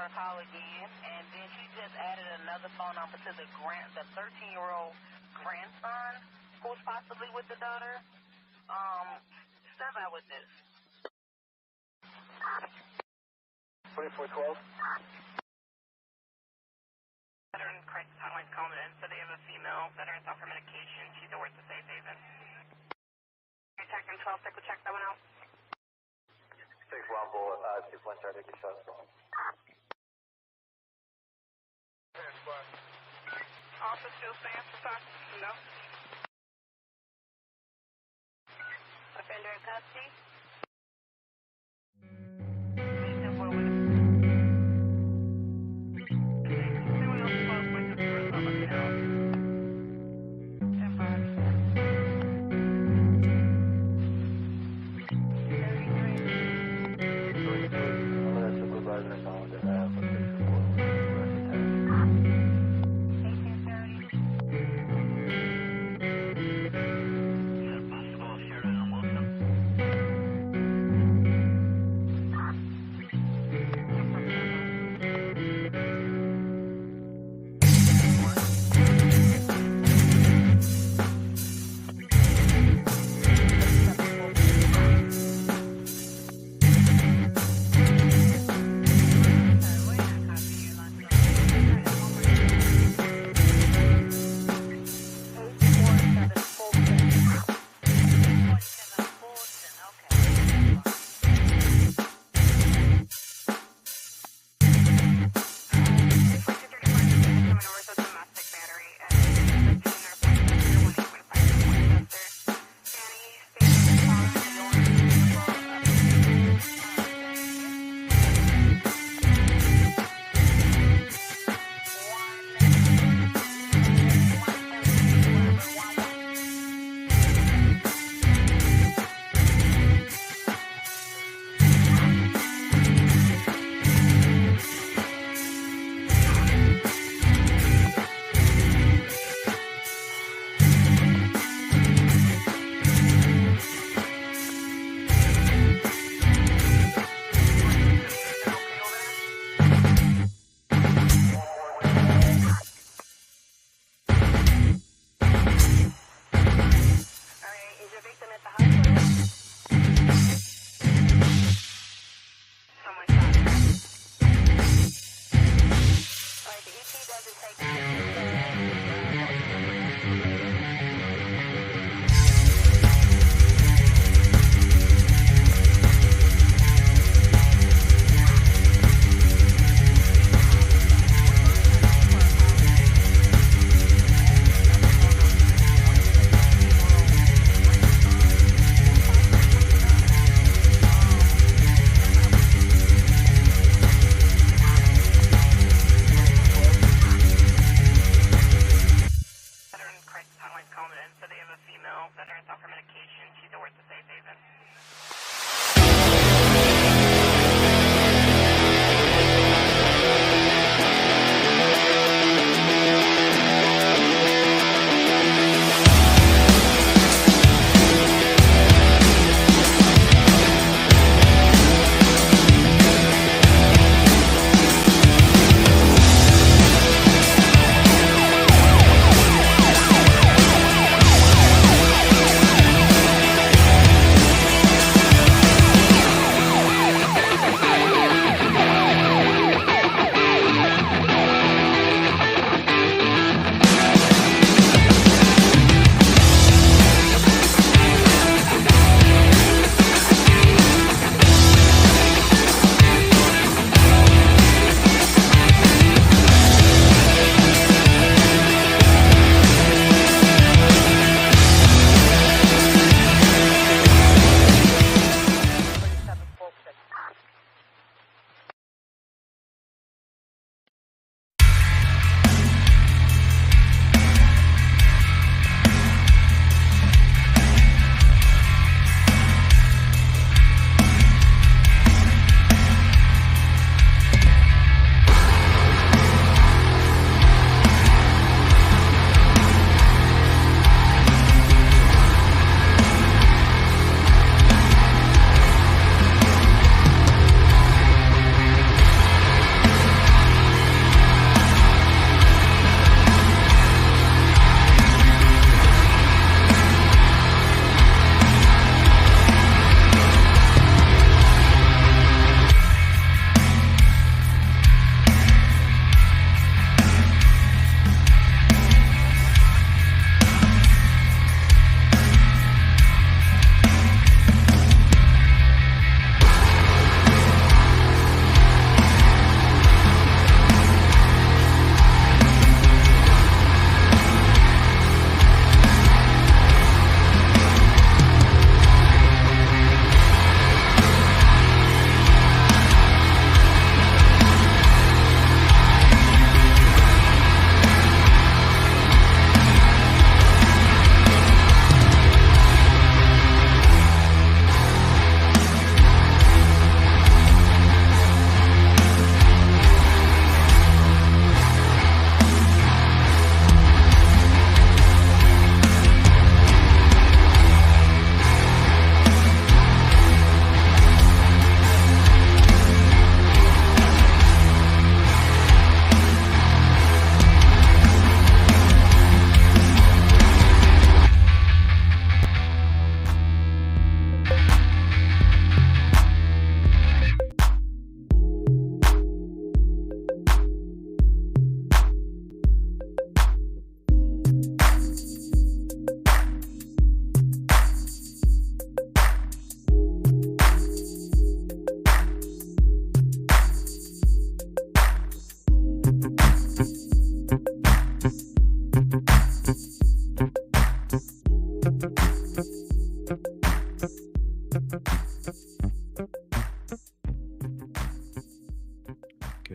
her a call again, and then she just added another phone number to the 13-year-old grandson who's possibly with the daughter. Step out with this. 2412. Veteran crisis hotline's calling in, so they have a female veteran's off her medication. She's over at the safe haven. Detective 12, we'll check that one out. 6-1 bullet, 2-1 started to get shot. Officer still stands for time? No. Offender in custody?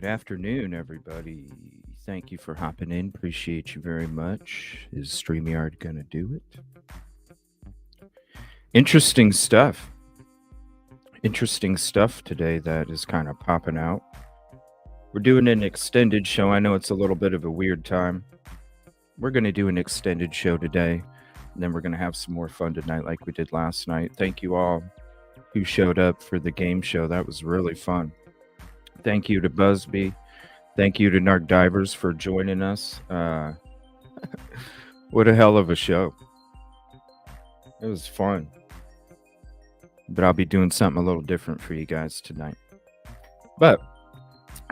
Good afternoon, everybody. Thank you for hopping in. Appreciate you very much. Is StreamYard going to do it? Interesting stuff. Interesting stuff today that is kind of popping out. We're doing an extended show. I know it's a little bit of a weird time. We're going to do an extended show today. And then we're going to have some more fun tonight like we did last night. Thank you all who showed up for the game show. That was really fun. Thank you to Busby. Thank you to Narc Divers for joining us. What a hell of a show. It was fun. But I'll be doing something a little different for you guys tonight. But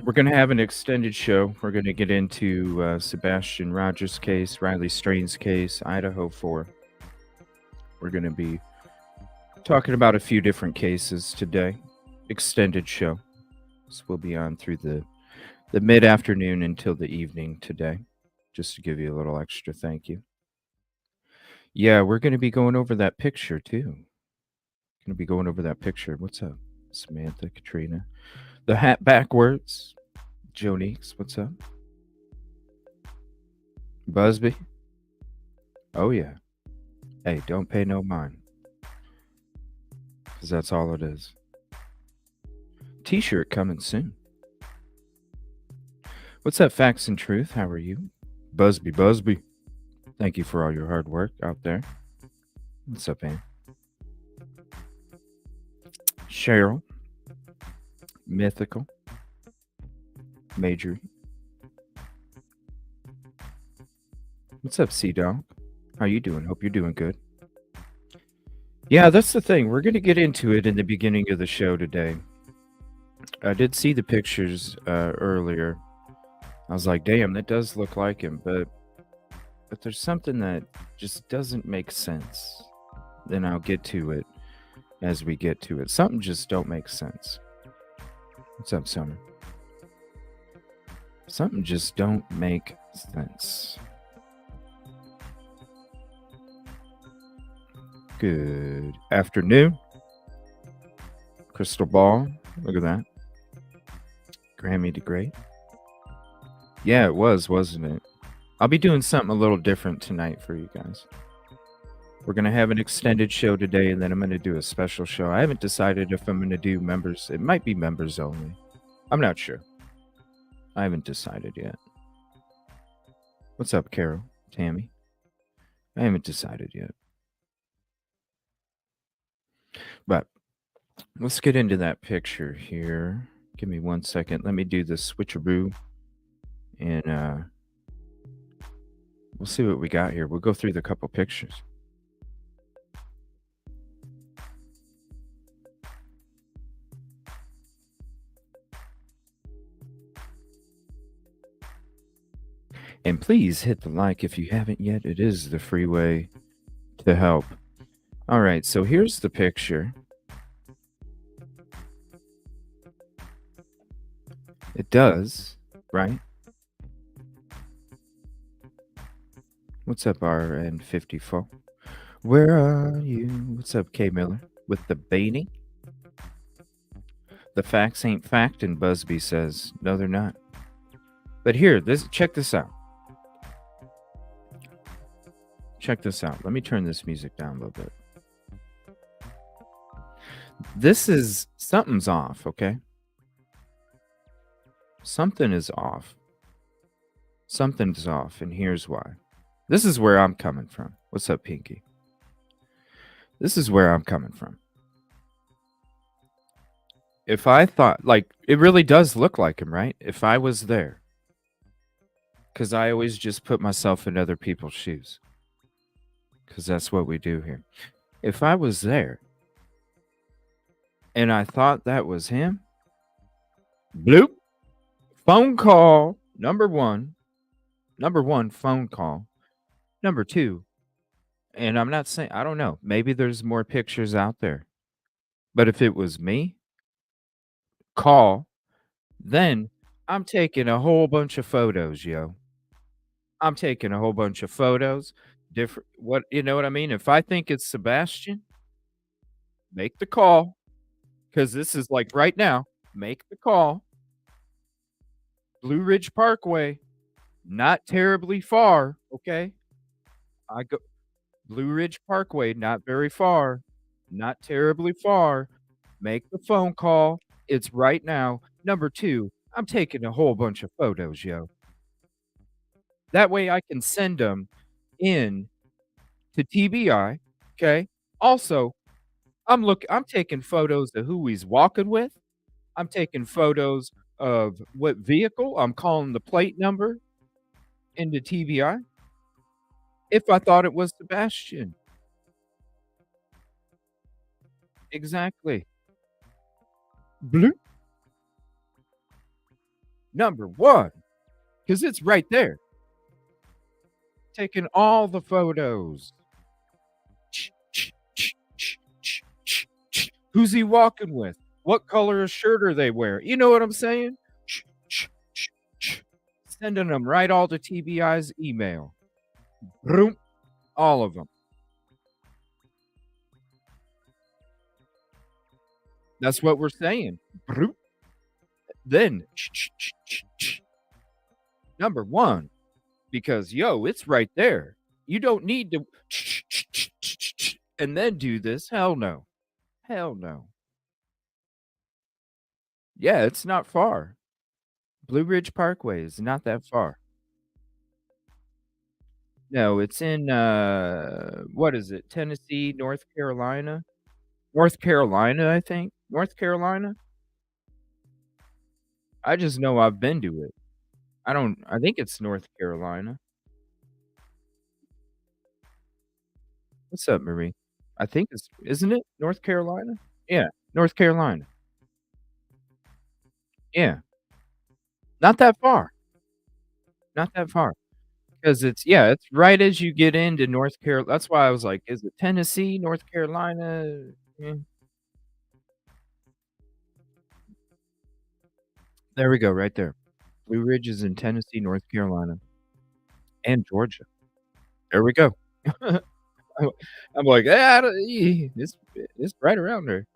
we're going to have an extended show. We're going to get into Sebastian Rogers' case, Riley Strain's case, Idaho 4. We're going to be talking about a few different cases today. Extended show. So we'll be on through the mid-afternoon until the evening today, just to give you a little extra thank you. Yeah, we're going to be going over that picture, too. Going to be going over that picture. What's up, Samantha, Katrina? The hat backwards. Joniques, what's up? Busby? Oh, yeah. Hey, don't pay no mind. Because that's all it is. T-shirt coming soon. What's up, Facts and Truth? How are you? Busby. Thank you for all your hard work out there. What's up, Ann? Cheryl. Mythical. Majory. What's up, Sea-Dog? How you doing? Hope you're doing good. Yeah, that's the thing. We're going to get into it in the beginning of the show today. I did see the pictures earlier. I was like, damn, that does look like him. But there's something that just doesn't make sense. Then I'll get to it as we get to it. Something just don't make sense. What's up, Summer? Something just don't make sense. Good afternoon. Crystal Ball. Look at that. Grammy the Great. Yeah, it was, wasn't it? I'll be doing something a little different tonight for you guys. We're going to have an extended show today, and then I'm going to do a special show. I haven't decided if I'm going to do members. It might be members only. I'm not sure. I haven't decided yet. What's up, Carol? Tammy? I haven't decided yet. But let's get into that picture here. Give me 1 second. Let me do the switcheroo. And we'll see what we got here. We'll go through the couple pictures. And please hit the like if you haven't yet. It is the free way to help. All right, so here's the picture. It does, right? What's up, RN54? Where are you? What's up, K Miller? With the beanie? The facts ain't fact, and Busby says, no, they're not. But here, check this out. Check this out. Let me turn this music down a little bit. Something's off, okay? Something is off. Something's off, and here's why. This is where I'm coming from. What's up, Pinky? This is where I'm coming from. If I thought, like, it really does look like him, right? If I was there. Because I always just put myself in other people's shoes. Because that's what we do here. If I was there, and I thought that was him, bloop, phone call, number one, phone call. Number two, and I'm not saying, I don't know, maybe there's more pictures out there. But if it was me, call, then I'm taking a whole bunch of photos, yo. I'm taking a whole bunch of photos. Different, what, you know what I mean? If I think it's Sebastian, make the call. Because this is like right now, make the call. Blue Ridge Parkway, not terribly far, okay? I go Blue Ridge Parkway, not very far, not terribly far. Make the phone call. It's right now. Number 2, I'm taking a whole bunch of photos, yo. That way I can send them in to TBI, okay? Also, I'm taking photos of who he's walking with. I'm taking photos of what vehicle. I'm calling the plate number into TBI if I thought it was Sebastian. Exactly. Blue. Number 1, because it's right there. Taking all the photos. Who's he walking with? What color of shirt are they wearing? You know what I'm saying? Sending them right all to TBI's email. Boom. All of them. That's what we're saying. Boom. Then, number 1, because, yo, it's right there. You don't need to and then do this. Hell no. Hell no. Yeah, it's not far. Blue Ridge Parkway is not that far. No, it's in, what is it? Tennessee, North Carolina? North Carolina, I think. North Carolina? I just know I've been to it. I think it's North Carolina. What's up, Marie? I think isn't it North Carolina? Yeah, North Carolina. Yeah. Not that far. Not that far. Because it's right as you get into North Carolina. That's why I was like, is it Tennessee, North Carolina? Yeah. There we go, right there. Blue Ridge is in Tennessee, North Carolina, and Georgia. There we go. I'm like, it's right around there.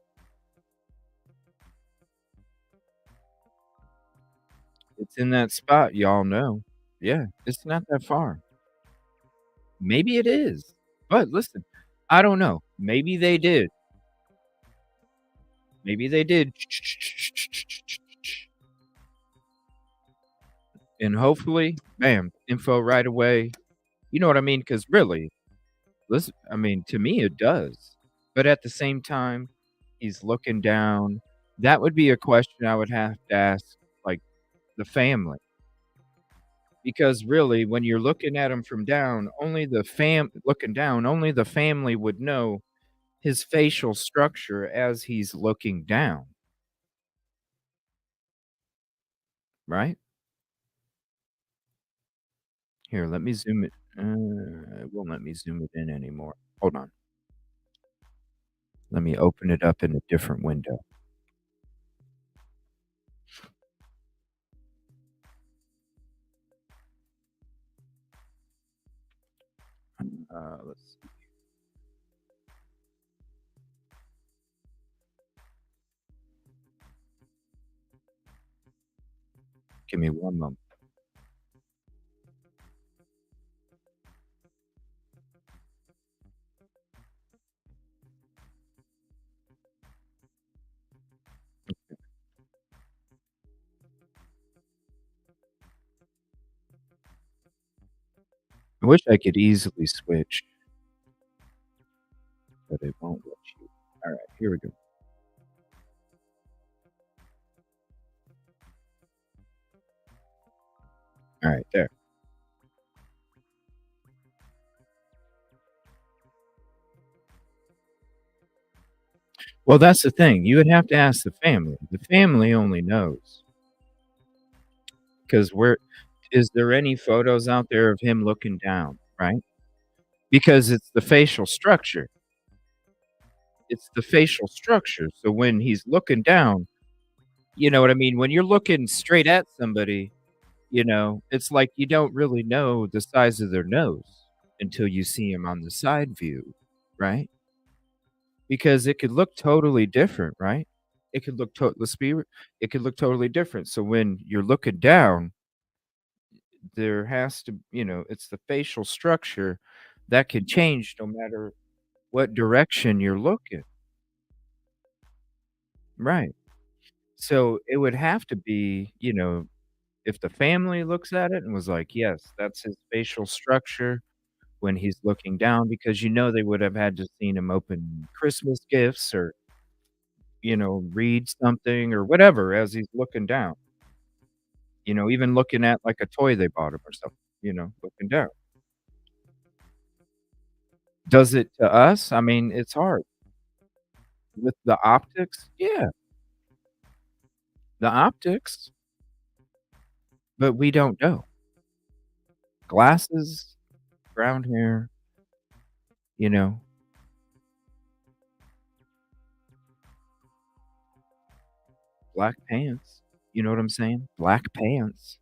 It's in that spot, y'all know. Yeah, it's not that far. Maybe it is. But listen, I don't know. Maybe they did. Maybe they did. And hopefully, bam, info right away. You know what I mean? Because really, listen, I mean, to me, it does. But at the same time, he's looking down. That would be a question I would have to ask, like, the family. Because really, when you're looking at him from down, only the family would know his facial structure as he's looking down. Right? Here, let me zoom it. It won't let me zoom it in anymore. Hold on. Let me open it up in a different window. Let's see. Give me one moment. I wish I could easily switch, but it won't let you. All right, here we go. All right, there. Well, that's the thing. You would have to ask the family. The family only knows. Because is there any photos out there of him looking down, right? Because it's the facial structure. It's the facial structure. So when he's looking down, you know what I mean? When you're looking straight at somebody, it's like you don't really know the size of their nose until you see him on the side view, right? Because it could look totally different, right? it could look it could look totally different. So when you're looking down, there has to, it's the facial structure that can change no matter what direction you're looking. Right. So it would have to be, if the family looks at it and was like, "Yes, that's his facial structure when he's looking down," because they would have had to seen him open Christmas gifts or, read something or whatever as he's looking down, even looking at, like, a toy they bought him or something, looking down. Does it to us? I mean, it's hard. With the optics? Yeah, the optics, but we don't know. Glasses, brown hair, you know, black pants. You know what I'm saying? Black pants.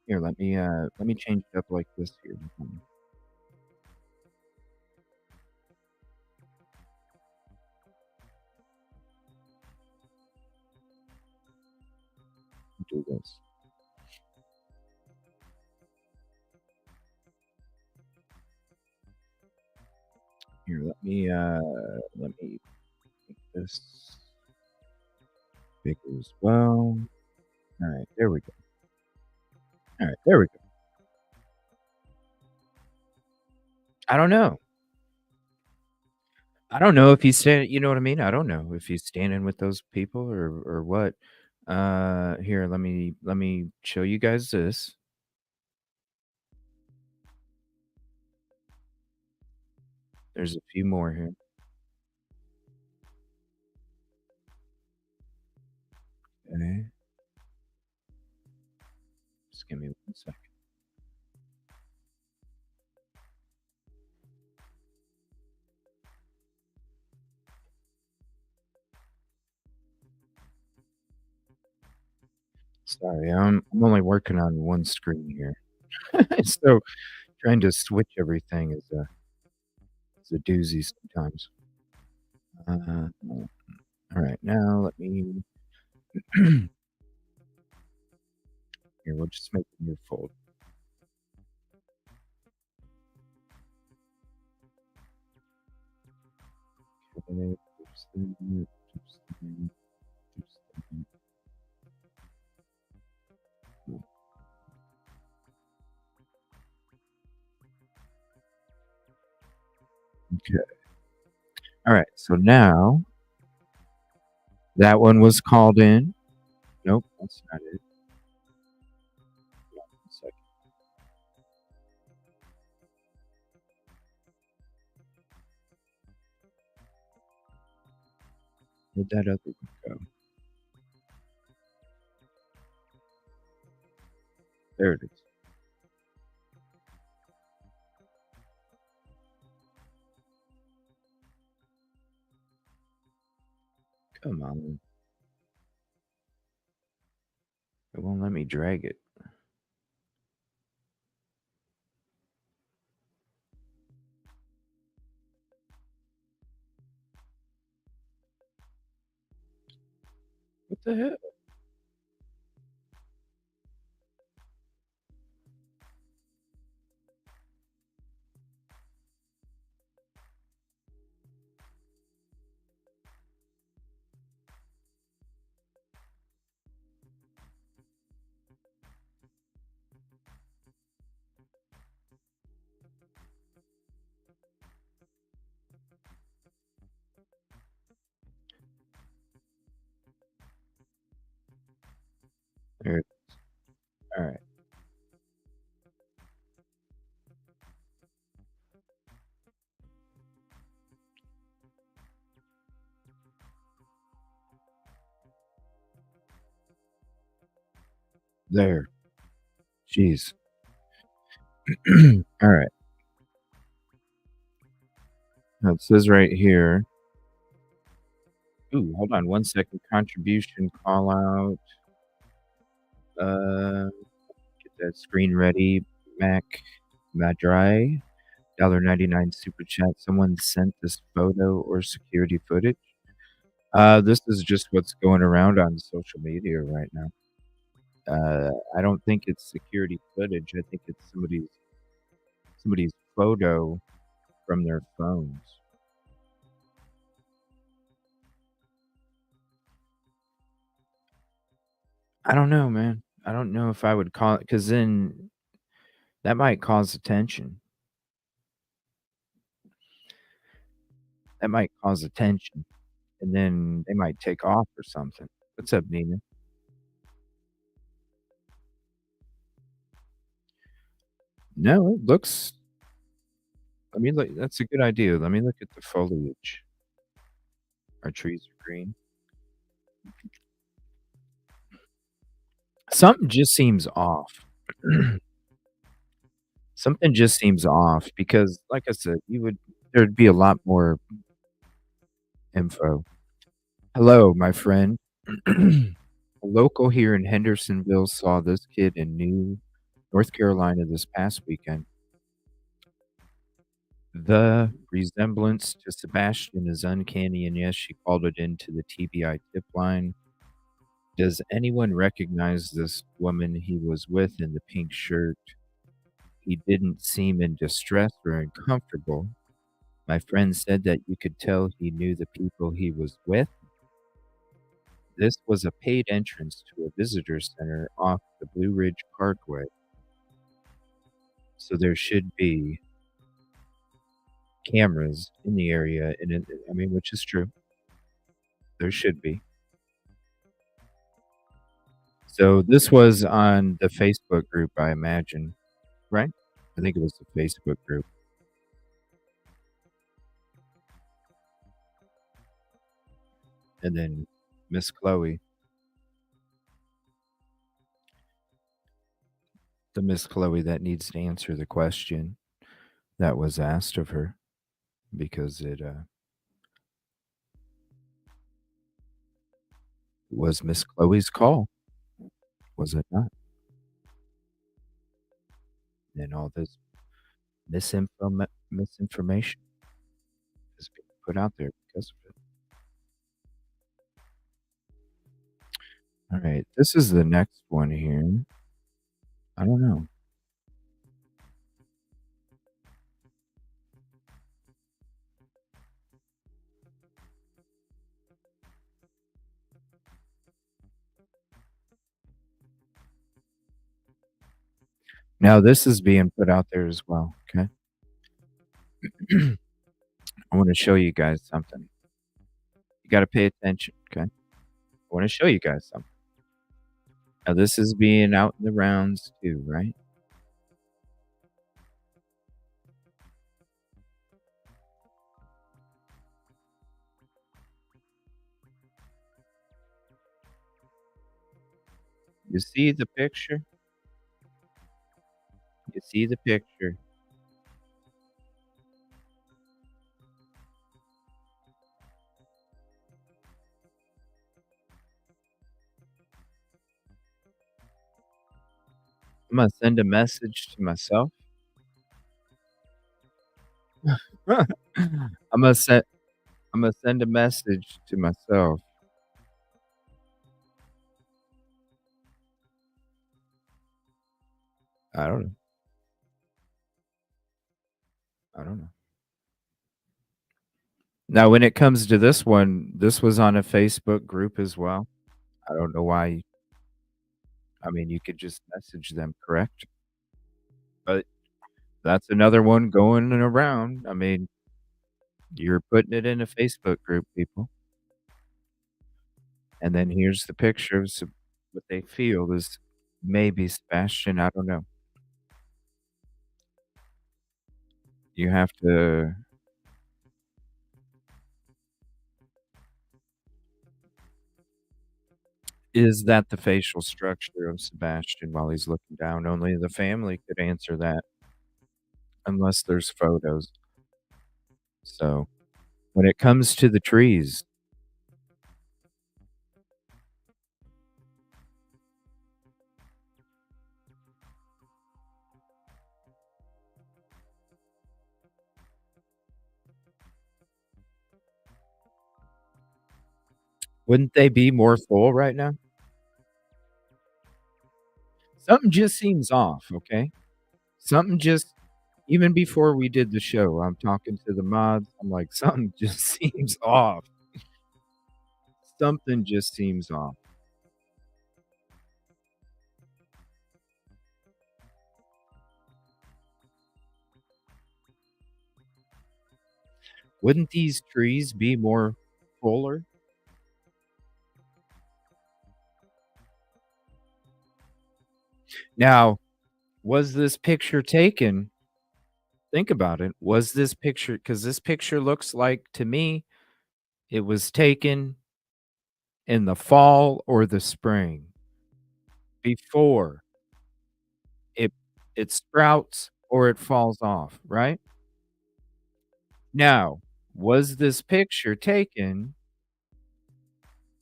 Here, let me change it up like this here. Do this. Here, let me make this bigger as well. Alright, there we go. Alright, there we go. I don't know. I don't know if he's standing, you know what I mean? I don't know if he's standing with those people or what. Here, let me show you guys this. There's a few more here. Okay. Just give me 1 second. Sorry, I'm only working on one screen here. So, trying to switch everything is a doozy sometimes. Alright, now let me here, we'll just make a new folder. Okay, oops, oops, oops. Okay. Alright, so now that one was called in. Nope, that's not it. Hold on 1 second. Where'd that other one go? There it is. Come on. It won't let me drag it. What the hell? There it is. Alright. There. Jeez. Alright. Now it says right here. Ooh, hold on 1 second. Contribution call out. Get that screen ready. Mac Madry. $1.99 super chat. Someone sent this photo or security footage. This is just what's going around on social media right now. I don't think it's security footage. I think it's somebody's photo from their phones. I don't know, man. I don't know if I would call it, because then that might cause attention. That might cause attention, and then they might take off or something. What's up, Nina? No, it looks. Let me look. That's a good idea. Let me look at the foliage. Our trees are green. Something just seems off. Something just seems off because, like I said, there'd be a lot more info. Hello, my friend. A local here in Hendersonville saw this kid in North Carolina this past weekend. The resemblance to Sebastian is uncanny, and yes, she called it into the TBI tip line. Does anyone recognize this woman he was with in the pink shirt? He didn't seem in distress or uncomfortable. My friend said that you could tell he knew the people he was with. This was a paid entrance to a visitor center off the Blue Ridge Parkway. So there should be cameras in the area, and which is true. There should be. So this was on the Facebook group, I imagine, right? I think it was the Facebook group. And then Miss Chloe. The Miss Chloe that needs to answer the question that was asked of her, because it was Miss Chloe's call, was it not? And all this misinformation is being put out there because of it. All right, this is the next one here. I don't know. Now, this is being put out there as well, okay? I want to show you guys something. You got to pay attention, okay? I want to show you guys something. Now, this is being out in the rounds too, right? You see the picture? You see the picture? I'm gonna send a message to myself. I'm gonna send a message to myself. I don't know. I don't know. Now, when it comes to this one, this was on a Facebook group as well. I don't know why. I mean, you could just message them, correct? But that's another one going around. I mean, you're putting it in a Facebook group, people. And then here's the picture of what they feel is maybe Sebastian. I don't know. You have to. Is that the facial structure of Sebastian while he's looking down? Only the family could answer that, unless there's photos. So, when it comes to the trees, Wouldn't they be more full right now? Something just seems off, okay? Something just even before we did the show, I'm talking to the mods, I'm like, "Something just seems off. Something just seems off." Wouldn't these trees be more fuller? Now, was this picture taken think about it, was this picture? Because this picture looks like, to me, it was taken in the fall or the spring before it it sprouts or it falls off, right? Now, was this picture taken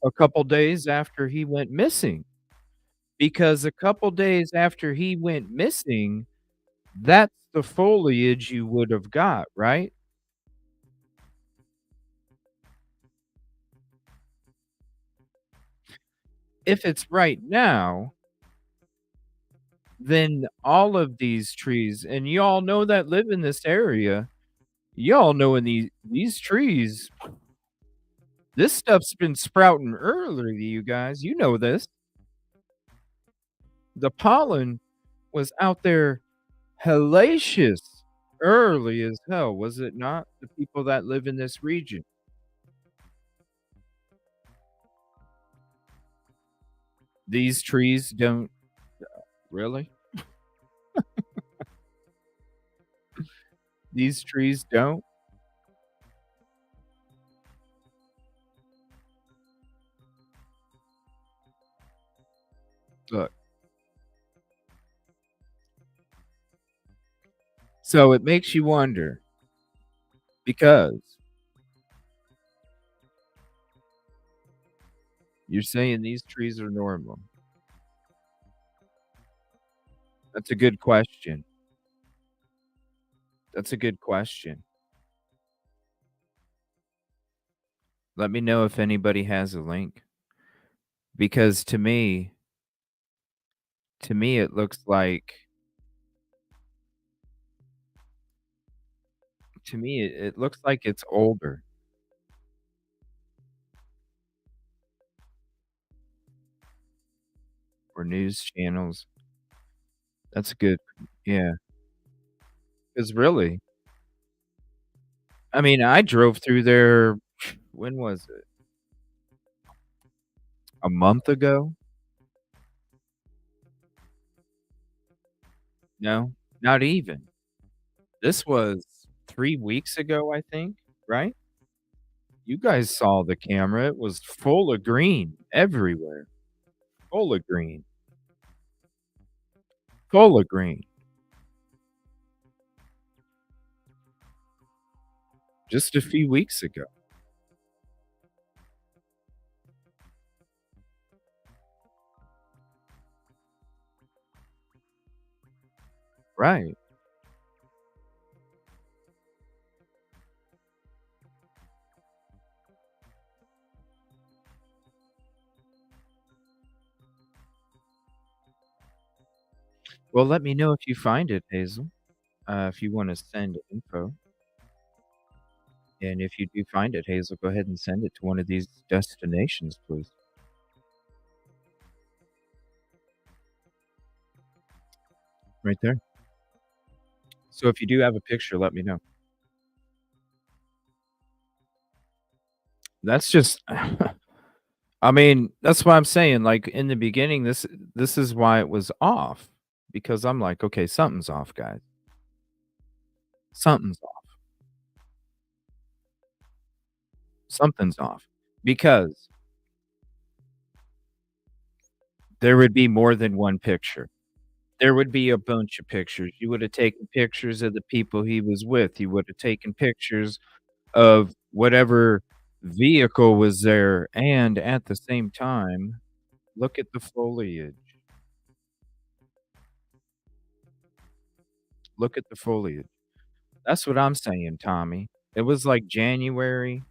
a couple days after he went missing? Because a couple days after he went missing, that's the foliage you would have got, right? If it's right now, then all of these trees, and y'all know that live in this area, y'all know in these trees, this stuff's been sprouting earlier, you guys, you know this. The pollen was out there hellacious early as hell, was it not? The people that live in this region. These trees don't really? These trees don't? Look. So it makes you wonder because you're saying these trees are normal. That's a good question. That's a good question. Let me know if anybody has a link because to me it looks like to me it looks like it's older or news channels. That's good. Yeah, because really, I mean, I drove through there when was it? A month ago? No, not even. This was 3 weeks ago, I think, right? You guys saw the camera, it was full of green everywhere, full of green, full of green, just a few weeks ago. Right. Well, let me know if you find it, Hazel, if you wanna send info, and if you do find it, Hazel, go ahead and send it to one of these destinations, please. Right there. So if you do have a picture, let me know. That's just I mean, that's what I'm saying, like, in the beginning, this is why it was off, because I'm like, "Okay, something's off, guys. Something's off. Something's off." Because there would be more than one picture. There would be a bunch of pictures. You would have taken pictures of the people he was with. You would have taken pictures of whatever vehicle was there, and at the same time, look at the foliage. Look at the foliage. That's what I'm saying, Tommy. It was like January,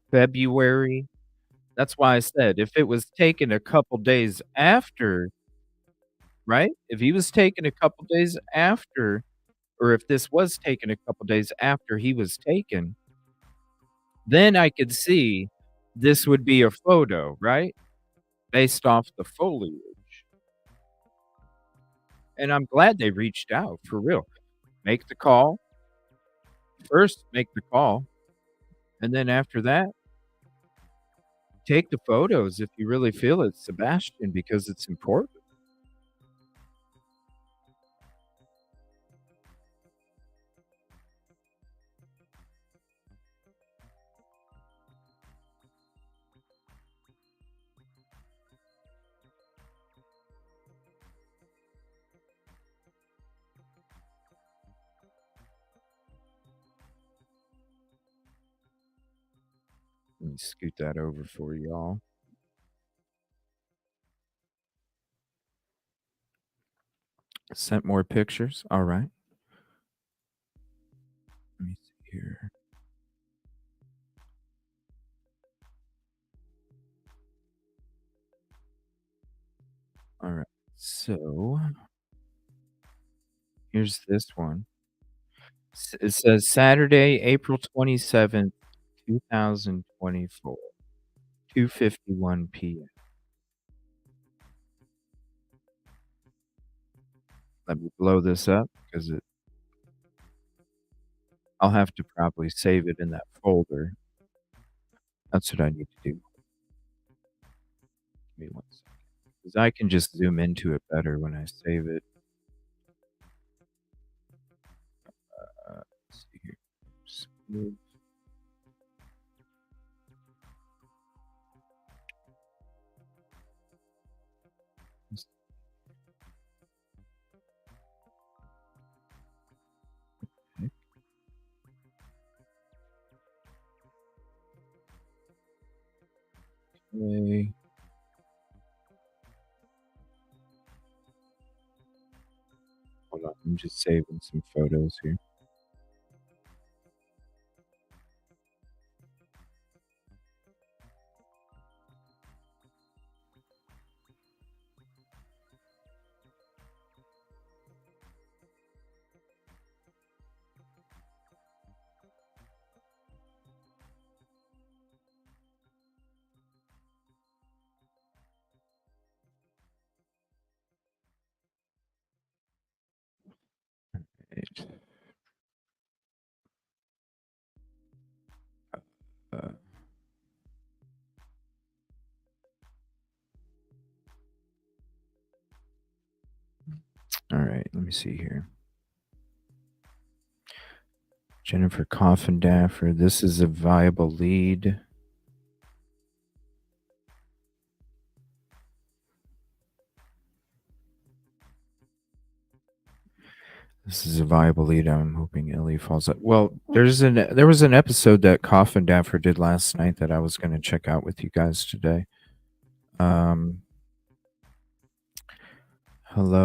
February. That's why I said if it was taken a couple days after, right? If he was taken a couple days after, or if this was taken a couple days after he was taken, then I could see this would be a photo, right? Based off the foliage. And I'm glad they reached out, for real. Make the call. First, make the call. And then after that, take the photos if you really feel it's Sebastian, because it's important. Let me scoot that over for y'all. Sent more pictures. All right. Let me see here. All right. So here's this one. It says Saturday, April 27th, 2024, 2:51 p.m. Let me blow this up because I'll have to probably save it in that folder. That's what I need to do. Give me 1 second. Because I can just zoom into it better when I save it. Let's see here. Smooth. Okay. Hold on, I'm just saving some photos here. Right. Uh, all right, let me see here. Jennifer Coffindaffer. This is a viable lead. This is a viable lead. I'm hoping Ellie falls up. Well, there was an episode that Coffindaffer did last night that I was going to check out with you guys today. Hello,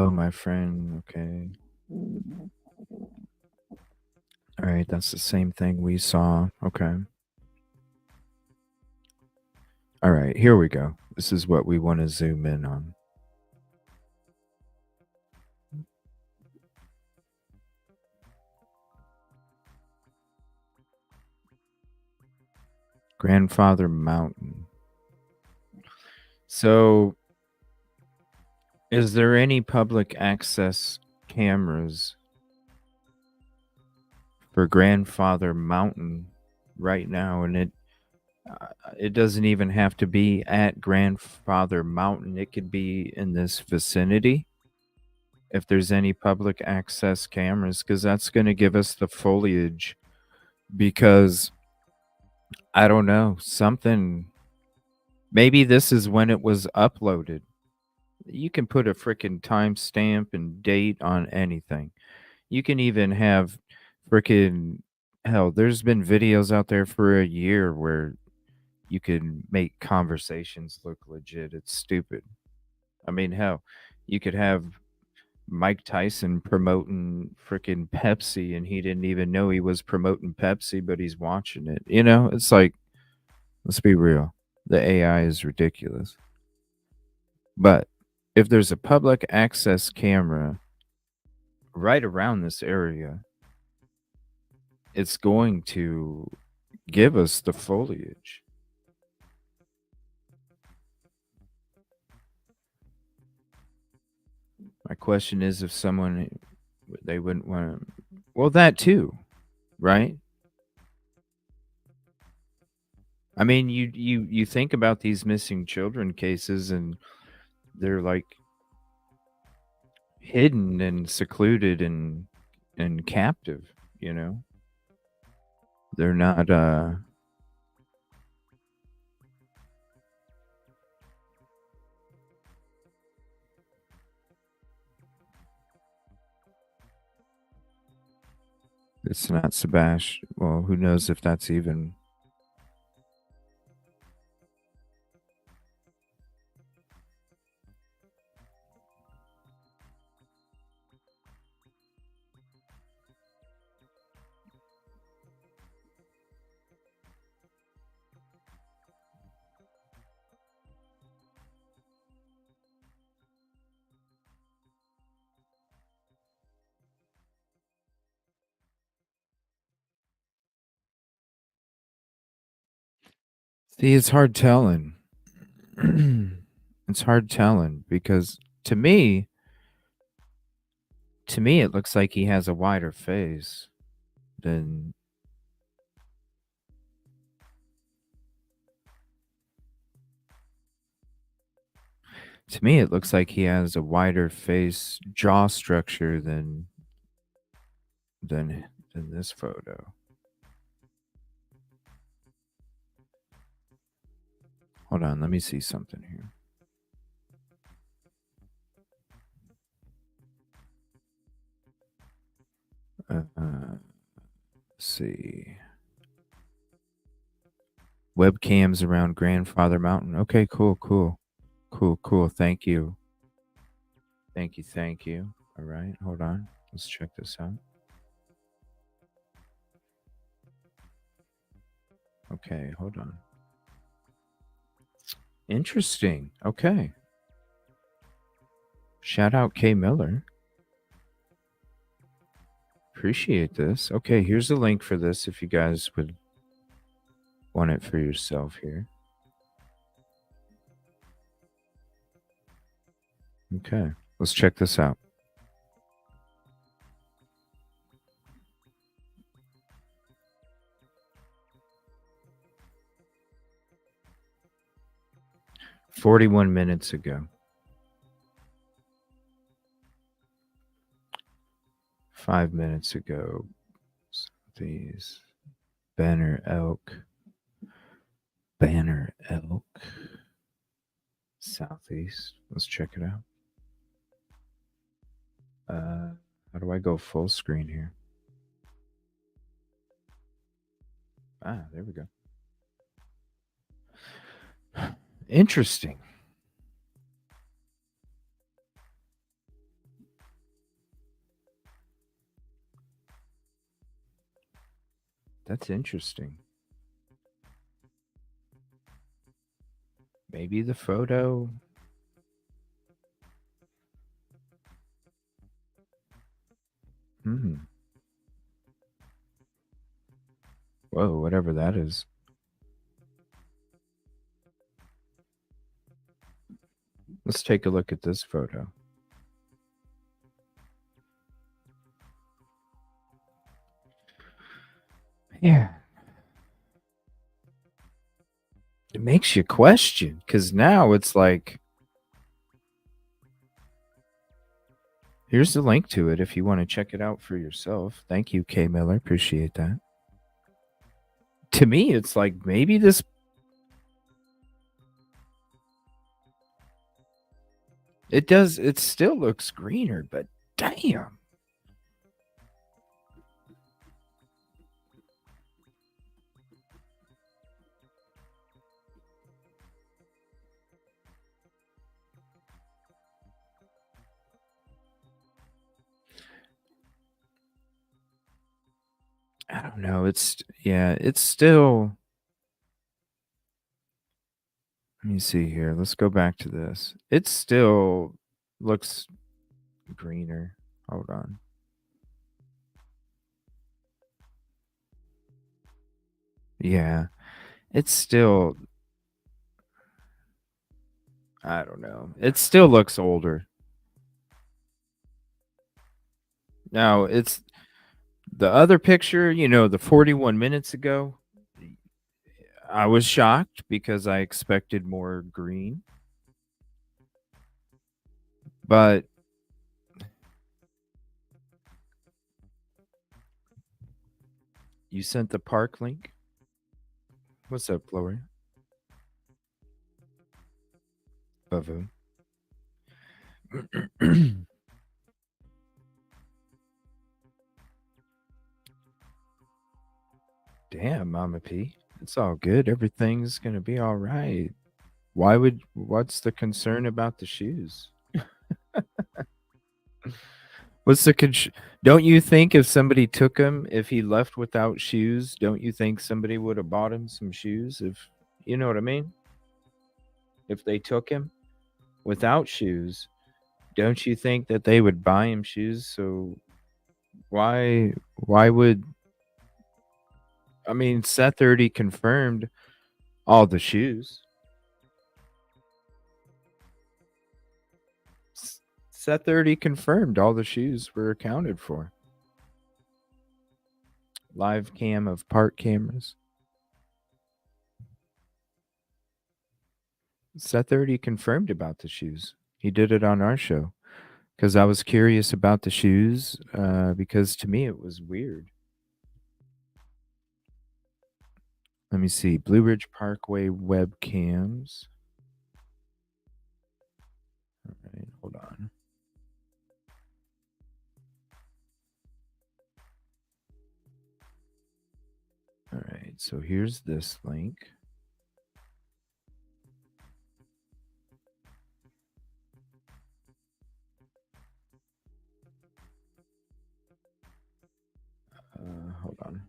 my friend. Okay. All right, that's the same thing we saw. Okay. All right, here we go. This is what we want to zoom in on. Grandfather Mountain. So, is there any public access cameras for Grandfather Mountain right now? And it doesn't even have to be at Grandfather Mountain. It could be in this vicinity. If there's any public access cameras, because that's going to give us the foliage. Because I don't know, something. Maybe this is when it was uploaded. You can put a freaking timestamp and date on anything. You can even have freaking hell. There's been videos out there for a year where you can make conversations look legit. It's stupid. I mean, hell, you could have Mike Tyson promoting freaking Pepsi and he didn't even know he was promoting Pepsi, but he's watching it. You know, it's like, let's be real. the AI is ridiculous. But if there's a public access camera right around this area, it's going to give us the foliage. My question is if someone, they wouldn't want to, well, that too, right? I mean, you think about these missing children cases, and they're like hidden and secluded and captive, you know? They're not it's not Sebastian. Well, who knows if that's even. See, it's hard telling. It's hard telling because to me, it looks like he has a wider face than. To me, it looks like he has a wider face, jaw structure than this photo. Hold on, let me see something here. See. Webcams around Grandfather Mountain. Okay, cool. Thank you. Thank you. All right, hold on. Let's check this out. Okay, hold on. Interesting. Okay. Shout out K Miller. Appreciate this. Okay, here's a link for this if you guys would want it for yourself here. Okay, let's check this out. "41 minutes ago. 5 minutes ago. These Banner Elk. Southeast. Let's check it out. How do I go full screen here? There we go. Interesting. That's interesting. Maybe the photo. Whoa, whatever that is. Let's take a look at this photo. Yeah. It makes you question, because now it's like, here's the link to it if you want to check it out for yourself. Thank you, K Miller. Appreciate that. To me, it's like maybe this. It does. It still looks greener, but damn. I don't know. It's still. Let me see here. Let's go back to this. It still looks greener. Hold on. Yeah. It's still, I don't know. It still looks older. Now, it's the other picture, the 41 minutes ago. I was shocked because I expected more green. But you sent the park link? What's up, Gloria? Bavu. Damn, Mama P. It's all good. Everything's going to be all right. What's the concern about the shoes? What's the don't you think if somebody took him, if he left without shoes, don't you think somebody would have bought him some shoes? If you know what I mean? If they took him without shoes, don't you think that they would buy him shoes? So why would I mean Seth already confirmed all the shoes. Seth already confirmed all the shoes were accounted for. Live cam of park cameras. Seth already confirmed about the shoes. He did it on our show because I was curious about the shoes because to me it was weird. Let me see. Blue Ridge Parkway webcams. All right, hold on. All right, so here's this link. Hold on.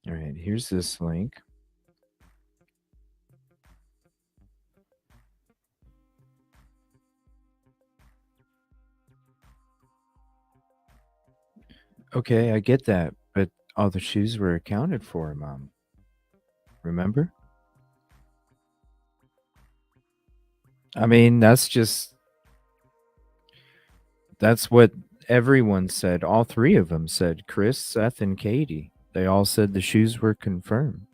All right, here's this link. Okay, I get that, but all the shoes were accounted for, Mom. Remember? I mean, that's what everyone said. All three of them said, Chris, Seth, and Katie. They all said the shoes were confirmed,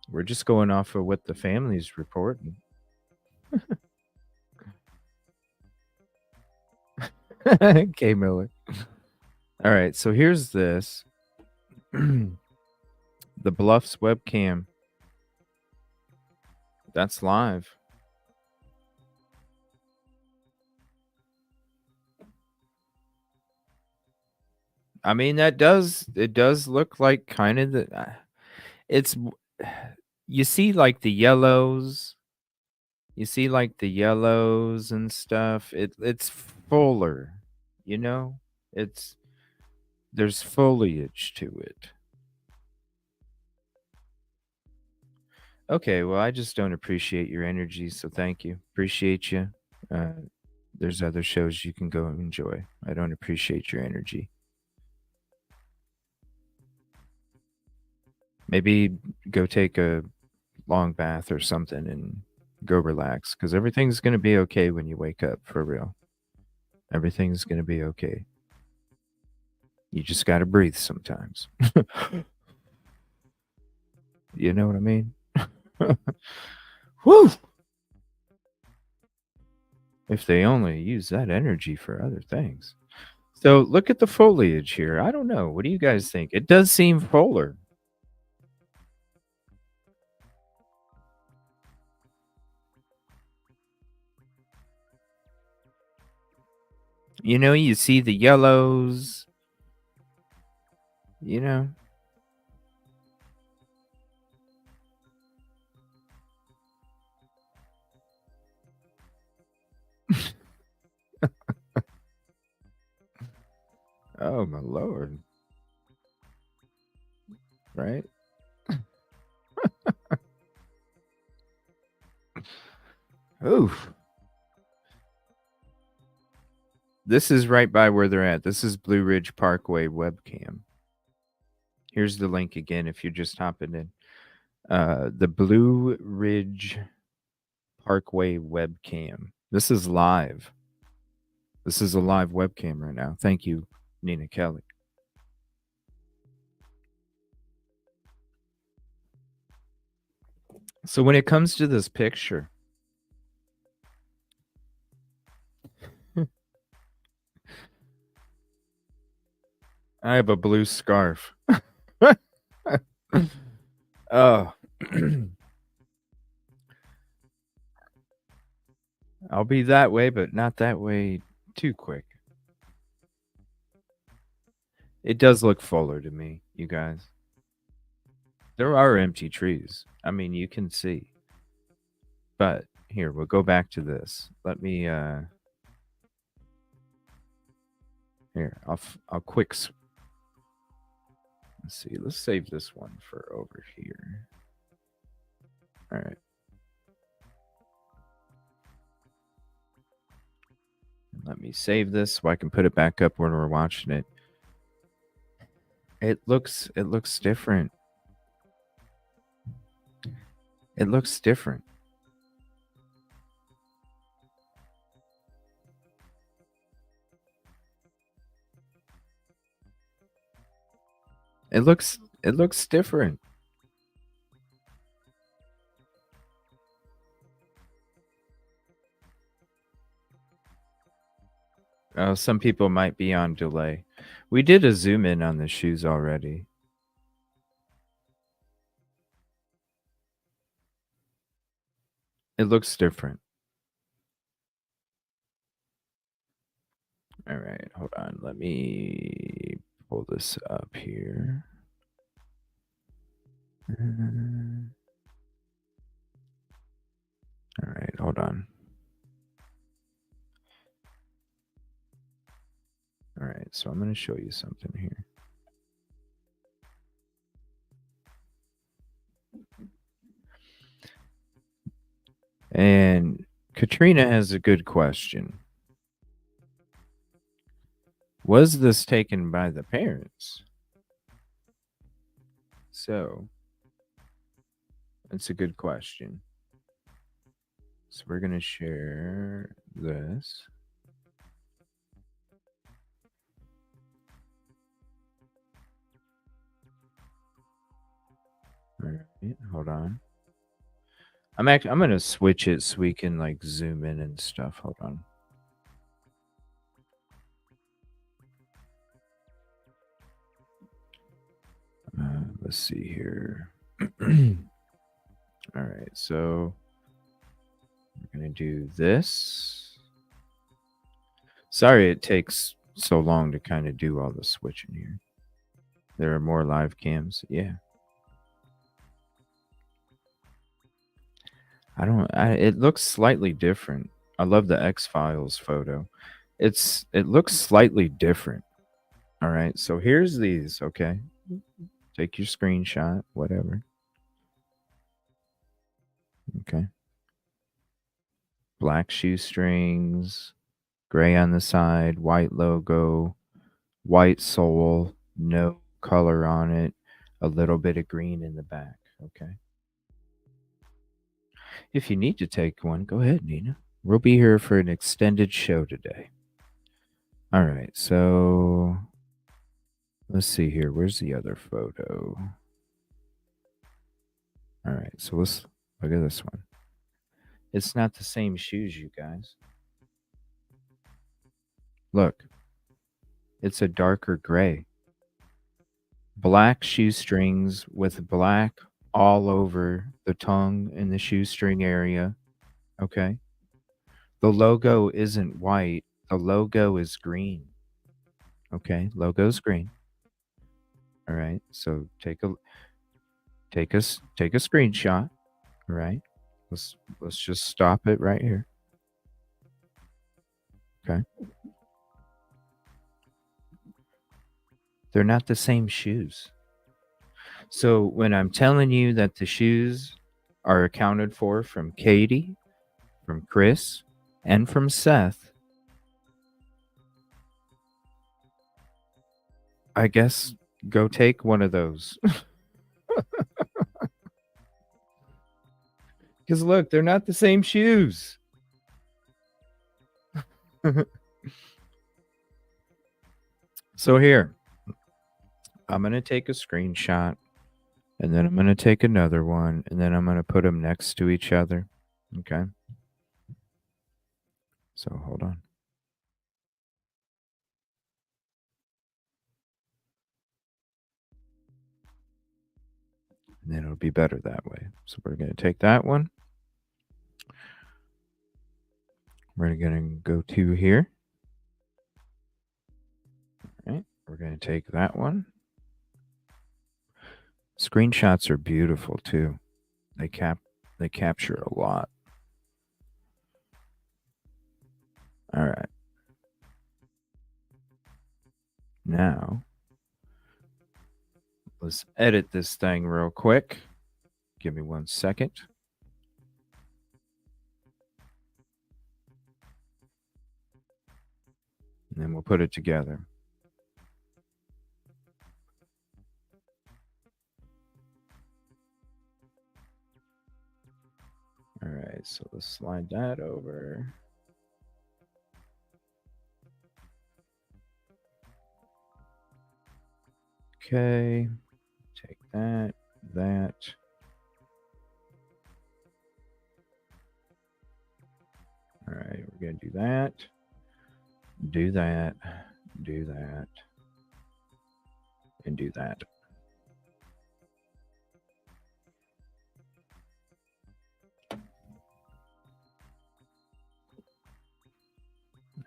We're just going off of what the family's reporting. K. Miller. All right, so here's this. The Bluffs webcam. That's live. I mean, it does look like kind of it's you see like the yellows. You see like the yellows and stuff. It's fuller, there's foliage to it. Okay, well, I just don't appreciate your energy, so thank you. Appreciate you. There's other shows you can go and enjoy. I don't appreciate your energy. Maybe go take a long bath or something and go relax because everything's going to be okay when you wake up, for real. Everything's going to be okay. You just got to breathe sometimes. You know what I mean? Woo! If they only use that energy for other things. So look at the foliage here. I don't know. What do you guys think? It does seem fuller. You see the yellows. Oh my lord. Right? Oof. This is right by where they're at. This is Blue Ridge Parkway webcam. Here's the link again if you're just hopping in. The Blue Ridge Parkway webcam. This is live. This is a live webcam right now. Thank you, Nina Kelly. So when it comes to this picture, I have a blue scarf. Oh. I'll be that way, but not that way too quick. It does look fuller to me, you guys. There are empty trees. I mean, you can see. But here, we'll go back to this. Let me here, I'll quick let's see. Let's save this one for over here. All right. Let me save this so I can put it back up when we're watching it. It looks different. It looks different. It looks different. Some people might be on delay. We did a zoom in on the shoes already. It looks different. All right, hold on. Let me pull this up here. All right, hold on. All right, so I'm going to show you something here. And Katrina has a good question. Was this taken by the parents? So, that's a good question. So we're going to share this. All right, hold on. I'm going to switch it so we can like zoom in and stuff. Hold on. Let's see here. All right, so we're going to do this. Sorry it takes so long to kind of do all the switching here. There are more live cams. Yeah. It looks slightly different. I love the X-Files photo. It looks slightly different. All right, so here's these, okay? Take your screenshot, whatever. Okay. Black shoestrings, gray on the side, white logo, white sole, no color on it, a little bit of green in the back, okay? If you need to take one, go ahead, Nina. We'll be here for an extended show today. All right, so let's see here. Where's the other photo? All right, so let's look at this one. It's not the same shoes, you guys. Look, it's a darker gray. Black shoestrings with black all over the tongue and the shoestring area. Okay. The logo isn't white. The logo is green. Okay, logo's green. All right. So take a screenshot. All right. Let's just stop it right here. Okay. They're not the same shoes. So when I'm telling you that the shoes are accounted for from Katie, from Chris, and from Seth, I guess go take one of those. Because look, they're not the same shoes. So here, I'm going to take a screenshot, and then I'm going to take another one, and then I'm going to put them next to each other. Okay. So hold on. And then it'll be better that way. So we're going to take that one. We're going to go to here. All right. We're going to take that one. Screenshots are beautiful too. They capture a lot. All right. Now, let's edit this thing real quick. Give me 1 second. And then we'll put it together. All right, so let's slide that over. Okay, take that. All right, we're going to do that, and do that.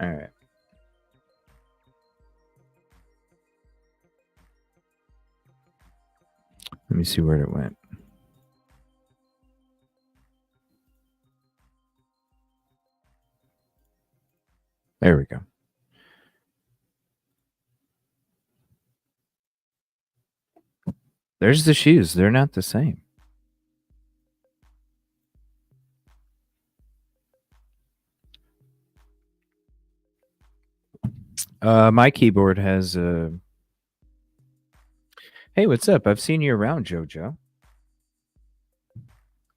All right. Let me see where it went. There we go. There's the shoes. They're not the same. My keyboard has a... Hey, what's up? I've seen you around, JoJo.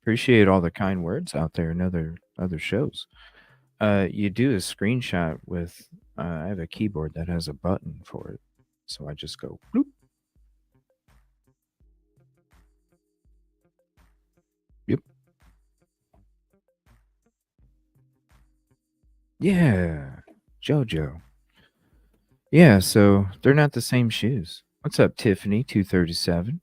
Appreciate all the kind words out there in other shows. You do a screenshot with... I have a keyboard that has a button for it. So I just go bloop. Yep. Yeah, JoJo. Yeah, so they're not the same shoes. What's up, Tiffany 237?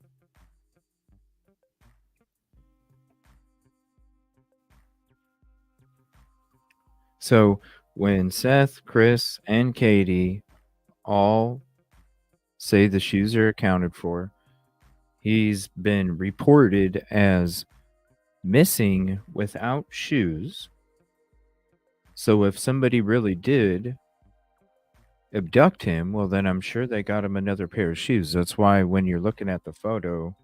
So when Seth, Chris, and Katie all say the shoes are accounted for, he's been reported as missing without shoes. So if somebody really did abduct him, well, then I'm sure they got him another pair of shoes. That's why when you're looking at the photo,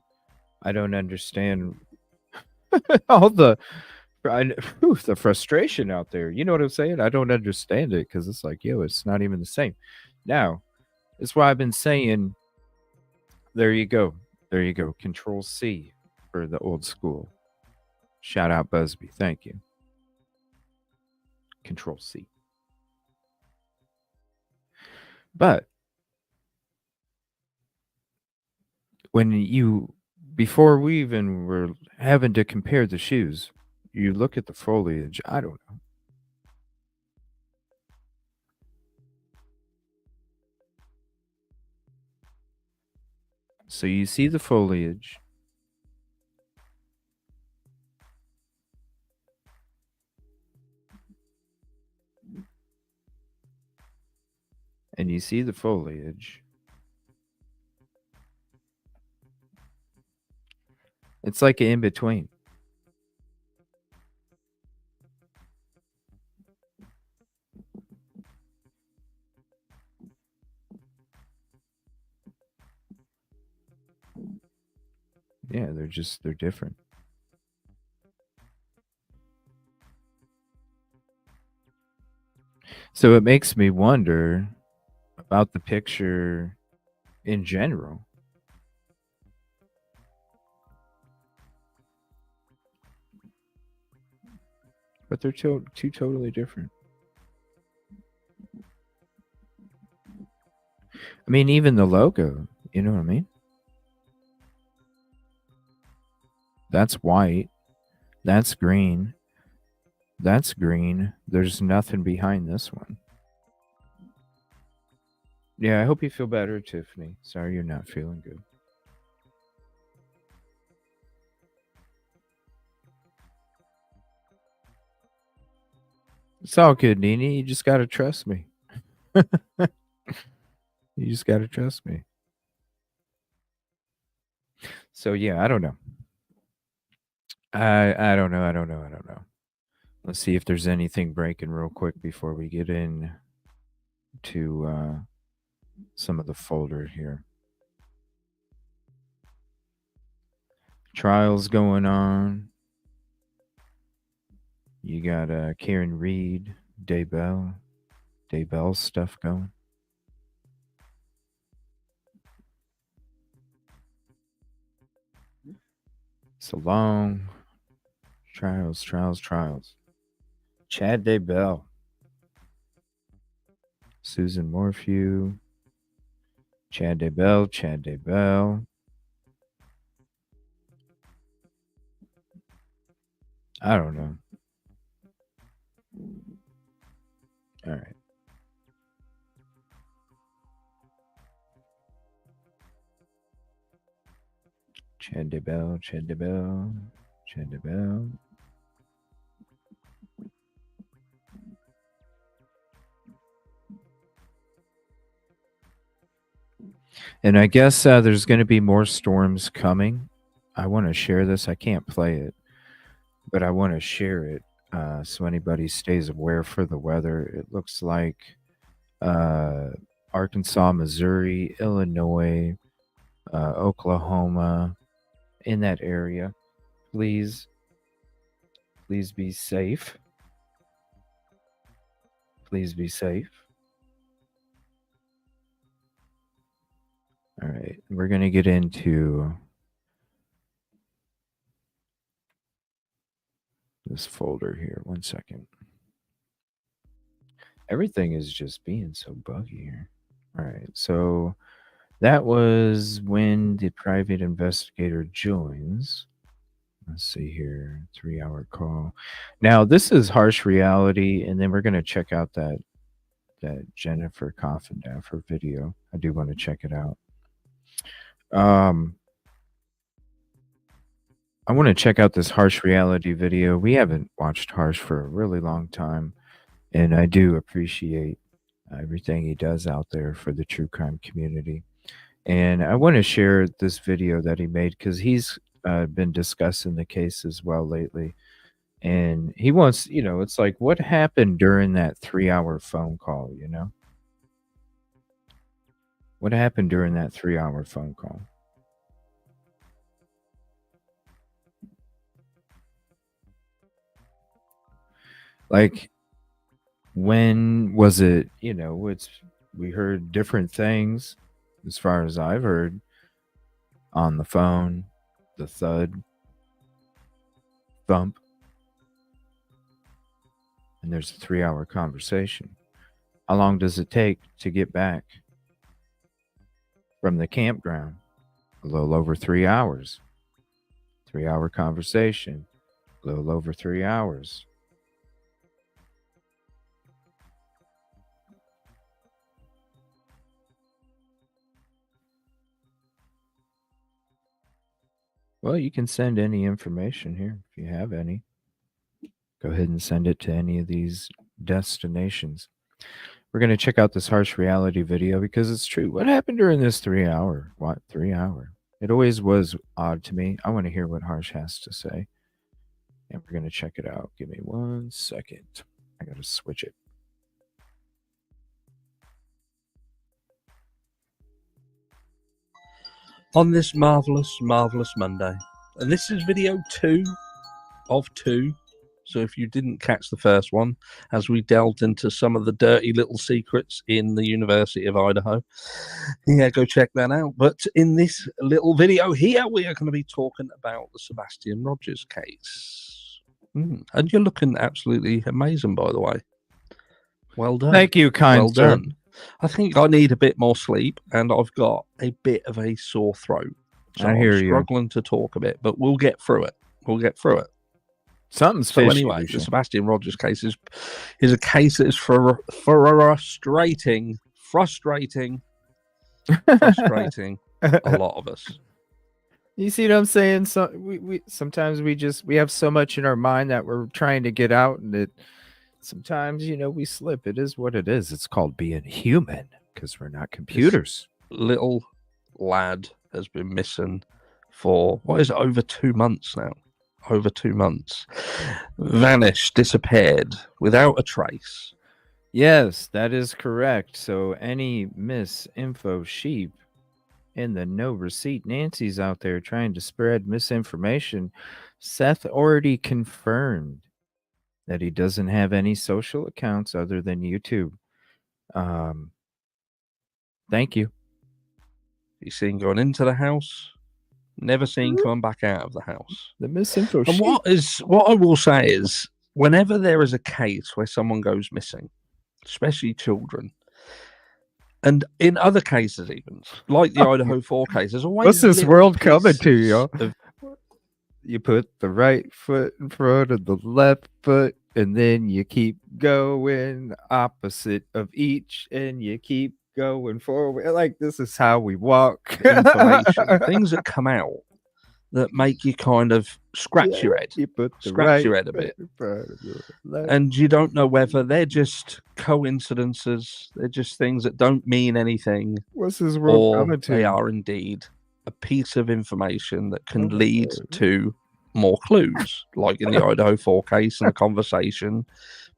I don't understand all the frustration out there. You know what I'm saying? I don't understand it because it's like, yo, it's not even the same. Now, that's why I've been saying, there you go. There you go. Control C for the old school. Shout out Busby. Thank you. Control C. But when before we even were having to compare the shoes, you look at the foliage. I don't know. So you see the foliage. And you see the foliage. It's like an in-between. Yeah, they're different. So it makes me wonder about the picture in general. But they're two totally different. I mean, even the logo, you know what I mean? That's white. That's green. That's green. There's nothing behind this one. Yeah, I hope you feel better, Tiffany. Sorry you're not feeling good. It's all good, Nini. You just got to trust me. You just got to trust me. So, yeah, I don't know. I don't know. I don't know. I don't know. Let's see if there's anything breaking real quick before we get in to some of the folder here. Trials going on. You got Karen Reed, Daybell stuff going. It's a long trials. Chad Daybell, Susan Morphew, Chad Daybell. I don't know. All right. Chad Daybell. And I guess there's going to be more storms coming. I want to share this. I can't play it, but I want to share it so anybody stays aware for the weather. It looks like Arkansas, Missouri, Illinois, Oklahoma, in that area. Please be safe. Please be safe. All right, we're going to get into this folder here. 1 second. Everything is just being so buggy here. All right, so that was when the private investigator joins. Let's see here, 3-hour call. Now this is harsh reality, and then we're going to check out that Jennifer Coffindaffer video. I do want to check it out. I want to check out this harsh reality video. We haven't watched Harsh for a really long time, and I do appreciate everything he does out there for the true crime community. And I want to share this video that he made because he's been discussing the case as well lately. And he wants, it's like, what happened during that 3-hour phone call, What happened during that 3-hour phone call? Like, when was it, we heard different things as far as I've heard on the phone, the thud, thump, and there's a 3-hour conversation. How long does it take to get back from the campground? A little over 3 hours. 3-hour conversation, a little over 3 hours. Well, you can send any information here if you have any. Go ahead and send it to any of these destinations. We're going to check out this harsh reality video because it's true. What happened during this 3 hour? What 3 hour? It always was odd to me. I want to hear what Harsh has to say. And we're going to check it out. Give me 1 second. I got to switch it. on this marvellous, marvellous Monday. And this is video 2 of 2. So if you didn't catch the first one, as we delved into some of the dirty little secrets in the University of Idaho, yeah, go check that out. But in this little video here, we are going to be talking about the Sebastian Rogers case. And you're looking absolutely amazing, by the way. Well done. Thank you, kind well sir. done. I think I need a bit more sleep, and I've got a bit of a sore throat. So I hear I'm you. struggling to talk a bit, but we'll get through it. We'll get through it. Something's So fishy, anyway, the Lucian. Sebastian Rogers case is a case that is frustrating a lot of us. You see what I'm saying? So we sometimes we have so much in our mind that we're trying to get out, and it sometimes we slip. It is what it is. It's called being human because we're not computers. This little lad has been missing for what is it, over 2 months now. Over 2 months. Vanished, disappeared, without a trace. Yes, that is correct. So any misinfo sheep in the no receipt Nancy's out there trying to spread misinformation, Seth already confirmed that he doesn't have any social accounts other than YouTube. Thank you. He's seen going into the house, never seen coming back out of the house. The misinfo And what I will say is, whenever there is a case where someone goes missing, especially children, and in other cases even, like the Idaho 4 case, there's always what's this world coming to, y'all? Of... You put the right foot in front of the left foot, and then you keep going opposite of each, and you keep going forward. Like, this is how we walk. Information, things that come out that make you kind of scratch your head. You put the scratch your head a bit. And you don't know whether they're just coincidences, they're just things that don't mean anything. What's this world or coming to? They are indeed a piece of information that can lead to more clues, like in the Idaho 4 case and the conversation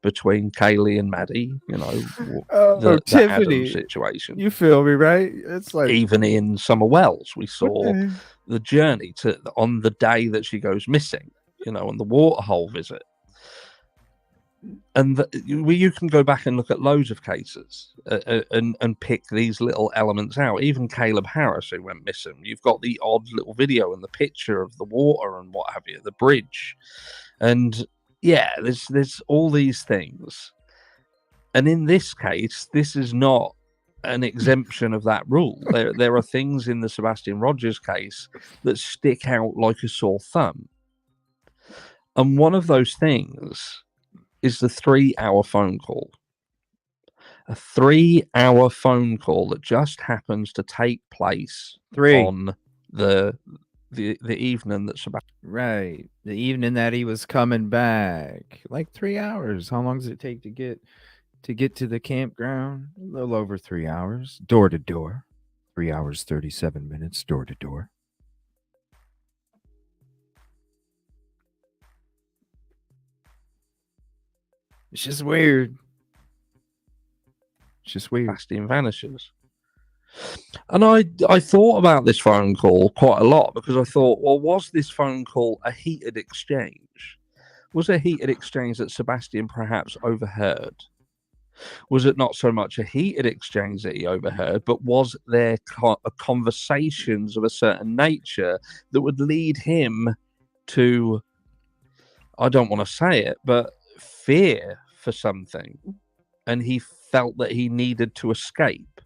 between Kaylee and Maddie, the Tiffany Adam situation. You feel me, right? It's like, even in Summer Wells, we saw the journey on the day that she goes missing, on the waterhole visit. And you can go back and look at loads of cases and pick these little elements out. Even Caleb Harris, who went missing, you've got the odd little video and the picture of the water and what have you, the bridge. And yeah, there's all these things. And in this case, this is not an exemption of that rule. There are things in the Sebastian Rogers case that stick out like a sore thumb. And one of those things is the 3-hour phone call. A 3-hour phone call that just happens to take place on the evening that Sebastian... Right. The evening that he was coming back. Like 3 hours. How long does it take to get to the campground? A little over 3 hours. Door to door. 3 hours, 37 minutes, door to door. It's just weird. It's just weird. Sebastian vanishes. And I thought about this phone call quite a lot, because I thought, well, was this phone call a heated exchange? Was a heated exchange that Sebastian perhaps overheard? Was it not so much a heated exchange that he overheard, but was there conversations of a certain nature that would lead him to, I don't want to say it, but fear for something, and he felt that he needed to escape?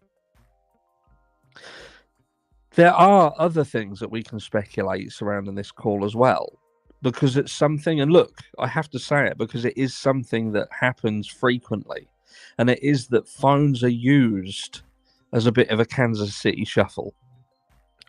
There are other things that we can speculate surrounding this call as well, because it's something, and look, I have to say it because it is something that happens frequently, and it is that phones are used as a bit of a Kansas City shuffle.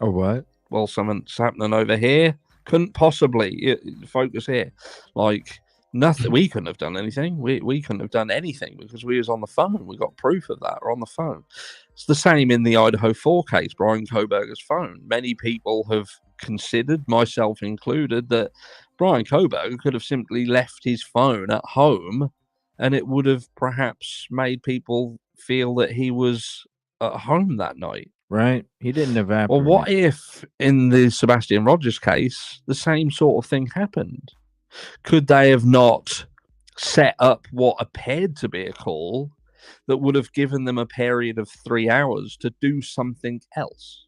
Oh, what? Well, something's happening over here. Couldn't possibly focus here. Like, nothing. We couldn't have done anything. We couldn't have done anything because we was on the phone. We got proof of that. We're on the phone. It's the same in the Idaho 4 case, Brian Kohberger's phone. Many people have considered, myself included, that Brian Kohberger could have simply left his phone at home, and it would have perhaps made people feel that he was at home that night. right? He didn't evaporate. Well, what if in the Sebastian Rogers case, the same sort of thing happened? Could they have not set up what appeared to be a call that would have given them a period of 3 hours to do something else?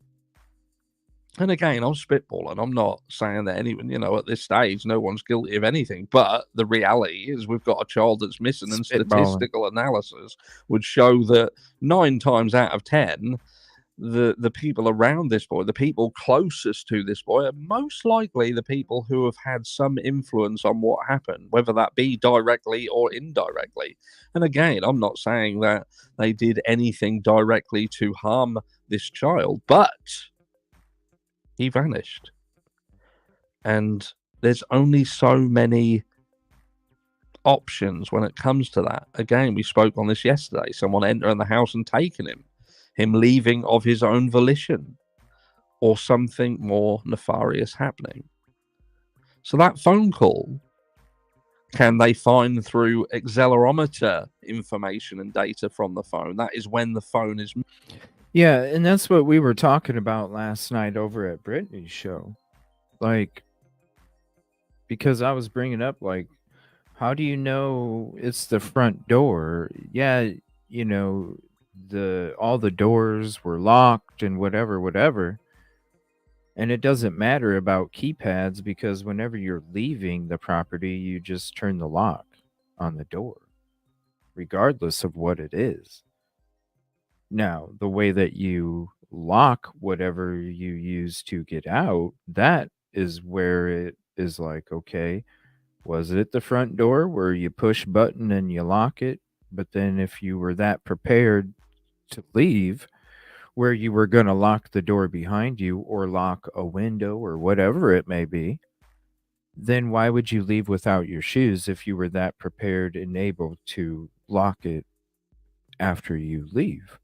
And again, I'm spitballing. I'm not saying that anyone, at this stage, no one's guilty of anything. But the reality is we've got a child that's missing, and statistical analysis would show that 9 times out of 10, the people around this boy, the people closest to this boy, are most likely the people who have had some influence on what happened, whether that be directly or indirectly. And again, I'm not saying that they did anything directly to harm this child, but he vanished. And there's only so many options when it comes to that. Again, we spoke on this yesterday. Someone entering the house and taking him leaving of his own volition, or something more nefarious happening. So that phone call, can they find through accelerometer information and data from the phone? That is when the phone is... Yeah, and that's what we were talking about last night over at Brittany's show. Like, because I was bringing up, like, how do you know it's the front door? Yeah, all the doors were locked and whatever. And it doesn't matter about keypads, because whenever you're leaving the property, you just turn the lock on the door, regardless of what it is. Now, the way that you lock whatever you use to get out, that is where it is like, okay, was it the front door where you push button and you lock it? But then if you were that prepared to leave, where you were going to lock the door behind you or lock a window or whatever it may be, then why would you leave without your shoes if you were that prepared and able to lock it after you leave?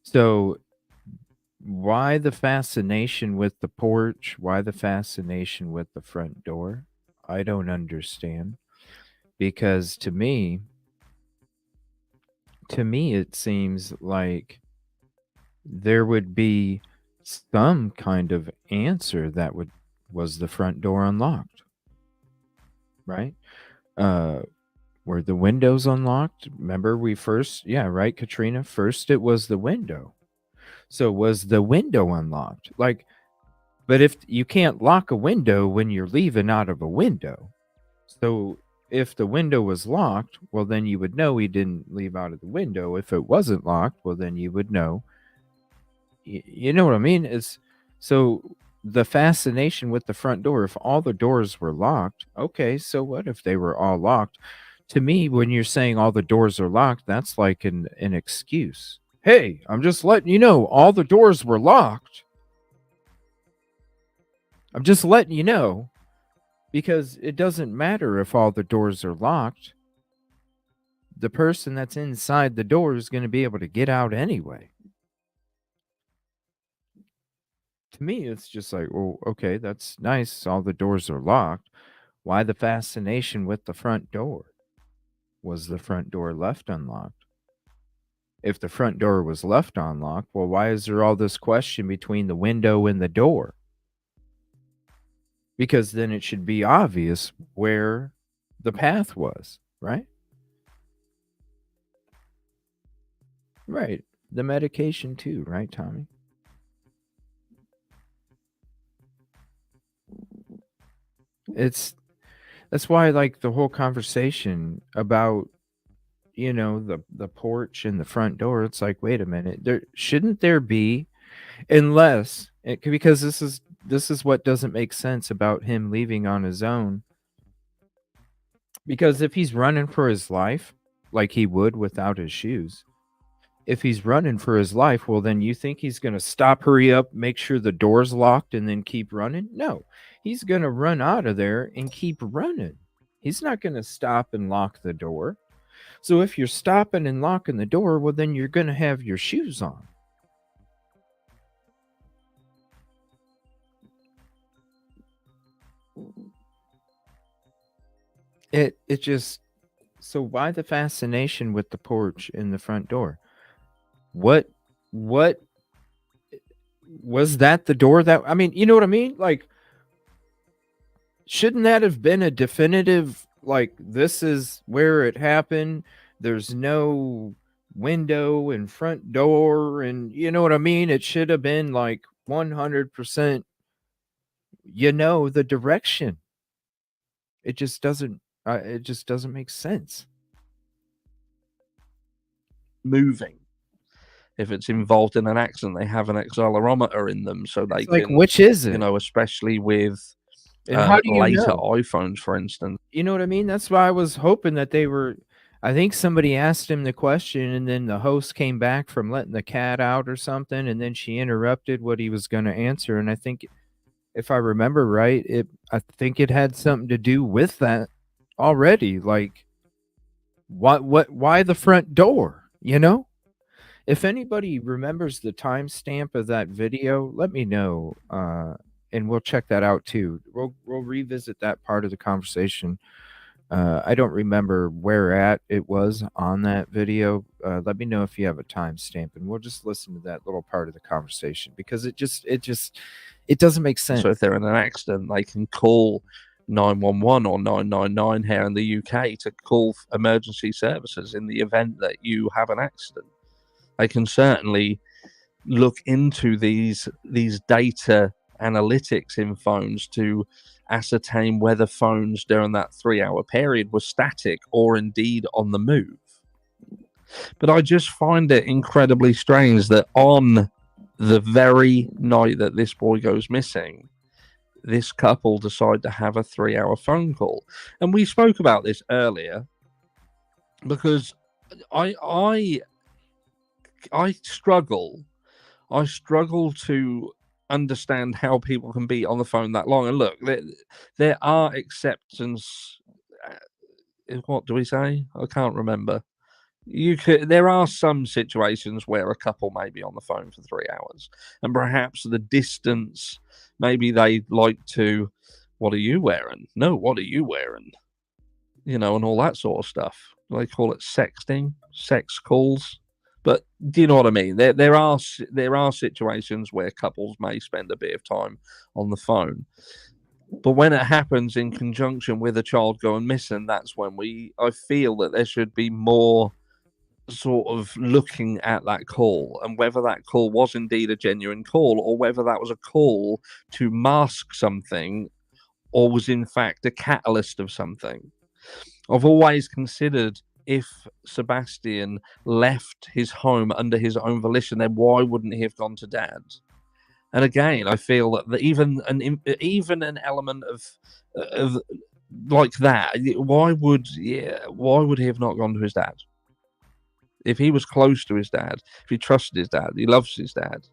So why the fascination with the porch? Why the fascination with the front door? I don't understand. Because to me, it seems like there would be some kind of answer that was the front door unlocked, right? Were the windows unlocked? Remember right, Katrina? First it was the window. So was the window unlocked? Like, but if you can't lock a window when you're leaving out of a window, so if the window was locked, well, then you would know he didn't leave out of the window. If it wasn't locked, well, then you would know. You know what I mean? It's so the fascination with the front door. If all the doors were locked, okay, so what if they were all locked? To me, when you're saying all the doors are locked, that's like an excuse. Hey, I'm just letting you know all the doors were locked. I'm just letting you know, because it doesn't matter if all the doors are locked. The person that's inside the door is going to be able to get out anyway. To me, it's just like, well, okay, that's nice. All the doors are locked. Why the fascination with the front door? Was the front door left unlocked? If the front door was left unlocked, well, why is there all this question between the window and the door? Because then it should be obvious where the path was, right? Right. The medication too, right, Tommy? That's why, like, the whole conversation about, the porch and the front door, it's like, wait a minute, shouldn't there be, because this is what doesn't make sense about him leaving on his own. Because if he's running for his life, like he would without his shoes, if he's running for his life, well, then you think he's going to stop, hurry up, make sure the door's locked, and then keep running? No, he's going to run out of there and keep running. He's not going to stop and lock the door. So if you're stopping and locking the door, well, then you're going to have your shoes on. It just, so why the fascination with the porch and the front door? What what was that the door that, I mean, you know what I mean? Like, shouldn't that have been a definitive, like, this is where it happened? There's no window and front door, and you know what I mean? It should have been like 100%, the direction. It just doesn't make sense. Moving. If it's involved in an accident, they have an accelerometer in them, so they It's like, can, which is it? especially with And how do you later know? iPhones, for instance. You know what I mean? That's why I was hoping that they were. I think somebody asked him the question, and then the host came back from letting the cat out or something, and then she interrupted what he was going to answer. And I think, if I remember right, I think it had something to do with that already. Like, why the front door? If anybody remembers the timestamp of that video, let me know, and we'll check that out too. We'll revisit that part of the conversation. I don't remember where at it was on that video. Let me know if you have a timestamp, and we'll just listen to that little part of the conversation, because it doesn't make sense. So if they're in an accident, they can call 911 or 999 here in the UK to call emergency services in the event that you have an accident. They can certainly look into these data analytics in phones to ascertain whether phones during that 3-hour period were static or indeed on the move. But I just find it incredibly strange that on the very night that this boy goes missing, this couple decide to have a 3-hour phone call. And we spoke about this earlier, because I struggle to understand how people can be on the phone that long. And look, there are exceptions. What do we say? I can't remember. There are some situations where a couple may be on the phone for 3 hours, and perhaps the distance, maybe they like to, what are you wearing? No, what are you wearing? And all that sort of stuff. They call it sexting, sex calls. But do you know what I mean? There are situations where couples may spend a bit of time on the phone, but when it happens in conjunction with a child going missing, that's when I feel that there should be more sort of looking at that call, and whether that call was indeed a genuine call, or whether that was a call to mask something, or was in fact a catalyst of something. I've always considered, if Sebastian left his home under his own volition, then why wouldn't he have gone to Dad? And again, I feel that even an element of like that, why would he have not gone to his dad? If he was close to his dad, if he trusted his dad, he loves his dad,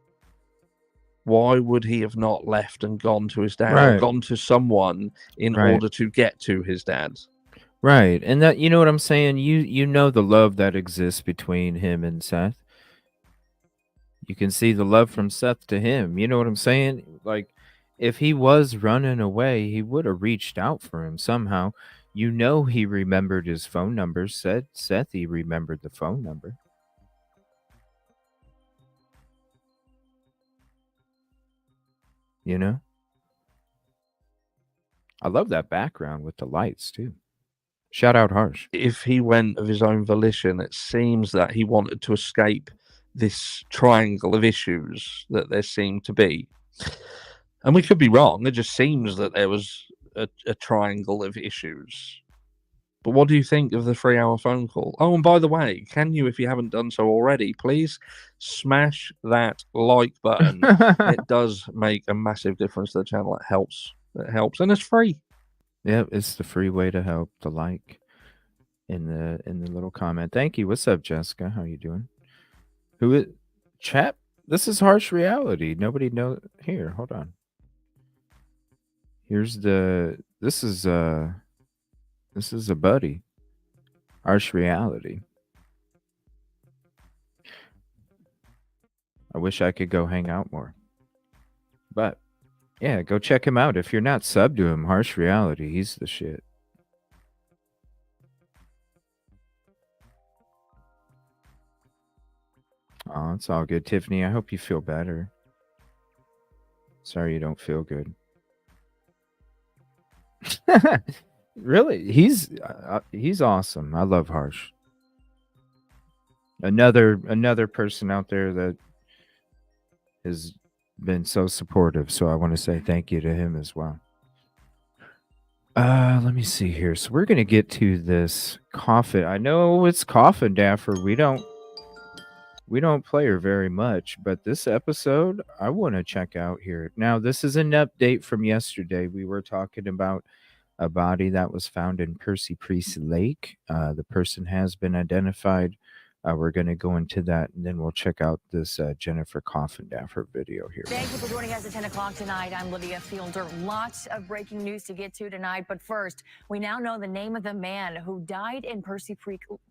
why would he have not left and gone to his dad, Right. or gone to someone in Right. order to get to his dad? Right. And that, you know what I'm saying? You know the love that exists between him and Seth. You can see the love from Seth to him. You know what I'm saying? Like, if he was running away, he would have reached out for him somehow. He remembered his phone number. Seth, he remembered the phone number. I love that background with the lights too. Shout out Harsh. If he went of his own volition, it seems that he wanted to escape this triangle of issues that there seemed to be. And we could be wrong. It just seems that there was a triangle of issues. But what do you think of the 3-hour phone call? Oh, and by the way, can you, if you haven't done so already, please smash that like button. It does make a massive difference to the channel. It helps. And it's free. Yeah, it's the free way to help. The like in the little comment. Thank you. What's up, Jessica? How you doing? Who is chat? This is Harsh Reality. Nobody knows. Here, hold on. This is a buddy. Harsh Reality. I wish I could go hang out more. But yeah, go check him out. If you're not subbed to him, Harsh Reality, he's the shit. Oh, it's all good, Tiffany. I hope you feel better. Sorry you don't feel good. Really, he's awesome. I love Harsh. Another person out there that has been so supportive. So I want to say thank you to him as well. Let me see here. So we're gonna get to this coffin. I know it's Coffindaffer. We don't play her very much, but this episode I want to check out here. Now, this is an update from yesterday. We were talking about a body that was found in Percy Priest Lake. The person has been identified. We're going to go into that, and then we'll check out this Jennifer Coffindaffer video here. Thank you for joining us at 10 o'clock tonight. I'm Lydia Fielder. Lots of breaking news to get to tonight, but first, we now know the name of the man who died in Percy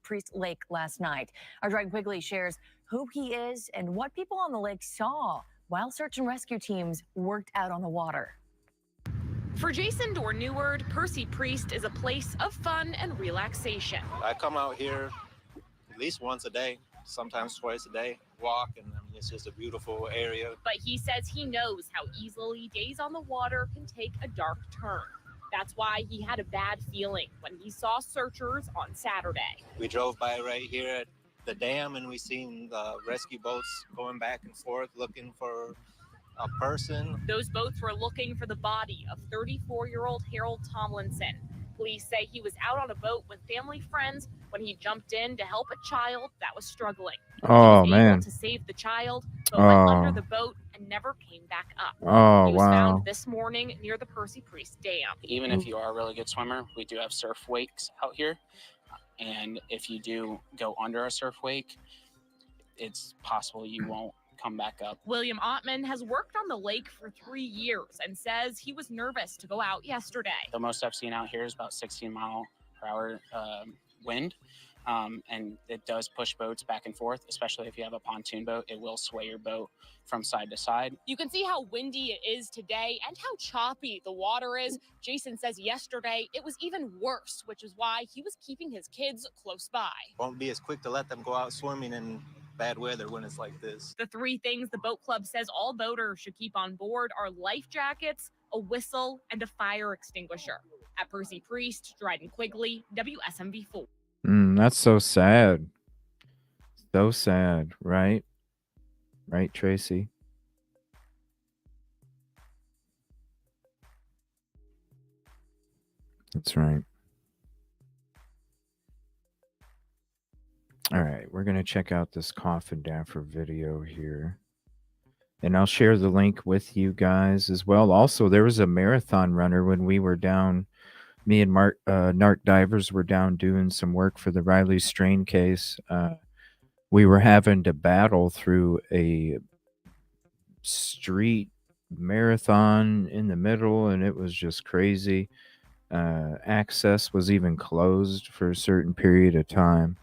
Priest Lake last night. Our Jordan Quigley shares who he is and what people on the lake saw while search and rescue teams worked out on the water. For Jason Dorneward, Percy Priest is a place of fun and relaxation. I come out here at least once a day, sometimes twice a day, walk, and it's just a beautiful area. But he says he knows how easily days on the water can take a dark turn. That's why he had a bad feeling when he saw searchers on Saturday. We drove by right here at the dam, and we seen the rescue boats going back and forth looking for a person. Those boats were looking for the body of 34-year-old Harold Tomlinson. Police say he was out on a boat with family friends when he jumped in to help a child that was struggling. Oh, he was man. able to save the child, but went under the boat and never came back up. Oh, He was wow. found this morning near the Percy Priest Dam. Even if you are a really good swimmer, we do have surf wakes out here. And if you do go under a surf wake, it's possible you won't come back up. William Ottman has worked on the lake for 3 years and says he was nervous to go out yesterday. The most I've seen out here is about 16-mile-per-hour wind. And it does push boats back and forth, especially if you have a pontoon boat. It will sway your boat from side to side. You can see how windy it is today and how choppy the water is. Jason says yesterday it was even worse, which is why he was keeping his kids close by. Won't be as quick to let them go out swimming in bad weather when it's like this. The 3 things the boat club says all boaters should keep on board are life jackets, a whistle, and a fire extinguisher. At Percy Priest, Dryden Quigley, WSMV4. That's so sad. So sad, right? Right, Tracy? That's right. All right, we're going to check out this Coffindaffer video here. And I'll share the link with you guys as well. Also, there was a marathon runner when we were down. Me and Narc Divers were down doing some work for the Riley Strain case. We were having to battle through a street marathon in the middle, and it was just crazy. Access was even closed for a certain period of time.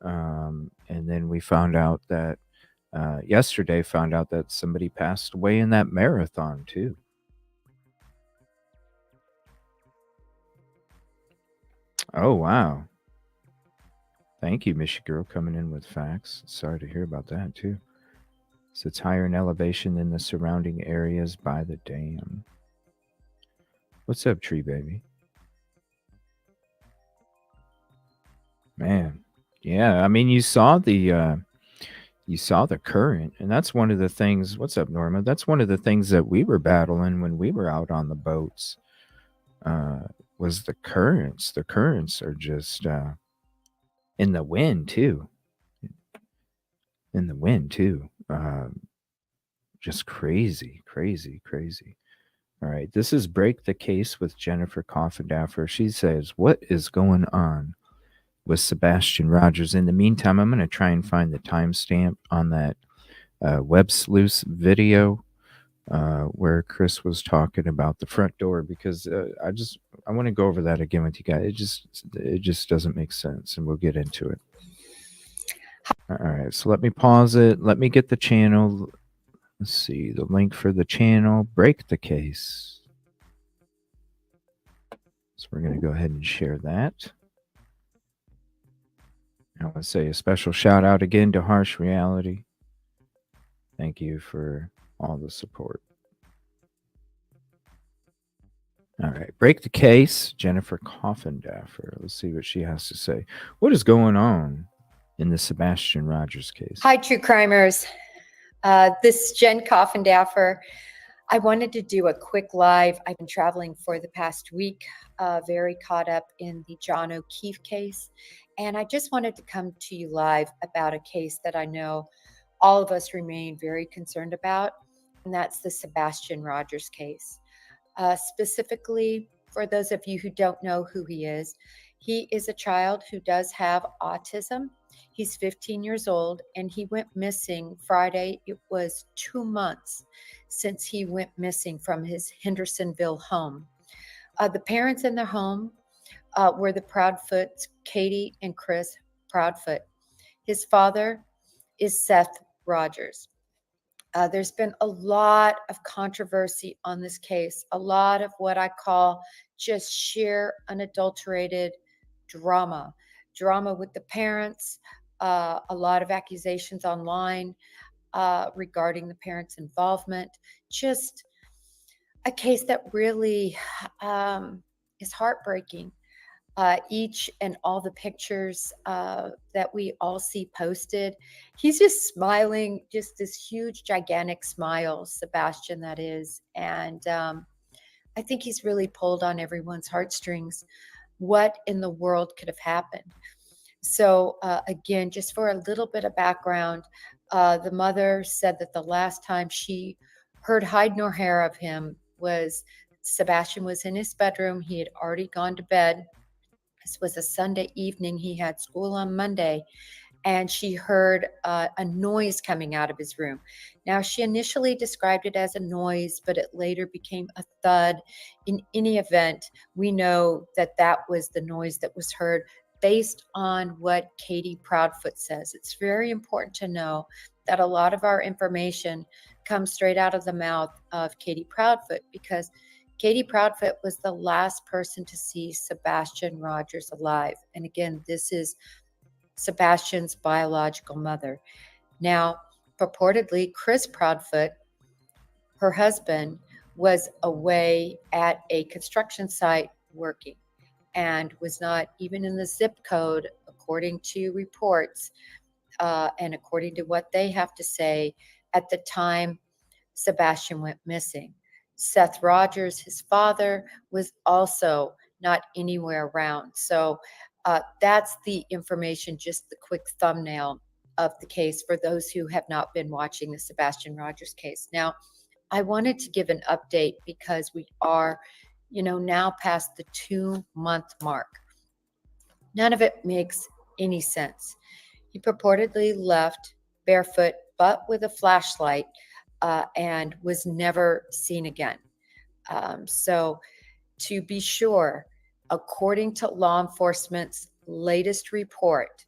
And then we found out that yesterday that somebody passed away in that marathon too. Oh, wow. Thank you, Michi Girl, coming in with facts. Sorry to hear about that, too. So it's higher in elevation than the surrounding areas by the dam. What's up, Tree Baby? Man. Yeah, I mean, you saw the current, and that's one of the things. What's up, Norma? That's one of the things that we were battling when we were out on the boats. Was the currents. The currents are just in the wind too. Just crazy. All right, this is Break the Case with Jennifer Coffindaffer. She says, what is going on with Sebastian Rogers? In the meantime, I'm going to try and find the timestamp on that Web Sleuth video where Chris was talking about the front door, because I want to go over that again with you guys. It just doesn't make sense, and we'll get into it. All right, so let me pause it. Let me get the channel. Let's see the link for the channel. Break the Case. So we're going to go ahead and share that. I want to say a special shout out again to Harsh Reality. Thank you for all the support. All right, break the case. Jennifer Coffindaffer. Let's see what she has to say. What is going on in the Sebastian Rogers case? Hi, true crimers. This is Jen Coffindaffer. I wanted to do a quick live. I've been traveling for the past week, very caught up in the John O'Keefe case. And I just wanted to come to you live about a case that I know all of us remain very concerned about, and that's the Sebastian Rogers case. Specifically, for those of you who don't know who he is a child who does have autism. He's 15 years old, and he went missing Friday. It was 2 months since he went missing from his Hendersonville home. The parents in their home were the Proudfoots, Katie and Chris Proudfoot. His father is Seth Rogers. There's been a lot of controversy on this case, a lot of what I call just sheer unadulterated drama with the parents, a lot of accusations online regarding the parents' involvement, just a case that really is heartbreaking. Each and all the pictures that we all see posted, he's just smiling, just this huge, gigantic smile, Sebastian, that is. And I think he's really pulled on everyone's heartstrings. What in the world could have happened? So again, just for a little bit of background, the mother said that the last time she heard hide nor hair of him was Sebastian was in his bedroom. He had already gone to bed. This was a Sunday evening. He had school on Monday, and she heard a noise coming out of his room. Now, she initially described it as a noise, but it later became a thud. In any event, we know that that was the noise that was heard based on what Katie Proudfoot says. It's very important to know that a lot of our information comes straight out of the mouth of Katie Proudfoot, because Katie Proudfoot was the last person to see Sebastian Rogers alive. And again, this is Sebastian's biological mother. Now, purportedly, Chris Proudfoot, her husband, was away at a construction site working and was not even in the zip code, according to reports, and according to what they have to say, at the time Sebastian went missing. Seth Rogers, his father, was also not anywhere around. So that's the information, just the quick thumbnail of the case for those who have not been watching the Sebastian Rogers case. Now, I wanted to give an update because we are, now past the 2-month mark. None of it makes any sense. He purportedly left barefoot, but with a flashlight, and was never seen again. So to be sure, according to law enforcement's latest report,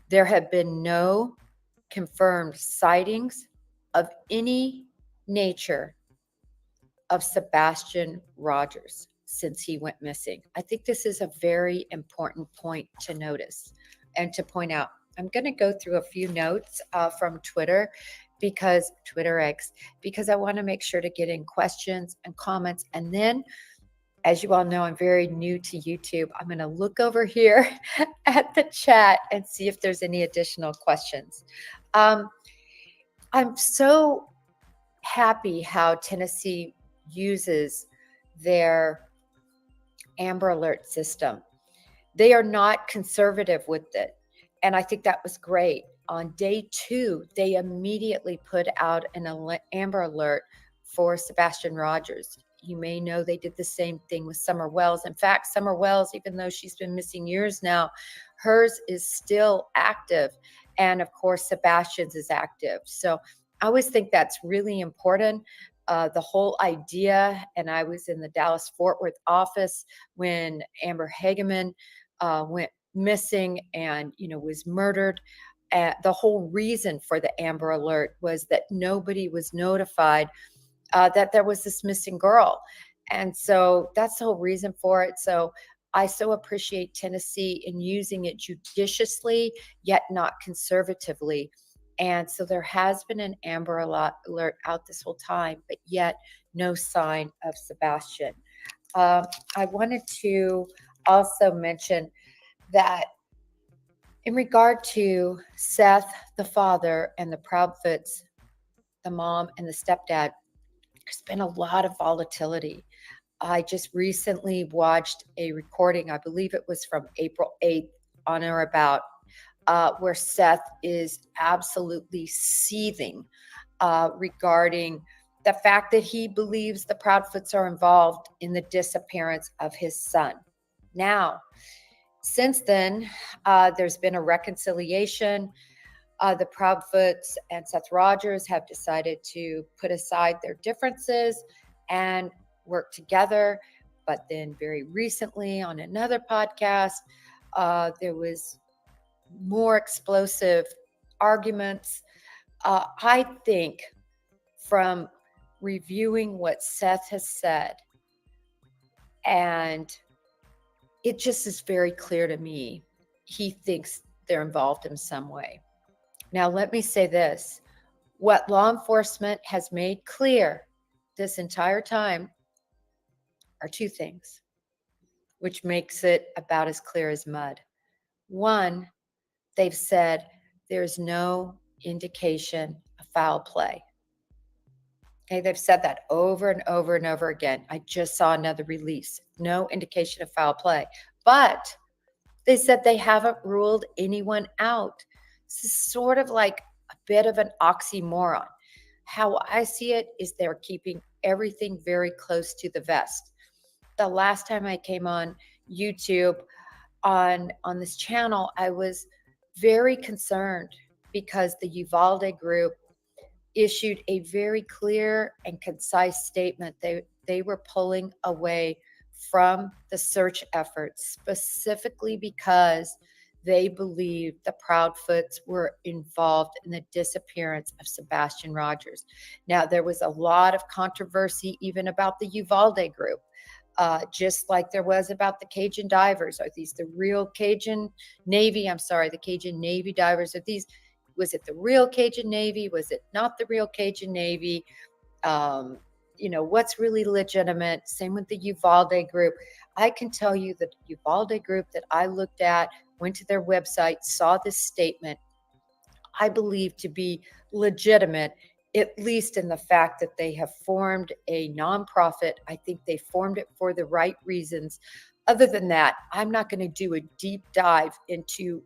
there have been no confirmed sightings of any nature of Sebastian Rogers since he went missing. I think this is a very important point to notice and to point out. I'm going to go through a few notes from Twitter, because Twitter X, because I want to make sure to get in questions and comments. And then, as you all know, I'm very new to YouTube. I'm going to look over here at the chat and see if there's any additional questions. I'm so happy how Tennessee uses their Amber Alert system. They are not conservative with it. And I think that was great. On day 2, they immediately put out an Amber Alert for Sebastian Rogers. You may know they did the same thing with Summer Wells. In fact, Summer Wells, even though she's been missing years now, hers is still active. And of course, Sebastian's is active. So I always think that's really important. The whole idea, and I was in the Dallas-Fort Worth office when Amber Hageman went missing and, was murdered. The whole reason for the Amber Alert was that nobody was notified that there was this missing girl. And so that's the whole reason for it. So I so appreciate Tennessee in using it judiciously, yet not conservatively. And so there has been an Amber Alert out this whole time, but yet no sign of Sebastian. I wanted to also mention that in regard to Seth, the father, and the Proudfoots, the mom and the stepdad, there's been a lot of volatility. I just recently watched a recording, I believe it was from April 8th, on or about, where Seth is absolutely seething regarding the fact that he believes the Proudfoots are involved in the disappearance of his son. Now, since then, there's been a reconciliation. The Proudfoots and Seth Rogers have decided to put aside their differences and work together. But then very recently on another podcast, there was more explosive arguments. I think from reviewing what Seth has said, and it just is very clear to me, he thinks they're involved in some way. Now, let me say this. What law enforcement has made clear this entire time are two things, which makes it about as clear as mud. One, they've said there's no indication of foul play. Okay, they've said that over and over and over again. I just saw another release. No indication of foul play. But they said they haven't ruled anyone out. This is sort of like a bit of an oxymoron. How I see it is they're keeping everything very close to the vest. The last time I came on YouTube on this channel, I was very concerned because the Uvalde group issued a very clear and concise statement. They were pulling away from the search efforts specifically because they believed the Proudfoots were involved in the disappearance of Sebastian Rogers. Now, there was a lot of controversy even about the Uvalde group, just like there was about the Cajun divers. Are these the real Cajun Navy? I'm sorry, the Cajun Navy divers. Was it the real Cajun Navy? Was it not the real Cajun Navy? What's really legitimate? Same with the Uvalde group. I can tell you that the Uvalde group that I looked at, went to their website, saw this statement, I believe to be legitimate, at least in the fact that they have formed a nonprofit. I think they formed it for the right reasons. Other than that, I'm not going to do a deep dive into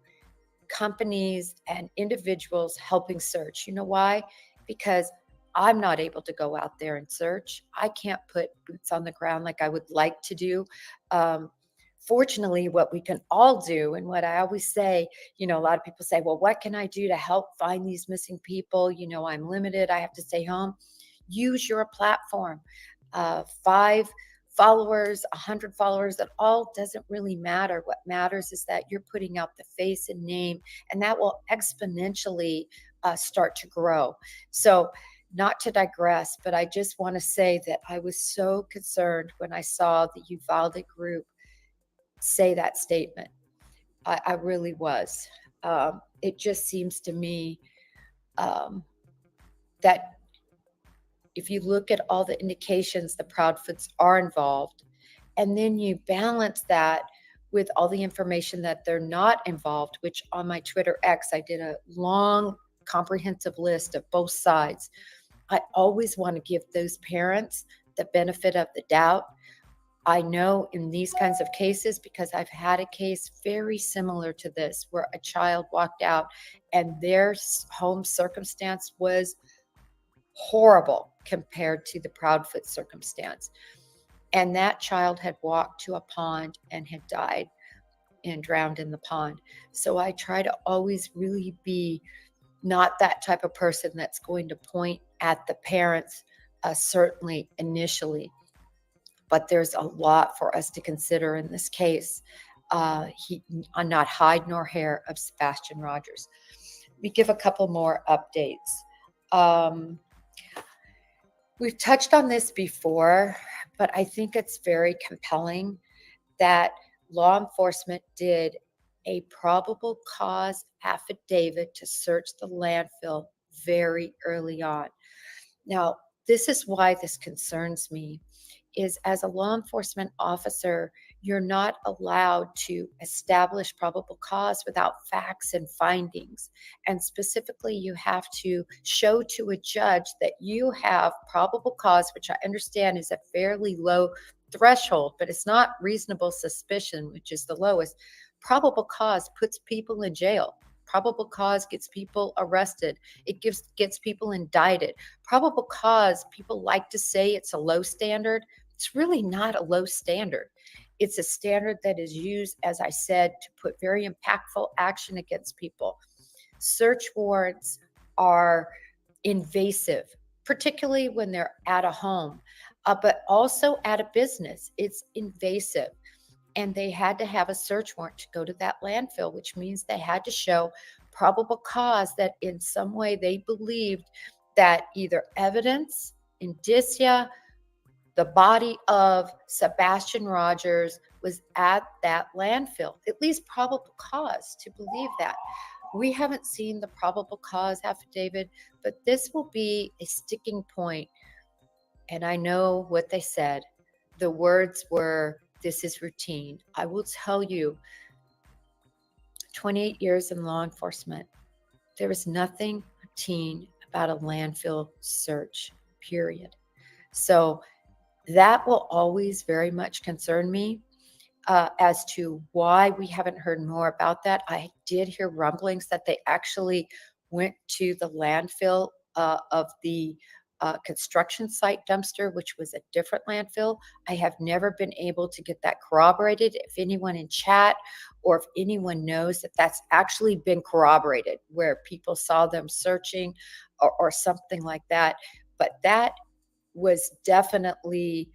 companies and individuals helping search. You know why? Because I'm not able to go out there and search. I can't put boots on the ground like I would like to do. Fortunately, what we can all do, and what I always say, a lot of people say, well, what can I do to help find these missing people? I'm limited. I have to stay home. Use your platform. 5 followers, 100 followers, that all doesn't really matter. What matters is that you're putting out the face and name, and that will exponentially start to grow. So, not to digress, but I just want to say that I was so concerned when I saw the Uvalde group say that statement. I really was. It just seems to me that if you look at all the indications the Proudfoots are involved, and then you balance that with all the information that they're not involved, which on my Twitter X, I did a long, comprehensive list of both sides. I always want to give those parents the benefit of the doubt. I know in these kinds of cases, because I've had a case very similar to this, where a child walked out and their home circumstance was horrible compared to the Proudfoot circumstance. And that child had walked to a pond and had died and drowned in the pond. So I try to always really be not that type of person that's going to point at the parents, certainly initially. But there's a lot for us to consider in this case. I'm not hide nor hair of Sebastian Rogers. We give a couple more updates. We've touched on this before, but I think it's very compelling that law enforcement did a probable cause affidavit to search the landfill very early on. Now, this is why this concerns me, is as a law enforcement officer, you're not allowed to establish probable cause without facts and findings. And specifically, you have to show to a judge that you have probable cause, which I understand is a fairly low threshold, but it's not reasonable suspicion, which is the lowest. Probable cause puts people in jail. Probable cause gets people arrested. It gets people indicted. Probable cause, people like to say it's a low standard. It's really not a low standard. It's a standard that is used, as I said, to put very impactful action against people. Search warrants are invasive, particularly when they're at a home, but also at a business. It's invasive. And they had to have a search warrant to go to that landfill, which means they had to show probable cause that in some way they believed that either evidence, indicia, the body of Sebastian Rogers was at that landfill, at least probable cause to believe that. We haven't seen the probable cause affidavit, but this will be a sticking point. And I know what they said. The words were, "This is routine." I will tell you, 28 years in law enforcement, there is nothing routine about a landfill search, period. So that will always very much concern me as to why we haven't heard more about that. I did hear rumblings that they actually went to the landfill of the construction site dumpster, which was a different landfill. I have never been able to get that corroborated. If anyone in chat or if anyone knows that that's actually been corroborated, where people saw them searching or something like that. But that was definitely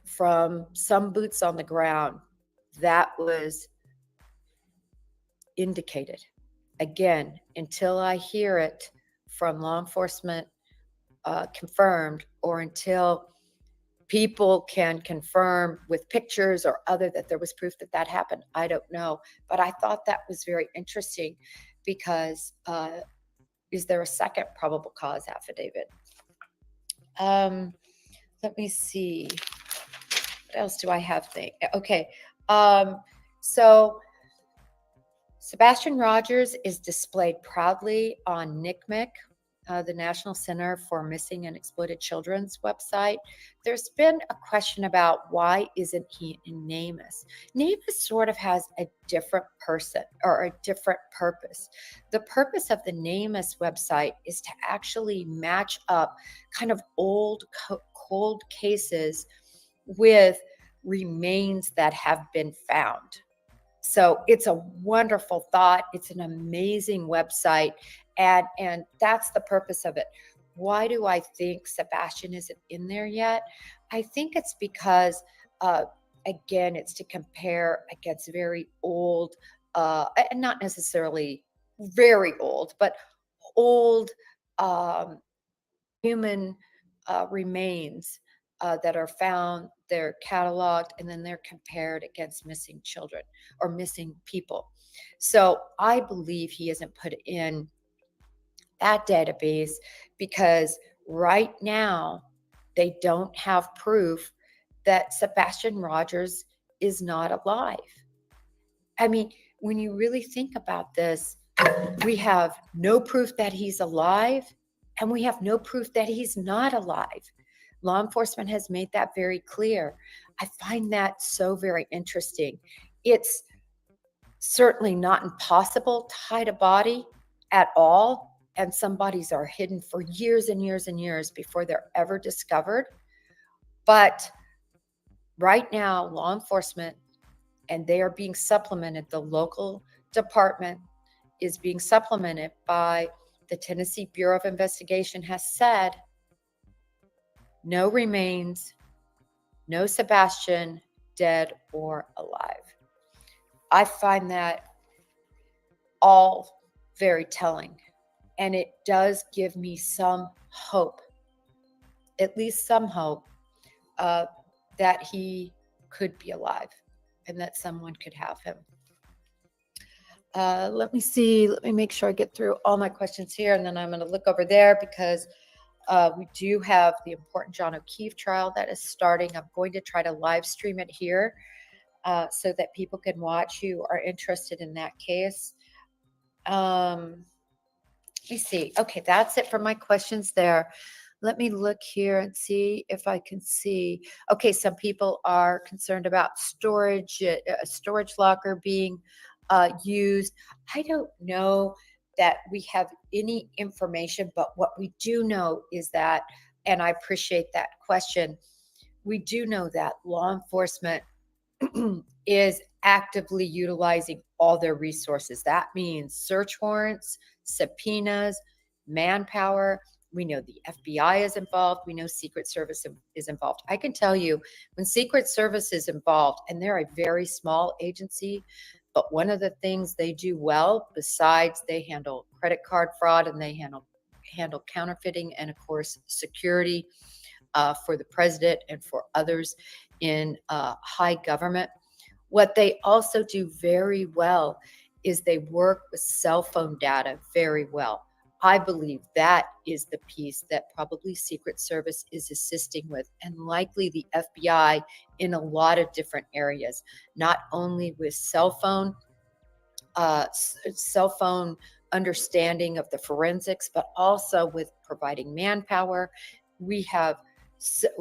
from some boots on the ground, that was indicated. Again, until I hear it from law enforcement confirmed, or until people can confirm with pictures or other that there was proof that that happened, I don't know. But I thought that was very interesting because is there a second probable cause affidavit? Let me see. What else do I have? Okay. So Sebastian Rogers is displayed proudly on NCMEC, the National Center for Missing and Exploited Children's website. There's been a question about why isn't he in NamUs? NamUs sort of has a different person or a different purpose. The purpose of the NamUs website is to actually match up kind of old cold cases with remains that have been found. So it's a wonderful thought. It's an amazing website. And that's the purpose of it. Why do I think Sebastian isn't in there yet? I think it's because, again, it's to compare against very old, and not necessarily very old, but old human remains that are found. They're cataloged, and then they're compared against missing children or missing people. So I believe he isn't put in that database because right now they don't have proof that Sebastian Rogers is not alive. I mean, when you really think about this, we have no proof that he's alive, and we have no proof that he's not alive. Law enforcement has made that very clear. I find that so very interesting. It's certainly not impossible to hide a body at all, and some bodies are hidden for years and years and years before they're ever discovered. But right now, law enforcement, and they are being supplemented, the local department is being supplemented by the Tennessee Bureau of Investigation, has said no remains, no Sebastian, dead or alive. I find that all very telling, and it does give me some hope, at least some hope, that he could be alive. and that someone could have him. Let me see. Let me make sure I get through all my questions here, and then I'm going to look over there because we do have the important John O'Keefe trial that is starting. I'm going to try to live stream it here so that people can watch who are interested in that case. Let me see. Okay, that's it for my questions there. Let me look here and see if I can see. Okay, some people are concerned about storage, a storage locker being used. I don't know that we have any information, but what we do know is that, and I appreciate that question, we do know that law enforcement is actively utilizing all their resources. That means search warrants, subpoenas, manpower. We know the FBI is involved. We know Secret Service is involved. I can tell you when Secret Service is involved, and they're a very small agency, but one of the things they do well, besides they handle credit card fraud and they handle counterfeiting and, of course, security for the president and for others in high government. What they also do very well is they work with cell phone data very well. I believe that is the piece that probably Secret Service is assisting with, and likely the FBI in a lot of different areas, not only with cell phone understanding of the forensics, but also with providing manpower. We have,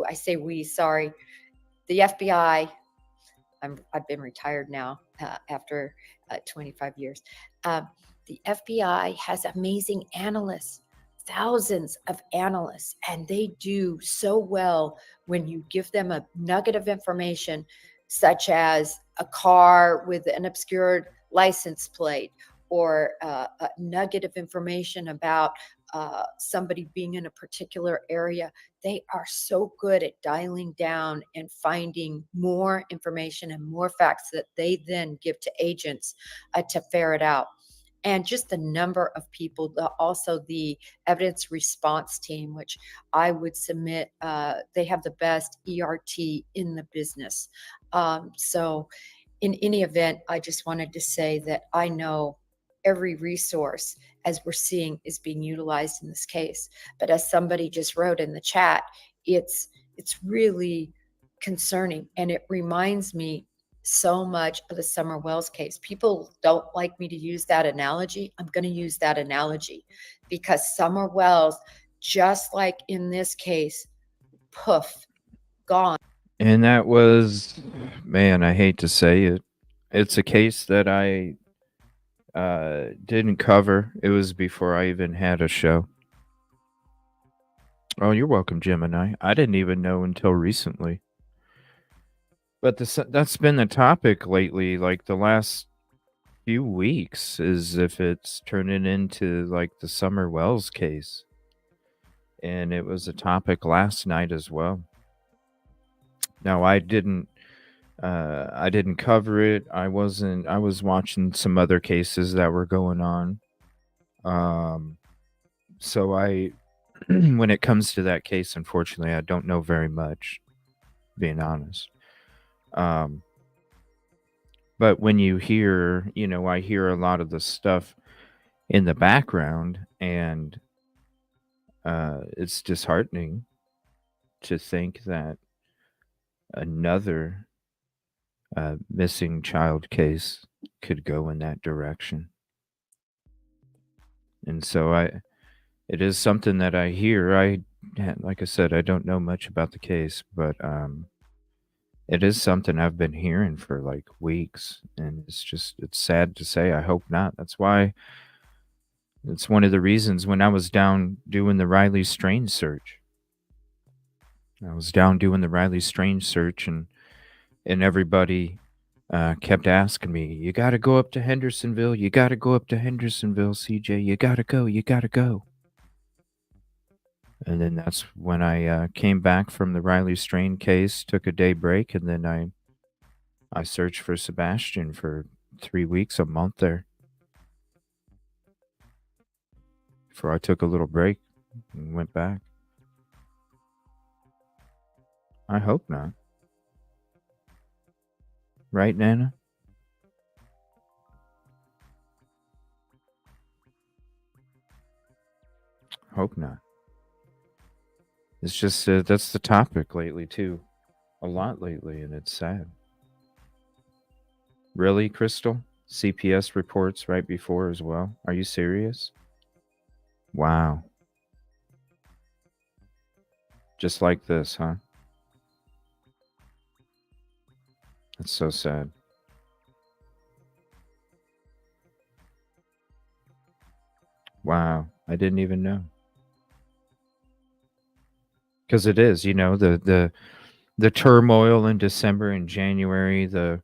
I say we, sorry, the FBI, I've been retired now after 25 years. The FBI has amazing analysts, thousands of analysts, and they do so well when you give them a nugget of information, such as a car with an obscured license plate, or a nugget of information about somebody being in a particular area. They are so good at dialing down and finding more information and more facts that they then give to agents to ferret out. And just the number of people, also the evidence response team, which I would submit, they have the best ERT in the business. So in any event, I just wanted to say that I know every resource, as we're seeing, is being utilized in this case. But as somebody just wrote in the chat, it's really concerning, and it reminds me so much of the Summer Wells case. People don't like me to use that analogy. I'm going to use that analogy because Summer Wells, just like in this case, poof, gone. And that was, man, I hate to say it, it's a case that I didn't cover. It was before I even had a show. Oh, you're welcome, Gemini. I didn't even know until recently. But that's been the topic lately, like the last few weeks, is if it's turning into like the Summer Wells case. And it was a topic last night as well. Now, I didn't cover it. I was watching some other cases that were going on. So when it comes to that case, unfortunately, I don't know very much, being honest. But when you hear, I hear a lot of the stuff in the background, and it's disheartening to think that another missing child case could go in that direction. And so it is something that I hear. Like I said, I don't know much about the case, but it is something I've been hearing for like weeks, and it's sad to say. I hope not. That's why it's one of the reasons when I was down doing the Riley Strange search. And everybody kept asking me, "You got to go up to Hendersonville. You got to go up to Hendersonville, CJ. You got to go. You got to go." And then that's when I came back from the Riley Strain case, took a day break, and then I searched for Sebastian for 3 weeks, a month there, before I took a little break and went back. I hope not. Right, Nana? Hope not. It's just that's the topic lately too. A lot lately, and it's sad. Really, Crystal? CPS reports right before as well. Are you serious? Wow. Just like this, huh? That's so sad. Wow. I didn't even know. Because it is, the turmoil in December and January, the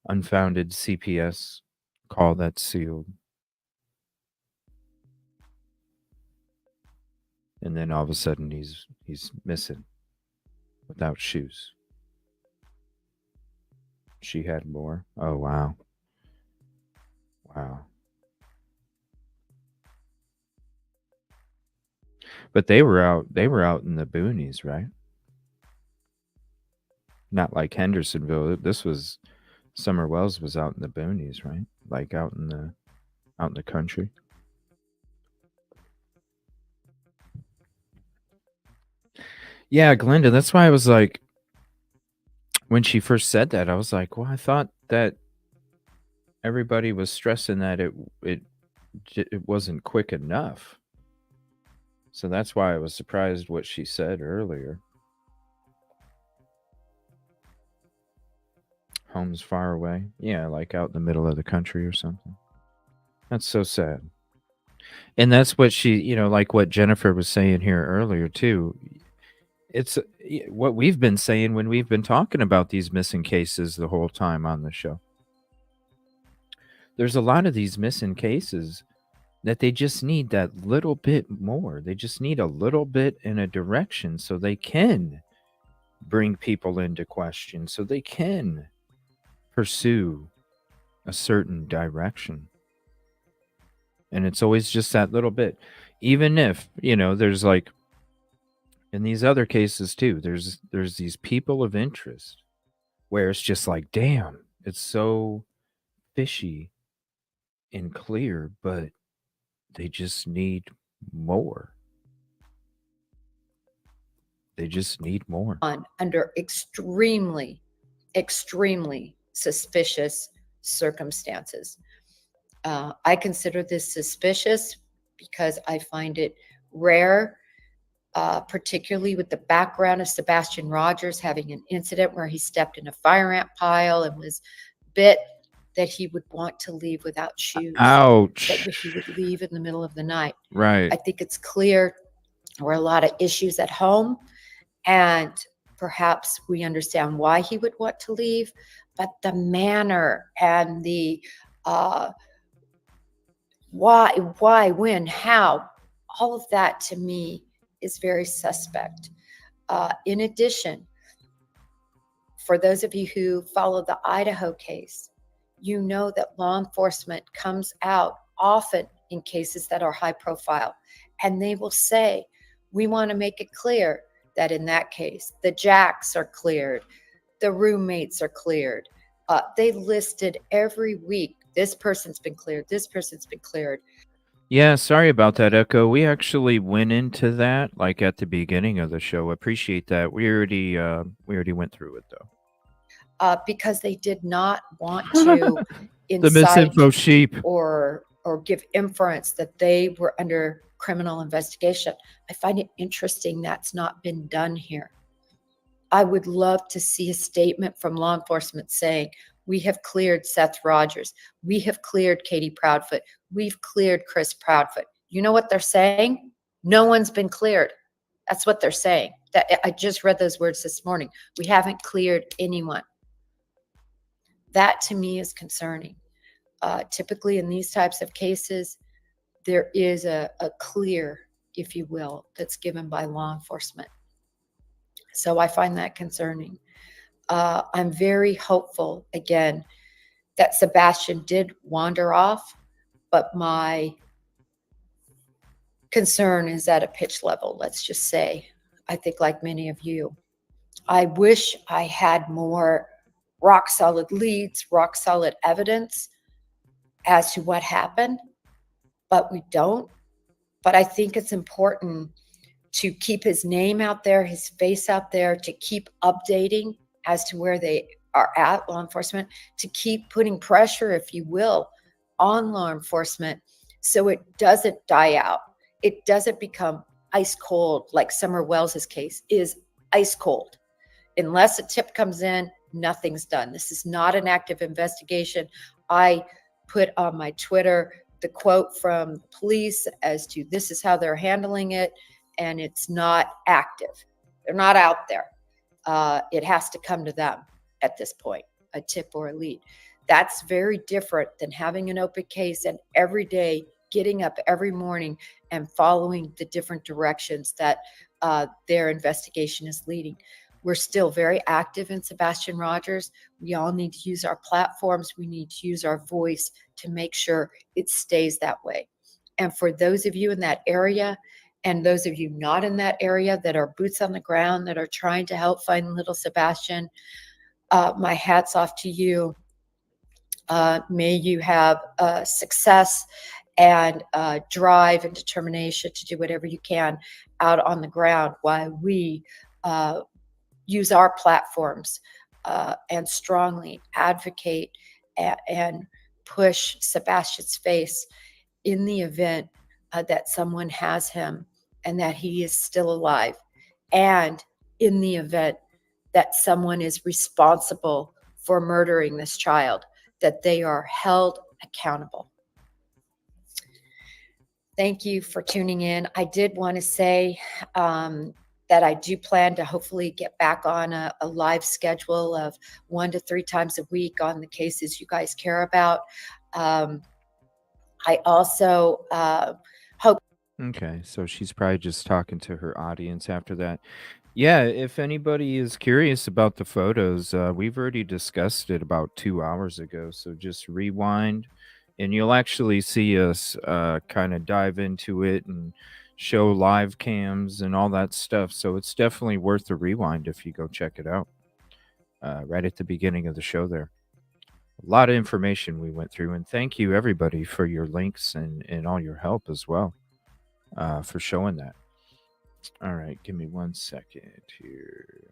unfounded CPS call that's sealed. And then all of a sudden he's missing without shoes. She had more. Oh wow. Wow. But they were out in the boonies, right? Not like Hendersonville. This was Summer Wells was out in the boonies, right? Like out in the country. Yeah, Glenda, that's why I was like, when she first said that, I was like, well, I thought that everybody was stressing that it wasn't quick enough. So that's why I was surprised what she said earlier. Homes far away. Yeah, like out in the middle of the country or something. That's so sad. And that's what she, like what Jennifer was saying here earlier too. It's what we've been saying when we've been talking about these missing cases the whole time on the show. There's a lot of these missing cases that they just need that little bit more. They just need a little bit in a direction so they can bring people into question, so they can pursue a certain direction. And it's always just that little bit. Even if, there's like, in these other cases too, there's these people of interest where it's just like, damn, it's so fishy and clear, but they just need more. They just need more. Under extremely, extremely suspicious circumstances. I consider this suspicious because I find it rare, particularly with the background of Sebastian Rogers having an incident where he stepped in a fire ant pile and was bit, that he would want to leave without shoes. Ouch. That he would leave in the middle of the night. Right. I think it's clear there were a lot of issues at home, and perhaps we understand why he would want to leave, but the manner and the why, when, how, all of that to me is very suspect. In addition, for those of you who follow the Idaho case, you know that law enforcement comes out often in cases that are high profile, and they will say, we want to make it clear that in that case, the jacks are cleared, the roommates are cleared. They listed every week, this person's been cleared, this person's been cleared. Yeah, sorry about that, Echo. We actually went into that like at the beginning of the show. Appreciate that. We already went through it though. Because they did not want to the misinfo sheep or give inference that they were under criminal investigation. I find it interesting that's not been done here. I would love to see a statement from law enforcement saying, we have cleared Seth Rogers. We have cleared Katie Proudfoot. We've cleared Chris Proudfoot. You know what they're saying? No one's been cleared. That's what they're saying. I just read those words this morning. We haven't cleared anyone. That to me is concerning. Typically in these types of cases, there is a clear, if you will, that's given by law enforcement. So I find that concerning. I'm very hopeful, again, that Sebastian did wander off, but my concern is at a pitch level, let's just say. I think like many of you, I wish I had more rock solid leads, rock solid evidence as to what happened, but we don't. But I think it's important to keep his name out there, his face out there, to keep updating as to where they are at, law enforcement, to keep putting pressure, if you will, on law enforcement so it doesn't die out. It doesn't become ice cold like Summer Wells's case is ice cold. Unless a tip comes in, nothing's done. This is not an active investigation. I put on my Twitter the quote from the police as to this is how they're handling it, and it's not active. They're not out there. It has to come to them at this point, a tip or a lead. That's very different than having an open case and every day getting up every morning and following the different directions that their investigation is leading. We're still very active in Sebastian Rogers. We all need to use our platforms. We need to use our voice to make sure it stays that way. And for those of you in that area, and those of you not in that area that are boots on the ground, that are trying to help find little Sebastian, my hat's off to you. May you have success and drive and determination to do whatever you can out on the ground while we use our platforms and strongly advocate and push Sebastian's face in the event that someone has him and that he is still alive, and in the event that someone is responsible for murdering this child, that they are held accountable. Thank you for tuning in. I did want to say that I do plan to hopefully get back on a live schedule of 1 to 3 times a week on the cases you guys care about. I also hope. Okay, so she's probably just talking to her audience after that. Yeah, if anybody is curious about the photos, we've already discussed it about 2 hours ago. So just rewind, and you'll actually see us kind of dive into it and show live cams and all that stuff. So it's definitely worth the rewind if you go check it out. Right at the beginning of the show there. A lot of information we went through, and thank you everybody for your links and all your help as well for showing that. All right, give me 1 second here.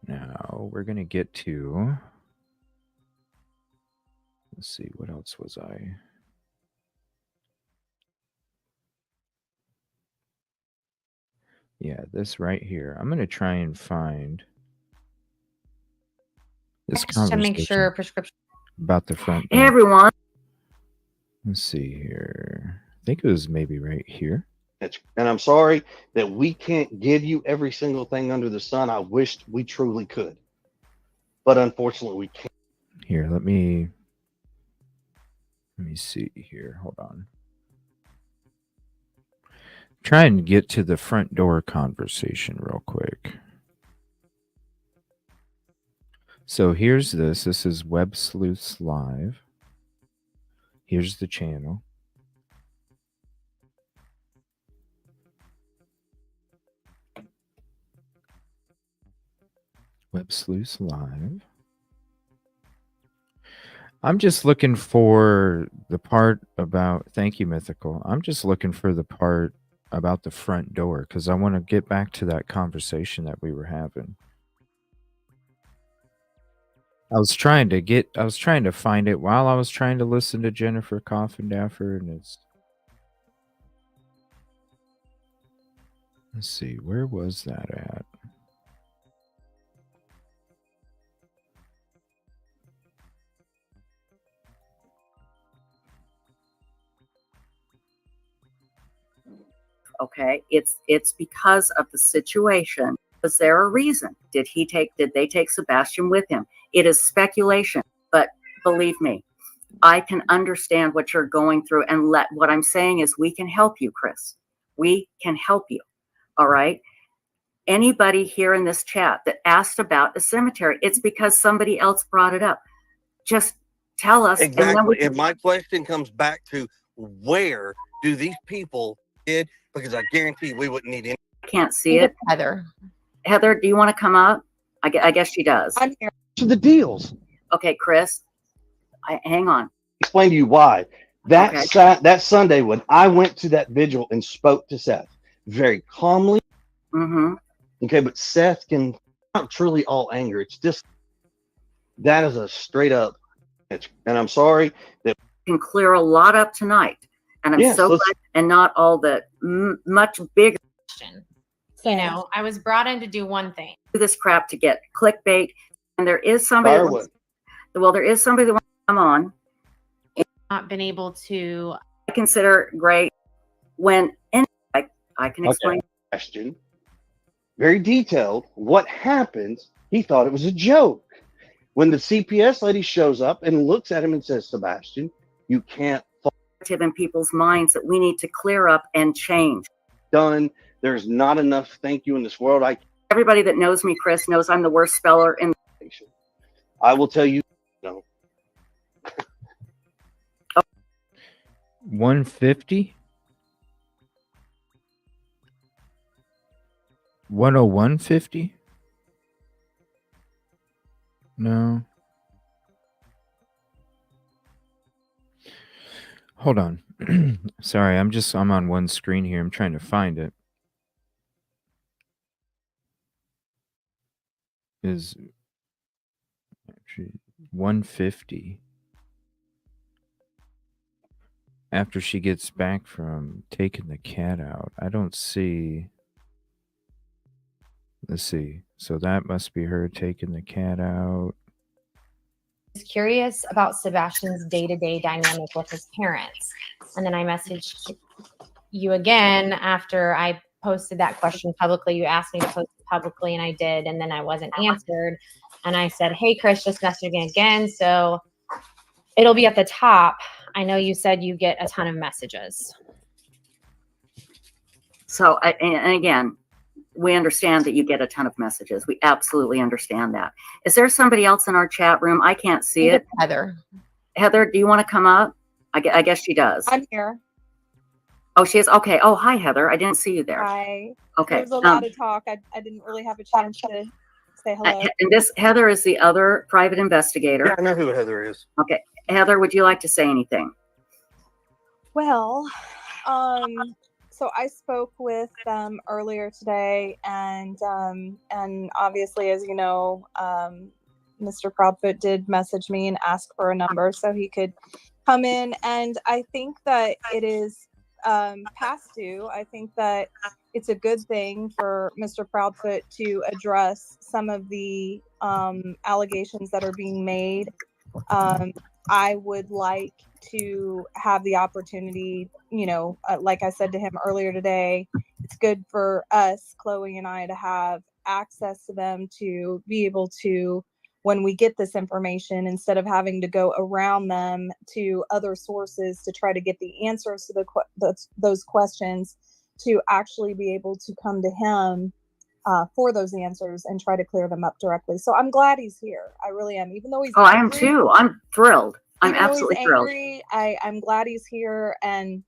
Now we're going to get to, let's see, what else was I? Yeah, this right here. I'm going to try and find this to make sure conversation prescription. about the front Hey door. everyone. Let's see here. I think it was maybe right here. And I'm sorry that we can't give you every single thing under the sun. I wished we truly could, but unfortunately we can't. Here, let me see here. Hold on. Try and get to the front door conversation real quick. So here's this. This is Web Sleuths Live. Here's the channel. Web Sleuths Live. I'm just looking for the part about, thank you, Mythical. I'm just looking for the part about the front door because I want to get back to that conversation that we were having. I was trying to find it while I was trying to listen to Jennifer Coffindaffer, and it's, let's see, where was that at? Okay, it's because of the situation. Was there a reason? Did they take Sebastian with him? It is speculation, but believe me, I can understand what you're going through, and what I'm saying is we can help you, Chris. We can help you. All right. Anybody here in this chat that asked about a cemetery, it's because somebody else brought it up. Just tell us. Exactly. And my question comes back to, where do these people did? Because I guarantee we wouldn't need any. I can't see it. Heather. Heather, do you want to come up? I guess she does. I'm here to the deals. Okay, Chris, hang on. Explain to you why. That Okay. that Sunday when I went to that vigil and spoke to Seth very calmly. Mm-hmm. Okay, but Seth can not truly all anger. It's just that is a straight up. And I'm sorry that can clear a lot up tonight, and I'm so glad, and not all the much bigger. You know, I was brought in to do one thing. Do this crap to get clickbait, and there is somebody. There is somebody that wants to come on. Not been able to. I consider great when I can explain. Question. Very detailed. What happens? He thought it was a joke. When the CPS lady shows up and looks at him and says, Sebastian, you can't in people's minds that we need to clear up and change. Done. There's not enough thank you in this world. Everybody that knows me, Chris, knows I'm the worst speller in the nation. I will tell you, no. 150? 101.50? No. Hold on. Sorry, I'm on one screen here. I'm trying to find it. Is actually 150 after she gets back from taking the cat out. I don't see. Let's see. So that must be her taking the cat out. I was curious about Sebastian's day-to-day dynamic with his parents. And then I messaged you again after I posted that question publicly. You asked me to post it publicly, and I did, and then I wasn't answered. And I said, hey, Chris, just messaging again. So it'll be at the top. I know you said you get a ton of messages. So, and again, we understand that you get a ton of messages. We absolutely understand that. Is there somebody else in our chat room? I can't see it. Heather. Heather, do you want to come up? I guess she does. I'm here. Oh, she is? Okay. Oh, hi, Heather. I didn't see you there. Hi. Okay. There's a lot of talk. I didn't really have a chance to say hello. And this Heather is the other private investigator. Yeah, I know who Heather is. Okay. Heather, would you like to say anything? Well, so I spoke with them earlier today, and obviously, as you know, Mr. Proudfoot did message me and ask for a number so he could come in, and I think that it is past due. I think that it's a good thing for Mr. Proudfoot to address some of the allegations that are being made. I would like to have the opportunity, you know, like I said to him earlier today, it's good for us, Chloe and I, to have access to them, to be able to, when we get this information, instead of having to go around them to other sources to try to get the answers to those questions, to actually be able to come to him for those answers and try to clear them up directly. So I'm glad he's here. I really am. Even though he's I am too. I'm thrilled. I'm Even though absolutely he's thrilled. angry, I'm glad he's here, and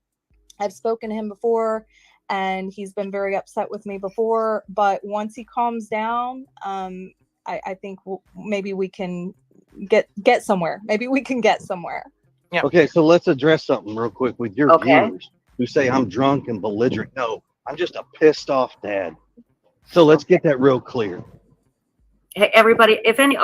I've spoken to him before, and he's been very upset with me before. But once he calms down, I think maybe we can get somewhere. Maybe we can get somewhere. Yeah. Okay, so let's address something real quick with your viewers who say I'm drunk and belligerent. No, I'm just a pissed off dad. So let's get that real clear. Hey, everybody, if any,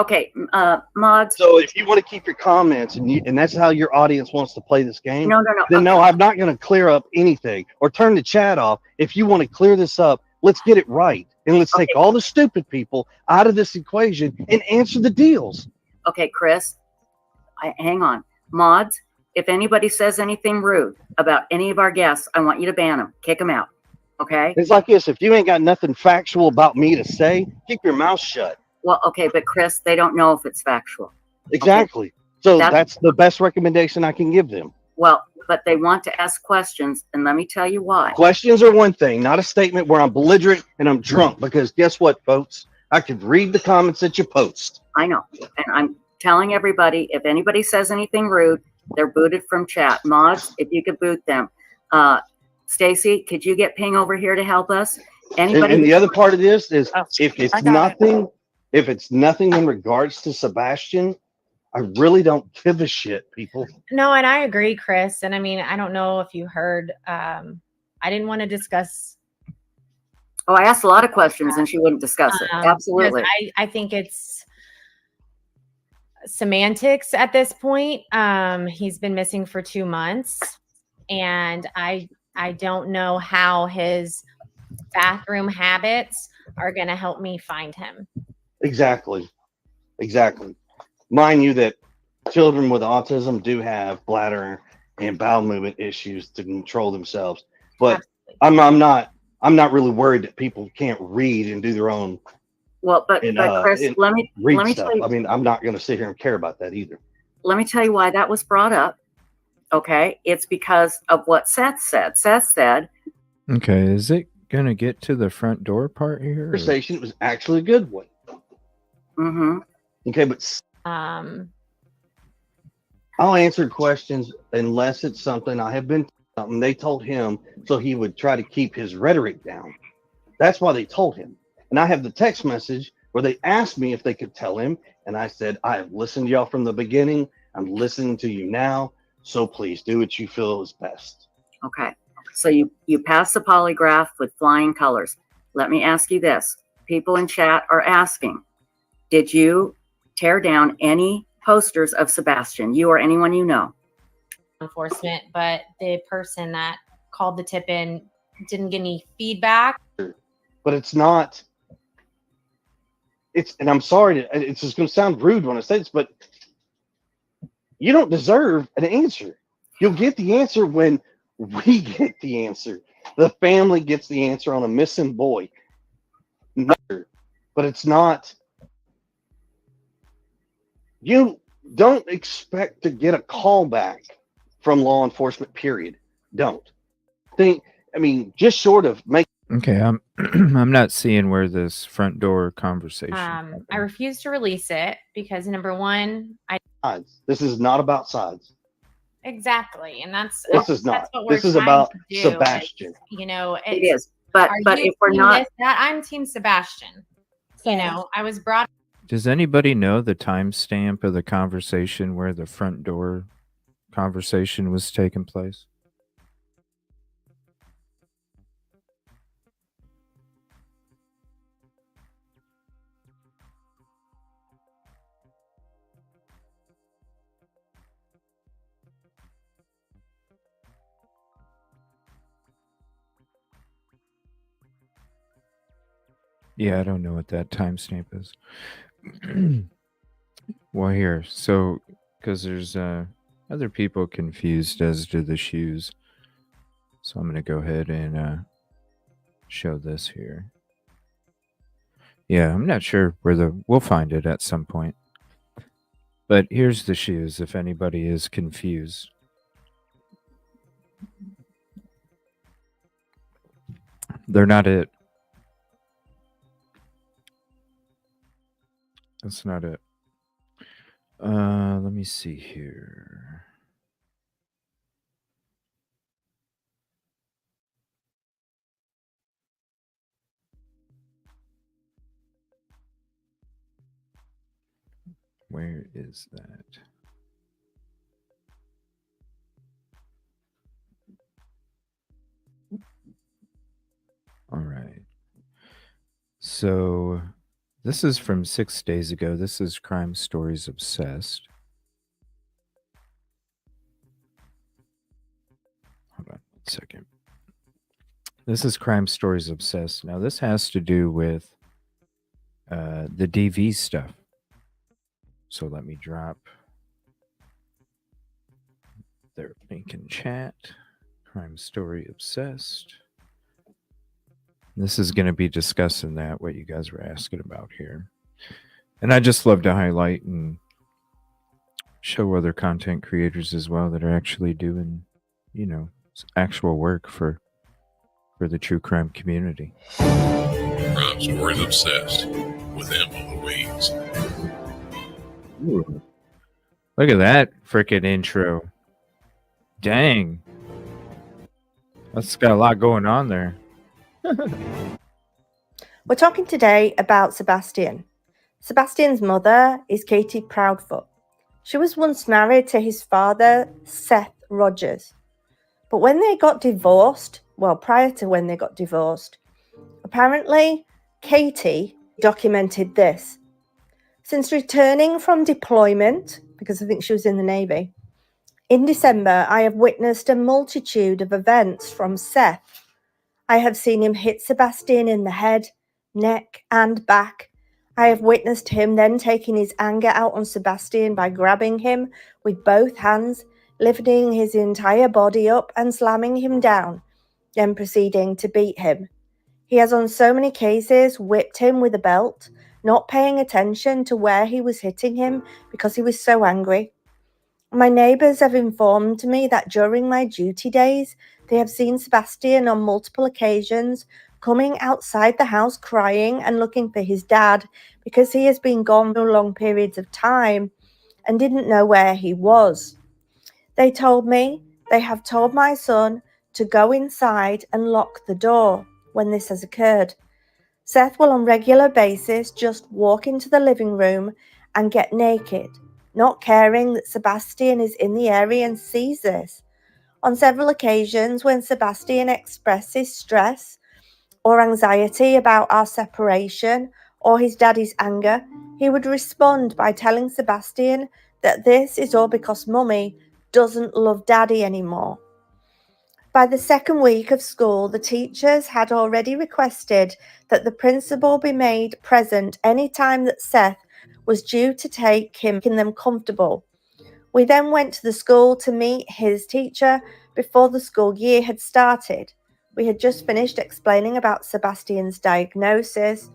mods. So if you want to keep your comments and that's how your audience wants to play this game, no. Then no, I'm not going to clear up anything or turn the chat off. If you want to clear this up, let's get it right. And let's take all the stupid people out of this equation and answer the deals. Okay, Chris, hang on. Mods, if anybody says anything rude about any of our guests, I want you to ban them. Kick them out. Okay? It's like this. If you ain't got nothing factual about me to say, keep your mouth shut. Well, okay, but Chris, they don't know if it's factual. Exactly. Okay. So that's the best recommendation I can give them. Well, but they want to ask questions, and let me tell you why. Questions are one thing, not a statement where I'm belligerent and I'm drunk, because guess what, folks? I could read the comments that you post. I know. And I'm telling everybody, if anybody says anything rude, they're booted from chat. Mods, if you could boot them. Stacy, could you get Ping over here to help us? Anybody? And the other part of this is if it's nothing If it's nothing in regards to Sebastian, I really don't give a shit, people. No, and I agree, Chris. And I mean, I don't know if you heard, I didn't want to discuss. Oh, I asked a lot of questions and she wouldn't discuss it. Absolutely. I think it's semantics at this point. He's been missing for 2 months, and I don't know how his bathroom habits are going to help me find him. Exactly. Mind you that children with autism do have bladder and bowel movement issues to control themselves, but absolutely. I'm not really worried that people can't read and do their own. Well, but Chris, let me tell you. I mean, I'm not going to sit here and care about that either. Let me tell you why that was brought up. Okay, it's because of what Seth said. Seth said, "Okay, is it going to get to the front door part here?" Conversation was actually a good one. Mm-hmm. Okay, but I'll answer questions unless it's something I have been something they told him, so he would try to keep his rhetoric down. That's why they told him. And I have the text message where they asked me if they could tell him, and I said, I have listened to y'all from the beginning. I'm listening to you now, so please do what you feel is best. Okay, so you passed the polygraph with flying colors. Let me ask you this. People in chat are asking, did you tear down any posters of Sebastian, you or anyone you know? Enforcement, but the person that called the tip in didn't get any feedback. But it's not. And I'm sorry, it's just going to sound rude when I say this, but you don't deserve an answer. You'll get the answer when we get the answer. The family gets the answer on a missing boy. But it's not. You don't expect to get a call back from law enforcement, period. Don't. Just short of make. Okay, I'm not seeing where this front door conversation. I refuse to release it because number one, This is not about sides. Exactly, and that's this is not. That's what we're this is about do. Sebastian. It is, but if we're not, I'm Team Sebastian. You know, I was brought. Does anybody know the timestamp of the conversation where the front door conversation was taking place? Yeah, I don't know what that timestamp is. Well, here, so because there's other people confused as to the shoes, so I'm going to go ahead and show this here. Yeah, I'm not sure where we'll find it at some point. But here's the shoes, if anybody is confused. They're not it. That's not it. Let me see here. Where is that? All right. So this is from 6 days ago. This is Crime Stories Obsessed. Hold on 1 second. This is Crime Stories Obsessed. Now, this has to do with the DV stuff. So let me drop their link in chat. Crime Story Obsessed. This is going to be discussing that, what you guys were asking about here. And I just love to highlight and show other content creators as well that are actually doing, you know, actual work for the true crime community. Crime Stories Obsessed with Emma Louise. Ooh. Look at that freaking intro. Dang. That's got a lot going on there. We're talking today about Sebastian. Sebastian's mother is Katie Proudfoot. She was once married to his father, Seth Rogers. But when they got divorced, well, prior to when they got divorced, apparently Katie documented this. Since returning from deployment, because I think she was in the Navy, in December, I have witnessed a multitude of events from Seth. I have seen him hit Sebastian in the head, neck, and back. I have witnessed him then taking his anger out on Sebastian by grabbing him with both hands, lifting his entire body up and slamming him down, then proceeding to beat him. He has on so many cases whipped him with a belt, not paying attention to where he was hitting him because he was so angry. My neighbours have informed me that during my duty days, they have seen Sebastian on multiple occasions coming outside the house crying and looking for his dad because he has been gone for long periods of time and didn't know where he was. They told me they have told my son to go inside and lock the door when this has occurred. Seth will on regular basis just walk into the living room and get naked, not caring that Sebastian is in the area and sees this. On several occasions when Sebastian expresses stress or anxiety about our separation or his daddy's anger, he would respond by telling Sebastian that this is all because mummy doesn't love daddy anymore. By the second week of school, the teachers had already requested that the principal be made present any time that Seth was due to take him, making them comfortable. We then went to the school to meet his teacher before the school year had started. We had just finished explaining about Sebastian's diagnosis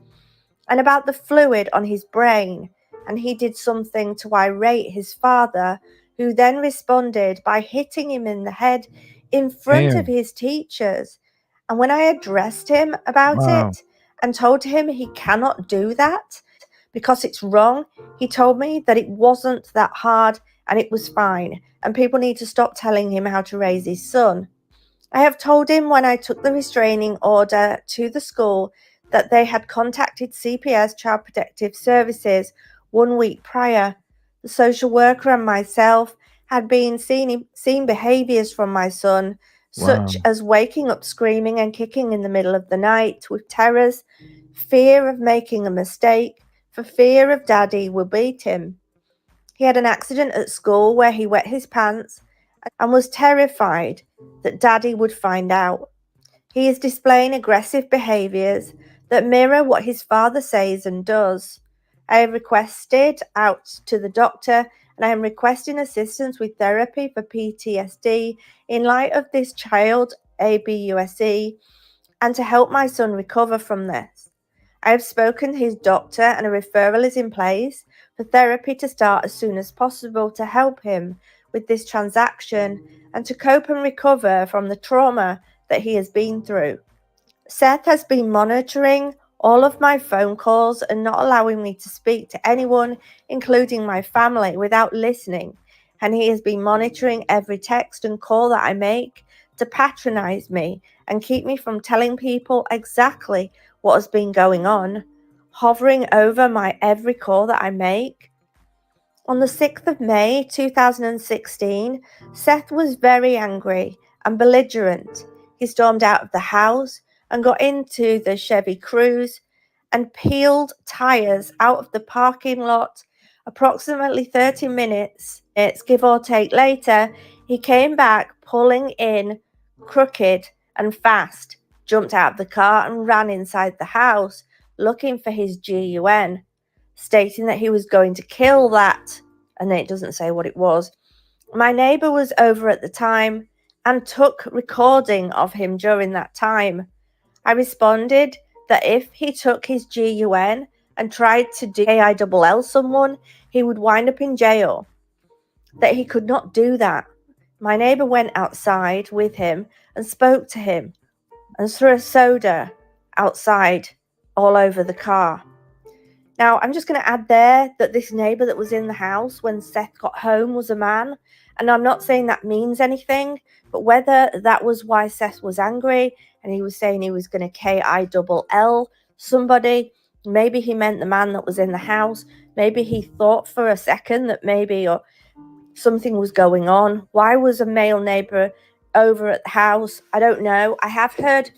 and about the fluid on his brain, and he did something to irate his father, who then responded by hitting him in the head in front of his teachers. And when I addressed him about it and told him he cannot do that because it's wrong, he told me that it wasn't that hard and it was fine, and people need to stop telling him how to raise his son. I have told him when I took the restraining order to the school that they had contacted CPS Child Protective Services 1 week prior. The social worker and myself had been seen behaviours from my son, such as waking up screaming and kicking in the middle of the night with terrors, fear of making a mistake, for fear of daddy will beat him. He had an accident at school where he wet his pants and was terrified that daddy would find out. He is displaying aggressive behaviours that mirror what his father says and does. I have requested out to the doctor and I am requesting assistance with therapy for PTSD in light of this child ABUSE and to help my son recover from this. I have spoken to his doctor and a referral is in place for therapy to start as soon as possible to help him with this transaction and to cope and recover from the trauma that he has been through. Seth has been monitoring all of my phone calls and not allowing me to speak to anyone, including my family, without listening. And he has been monitoring every text and call that I make to patronize me and keep me from telling people exactly what has been going on, hovering over my every call that I make. On the 6th of May 2016, Seth was very angry and belligerent. He stormed out of the house and got into the Chevy Cruze and peeled tires out of the parking lot. Approximately 30 minutes, give or take later, he came back pulling in crooked and fast, jumped out of the car and ran inside the house looking for his GUN, stating that he was going to kill that, and then it doesn't say what it was. My neighbour was over at the time and took recording of him during that time. I responded that if he took his GUN and tried to do KILL someone, he would wind up in jail, that he could not do that. My neighbour went outside with him and spoke to him and threw a soda outside all over the car. Now, I'm just going to add there that this neighbour that was in the house when Seth got home was a man. And I'm not saying that means anything, but whether that was why Seth was angry and he was saying he was going to KILL somebody, Maybe he meant the man that was in the house. Maybe he thought for a second that maybe something was going on. Why was a male neighbor over at the house? I don't know. I have heard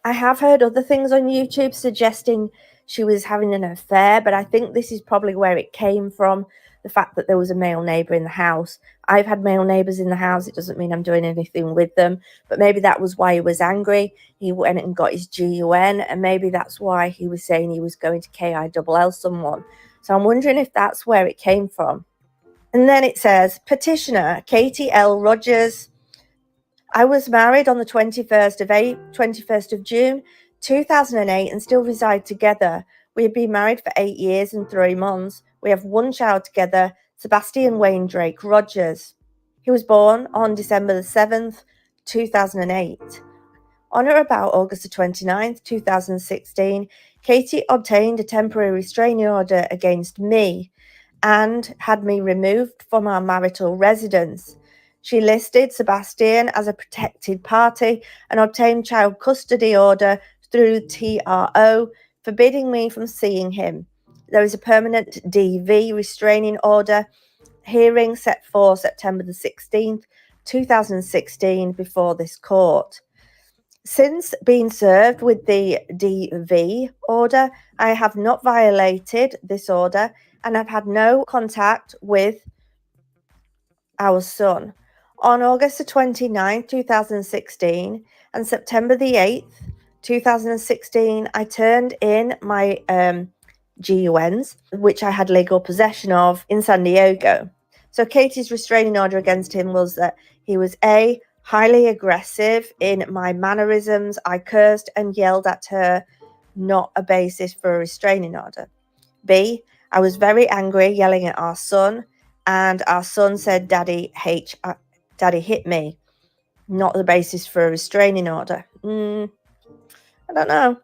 other things on YouTube suggesting she was having an affair, but I think this is probably where it came from, the fact that there was a male neighbor in the house. I've had male neighbors in the house. It doesn't mean I'm doing anything with them, but maybe that was why he was angry. He went and got his GUN, and maybe that's why he was saying he was going to KILL someone. So I'm wondering if that's where it came from. And then it says, petitioner Katie L. Rogers. I was married on the 21st of June, 2008, and still reside together. We have been married for 8 years and 3 months. We have one child together, Sebastian Wayne Drake Rogers. He was born on December the 7th, 2008. On or about August the 29th, 2016, Katie obtained a temporary restraining order against me and had me removed from our marital residence. She listed Sebastian as a protected party and obtained child custody order through TRO, forbidding me from seeing him. There is a permanent DV restraining order hearing set for September the 16th, 2016 before this court. Since being served with the DV order, I have not violated this order and have had no contact with our son. On August the 29th, 2016 and September the 8th, 2016, I turned in my GUNs, which I had legal possession of in San Diego. So Katie's restraining order against him was that he was A, highly aggressive in my mannerisms. I cursed and yelled at her, not a basis for a restraining order. B, I was very angry, yelling at our son, and our son said, Daddy hit me, not the basis for a restraining order. I don't know.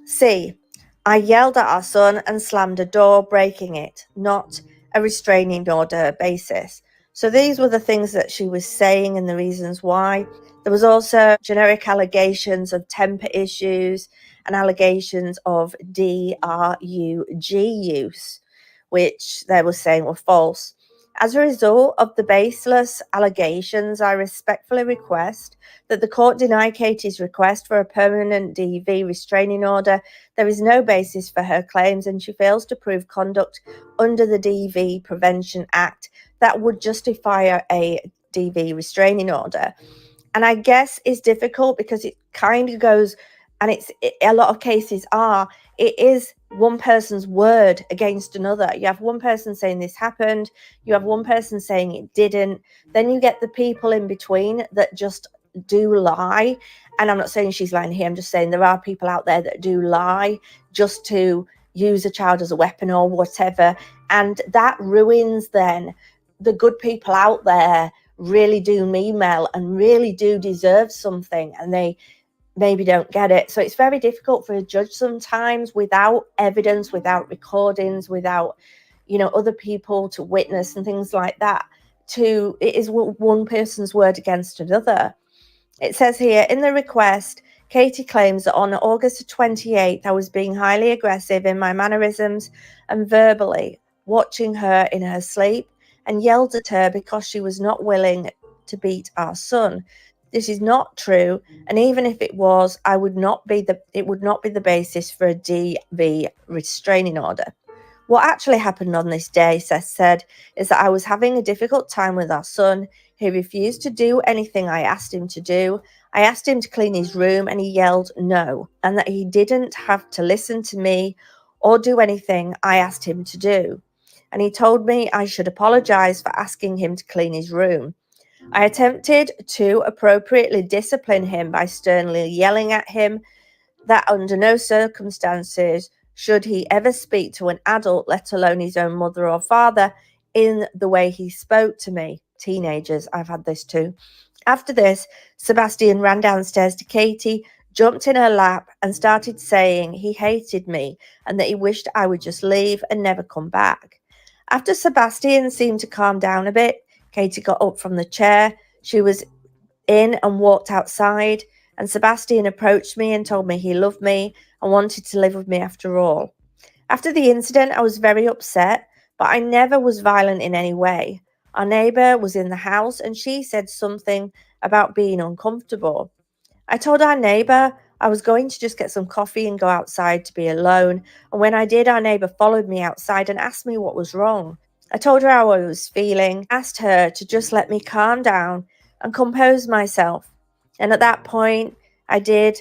C, I yelled at our son and slammed a door, breaking it, not a restraining order basis. So these were the things that she was saying and the reasons why. There was also generic allegations of temper issues and allegations of DRUG use, which they were saying were false. As a result of the baseless allegations, I respectfully request that the court deny Katie's request for a permanent DV restraining order. There is no basis for her claims, and she fails to prove conduct under the DV Prevention Act that would justify a DV restraining order. And I guess it's difficult because it kind of goes, and a lot of cases it is one person's word against another. You have one person saying this happened, you have one person saying it didn't, then you get the people in between that just do lie. And I'm not saying she's lying here, I'm just saying there are people out there that do lie just to use a child as a weapon or whatever, and that ruins then the good people out there really do mean well and really do deserve something, and they maybe don't get it. So it's very difficult for a judge sometimes, without evidence, without recordings, without other people to witness and things like that, it is one person's word against another. It says here in the request, Katie claims that on August 28th I was being highly aggressive in my mannerisms and verbally, watching her in her sleep, and yelled at her because she was not willing to beat our son. This is not true, and even if it was, it would not be the basis for a DV restraining order. What actually happened on this day, Seth said, is that I was having a difficult time with our son. He refused to do anything I asked him to do. I asked him to clean his room and he yelled no, and that he didn't have to listen to me or do anything I asked him to do. And he told me I should apologize for asking him to clean his room. I attempted to appropriately discipline him by sternly yelling at him that under no circumstances should he ever speak to an adult, let alone his own mother or father, in the way he spoke to me. Teenagers, I've had this too. After this, Sebastian ran downstairs to Katie, jumped in her lap and started saying he hated me and that he wished I would just leave and never come back. After Sebastian seemed to calm down a bit, Katie got up from the chair she was in and walked outside. and Sebastian approached me and told me he loved me and wanted to live with me after all. After the incident, I was very upset, but I never was violent in any way. Our neighbour was in the house and she said something about being uncomfortable. I told our neighbour I was going to just get some coffee and go outside to be alone, and when I did, our neighbour followed me outside and asked me what was wrong. I told her how I was feeling, asked her to just let me calm down and compose myself, and at that point, I did.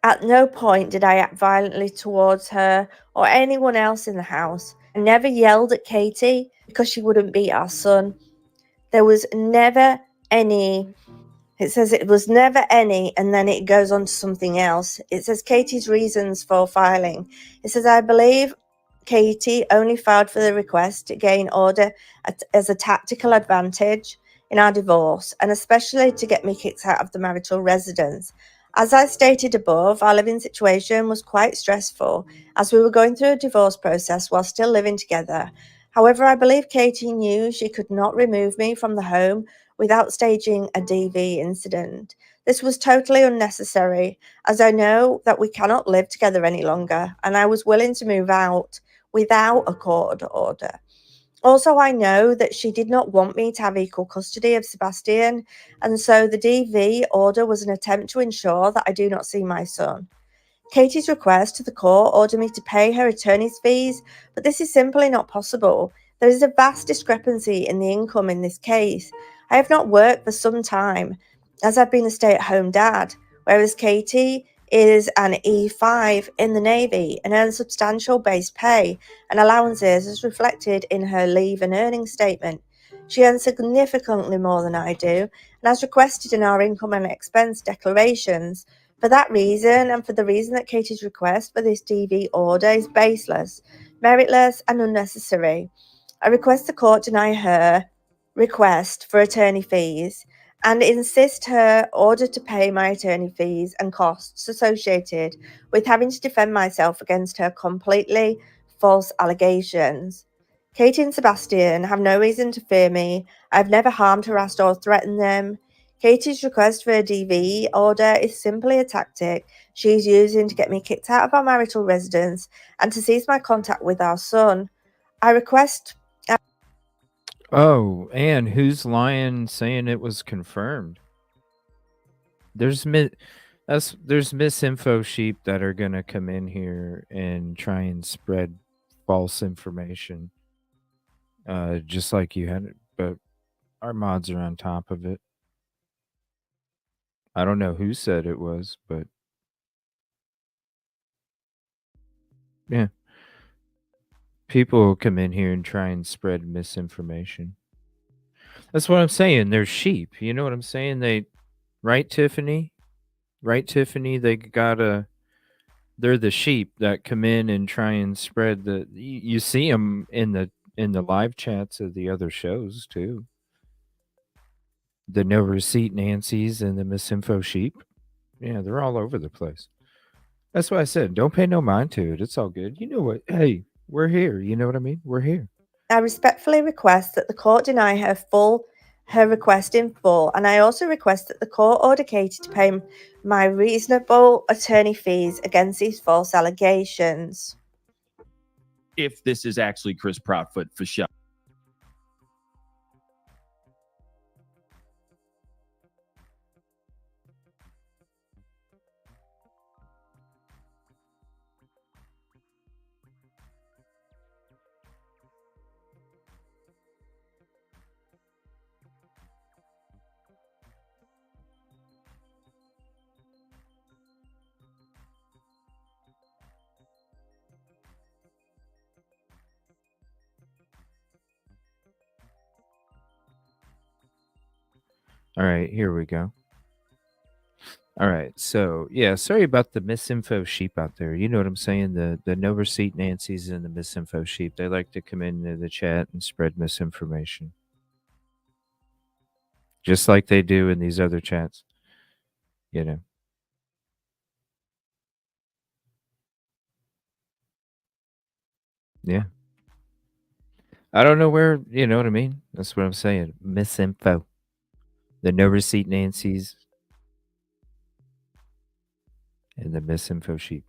At no point did I act violently towards her or anyone else in the house. I never yelled at Katie because she wouldn't beat our son. There was never any. It says it was never any, and then it goes on to something else. It says Katie's reasons for filing. It says, I believe Katie only filed for the request to gain order as a tactical advantage in our divorce, and especially to get me kicked out of the marital residence. As I stated above, our living situation was quite stressful as we were going through a divorce process while still living together. However, I believe Katie knew she could not remove me from the home without staging a DV incident. This was totally unnecessary, as I know that we cannot live together any longer, and I was willing to move out without a court order. Also, I know that she did not want me to have equal custody of Sebastian, and so the DV order was an attempt to ensure that I do not see my son. Katie's request to the court ordered me to pay her attorney's fees, but this is simply not possible. There is a vast discrepancy in the income in this case. I have not worked for some time, as I've been a stay-at-home dad, whereas Katie is an E5 in the Navy and earns substantial base pay and allowances as reflected in her leave and earnings statement. She earns significantly more than I do, and as requested in our income and expense declarations. For that reason, and for the reason that Katie's request for this DV order is baseless, meritless, and unnecessary, I request the court deny her request for attorney fees and insist her order to pay my attorney fees and costs associated with having to defend myself against her completely false allegations. Katie and Sebastian have no reason to fear me. I've never harmed, harassed, or threatened them. Katie's request for a DV order is simply a tactic she's using to get me kicked out of our marital residence and to seize my contact with our son. I request. Oh, and who's lying saying it was confirmed? There's misinfo sheep that are gonna come in here and try and spread false information. Just like you had it, but our mods are on top of it. I don't know who said it was, but yeah. People will come in here and try and spread misinformation. That's what I'm saying. They're sheep. You know what I'm saying? Right, Tiffany? Right, Tiffany? They're the sheep that come in and try and spread you see them in the live chats of the other shows too. The no receipt Nancy's and the misinfo sheep. Yeah, they're all over the place. That's why I said, don't pay no mind to it. It's all good. You know what? Hey, we're here. You know what I mean? We're here. I respectfully request that the court deny her request in full, and I also request that the court order Katie to pay my reasonable attorney fees against these false allegations. If this is actually Chris Proudfoot for sure. All right, here we go. All right, so yeah, sorry about the misinfo sheep out there. You know what I'm saying? The no receipt Nancy's and the misinfo sheep. They like to come into the chat and spread misinformation, just like they do in these other chats. You know. Yeah. I don't know where. You know what I mean? That's what I'm saying. Misinfo. The no receipt Nancy's. And the misinfo sheet.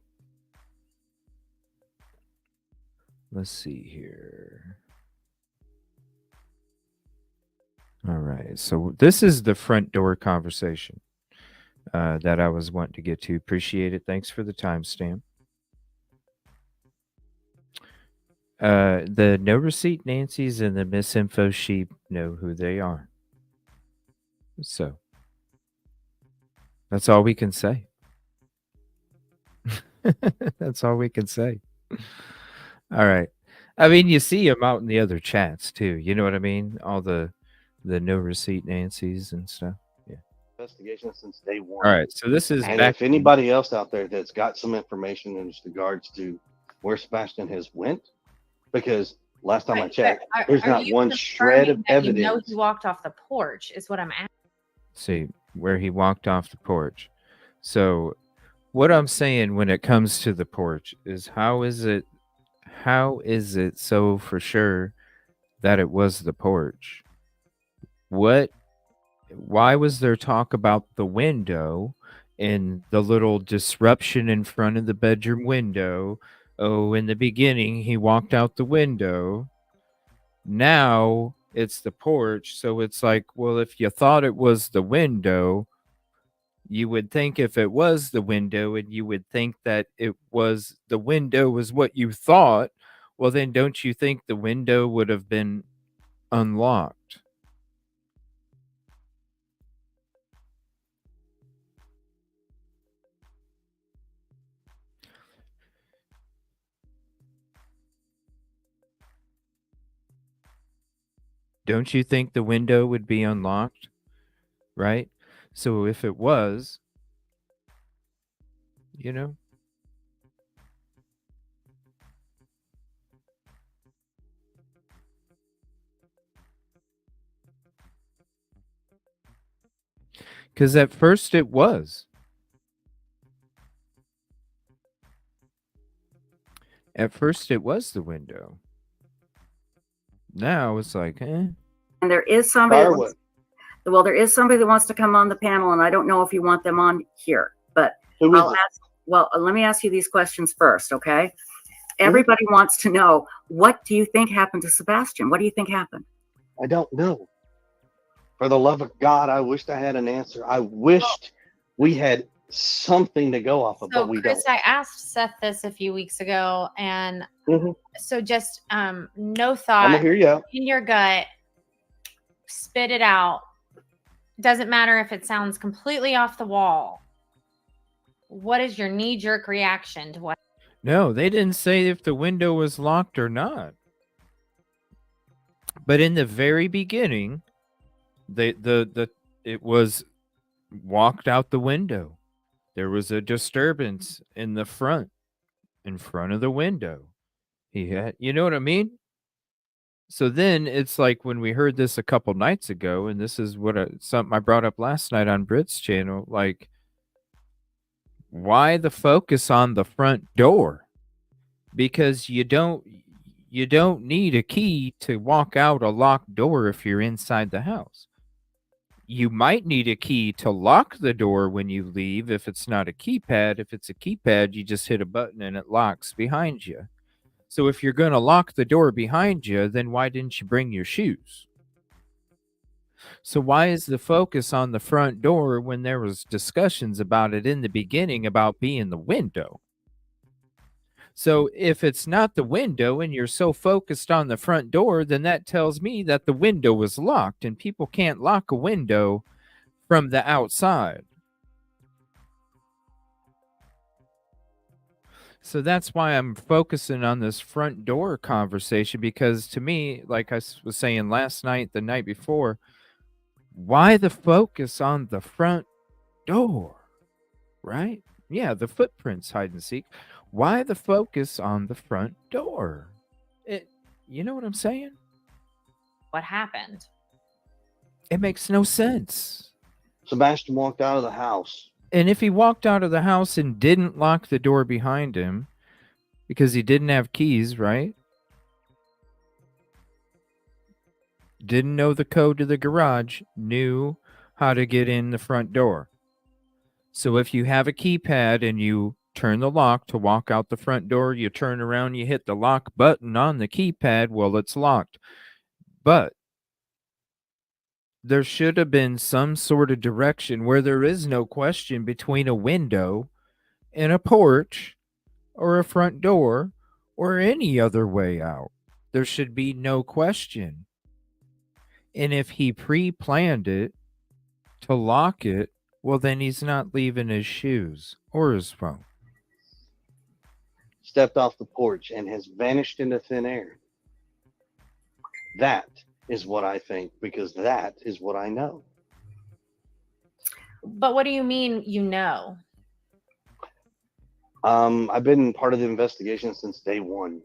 Let's see here. All right. So this is the front door conversation that I was wanting to get to. Appreciate it. Thanks for the timestamp. The no receipt Nancy's and the misinfo sheep know who they are. So that's all we can say. That's all we can say. All right. I mean, you see them out in the other chats too. You know what I mean? All the no receipt Nancy's and stuff. Yeah. Investigation since day one. All right. So this is And back if anybody else out there that's got some information in regards to where Sebastian has went, because last time I checked, there's not one shred of evidence. You know he walked off the porch is what I'm asking. See where he walked off the porch. So what I'm saying when it comes to the porch is how is it so for sure that it was the porch? Why was there talk about the window and the little disruption in front of the bedroom window? Oh, in the beginning he walked out the window. Now it's the porch. So it's like, well, if you thought it was the window, you would think if it was the window and you would think that it was the window was what you thought, well, then don't you think the window would have been unlocked? Don't you think the window would be unlocked? Right? So if it was, you know, because at first it was. At first it was the window. Now it's like, And there is somebody. Well, there is somebody that wants to come on the panel, and I don't know if you want them on here, but I'll ask. Well, let me ask you these questions first, okay? Everybody wants to know, what do you think happened to Sebastian? What do you think happened? I don't know. For the love of God, I wished I had an answer. I wished we had something to go off of, but we Chris, don't. I asked Seth this a few weeks ago, and so just no thought. I'm gonna hear you out. In your gut, spit it out. Doesn't matter if it sounds completely off the wall. What is your knee-jerk reaction to what? no, they didn't say if the window was locked or not. But in the very beginning, it was walked out the window. There was a disturbance in front of the window. He had, you know what I mean? So then it's like when we heard this a couple nights ago, and this is what something I brought up last night on Brit's channel, like, why the focus on the front door? Because you don't need a key to walk out a locked door if you're inside the house. You might need a key to lock the door when you leave if it's not a keypad. If it's a keypad, you just hit a button and it locks behind you. So if you're going to lock the door behind you, then why didn't you bring your shoes? So why is the focus on the front door when there was discussions about it in the beginning about being the window? So if it's not the window and you're so focused on the front door, then that tells me that the window was locked, and people can't lock a window from the outside. So that's why I'm focusing on this front door conversation, because to me, like I was saying last night, the night before, why the focus on the front door, right? Yeah, the footprints, hide and seek. Why the focus on the front door? You know what I'm saying? What happened? It makes no sense. Sebastian walked out of the house. And if he walked out of the house and didn't lock the door behind him because he didn't have keys, right? Didn't know the code to the garage, knew how to get in the front door. So if you have a keypad and you turn the lock to walk out the front door, you turn around, you hit the lock button on the keypad, well, it's locked. But there should have been some sort of direction where there is no question between a window and a porch or a front door or any other way out. There should be no question. And if he pre-planned it to lock it, well, then he's not leaving his shoes or his phone. Stepped off the porch and has vanished into thin air. That is what I think, because that is what I know. But what do you mean you know? I've been part of the investigation since day one.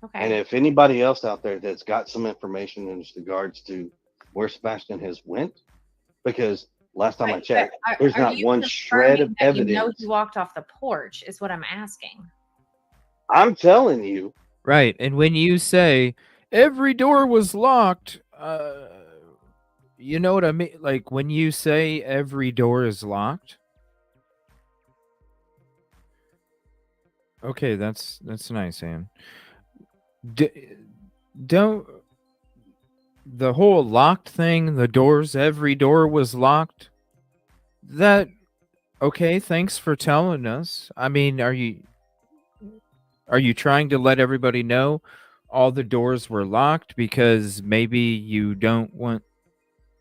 Okay. And if anybody else out there that's got some information in regards to where Sebastian has went, because last time I checked, there's not one shred of evidence. You know he walked off the porch is what I'm asking. I'm telling you. Right. And when you say every door was locked, you know what I mean? Like when you say every door is locked. Okay, that's nice, Ann. Don't the whole locked thing, the doors, every door was locked. That okay, thanks for telling us. I mean, are you trying to let everybody know all the doors were locked because maybe you don't want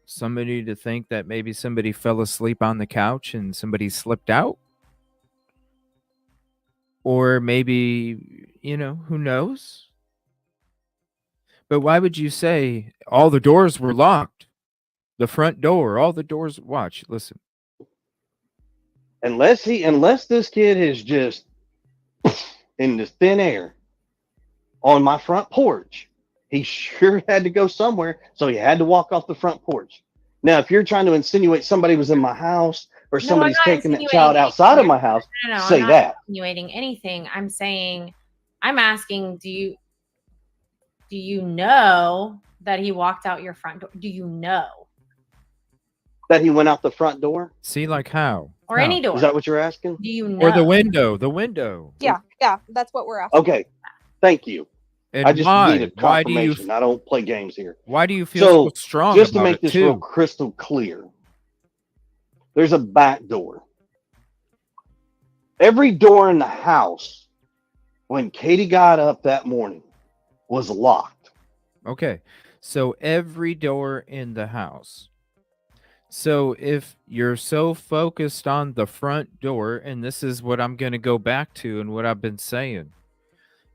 somebody to think that maybe somebody fell asleep on the couch and somebody slipped out? Or maybe, who knows? But why would you say all the doors were locked? The front door, all the doors. Watch, listen. Unless this kid is just in the thin air on my front porch, he sure had to go somewhere, so he had to walk off the front porch. Now, if you're trying to insinuate somebody was in my house or somebody's taking that child outside of my house, say I'm not that. insinuating anything. I'm asking, do you know that he walked out your front door? Do you know that he went out the front door? See, like how? Or any door? Is that what you're asking? Do you know? Or the window. Yeah, that's what we're asking. Okay, thank you. And I just why? need a confirmation. I don't play games here. Why do you feel so strong just to about make it this too? real crystal clear, there's a back door. Every door in the house when Katie got up that morning was locked. Okay, so every door in the house. So if you're so focused on the front door, and this is what I'm going to go back to and what I've been saying.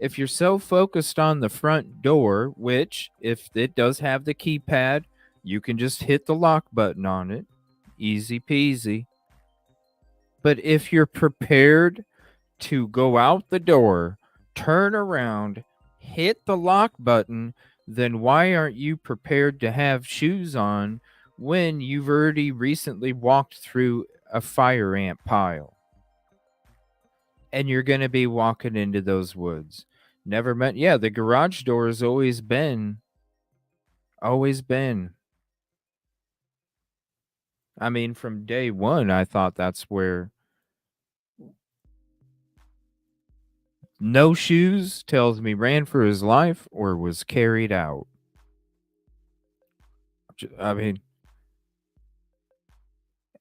If you're so focused on the front door, which if it does have the keypad, you can just hit the lock button on it. Easy peasy. But if you're prepared to go out the door, turn around, hit the lock button, then why aren't you prepared to have shoes on when you've already recently walked through a fire ant pile? And you're going to be walking into those woods. Never meant, yeah, the garage door has always been. I mean, from day one, I thought that's where no shoes tells me ran for his life or was carried out. I mean,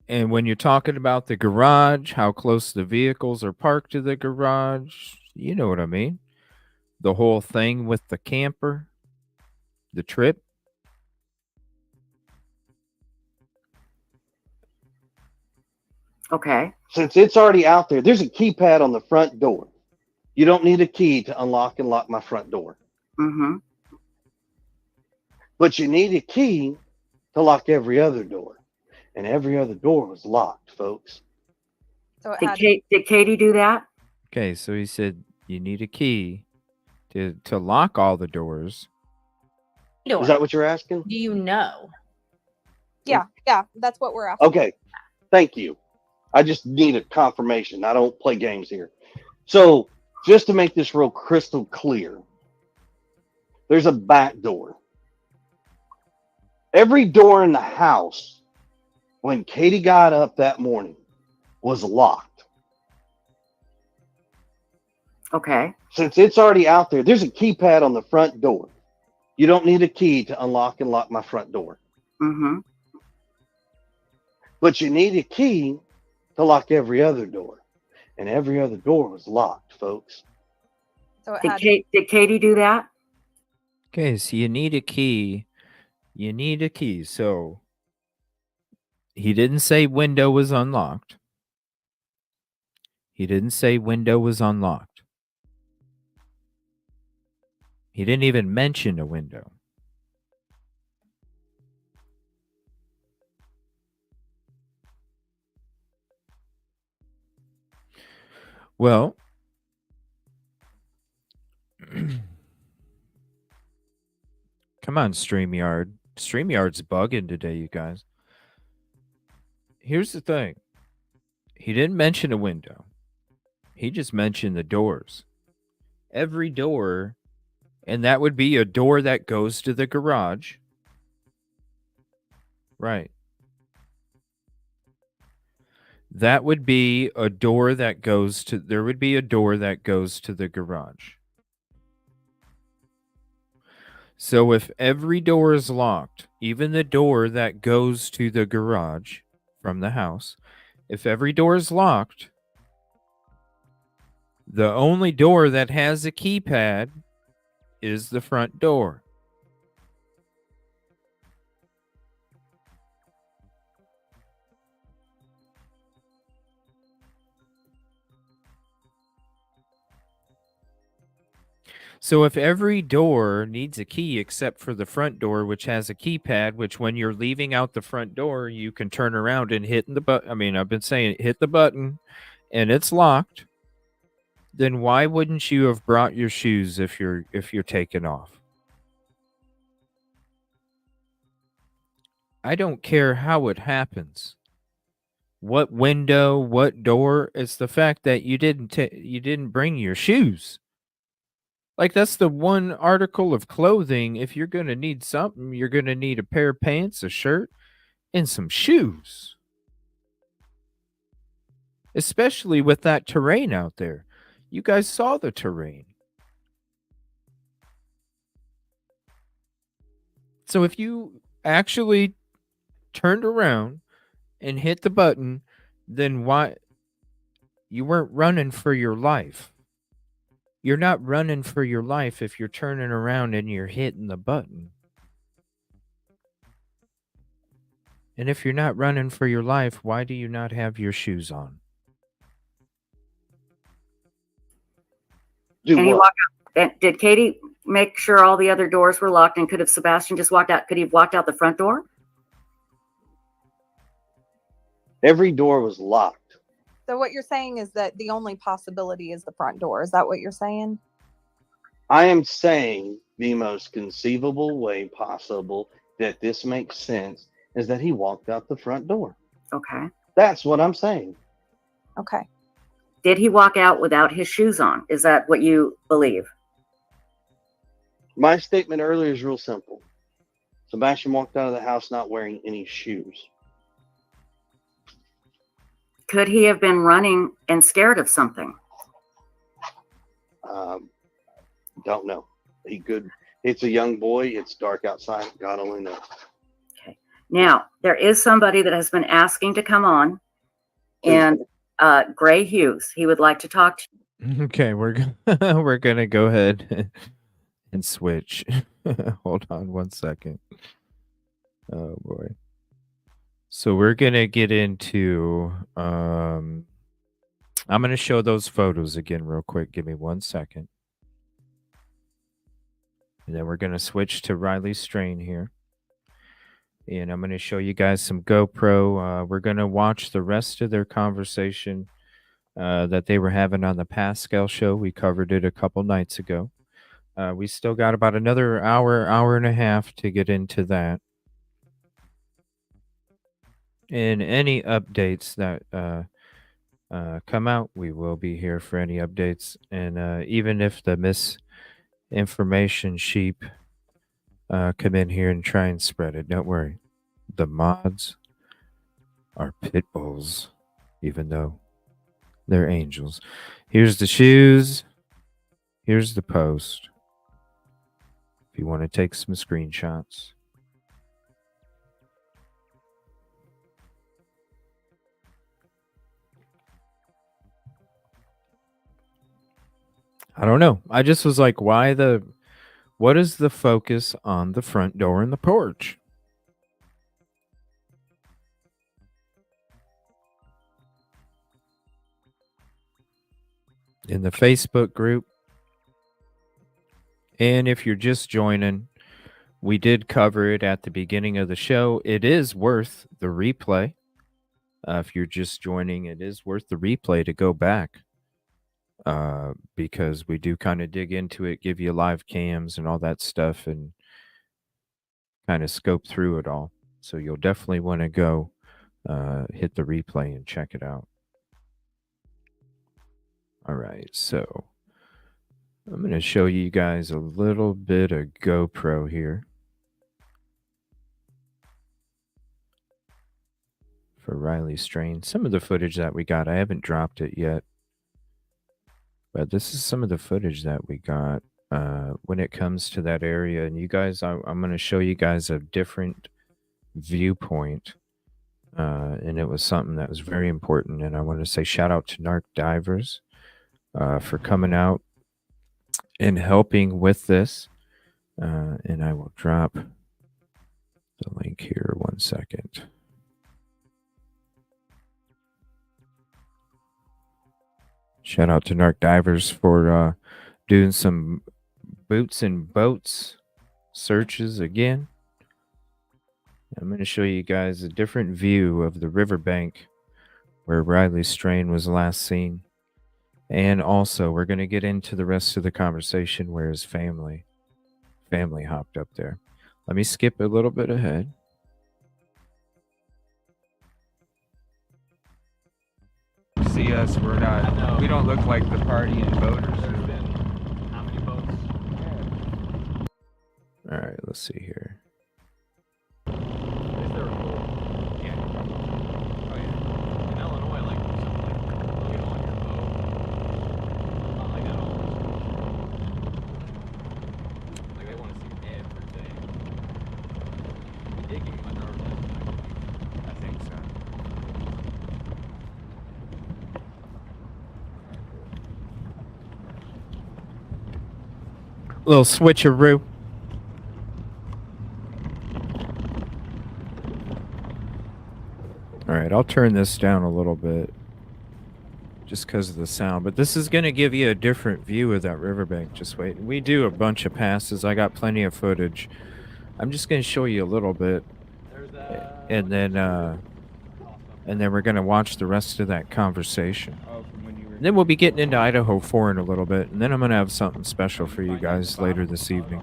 and when you're talking about the garage, how close the vehicles are parked to the garage, you know what I mean? The whole thing with the camper, the trip. Okay. Since it's already out there, there's a keypad on the front door. You don't need a key to unlock and lock my front door. Mm-hmm. But you need a key to lock every other door. And every other door was locked, folks. So did Katie do that? Okay, so he said you need a key to lock all the doors. Is that what you're asking? Do you know? Yeah, that's what we're asking. Okay, thank you. I just need a confirmation. I don't play games here. So just to make this real crystal clear, there's a back door. Every door in the house when Katie got up that morning was locked. Okay. Since it's already out there, there's a keypad on the front door. You don't need a key to unlock and lock my front door. Mm-hmm. But you need a key to lock every other door. And every other door was locked, folks. So Did Katie do that? Okay, so you need a key. You need a key. So he didn't say window was unlocked. He didn't say window was unlocked. He didn't even mention a window. Well, come on, StreamYard. StreamYard's bugging today, you guys. Here's the thing. He didn't mention a window. He just mentioned the doors. Every door, and that would be a door that goes to the garage. Right. That would be a door that goes to, there would be a door that goes to the garage. So if every door is locked, even the door that goes to the garage from the house, if every door is locked, the only door that has a keypad is the front door. So if every door needs a key except for the front door, which has a keypad, which when you're leaving out the front door, you can turn around and hit the button. I mean, I've been saying hit the button and it's locked. Then why wouldn't you have brought your shoes if you're taking off? I don't care how it happens. What window, what door, it's the fact that you didn't bring your shoes. Like, that's the one article of clothing. If you're going to need something, you're going to need a pair of pants, a shirt, and some shoes. Especially with that terrain out there. You guys saw the terrain. So if you actually turned around and hit the button, then why? You weren't running for your life. You're not running for your life if you're turning around and you're hitting the button. And if you're not running for your life, why do you not have your shoes on? Did Katie make sure all the other doors were locked? And could have Sebastian just walked out? Could he have walked out the front door? Every door was locked. So what you're saying is that the only possibility is the front door. Is that what you're saying? I am saying the most conceivable way possible that this makes sense is that he walked out the front door. Okay. That's what I'm saying. Okay. Did he walk out without his shoes on? Is that what you believe? My statement earlier is real simple. Sebastian walked out of the house not wearing any shoes. Could he have been running and scared of something? Don't know. He could. It's a young boy. It's dark outside. God only knows. Okay. Now, there is somebody that has been asking to come on, and Gray Hughes. He would like to talk to you. Okay, we're gonna go ahead and switch. Hold on one second. Oh boy. So we're gonna get into I'm gonna show those photos again real quick. Give me 1 second. And then we're gonna switch to Riley Strain here. And I'm gonna show you guys some GoPro. We're gonna watch the rest of their conversation that they were having on the Pascal show. We covered it a couple nights ago. We still got about another hour and a half to get into that. And any updates that come out, we will be here for any updates. And even if the misinformation sheep come in here and try and spread it, don't worry. The mods are pit bulls, even though they're angels. Here's the shoes. Here's the post. If you want to take some screenshots. I don't know. I just was like, what is the focus on the front door and the porch? In the Facebook group. And if you're just joining, we did cover it at the beginning of the show. It is worth the replay. If you're just joining, it is worth the replay to go back. Because we do kind of dig into it, give you live cams and all that stuff, and kind of scope through it all. So you'll definitely want to go hit the replay and check it out. All right, so I'm going to show you guys a little bit of GoPro here for Riley Strain. Some of the footage that we got, I haven't dropped it yet. But this is some of the footage that we got when it comes to that area. And you guys, I'm going to show you guys a different viewpoint. And it was something that was very important. And I want to say shout out to Narc Divers for coming out and helping with this. And I will drop the link here 1 second. Shout out to Narc Divers for doing some boots and boats searches again. I'm going to show you guys a different view of the riverbank where Riley Strain was last seen. And also, we're going to get into the rest of the conversation where his family hopped up there. Let me skip a little bit ahead. See us, we're not, we don't look like the partying boaters. There's been how many boats? All right, let's see here. Is there a pool? Yeah. Oh yeah. In Illinois, like something like you know, on your boat. Not like that all like they want to see everything. Digging my nerves. I think so. Little switcheroo. All right, I'll turn this down a little bit just because of the sound, but this is going to give you a different view of that riverbank. Just wait. We do a bunch of passes. I got plenty of footage. I'm just going to show you a little bit, and then we're going to watch the rest of that conversation. And then we'll be getting into Idaho 4 in a little bit, and then I'm going to have something special for you guys later this evening.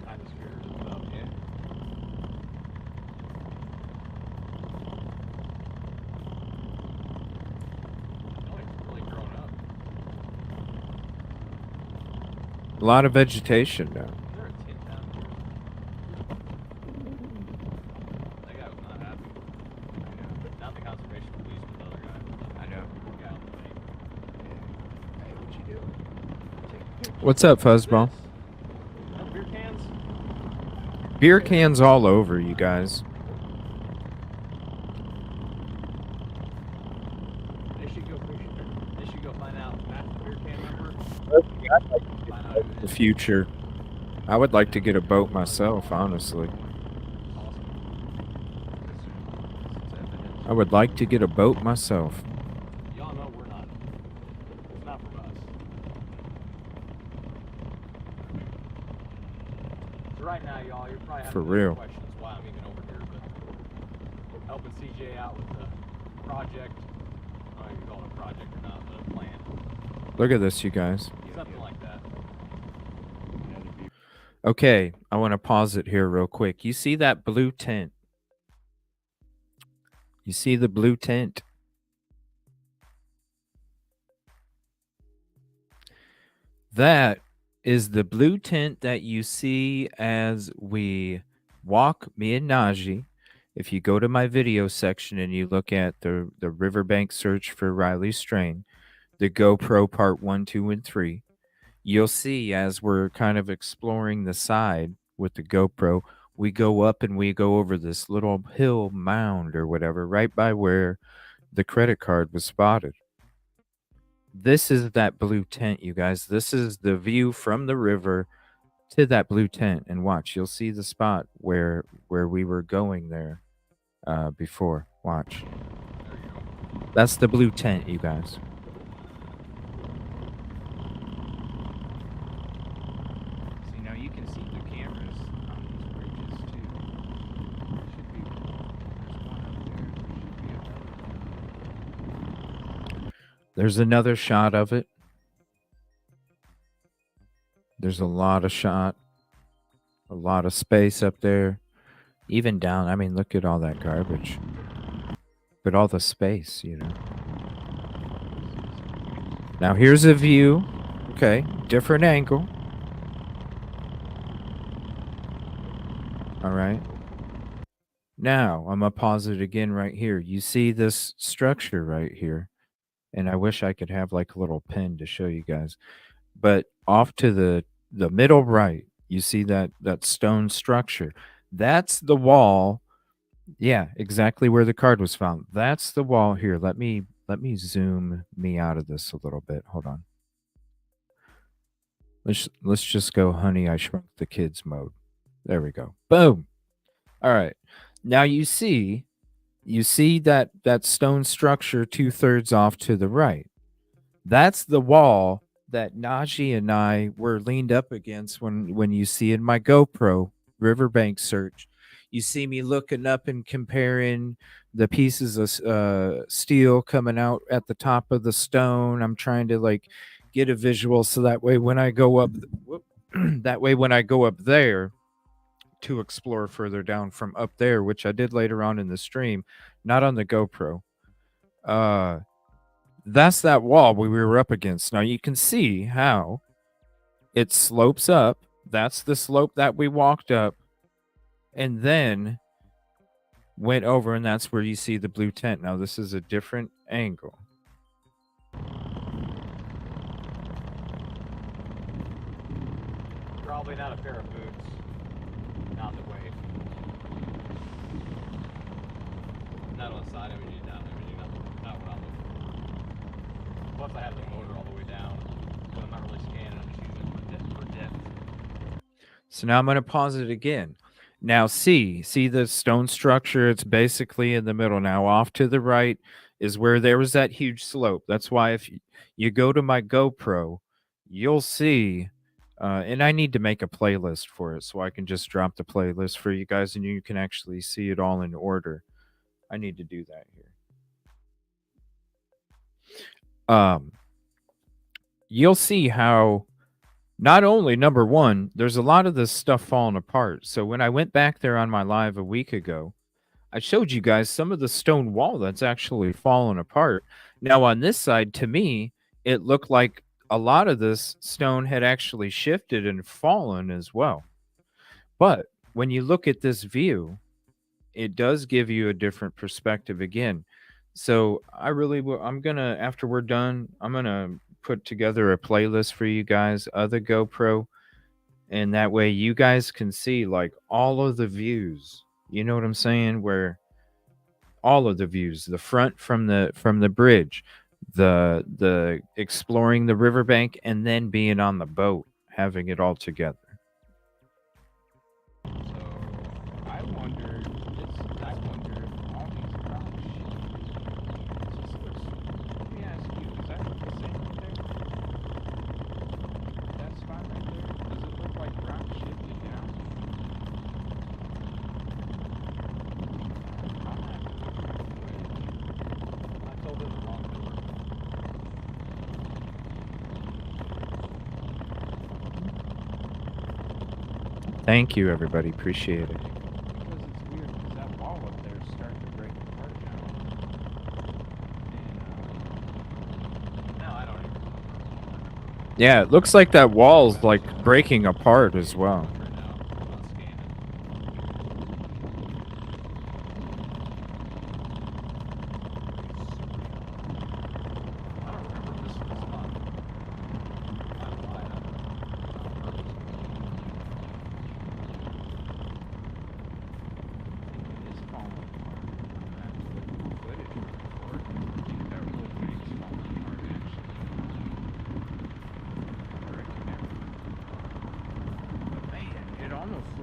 A lot of vegetation now. What's up, Fuzzball? Beer cans? Beer cans all over, you guys. They should go find out the beer can number. The future. I would like to get a boat myself, honestly. I would like to get a boat myself. Y'all know we're not. It's not from us. So right now, y'all, you're probably having For real. questions why I'm even over here, but helping CJ out with the project. I don't know if you call it a project or not, but a plan. Look at this, you guys. Something like that. Okay, I want to pause it here real quick. You see that blue tent? You see the blue tent? That is the blue tent that you see as we walk, me and Najee, If you go to my video section and you look at the riverbank search for Riley Strain, the GoPro part 1, 2, and 3, you'll see as we're kind of exploring the side with the GoPro, we go up and we go over this little hill mound or whatever, right by where the credit card was spotted. This is that blue tent, you guys. This is the view from the river to that blue tent. And watch, you'll see the spot where we were going there before. Watch. That's the blue tent, you guys. See, now you can see the cameras on these bridges too. There should be, there's one up there. There should be another. There's another shot of it. There's a lot of space up there. Even down, I mean, look at all that garbage. But all the space, you know. Now here's a view. Okay, different angle. All right. Now, I'm going to pause it again right here. You see this structure right here. And I wish I could have like a little pen to show you guys. But off to the middle right, you see that stone structure. That's the wall. Yeah, exactly where the card was found. That's the wall here. Let me zoom me out of this a little bit. Hold on. Let's just go Honey, I Shrunk the Kids mode. There we go. Boom. All right. Now you see that stone structure 2/3 off to the right. That's the wall that Najee and I were leaned up against when you see in my GoPro riverbank search. You see me looking up and comparing the pieces of steel coming out at the top of the stone. I'm trying to like get a visual so that way when I go up there to explore further down from up there, which I did later on in the stream, not on the GoPro. That's that wall we were up against. Now you can see how it slopes up. That's the slope that we walked up and then went over, and that's where you see the blue tent. Now this is a different angle. Probably not a pair of boots. Not the way. Not on the side of it, not what I'm looking for. Plus I have the motor all the way down, so I'm not really scanning, I'm just using it for depth. So now I'm going to pause it again. Now see the stone structure? It's basically in the middle. Now off to the right is where there was that huge slope. That's why if you go to my GoPro, you'll see, and I need to make a playlist for it so I can just drop the playlist for you guys and you can actually see it all in order. I need to do that here. You'll see how not only, number one, there's a lot of this stuff falling apart. So when I went back there on my live a week ago, I showed you guys some of the stone wall that's actually fallen apart. Now on this side, to me, it looked like a lot of this stone had actually shifted and fallen as well. But when you look at this view, it does give you a different perspective again. So I'm gonna, after we're done, I'm gonna put together a playlist for you guys of the GoPro, and that way you guys can see like all of the views. You know what I'm saying? Where all of the views, the front from the bridge, the exploring the riverbank, and then being on the boat, having it all together. So I wonder if all these rocks, let me ask you, does that look the same right there? That spot right there, does it look like rock shifted down? I told them the wrong door. Thank you, everybody. Appreciate it. Because it's weird, because that wall up there is starting to break apart now. And now I don't even. Yeah, it looks like that wall's like breaking apart as well.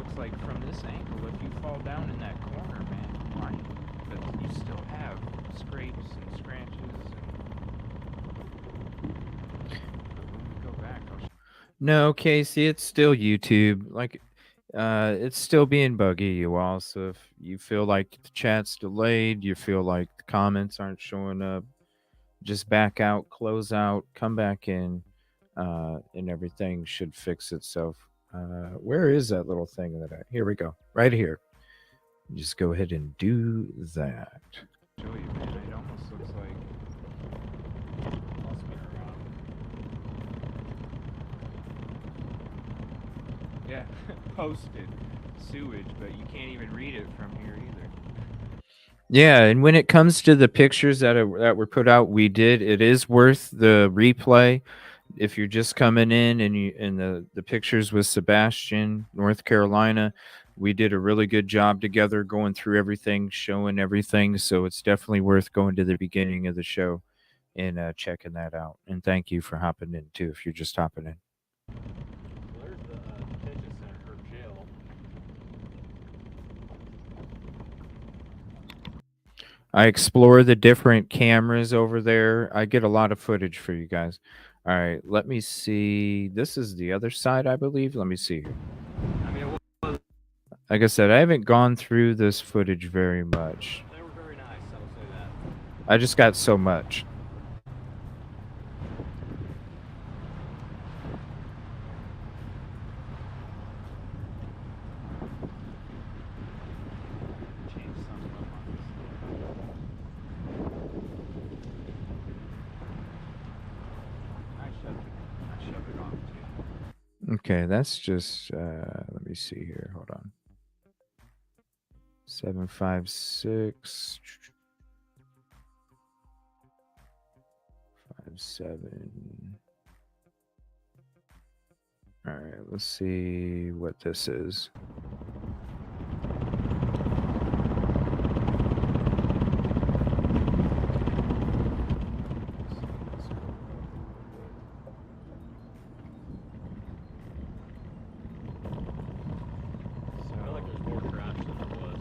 looks like from this angle, if you fall down in that corner, man, but you still have scrapes and scratches. No, Casey, it's still YouTube. Like, it's still being buggy, you all. So if you feel like the chat's delayed, you feel like the comments aren't showing up, just back out, close out, come back in, and everything should fix itself. Where is that little thing that here we go, right here. Just go ahead and do that. Show you, man. It almost looks like. Yeah, posted sewage, but you can't even read it from here either. Yeah, and when it comes to the pictures that were put out, it is worth the replay. If you're just coming in and the pictures with Sebastian, North Carolina, we did a really good job together going through everything, showing everything. So it's definitely worth going to the beginning of the show and checking that out. And thank you for hopping in too, if you're just hopping in. There's the detention center or jail. I explore the different cameras over there. I get a lot of footage for you guys. All right, let me see. This is the other side, I believe. Let me see here. Like I said, I haven't gone through this footage very much. They were very nice, I will say that. I just got so much. Okay, that's just, let me see here. Hold on. 756 57. All right, let's see what this is. I feel like there's more trash than there was.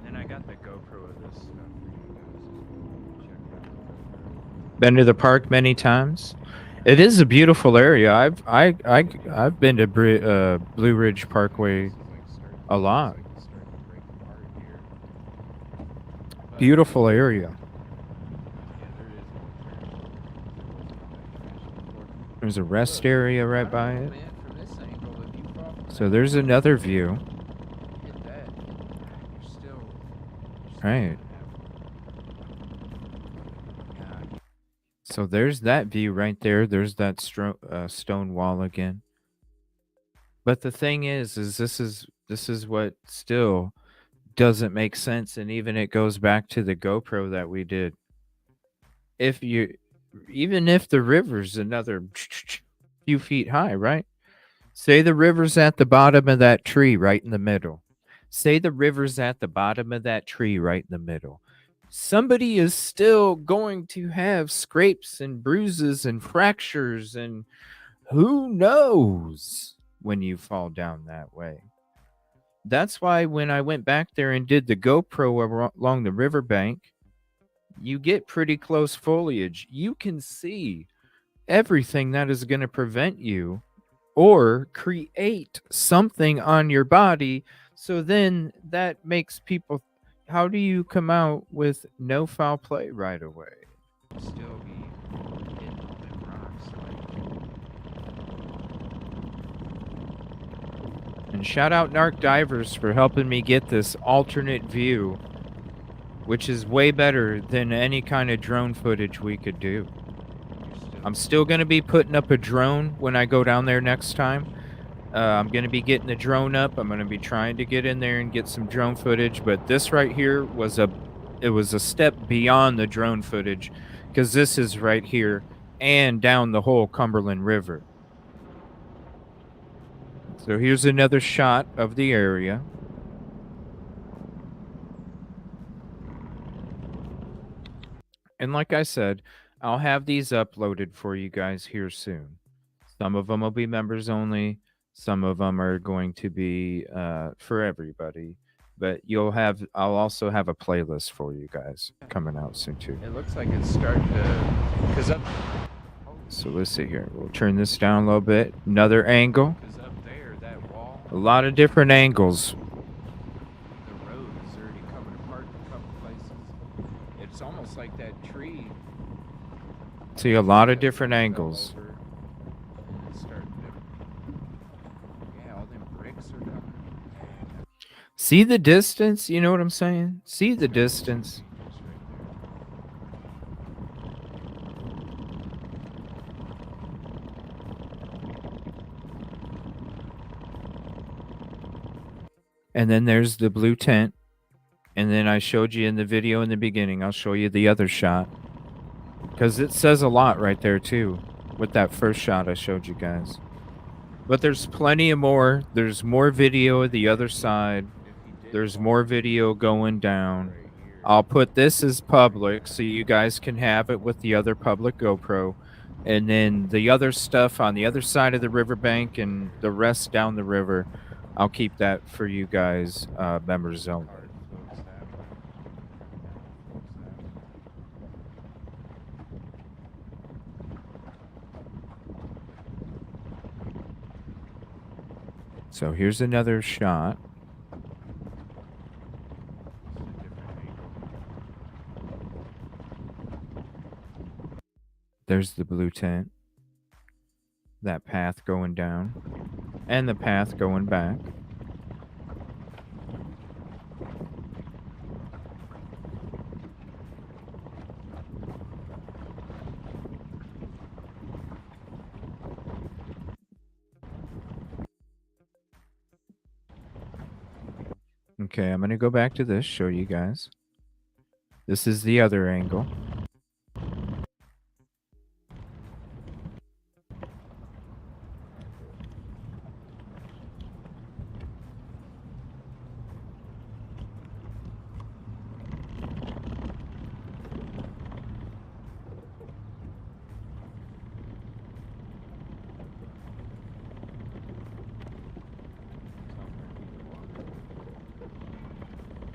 Then I got the GoPro of this stuff for you guys. Check it out. Been to the park many times. It is a beautiful area. I've been to Blue Ridge Parkway a lot. Beautiful area. There's a rest area right by it. So there's another view. Right. So there's that view right there. There's that stone wall again. But the thing is this is what still doesn't make sense, and even it goes back to the GoPro that we did. Even if the river's another few feet high, right? Say the river's at the bottom of that tree right in the middle. Say the river's at the bottom of that tree right in the middle. Somebody is still going to have scrapes and bruises and fractures, and who knows when you fall down that way. That's why when I went back there and did the GoPro along the riverbank, you get pretty close foliage. You can see everything that is going to prevent you or create something on your body. So then that makes people, how do you come out with no foul play right away? Still be hitting all them rocks. And shout out Narc Divers for helping me get this alternate view, which is way better than any kind of drone footage we could do. I'm still going to be putting up a drone when I go down there next time. I'm going to be getting the drone up. I'm going to be trying to get in there and get some drone footage. But this right here was a step beyond the drone footage, because this is right here and down the whole Cumberland River. So here's another shot of the area. And like I said, I'll have these uploaded for you guys here soon. Some of them will be members only. Some of them are going to be for everybody. But I'll also have a playlist for you guys coming out soon too. It looks like it's starting to, so let's see here. We'll turn this down a little bit. Another angle. Up there, that wall. A lot of different angles. The road is already coming apart in a couple places. It's almost like that tree. See a lot of different angles. Yeah, all them bricks are coming. See the distance? You know what I'm saying? See the distance. And then there's the blue tent. And then I showed you in the video in the beginning. I'll show you the other shot. Because it says a lot right there, too. With that first shot I showed you guys. But there's plenty of more. There's more video of the other side. There's more video going down. I'll put this as public so you guys can have it with the other public GoPro. And then the other stuff on the other side of the riverbank and the rest down the river, I'll keep that for you guys, members only. So here's another shot. There's the blue tent. That path going down. And the path going back. Okay, I'm going to go back to this, show you guys. This is the other angle.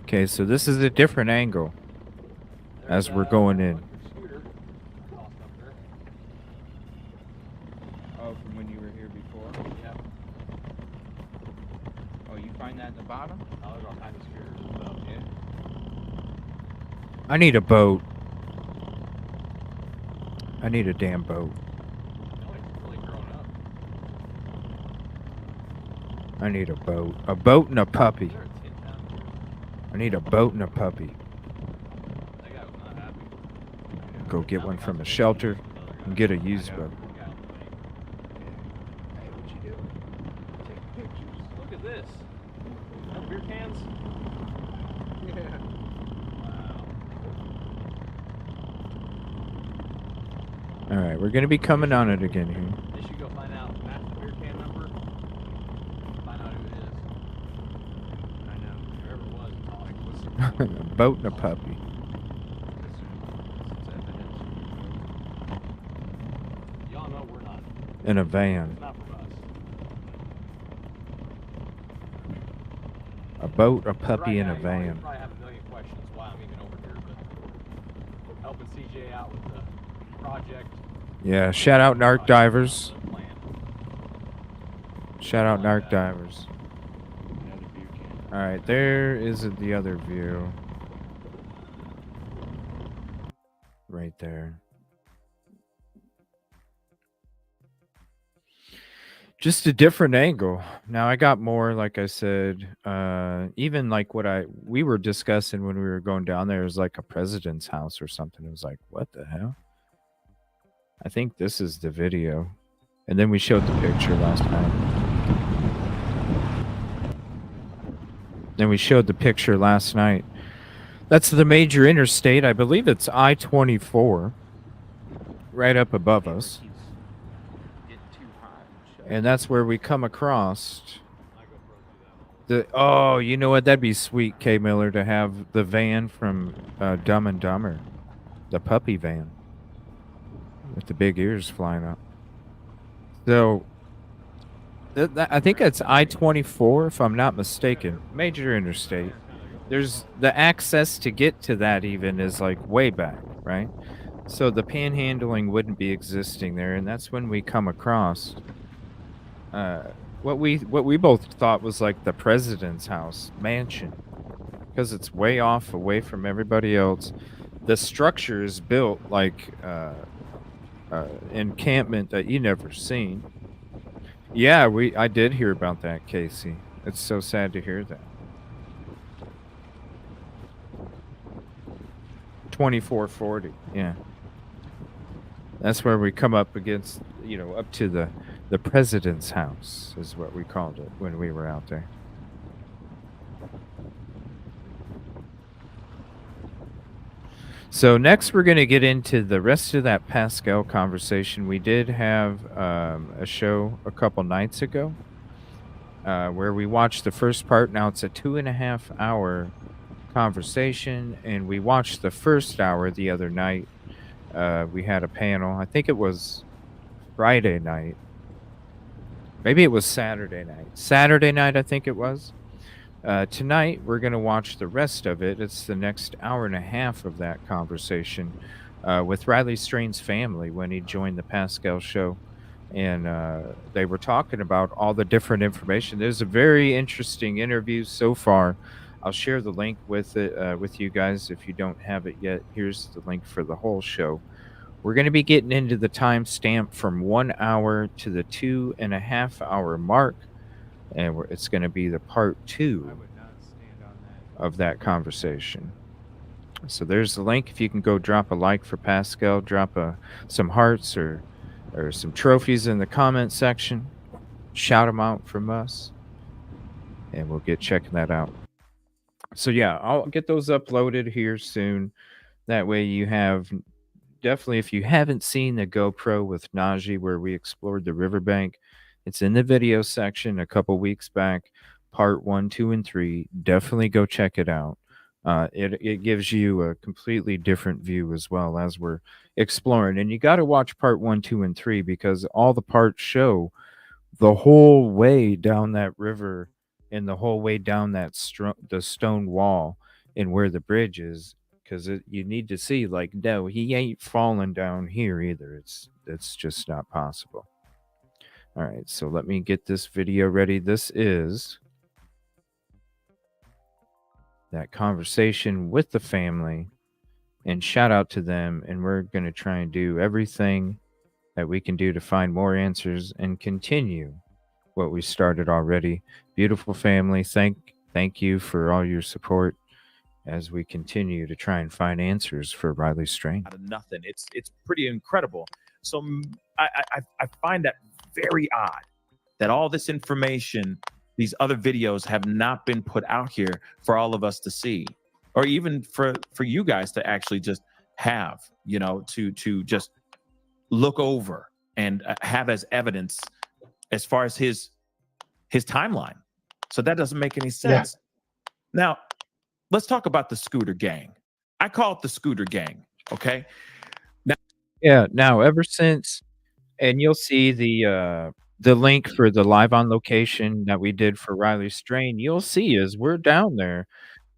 Okay, so this is a different angle as we're going in. Oh, from when you were here before? Yeah. Oh, you find that at the bottom? Oh, there's all kinds of scooters and stuff, yeah. I need a boat. I need a damn boat. I need a boat. A boat and a puppy. I need a boat and a puppy. Go get one from a shelter and get a used boat. Hey, what you doing? Taking pictures. Look at this. No beer cans? Yeah. Wow. All right, we're going to be coming on it again here. They should go find out. Match the beer can number. Find out who it is. I know. Whoever it was, it's all like, what's the A boat and a puppy. Y'all know we're not. In a van. It's not for us. A boat, a puppy, Right and a now, van. You probably have a million questions why I'm even over here, but helping CJ out with the project. Yeah, shout out Narc Divers. Shout out Narc Divers. All right, there is the other view. Right there. Just a different angle. Now I got more, like I said, even like what we were discussing when we were going down there is like a president's house or something. It was like, what the hell? I think this is the video. And then we showed the picture last night. Then we showed the picture last night. That's the major interstate. I believe it's I-24 right up above us. And that's where we come across the, oh, you know what? That'd be sweet, K. Miller, to have the van from Dumb and Dumber. the puppy van with the big ears flying up. So I think it's I-24, if I'm not mistaken, major interstate. There's the access to get to that even is like way back, right? So the panhandling wouldn't be existing there, and that's when we come across what we both thought was like the president's house mansion, because it's way off away from everybody else. The structure is built like encampment that you never seen. Yeah, I did hear about that, Casey. It's so sad to hear that. 2440, yeah. That's where we come up against, up to the president's house is what we called it when we were out there. So next we're going to get into the rest of that Pascal conversation. We did have a show a couple nights ago where we watched the first part. Now it's a 2.5 hour conversation, and we watched the first hour the other night. We had a panel. I think it was Friday night. Maybe it was Saturday night. Saturday night, I think it was. Tonight, we're going to watch the rest of it. It's the next 1.5 hours of that conversation with Riley Strain's family when he joined the Pascal show. And they were talking about all the different information. There's a very interesting interview so far. I'll share the link with you guys if you don't have it yet. Here's the link for the whole show. We're going to be getting into the timestamp from 1 hour to the 2.5 hour mark. And it's going to be the part 2 of that conversation. So there's the link. If you can go drop a like for Pascal, drop some hearts or some trophies in the comment section, shout them out from us, and we'll get checking that out. So yeah, I'll get those uploaded here soon. That way you have, definitely, if you haven't seen the GoPro with Najee where we explored the riverbank, it's in the video section a couple weeks back, part 1, 2, and 3. Definitely go check it out. It gives you a completely different view as well as we're exploring. And you got to watch part 1, 2, and 3 because all the parts show the whole way down that river and the whole way down that the stone wall and where the bridge is. Because you need to see, like, no, he ain't falling down here either. It's just not possible. All right, so let me get this video ready. This is that conversation with the family, and shout out to them. And we're going to try and do everything that we can do to find more answers and continue what we started already. Beautiful family, thank you for all your support as we continue to try and find answers for Riley Strain. Out of nothing. It's pretty incredible. So I find that very odd that all this information, these other videos, have not been put out here for all of us to see, or even for you guys to actually just have, to just look over and have as evidence as far as his timeline. So that doesn't make any sense. Yeah. Now, let's talk about the scooter gang. I call it the scooter gang. Okay. Now ever since, and you'll see the link for the live on location that we did for Riley Strain. You'll see as we're down there,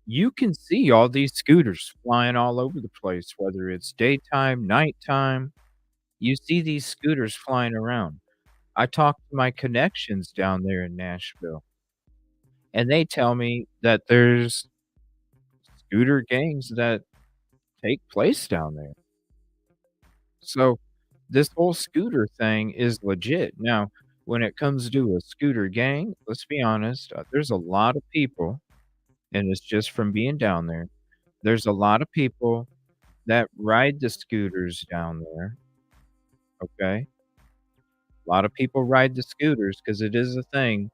you can see all these scooters flying all over the place, whether it's daytime, nighttime. You see these scooters flying around. I talked to my connections down there in Nashville, and they tell me that there's scooter gangs that take place down there. So this whole scooter thing is legit. Now, when it comes to a scooter gang, let's be honest, there's a lot of people, and it's just from being down there, there's a lot of people that ride the scooters down there, okay? A lot of people ride the scooters because it is a thing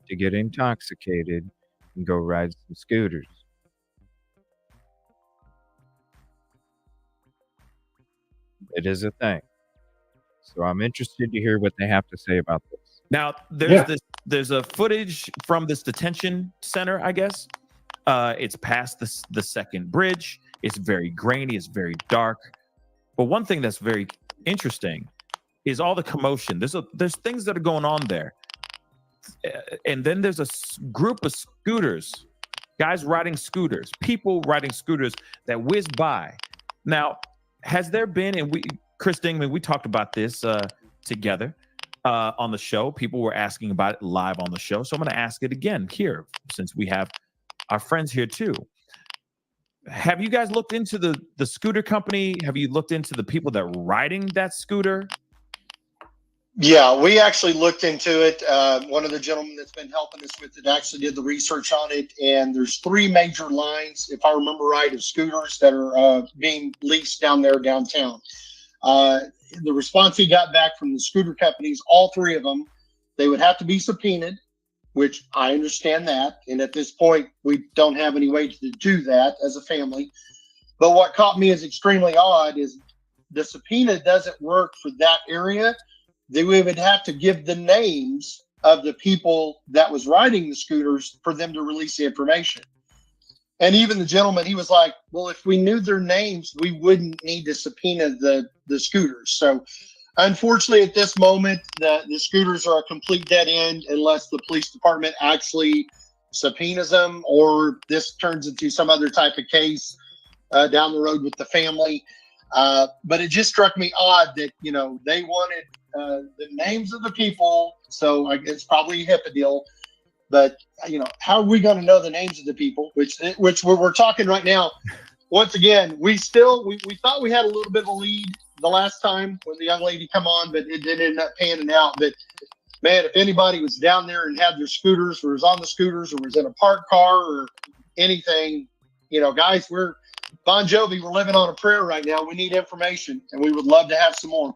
to get intoxicated and go ride some scooters. It is a thing. So I'm interested to hear what they have to say about this. Now, there's a footage from this detention center, I guess. It's past the second bridge. It's very grainy. It's very dark. But one thing that's very interesting is all the commotion. There's things that are going on there. And then there's a group of scooters, guys riding scooters, people riding scooters that whiz by. Now, has there been, and Chris Dingman, we talked about this together on the show. People were asking about it live on the show. So I'm going to ask it again here, since we have our friends here too. Have you guys looked into the scooter company? Have you looked into the people that are riding that scooter? Yeah, we actually looked into it. One of the gentlemen that's been helping us with it actually did the research on it, and there's 3 major lines, if I remember right, of scooters that are being leased down there downtown. The response we got back from the scooter companies, all 3 of them, they would have to be subpoenaed, which I understand that. And at this point, we don't have any way to do that as a family. But what caught me as extremely odd is the subpoena doesn't work for that area. We would have to give the names of the people that was riding the scooters for them to release the information. And even the gentleman, he was like, well, if we knew their names, we wouldn't need to subpoena the scooters. So unfortunately, at this moment, the scooters are a complete dead end unless the police department actually subpoenas them, or this turns into some other type of case down the road with the family. But it just struck me odd that, they wanted the names of the people. So it's probably a HIPAA deal. But, how are we going to know the names of the people, which we're talking right now? Once again, we thought we had a little bit of a lead the last time when the young lady come on, but it didn't end up panning out. But man, if anybody was down there and had their scooters, or was on the scooters, or was in a parked car or anything, guys, we're Bon Jovi, we're living on a prayer right now. We need information, and we would love to have some more.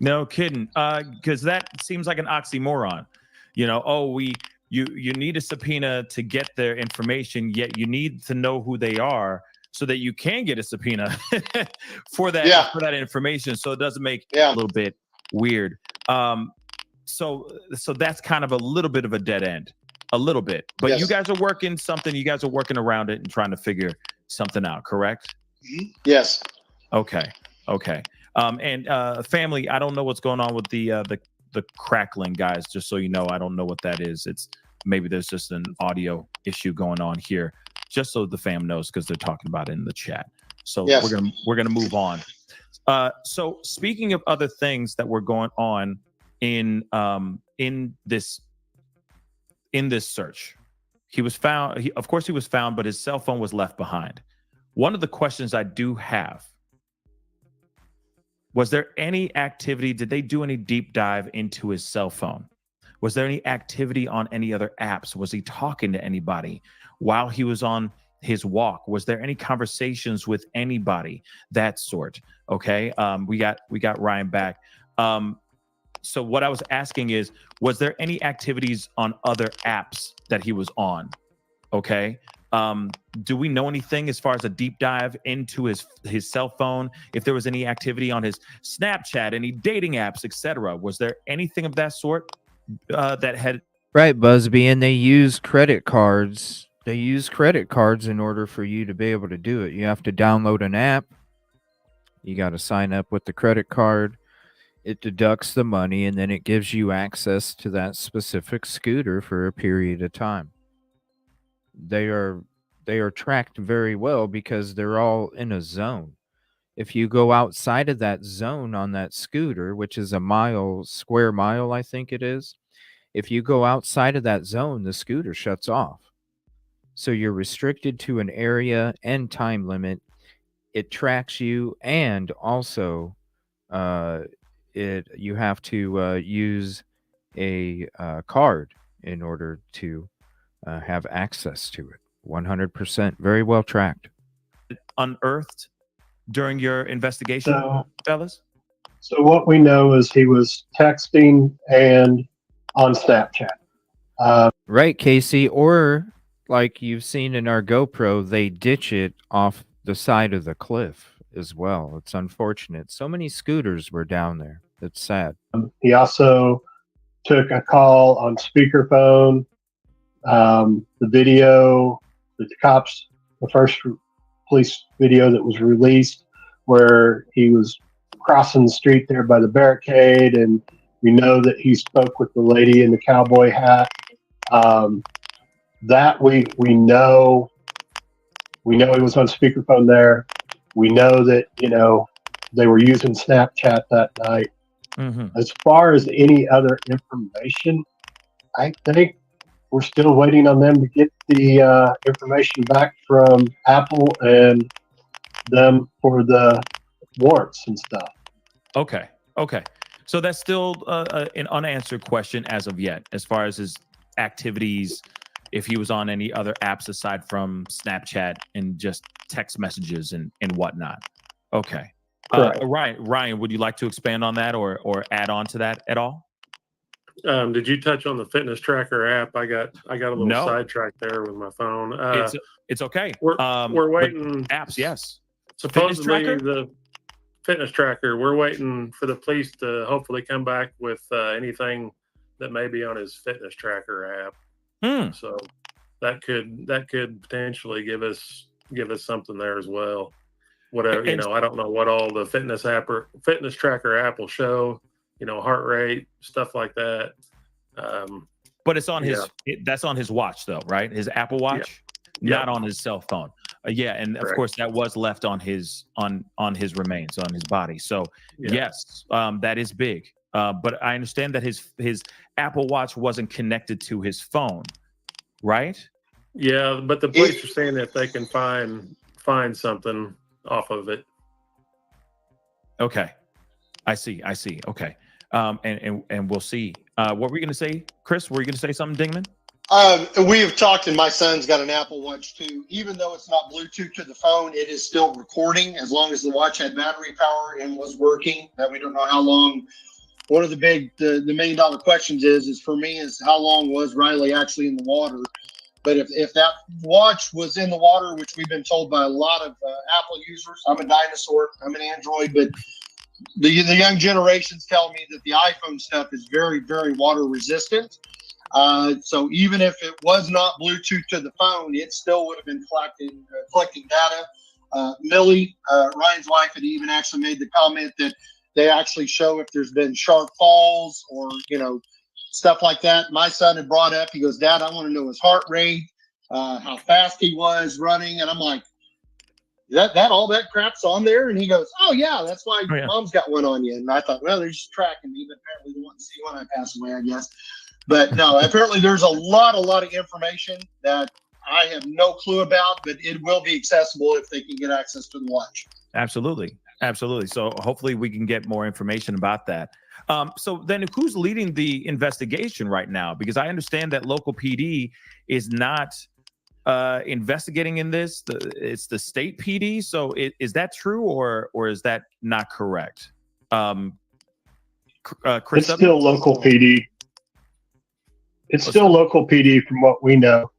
No kidding. Because that seems like an oxymoron. You need a subpoena to get their information, yet you need to know who they are so that you can get a subpoena for that information. So it doesn't make a little bit weird. So that's kind of a little bit of a dead end, a little bit. But Yes. you guys are working something. You guys are working around it and trying to figure something out, correct? Yes. Okay. And family, I don't know what's going on with the crackling, guys. Just so you know, I don't know what that is. Maybe there's just an audio issue going on here, just so the fam knows, because they're talking about it in the chat. So Yes. we're gonna move on. So speaking of other things that were going on in this search, he was found. Of course, he was found, but his cell phone was left behind. One of the questions I do have: was there any activity? Did they do any deep dive into his cell phone? Was there any activity on any other apps? Was he talking to anybody while he was on his walk? Was there any conversations with anybody? That sort. Okay. We got Ryan back. So what I was asking is, was there any activities on other apps that he was on? Okay. Do we know anything as far as a deep dive into his cell phone? If there was any activity on his Snapchat, any dating apps, etc. Was there anything of that sort that had? Right, Busby, and they use credit cards. They use credit cards in order for you to be able to do it. You have to download an app. You got to sign up with the credit card. It deducts the money, and then it gives you access to that specific scooter for a period of time. They are tracked very well because they're all in a zone. If you go outside of that zone on that scooter, which is a square mile, I think it is, if you go outside of that zone, the scooter shuts off. So you're restricted to an area and time limit. It tracks you, and also you have to use a card in order to have access to it. 100%. Very well tracked. Unearthed during your investigation, fellas? So what we know is he was texting and on Snapchat. Right, Casey. Or like you've seen in our GoPro, they ditch it off the side of the cliff as well. It's unfortunate. So many scooters were down there. It's sad. He also took a call on speakerphone. The video that the cops, the first police video that was released, where he was crossing the street there by the barricade, and we know that he spoke with the lady in the cowboy hat. That we know he was on speakerphone there. We know that they were using Snapchat that night. As far as any other information, I think we're still waiting on them to get the information back from Apple and them for the warrants and stuff. Okay. So that's still an unanswered question as of yet, as far as his activities, if he was on any other apps aside from Snapchat and just text messages and whatnot. Okay. Ryan, would you like to expand on that or add on to that at all? Did you touch on the fitness tracker app? I got a little sidetracked there with my phone. It's okay. We're waiting. Apps, yes. Supposedly the fitness tracker. We're waiting for the police to hopefully come back with anything that may be on his fitness tracker app. So that could potentially give us something there as well. Whatever, I don't know what all the fitness tracker app will show, heart rate, stuff like that. But it's on that's on his watch though, right? His Apple Watch, not on his cell phone. And of course that was left on his remains, on his body. So yes, that is big. But I understand that his Apple Watch wasn't connected to his phone, right? Yeah, but the police are saying that they can find something off of it. Okay, I see. Okay, and we'll see. What were you going to say, Chris? Were you going to say something, Dingman? We have talked, and my son's got an Apple Watch too. Even though it's not Bluetooth to the phone, it is still recording as long as the watch had battery power and was working. That we don't know how long. One of the $1 million questions is for me is how long was Riley actually in the water? But if that watch was in the water, which we've been told by a lot of Apple users, I'm a dinosaur, I'm an Android, but the young generations tell me that the iPhone stuff is very, very water resistant. So even if it was not Bluetooth to the phone, it still would have been collecting data. Millie, Ryan's wife, had even actually made the comment that they actually show if there's been sharp falls or, stuff like that. My son had brought up, he goes, Dad, I want to know his heart rate, how fast he was running. And I'm like, that all that crap's on there? And he goes, oh yeah, that's why Mom's got one on you. And I thought, well, they're just tracking me, but apparently they want to see when I pass away, I guess. But no, apparently there's a lot of information that I have no clue about, but it will be accessible if they can get access to the watch. Absolutely. So hopefully we can get more information about that. So then who's leading the investigation right now? Because I understand that local PD is not investigating in this. It's the state PD. So is that true or is that not correct? Chris, it's still local PD. It's still local PD from what we know.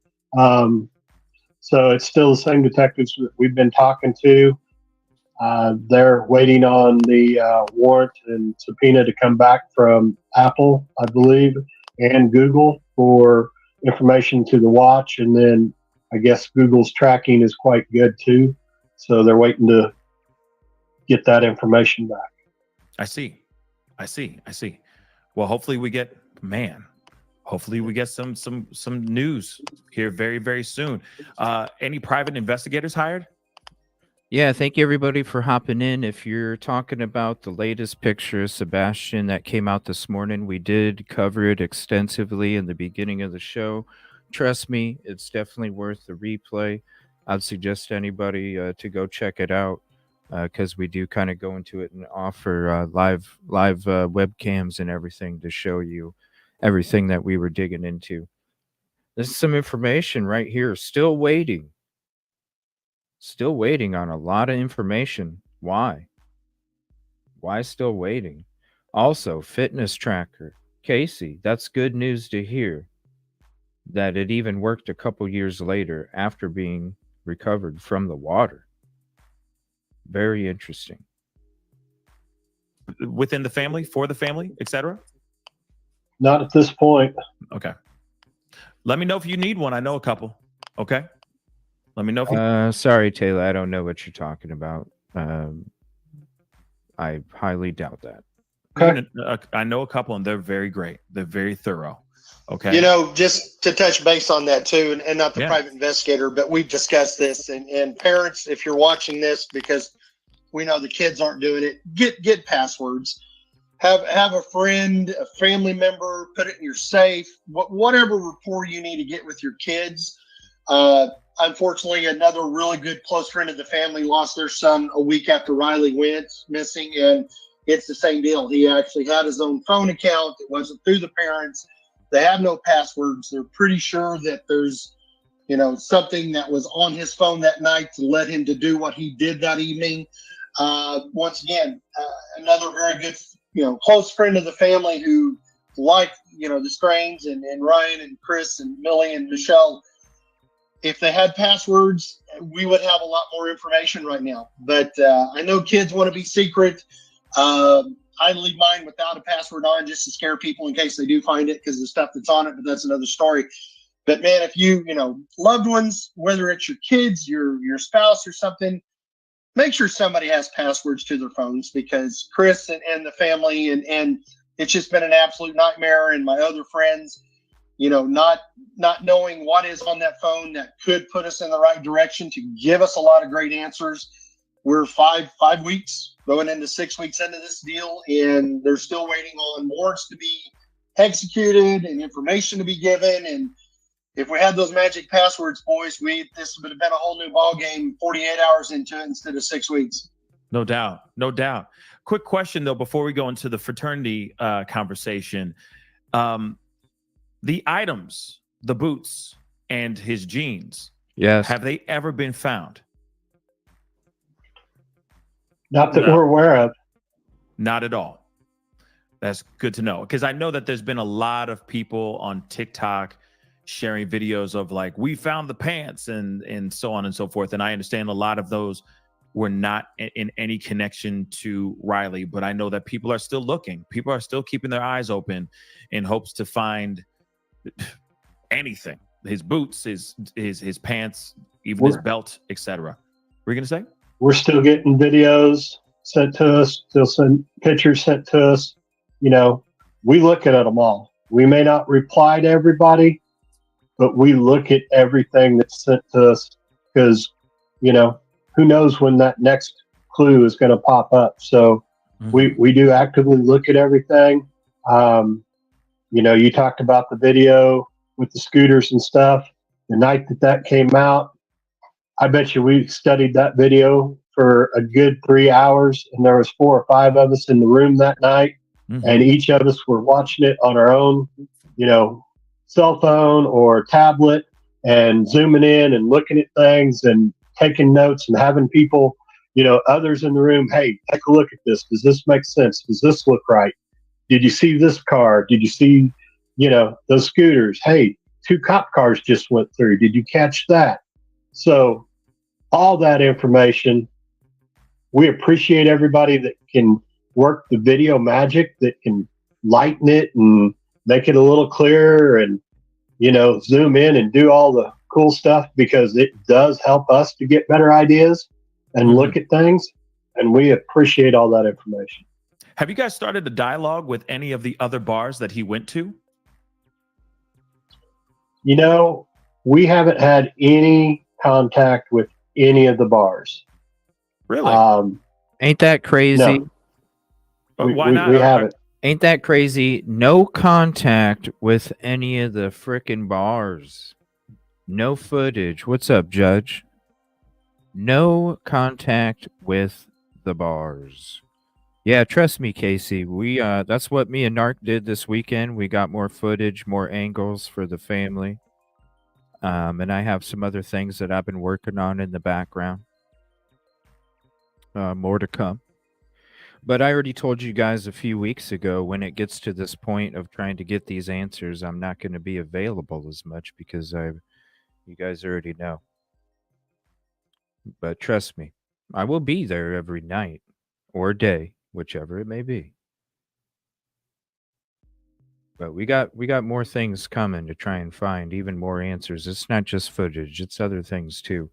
So it's still the same detectives that we've been talking to. They're waiting on the warrant and subpoena to come back from Apple, I believe, and Google for information to the watch. And then I guess Google's tracking is quite good too. So they're waiting to get that information back. I see. Well, hopefully we get some news here very, very soon. Any private investigators hired? Yeah, thank you everybody for hopping in. If you're talking about the latest picture of Sebastian that came out this morning, we did cover it extensively in the beginning of the show. Trust me, it's definitely worth the replay. I'd suggest anybody to go check it out because we do kind of go into it and offer live webcams and everything to show you everything that we were digging into. There's some information right here. Still waiting on a lot of information. Why still waiting? Also, fitness tracker. Casey, that's good news to hear that it even worked a couple years later after being recovered from the water. Very interesting. Within the family, for the family, etc.? Not at this point. Okay. Let me know if you need one. I know a couple. Okay. Let me know if you... Sorry, Taylor, I don't know what you're talking about. I highly doubt that. I know a couple, and they're very great. They're very thorough. Okay. You know, just to touch base on that too, and not the Yeah. private investigator, but we've discussed this, and parents, if you're watching this, because we know the kids aren't doing it, get passwords. Have a friend, a family member, put it in your safe. Whatever rapport you need to get with your kids. Unfortunately, another really good close friend of the family lost their son a week after Riley went missing, and it's the same deal. He actually had his own phone account. It wasn't through the parents. They have no passwords. They're pretty sure that there's, something that was on his phone that night to let him to do what he did that evening. Once again, another very good, close friend of the family who liked, the Strains and Ryan and Chris and Millie and Michelle. If they had passwords, we would have a lot more information right now. But I know kids want to be secret. I leave mine without a password on just to scare people in case they do find it because of the stuff that's on it, but that's another story. But man, if you loved ones, whether it's your kids, your spouse or something, make sure somebody has passwords to their phones, because Chris and the family and it's just been an absolute nightmare. And my other friends, not knowing what is on that phone that could put us in the right direction to give us a lot of great answers. We're five weeks going into 6 weeks into this deal, and they're still waiting on warrants to be executed and information to be given. And if we had those magic passwords, boys, this would have been a whole new ball game 48 hours into it instead of 6 weeks. No doubt. No doubt. Quick question, though, before we go into the fraternity conversation. The items, the boots and his jeans, yes, have they ever been found? Not that we're aware of. Not at all. That's good to know, because I know that there's been a lot of people on TikTok sharing videos of like, we found the pants and so on and so forth. And I understand a lot of those were not in any connection to Riley, but I know that people are still looking. People are still keeping their eyes open in hopes to find anything. His boots, his pants, even his belt, etc. What were you gonna say? We're still getting videos sent to us, still send pictures sent to us. We look at them all. We may not reply to everybody, but we look at everything that's sent to us, because, who knows when that next clue is going to pop up. So we do actively look at everything. You talked about the video with the scooters and stuff. The night that came out, I bet you we studied that video for a good 3 hours, and there was 4 or 5 of us in the room that night, and each of us were watching it on our own, cell phone or tablet, and zooming in and looking at things and taking notes and having people, others in the room, hey, take a look at this. Does this make sense? Does this look right? Did you see this car? Did you see, those scooters? Hey, 2 cop cars just went through. Did you catch that? So all that information, we appreciate everybody that can work the video magic, that can lighten it and make it a little clearer and, zoom in and do all the cool stuff, because it does help us to get better ideas and look at things. And we appreciate all that information. Have you guys started a dialogue with any of the other bars that he went to? We haven't had any contact with any of the bars. Really? Ain't that crazy? No. Why not? We haven't. Ain't that crazy? No contact with any of the frickin' bars. No footage. What's up, Judge? No contact with the bars. Yeah, trust me, Casey. We that's what me and Narc did this weekend. We got more footage, more angles for the family. And I have some other things that I've been working on in the background. More to come. But I already told you guys a few weeks ago, when it gets to this point of trying to get these answers, I'm not going to be available as much, because you guys already know. But trust me, I will be there every night or day, whichever it may be. But we got more things coming to try and find even more answers. It's not just footage, it's other things too.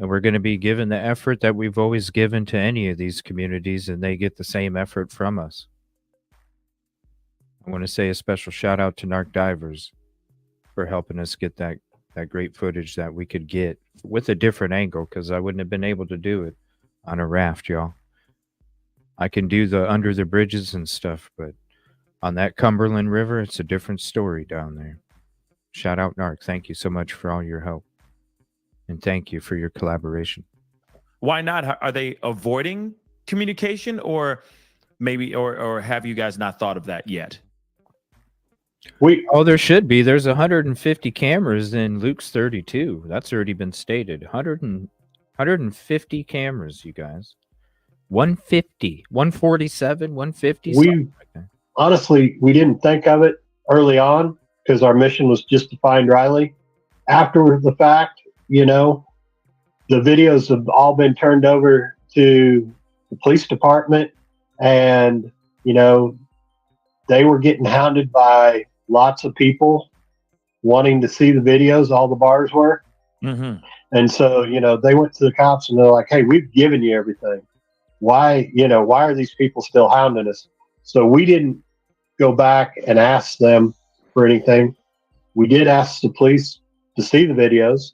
And we're going to be given the effort that we've always given to any of these communities, and they get the same effort from us. I want to say a special shout out to Narc Divers for helping us get that great footage that we could get with a different angle, because I wouldn't have been able to do it on a raft, y'all. I can do the under the bridges and stuff, but on that Cumberland River, it's a different story down there. Shout out Narc. Thank you so much for all your help. And thank you for your collaboration. Why not? Are they avoiding communication, or maybe, or have you guys not thought of that yet? There should be. There's 150 cameras in Luke's 32. That's already been stated. 150 cameras, you guys. 150, 147, 150. Honestly, we didn't think of it early on because our mission was just to find Riley. After the fact, you know, the videos have all been turned over to the police department, and, you know, they were getting hounded by lots of people wanting to see the videos. All the bars were. Mm-hmm. And so, you know, they went to the cops and they're like, hey, we've given you everything. Why are these people still hounding us? So we didn't go back and ask them for anything. We did ask the police to see the videos.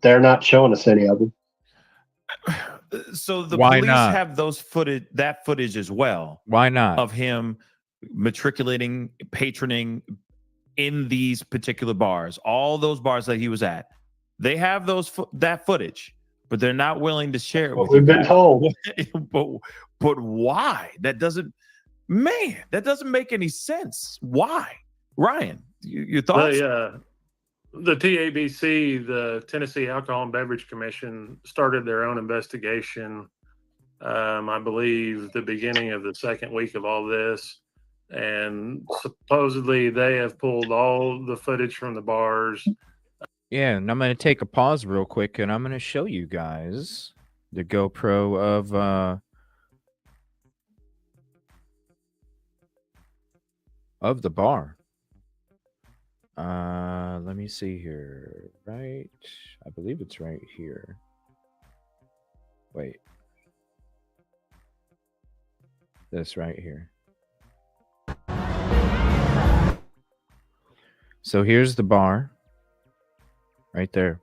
They're not showing us any of them. So the Why police not? have that footage as well. Why not? Of him matriculating, patroning in these particular bars, all those bars that he was at. They have that footage, but they're not willing to share it with We've you been guys. told. But why? That doesn't make any sense. Why? Ryan, your thoughts? The TABC, the Tennessee Alcohol and Beverage Commission, started their own investigation, I believe, the beginning of the second week of all this. And supposedly they have pulled all the footage from the bars. Yeah, and I'm going to take a pause real quick, and I'm going to show you guys the GoPro of the bar. Let me see here. Right, I believe it's right here. Wait. This right here. So here's the bar. Right there.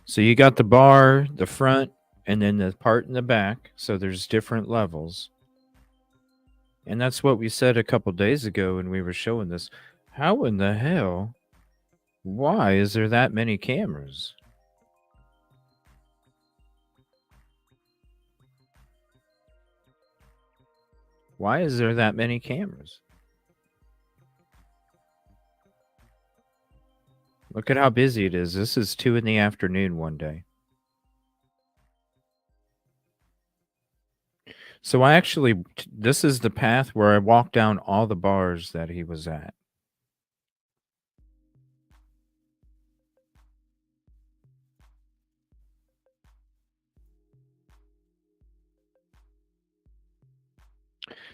So you got the bar, the front, and then the part in the back. So there's different levels. And that's what we said a couple days ago when we were showing this. How in the hell? Why is there that many cameras? Why is there that many cameras? Look at how busy it is. This is 2 p.m. one day. So this is the path where I walked down all the bars that he was at.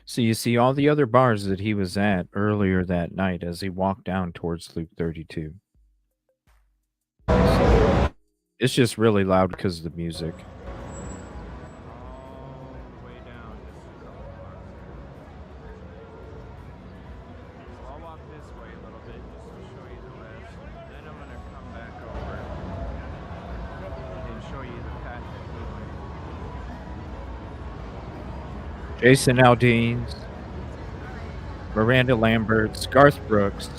So you see all the other bars that he was at earlier that night as he walked down towards Luke 32. It's just really loud because of the music. I'll walk this way a little bit just to show you the rest. Then I'm going to come back over and show you the path that we went. Jason Aldean's, Miranda Lambert's, Garth Brooks.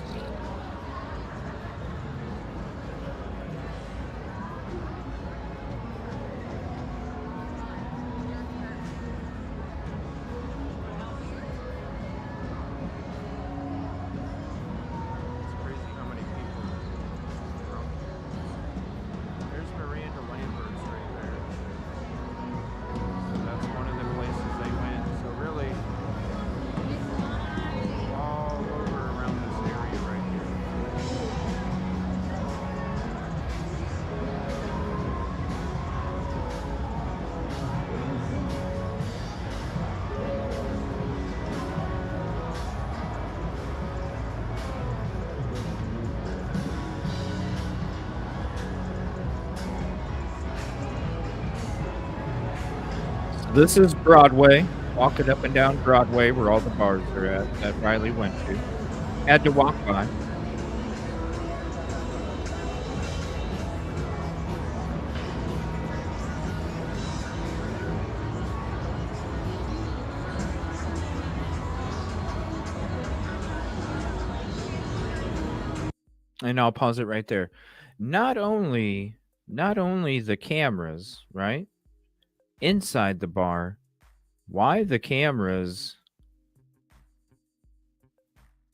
All over around this area right This is Broadway, walking up and down Broadway where all the bars are at that Riley went to. Had to walk by. And I'll pause it right there. Not only the cameras, right? Inside the bar, why the cameras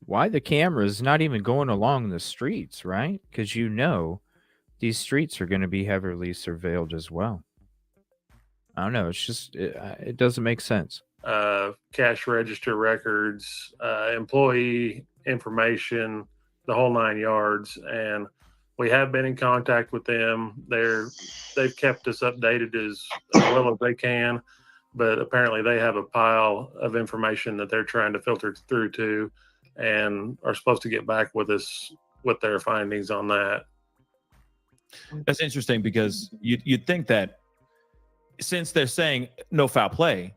not even going along the streets, right? Because these streets are going to be heavily surveilled as well. I don't know. It's just it doesn't make sense. Cash register records, employee information, the whole 9 yards. And we have been in contact with them. They've kept us updated as well as they can, but apparently they have a pile of information that they're trying to filter through to, and are supposed to get back with us with their findings on that. That's interesting, because you'd think that since they're saying no foul play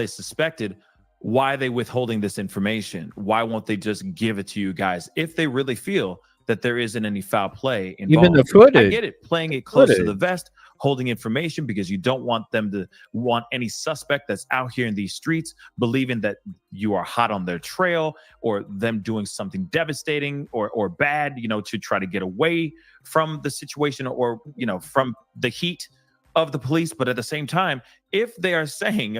suspected, why are they withholding this information? Why won't they just give it to you guys if they really feel that there isn't any foul play involved? Even the footage. I get it, playing it close to the vest, holding information because you don't want them to want any suspect that's out here in these streets believing that you are hot on their trail, or them doing something devastating or bad, to try to get away from the situation, or, from the heat of the police. But at the same time, if they're saying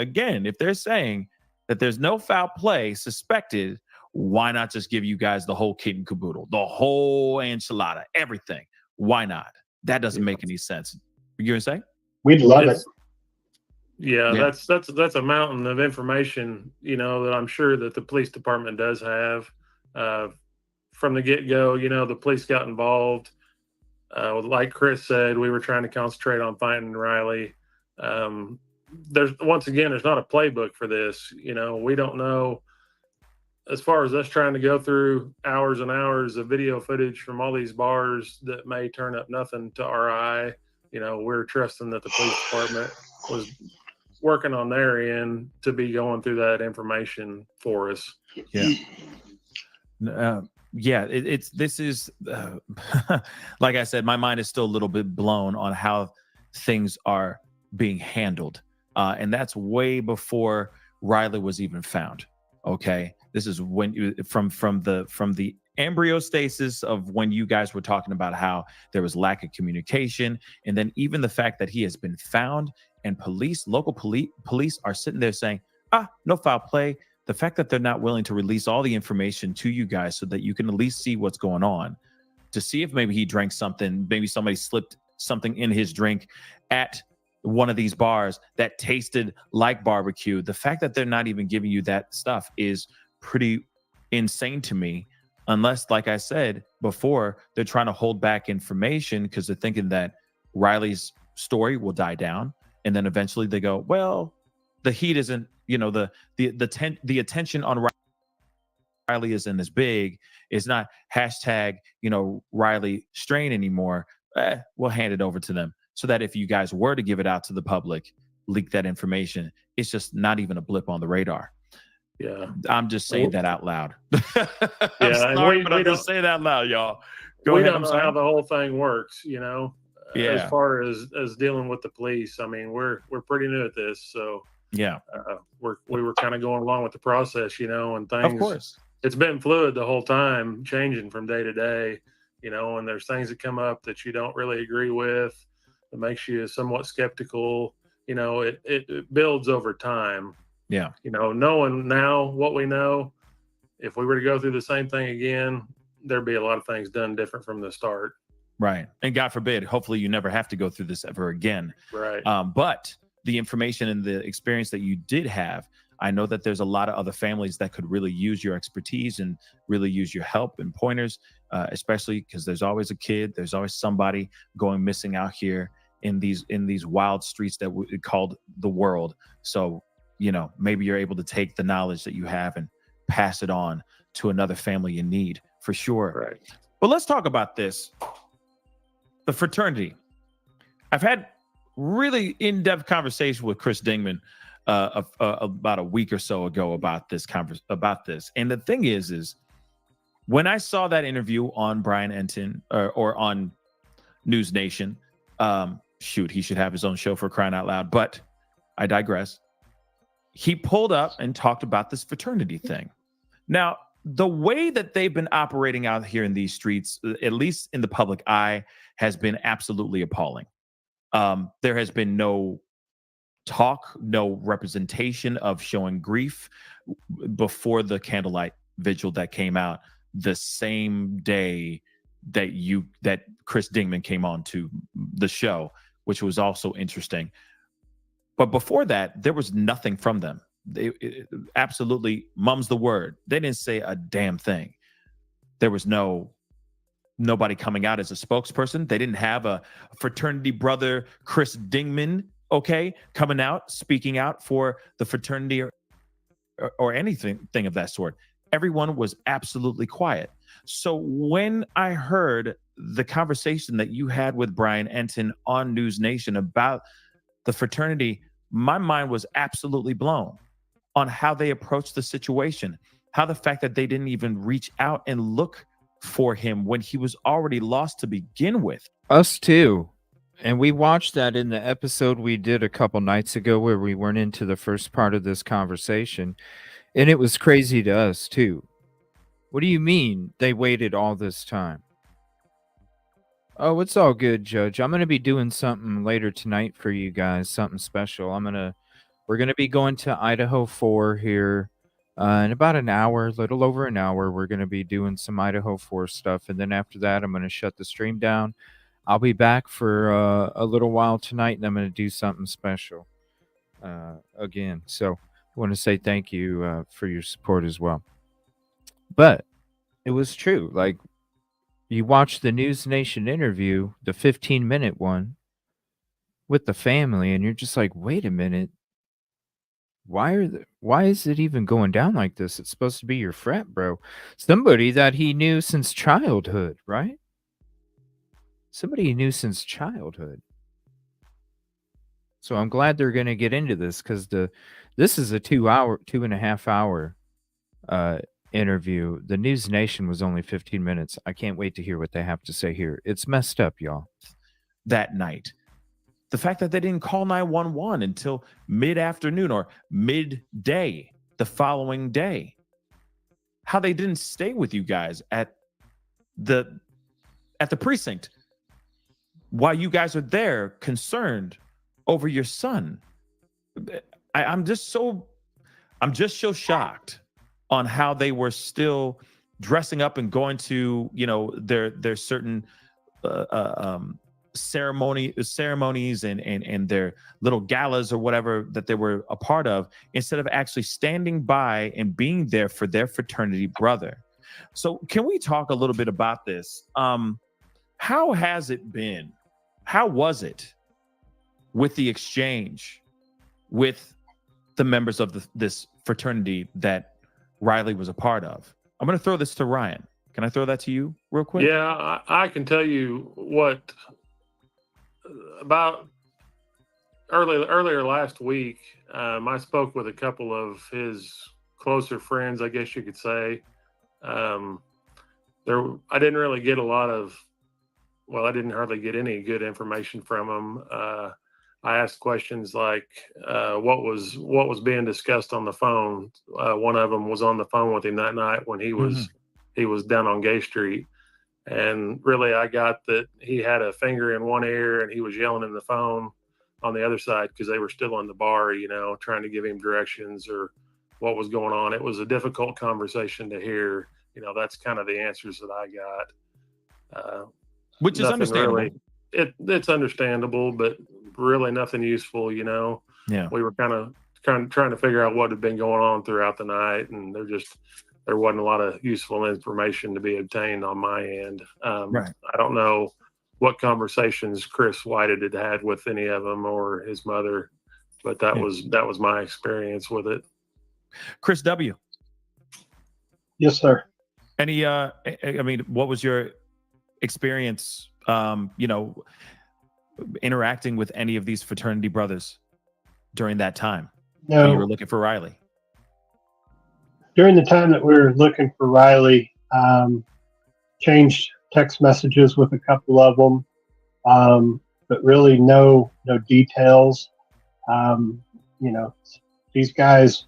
that there's no foul play suspected, why not just give you guys the whole kit and caboodle, the whole enchilada, everything? Why not? That doesn't make any sense. You gonna say? We'd love it. Yeah, that's a mountain of information, that I'm sure that the police department does have. From the get-go, the police got involved. Like Chris said, we were trying to concentrate on finding Riley. There's not a playbook for this. We don't know. As far as us trying to go through hours and hours of video footage from all these bars that may turn up nothing to our eye, we're trusting that the police department was working on their end to be going through that information for us. Yeah. This is like I said, my mind is still a little bit blown on how things are being handled. And that's way before Riley was even found. Okay. This is when from the embryo stasis of when you guys were talking about how there was lack of communication, and then even the fact that he has been found, and local police are sitting there saying, no foul play. The fact that they're not willing to release all the information to you guys so that you can at least see what's going on, to see if maybe he drank something, maybe somebody slipped something in his drink at one of these bars that tasted like barbecue. The fact that they're not even giving you that stuff is pretty insane to me, unless, like I said before, they're trying to hold back information because they're thinking that Riley's story will die down, and then eventually they go, well, the heat isn't, the attention on Riley isn't as big. It's not hashtag, Riley strain anymore. We'll hand it over to them, so that if you guys were to give it out to the public, leak that information, it's just not even a blip on the radar. Yeah, I'm just saying that out loud. I'm sorry, but I'm just saying that out loud, y'all. We don't know how the whole thing works, as far as dealing with the police. I mean, we're pretty new at this, so yeah, we were kind of going along with the process, and things. Of course, it's been fluid the whole time, changing from day to day, and there's things that come up that you don't really agree with. It makes you somewhat skeptical. It builds over time. Yeah. Knowing now what we know, if we were to go through the same thing again, there'd be a lot of things done different from the start. Right. And God forbid, hopefully you never have to go through this ever again. Right. But the information and the experience that you did have, I know that there's a lot of other families that could really use your expertise and really use your help and pointers, especially because there's always a kid, there's always somebody going missing out here in these wild streets that we called the world. So, maybe you're able to take the knowledge that you have and pass it on to another family in need, for sure. Right. But let's talk about this. The fraternity. I've had really in-depth conversation with Chris Dingman about a week or so ago about this And the thing is when I saw that interview on Brian Entin or on News Nation, shoot, he should have his own show for crying out loud, but I digress. He pulled up and talked about this fraternity thing. Now, the way that they've been operating out here in these streets, at least in the public eye, has been absolutely appalling. There has been no talk, no representation of showing grief before the candlelight vigil that came out the same day that Chris Dingman came on to the show, which was also interesting. But before that, there was nothing from them. Absolutely, mum's the word. They didn't say a damn thing. There was nobody coming out as a spokesperson. They didn't have a fraternity brother, Chris Dingman, coming out, speaking out for the fraternity or anything of that sort. Everyone was absolutely quiet. So when I heard the conversation that you had with Brian Entin on News Nation about the fraternity, my mind was absolutely blown on how they approached the situation, how the fact that they didn't even reach out and look for him when he was already lost to begin with. Us too. And we watched that in the episode we did a couple nights ago where we weren't into the first part of this conversation. And it was crazy to us too. What do you mean they waited all this time? Oh, it's all good, Judge. I'm going to be doing something later tonight for you guys, something special. We're going to be going to Idaho 4 here in about an hour, little over an hour. We're going to be doing some Idaho 4 stuff. And then after that, I'm going to shut the stream down. I'll be back for a little while tonight, and I'm going to do something special again. So I want to say thank you for your support as well. But it was true. Like, you watch the News Nation interview, the 15-minute one with the family, and you're just like, wait a minute. Why is it even going down like this? It's supposed to be your frat bro. Somebody that he knew since childhood, right? Somebody he knew since childhood. So I'm glad they're going to get into this because this is a 2.5 hour interview. The News Nation was only 15 minutes. I can't wait to hear what they have to say here. It's messed up, y'all. That night, the fact that they didn't call 911 until mid-afternoon or midday the following day, how they didn't stay with you guys at the precinct while you guys are there concerned over your son. I'm just so shocked on how they were still dressing up and going to, their certain ceremonies and their little galas or whatever that they were a part of, instead of actually standing by and being there for their fraternity brother. So can we talk a little bit about this? How has it been? How was it with the exchange with the members of this fraternity that Riley was a part of? I'm going to throw this to Ryan. Can I throw that to you real quick? Yeah, I can tell you what about earlier last week. I spoke with a couple of his closer friends, I guess you could say. I didn't really get I didn't hardly get any good information from them. I asked questions like, what was being discussed on the phone? One of them was on the phone with him that night when he was down on Gay Street. And really, I got that he had a finger in one ear and he was yelling in the phone on the other side because they were still in the bar, trying to give him directions or what was going on. It was a difficult conversation to hear. That's kind of the answers that I got. Which is understandable. Really, it's understandable, but really nothing useful, Yeah. We were kind of trying to figure out what had been going on throughout the night, and there wasn't a lot of useful information to be obtained on my end. Right. I don't know what conversations Chris Whited had had with any of them or his mother, but that was my experience with it. Chris W. Yes, sir. What was your experience? interacting with any of these fraternity brothers during that time? No. When you were looking for Riley? During the time that we were looking for Riley, changed text messages with a couple of them, but really no details. You know, these guys,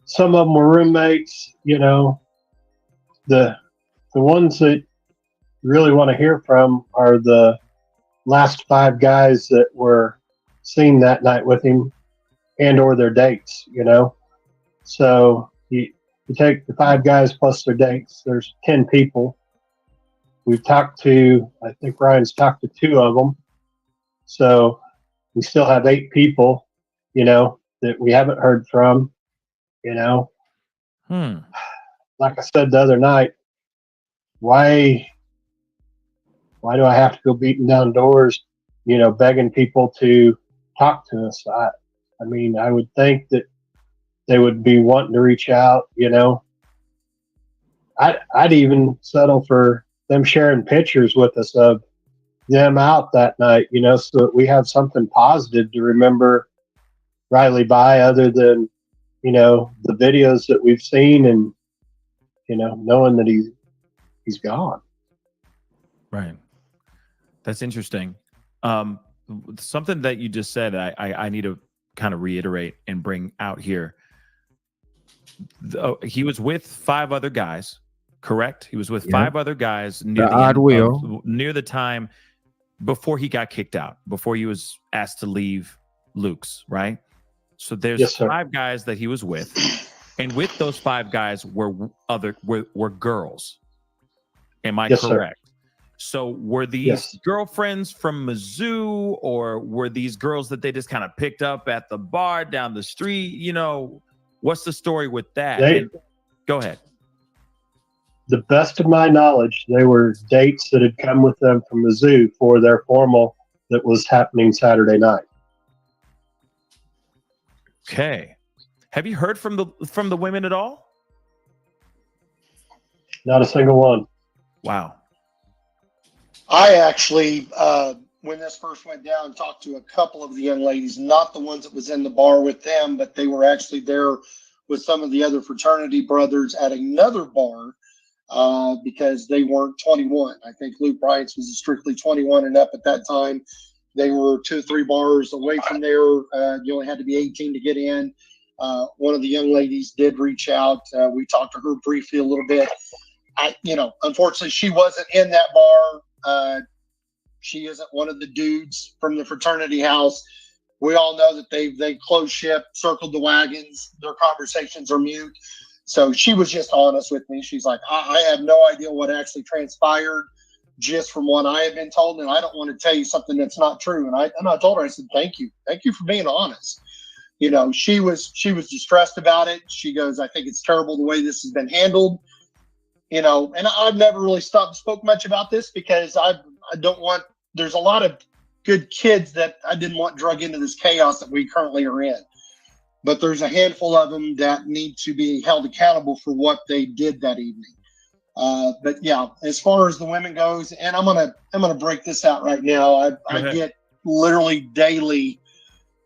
some of them were roommates. You know, the ones that you really want to hear from are the last 5 guys that were seen that night with him, and or their dates. You know, so you take the 5 guys plus their dates. There's 10 people. We've talked to, I think Ryan's talked to 2 of them. So we still have 8 people, you know, that we haven't heard from, you know. Like I said the other night, why do I have to go beating down doors, you know, begging people to talk to us? I mean, I would think that they would be wanting to reach out, you know. I'd even settle for them sharing pictures with us of them out that night, you know, so that we have something positive to remember Riley by, other than, you know, the videos that we've seen and, you know, knowing that he's gone. Right. That's interesting. Something that you just said, I need to kind of reiterate and bring out here. He was with 5 other guys, correct? He was with 5 other guys near near the time before he got kicked out, before he was asked to leave Luke's, right? So there's 5 guys that he was with, and with those 5 guys were girls. Am I correct? Sir. So were these girlfriends from Mizzou, or were these girls that they just kind of picked up at the bar down the street? You know, what's the story with that? Go ahead. The best of my knowledge, they were dates that had come with them from Mizzou for their formal that was happening Saturday night. Okay. Have you heard from the women at all? Not a single one. Wow. I actually, when this first went down, talked to a couple of the young ladies, not the ones that was in the bar with them, but they were actually there with some of the other fraternity brothers at another bar, because they weren't 21. I think Luke Bryant's was strictly 21 and up at that time. They were 2-3 bars away from there. You only had to be 18 to get in. One of the young ladies did reach out. We talked to her briefly a little bit. You know, unfortunately, she wasn't in that bar. She isn't one of the dudes from the fraternity house. We all know that they closed ship, circled the wagons. Their conversations are mute. So she was just honest with me. She's like, I have no idea what actually transpired, just from what I have been told, and I don't want to tell you something that's not true. And I told her, I said, thank you for being honest. You know, she was distressed about it. She goes, I think it's terrible the way this has been handled. You know, and I've never really spoke much about this, because I don't want, there's a lot of good kids that I didn't want drug into this chaos that we currently are in. But there's a handful of them that need to be held accountable for what they did that evening. But yeah, as far as the women goes, and I'm gonna break this out right now. I get literally daily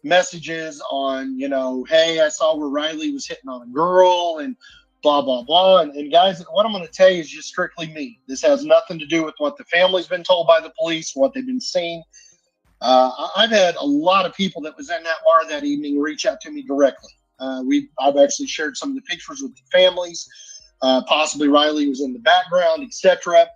messages on, you know, hey, I saw where Riley was hitting on a girl and blah, blah, blah. And guys, what I'm going to tell you is just strictly me. This has nothing to do with what the family's been told by the police, what they've been seeing. I've had a lot of people that was in that bar that evening reach out to me directly. I've actually shared some of the pictures with the families. Possibly Riley was in the background, etc.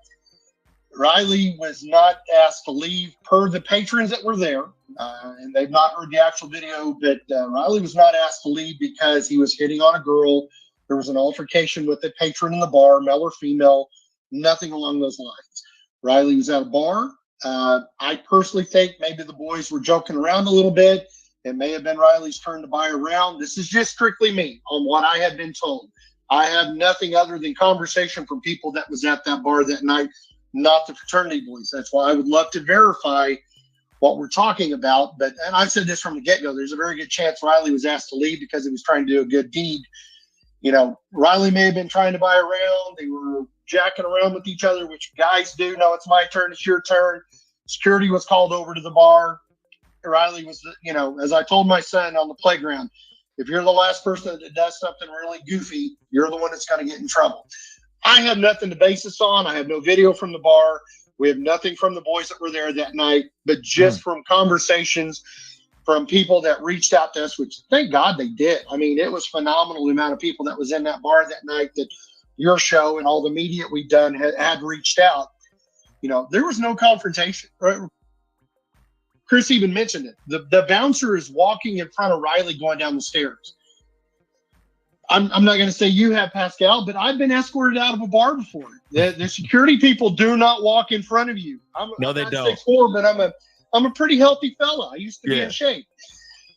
Riley was not asked to leave per the patrons that were there. And they've not heard the actual video, but Riley was not asked to leave because he was hitting on a girl. There was an altercation with a patron in the bar, male or female, nothing along those lines. Riley was at a bar. I personally think maybe the boys were joking around a little bit. It may have been Riley's turn to buy a round. This is just strictly me on what I have been told. I have nothing other than conversation from people that was at that bar that night, not the fraternity boys. That's why I would love to verify what we're talking about. And I've said this from the get-go, there's a very good chance Riley was asked to leave because he was trying to do a good deed. You know, Riley may have been trying to buy a round. They were jacking around with each other, which guys do. No, it's my turn, it's your turn. Security was called over to the bar. Riley was, as I told my son on the playground, if you're the last person that does something really goofy, you're the one that's going to get in trouble. I have nothing to base this on. I have no video from the bar. We have nothing from the boys that were there that night, but just from conversations from people that reached out to us, which thank God they did. I mean, it was phenomenal the amount of people that was in that bar that night that your show and all the media we've done had reached out. There was no confrontation. Chris even mentioned it. The bouncer is walking in front of Riley going down the stairs. I'm not going to say you have, Pascal, but I've been escorted out of a bar before. The security people do not walk in front of you. I'm they not don't. 6'4", but I'm a pretty healthy fella. I used to be in shape,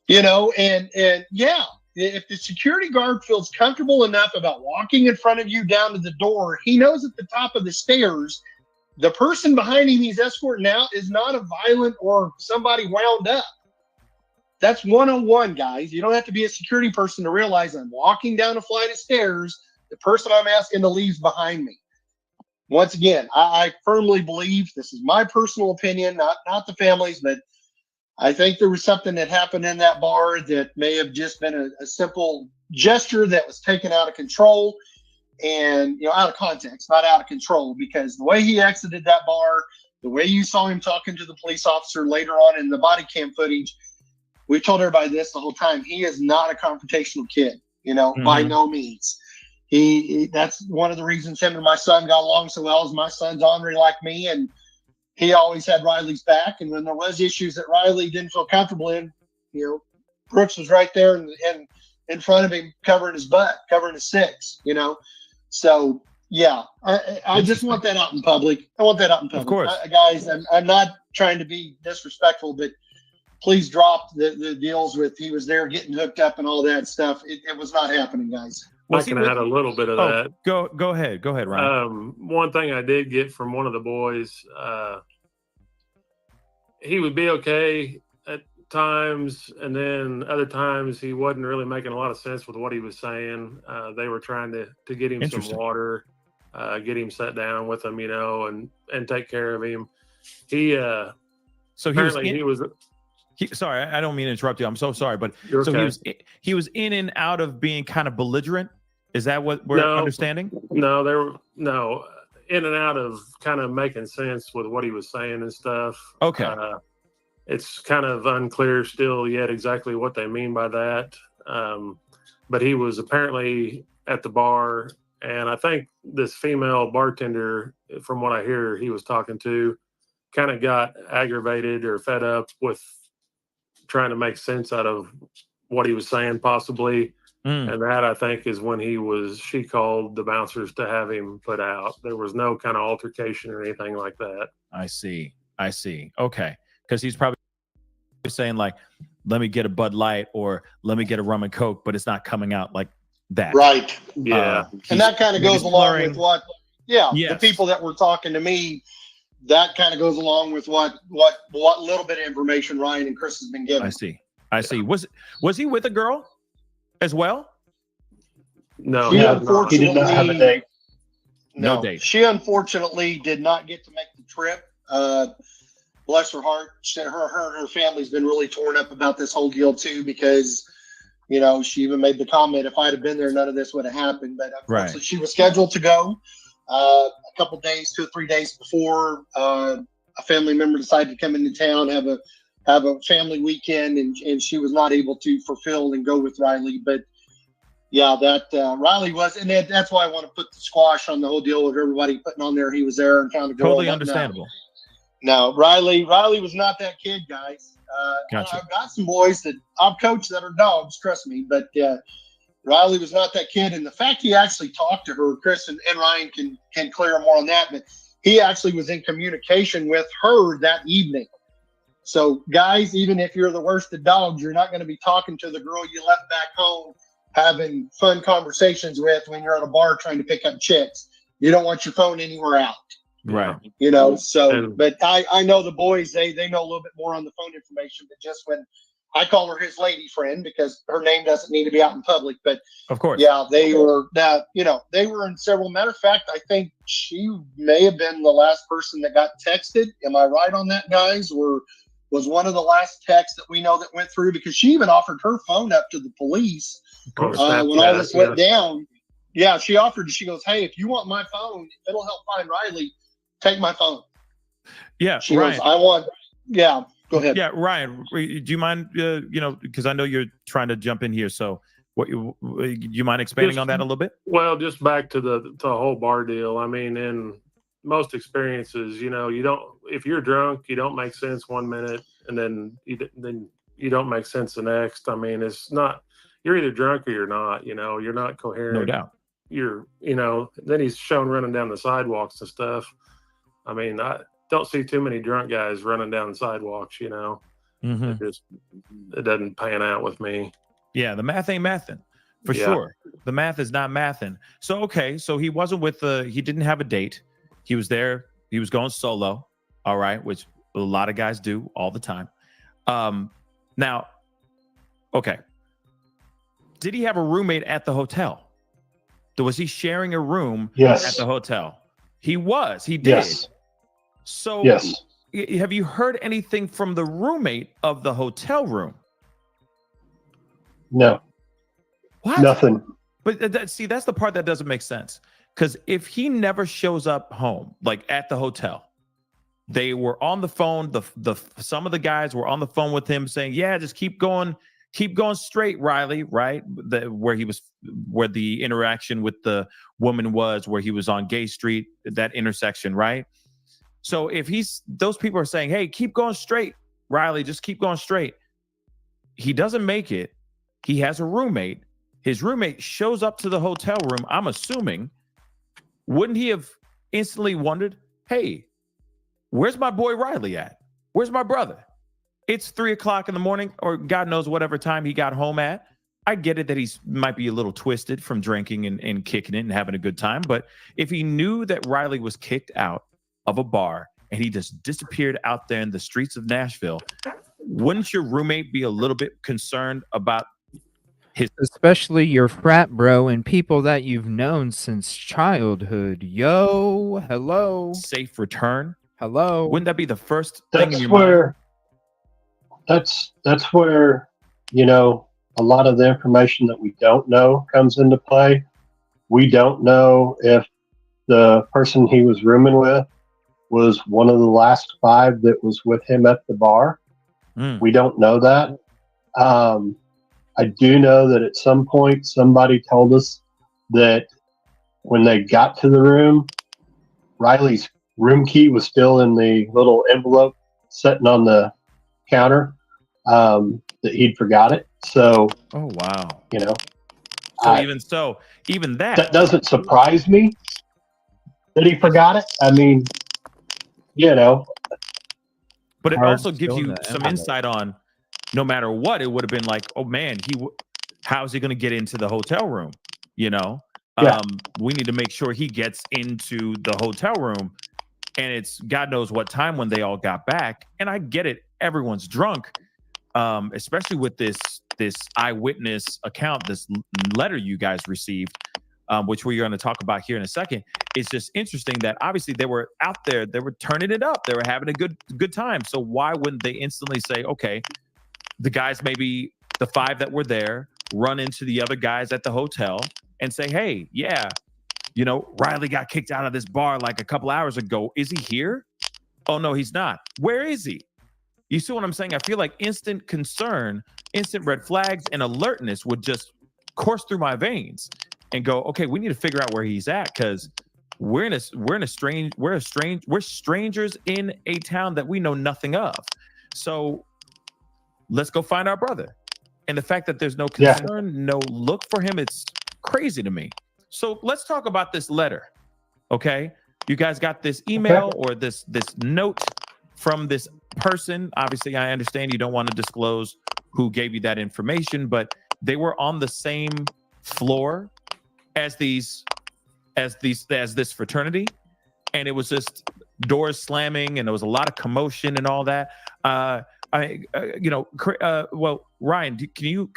and yeah, if the security guard feels comfortable enough about walking in front of you down to the door, he knows at the top of the stairs, the person behind him he's escorting out is not a violent or somebody wound up. That's 101, guys. You don't have to be a security person to realize I'm walking down a flight of stairs. The person I'm asking to leave's behind me. Once again, I firmly believe, this is my personal opinion, not the family's, but I think there was something that happened in that bar that may have just been a simple gesture that was taken out of control and, out of context, not out of control, because the way he exited that bar, the way you saw him talking to the police officer later on in the body cam footage, we told everybody this the whole time. He is not a confrontational kid, by no means. That's one of the reasons him and my son got along so well, is my son's ornery like me, and he always had Riley's back. And when there was issues that Riley didn't feel comfortable in, Brooks was right there and in front of him, covering his butt, covering his six, So yeah, I just want that out in public. I want that out in public. Of course. Guys, I'm not trying to be disrespectful, but please drop the deals with he was there getting hooked up and all that stuff. It was not happening, guys. I can add a little bit of that. Go ahead, Ryan. One thing I did get from one of the boys, he would be okay at times, and then other times he wasn't really making a lot of sense with what he was saying. They were trying to get him some water, get him set down with them, and take care of him. Sorry, I don't mean to interrupt you. I'm so sorry, but he was in and out of being kind of belligerent. Is that what we're understanding? No, in and out of kind of making sense with what he was saying and stuff. Okay. It's kind of unclear still yet exactly what they mean by that. But he was apparently at the bar, and I think this female bartender, from what I hear, he was talking to, kind of got aggravated or fed up with trying to make sense out of what he was saying, possibly. And that, I think, is when she called the bouncers to have him put out. There was no kind of altercation or anything like that. I see. Okay. Because he's probably saying, like, let me get a Bud Light or let me get a rum and Coke, but it's not coming out like that. Right. Yeah. And that kind of goes along with what, the people that were talking to me, that kind of goes along with what little bit of information Ryan and Chris has been given. I see. Was he with a girl as well? No, he unfortunately did not have a date. No date. She unfortunately did not get to make the trip. Bless her heart. Her family's been really torn up about this whole deal too, because she even made the comment, if I'd have been there, none of this would have happened. But unfortunately, she was scheduled to go a couple days, 2 or 3 days before. A family member decided to come into town, have a family weekend, and she was not able to fulfill and go with Riley. But yeah, that Riley was, and that's why I want to put the squash on the whole deal with everybody putting on there. He was there and found a girl. Totally understandable. No, Riley was not that kid, guys. Gotcha. I've got some boys that I've coached that are dogs, trust me. But Riley was not that kid, and the fact he actually talked to her, Chris and Ryan can clear more on that. But he actually was in communication with her that evening. So, guys, even if you're the worst of dogs, you're not going to be talking to the girl you left back home, having fun conversations with when you're at a bar trying to pick up chicks. You don't want your phone anywhere out. Right. But I know the boys, they know a little bit more on the phone information, but just when I call her his lady friend because her name doesn't need to be out in public. But of course, yeah, they were now. They were in several. Matter of fact, I think she may have been the last person that got texted. Am I right on that, guys? Or was one of the last texts that we know that went through, because she even offered her phone up to the police when all this went down. Yeah, she offered. She goes, "Hey, if you want my phone, it'll help find Riley. Take my phone." Yeah, she Ryan. goes, "I want." Yeah, go ahead. Yeah, Ryan. Do you mind? Because I know you're trying to jump in here. So, do you mind expanding on that a little bit? Well, just back to the whole bar deal. I mean, in most experiences, you don't. If you're drunk, you don't make sense one minute, and then you don't make sense the next. I mean, it's not. You're either drunk or you're not. You're not coherent. No doubt. Then he's shown running down the sidewalks and stuff. I mean, I don't see too many drunk guys running down the sidewalks. Mm-hmm. It doesn't pan out with me. Yeah, the math ain't mathin'. For sure. The math is not mathin'. So, okay. So he wasn't he didn't have a date. He was there. He was going solo. All right. Which a lot of guys do all the time. Now, okay. Did he have a roommate at the hotel? Was he sharing a room at the hotel? He was. He did. Yes. So, yes. Have you heard anything from the roommate of the hotel room? No. What? Nothing. But that's the part that doesn't make sense. Because if he never shows up home, like at the hotel, they were on the phone. Some of the guys were on the phone with him saying, "Yeah, just keep going straight, Riley." Right, where the interaction with the woman was, where he was on Gay Street, that intersection, right? So if those people are saying, "Hey, keep going straight, Riley, just keep going straight." He doesn't make it. He has a roommate. His roommate shows up to the hotel room. I'm assuming, wouldn't he have instantly wondered, "Hey, where's my boy Riley at? Where's my brother?" It's 3:00 in the morning, or God knows whatever time he got home at. I get it that he might be a little twisted from drinking and kicking it and having a good time. But if he knew that Riley was kicked out of a bar and he just disappeared out there in the streets of Nashville, wouldn't your roommate be a little bit concerned about especially your frat bro and people that you've known since childhood? Yo, hello. Safe return. Hello. Wouldn't that be the first thing in your mind? That's where, a lot of the information that we don't know comes into play. We don't know if the person he was rooming with was one of the last 5 that was with him at the bar. We don't know that. I do know that at some point somebody told us that when they got to the room, Riley's room key was still in the little envelope sitting on the counter, that he'd forgot it. So, oh wow, even that doesn't surprise me that he forgot it. I mean, but it also gives you some insight on, no matter what, it would have been like, oh man, how's he going to get into the hotel room? We need to make sure he gets into the hotel room, and it's God knows what time when they all got back. And I get it, everyone's drunk, especially with this eyewitness account, this letter you guys received, which we're going to talk about here in a second. It's just interesting that obviously they were out there, they were turning it up, they were having a good time. So why wouldn't they instantly say, okay, the guys, maybe the 5 that were there, run into the other guys at the hotel and say, "Hey, yeah, Riley got kicked out of this bar like a couple hours ago. Is he here? Oh no, he's not. Where is he?" You see what I'm saying? I feel like instant concern, instant red flags, and alertness would just course through my veins and go, okay, we need to figure out where he's at, because we're strangers in a town that we know nothing of. So let's go find our brother. And the fact that there's no concern, no look for him, it's crazy to me. So let's talk about this letter. Okay. You guys got this email or this note from this person. Obviously, I understand you don't want to disclose who gave you that information, but they were on the same floor as this fraternity. And it was just doors slamming and there was a lot of commotion and all that. well, Ryan, can you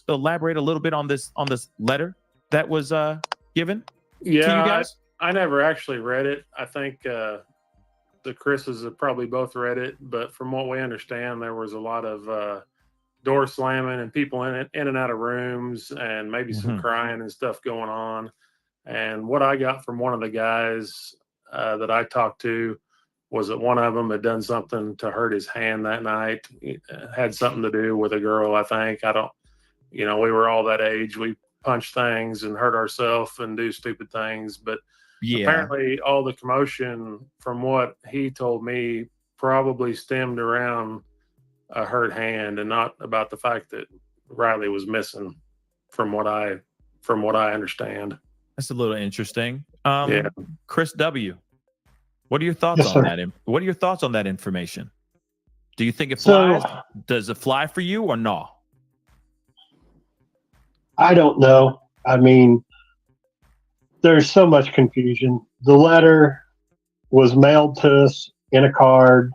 elaborate a little bit on this letter that was given to you guys? I never actually read it. I think the Chris's have probably both read it, but from what we understand, there was a lot of door slamming and people in and out of rooms, and maybe some crying and stuff going on. And what I got from one of the guys that I talked to was that one of them had done something to hurt his hand that night. It had something to do with a girl, I think. We were all that age. We punch things and hurt ourselves and do stupid things. But apparently all the commotion, from what he told me, probably stemmed around a hurt hand and not about the fact that Riley was missing, from what I understand. That's a little interesting. Yeah. Chris W., what are your thoughts on that? What are your thoughts on that information? Do you think it flies? Does it fly for you or no? I don't know. I mean, there's so much confusion. The letter was mailed to us in a card.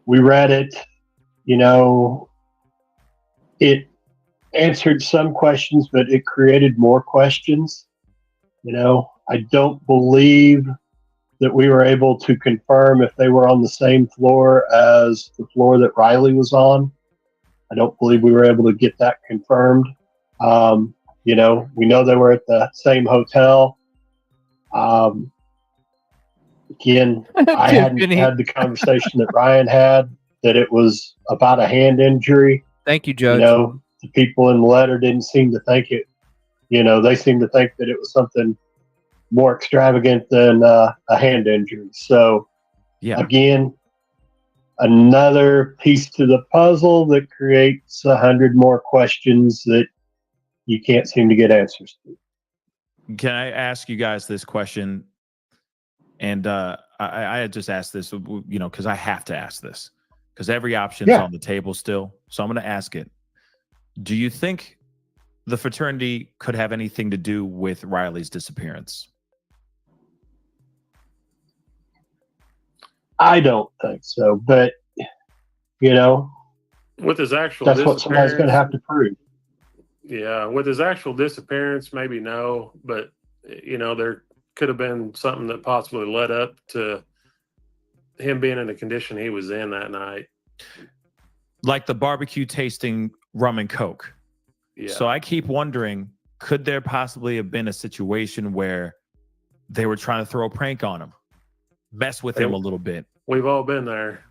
We read it. It answered some questions, but it created more questions. I don't believe that we were able to confirm if they were on the same floor as the floor that Riley was on. I don't believe we were able to get that confirmed. We know they were at the same hotel. Again, I hadn't had the conversation that Ryan had, that it was about a hand injury. Thank you, Judge. The people in the letter didn't seem to think it. They seemed to think that it was something more extravagant than a hand injury. So, again, another piece to the puzzle that creates 100 more questions that you can't seem to get answers to. Can I ask you guys this question? And I had just asked this, because I have to ask this, because every option is on the table still. So I'm going to ask it. Do you think the fraternity could have anything to do with Riley's disappearance? I don't think so, but with his actual that's what somebody's going to have to prove. Yeah, with his actual disappearance, maybe no, but there could have been something that possibly led up to him being in the condition he was in that night, like the barbecue tasting rum and coke. Yeah. So I keep wondering, could there possibly have been a situation where they were trying to throw a prank on him, mess with him a little bit? We've all been there.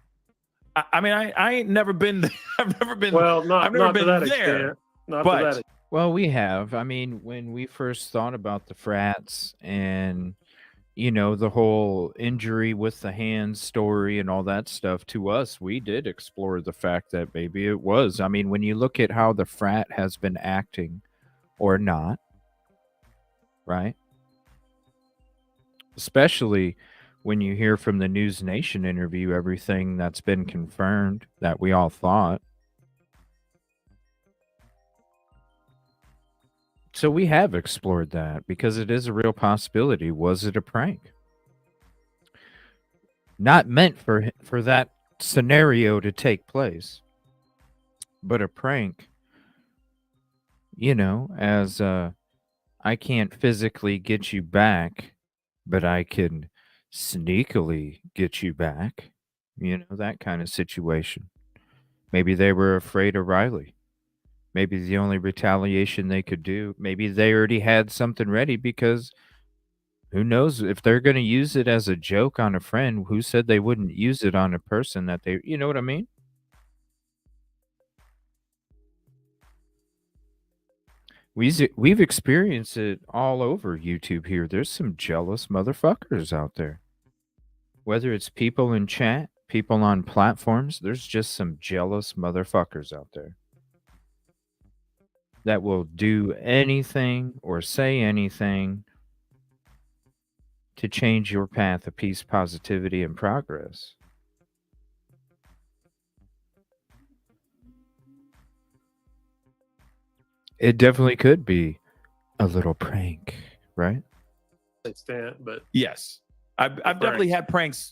I mean, I ain't never been. I've never been. Well, I've never not been to that there. extent. Not but to that extent. Well, we have. I mean, when we first thought about the frats and the whole injury with the hand story and all that stuff, to us, we did explore the fact that maybe it was. I mean, when you look at how the frat has been acting or not, right? Especially when you hear from the News Nation interview, everything that's been confirmed that we all thought. So we have explored that because it is a real possibility. Was it a prank? Not meant for that scenario to take place, but a prank, as I can't physically get you back, but I can sneakily get you back, that kind of situation. Maybe they were afraid of Riley. Maybe the only retaliation they could do, maybe they already had something ready, because who knows if they're going to use it as a joke on a friend. Who said they wouldn't use it on a person that they, you know what I mean? We've experienced it all over YouTube here. There's some jealous motherfuckers out there. Whether it's people in chat, people on platforms, there's just some jealous motherfuckers out there that will do anything or say anything to change your path of peace, positivity, and progress. It definitely could be a little prank, right? Extent, but yes, I've definitely had pranks,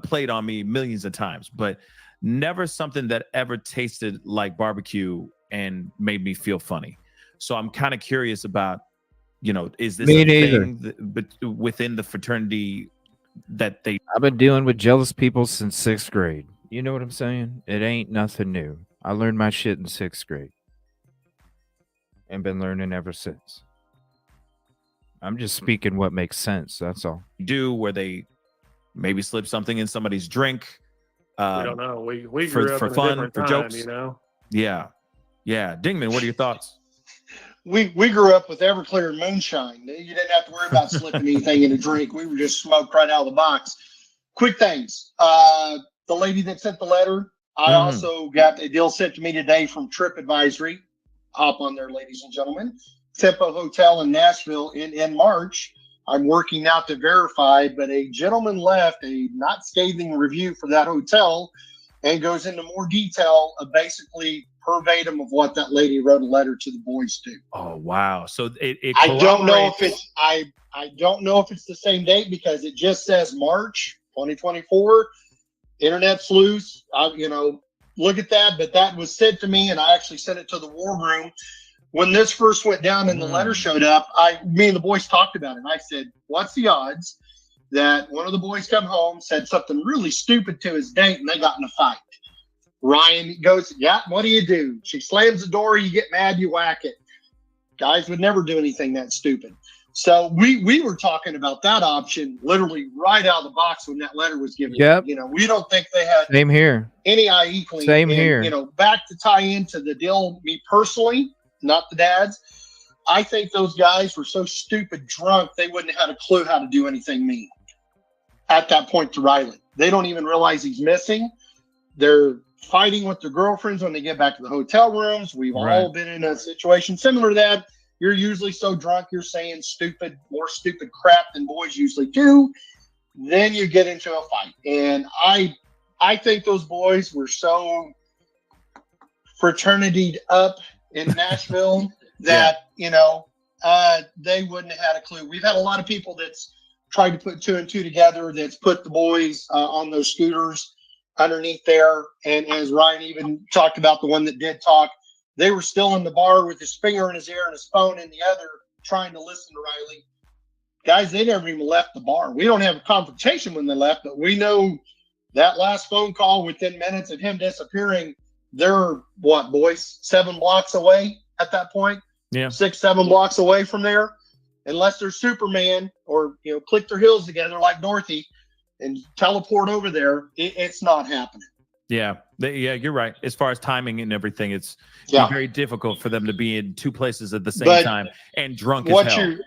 played on me millions of times, but never something that ever tasted like barbecue and made me feel funny. So I'm kind of curious about, is this Me a neither. thing within the fraternity that they? I've been dealing with jealous people since 6th grade. You know what I'm saying? It ain't nothing new. I learned my shit in 6th grade and been learning ever since. I'm just speaking what makes sense. That's all. Do where they maybe slip something in somebody's drink. We don't know. We for grew up in a fun, different for time, jokes. Yeah. Yeah. Dingman, what are your thoughts? We grew up with Everclear and moonshine. You didn't have to worry about slipping anything in a drink. We were just smoked right out of the box. Quick things. The lady that sent the letter, I also got a deal sent to me today from Trip Advisory. Hop on there, ladies and gentlemen. Tempo Hotel in Nashville in March. I'm working now to verify, but a gentleman left a not scathing review for that hotel and goes into more detail of basically verbatim of what that lady wrote a letter to the boys to. Oh, wow. So it I don't know if corroborates- it's I don't know if it's the same date because it just says March 2024. Internet's loose. Look at that. But that was sent to me, and I actually sent it to the war room. When this first went down and the letter showed up, me and the boys talked about it. And I said, what's the odds that one of the boys come home, said something really stupid to his date, and they got in a fight? Ryan goes, yeah, what do? She slams the door, you get mad, you whack it. Guys would never do anything that stupid. So we were talking about that option literally right out of the box when that letter was given. Yep. We don't think they had Same here. any IE clean. Same And, here. Back to tie into the deal, me personally, not the dads, I think those guys were so stupid drunk they wouldn't have had a clue how to do anything mean at that point to Riley. They don't even realize he's missing. They're fighting with their girlfriends when they get back to the hotel rooms. We've all been in a situation similar to that. You're usually so drunk you're saying more stupid crap than boys usually do. Then you get into a fight. And I think those boys were so fraternity'd up in Nashville that they wouldn't have had a clue. We've had a lot of people that's tried to put 2 and 2 together, that's put the boys on those scooters underneath there. And as Ryan even talked about, the one that did talk, they were still in the bar with his finger in his ear and his phone in the other, trying to listen to Riley. Guys, they never even left the bar. We don't have a confrontation when they left, but we know that last phone call within minutes of him disappearing, they're what, boys, 7 blocks away at that point? Yeah. 6-7 blocks away from there. Unless they're Superman or, click their heels together like Dorothy and teleport over there, it's not happening. Yeah. You're right. As far as timing and everything, it's very difficult for them to be in 2 places at the same time and drunk as hell.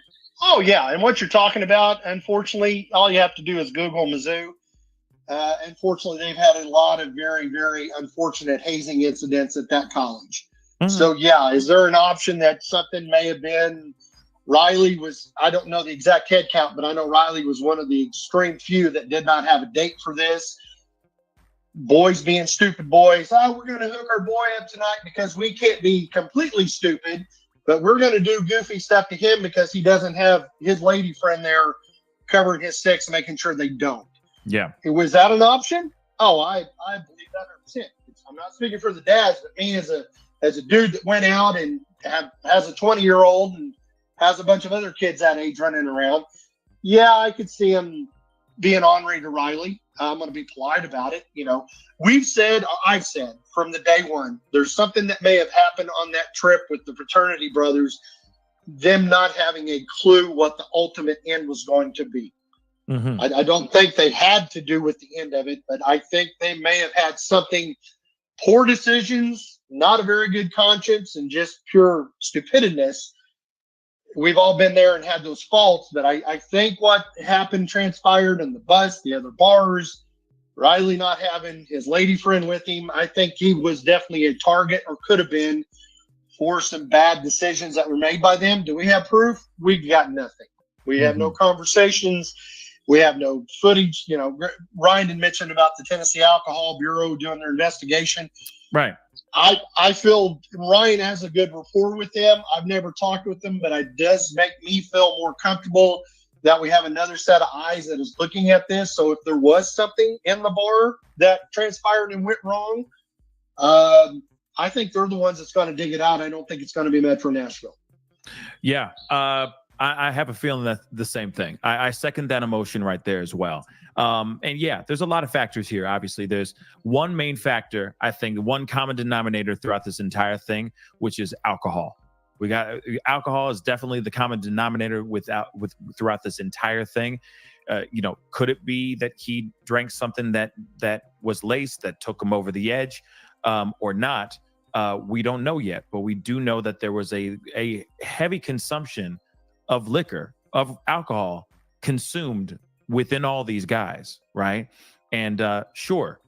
And what you're talking about, unfortunately, all you have to do is Google Mizzou. Unfortunately, they've had a lot of very, very unfortunate hazing incidents at that college. So, is there an option that something may have been Riley was, I don't know the exact head count, but I know Riley was one of the extreme few that did not have a date for this. Boys being stupid boys. We're going to hook our boy up tonight because we can't be completely stupid, but we're going to do goofy stuff to him because he doesn't have his lady friend there covering his six, making sure they don't. Yeah. Was that an option? Oh, I believe that 100%. I'm not speaking for the dads, but me as a dude that went out and has a 20-year-old and has a bunch of other kids that age running around. Yeah, I could see him being ornery to Riley. I'm going to be polite about it. I've said from the day one, there's something that may have happened on that trip with the fraternity brothers, them not having a clue what the ultimate end was going to be. Mm-hmm. I don't think they had to do with the end of it, but I think they may have had something, poor decisions, not a very good conscience, and just pure stupidness. We've all been there and had those faults, but I think what happened transpired in the bus, the other bars, Riley not having his lady friend with him. I think he was definitely a target, or could have been, for some bad decisions that were made by them. Do we have proof? We've got nothing. We have no conversations. We have no footage. Ryan had mentioned about the Tennessee Alcohol Bureau doing their investigation. Right. I feel Ryan has a good rapport with them. I've never talked with them, but it does make me feel more comfortable that we have another set of eyes that is looking at this. So if there was something in the bar that transpired and went wrong, I think they're the ones that's going to dig it out. I don't think it's going to be Metro Nashville. Yeah. I have a feeling that the same thing. I second that emotion right there as well. And yeah, there's a lot of factors here. Obviously, there's one main factor, I think, one common denominator throughout this entire thing, which is alcohol. We got alcohol is definitely the common denominator throughout this entire thing. Could it be that he drank something that was laced that took him over the edge, or not? We don't know yet, but we do know that there was a heavy consumption of liquor, of alcohol consumed within all these guys, right? And sure,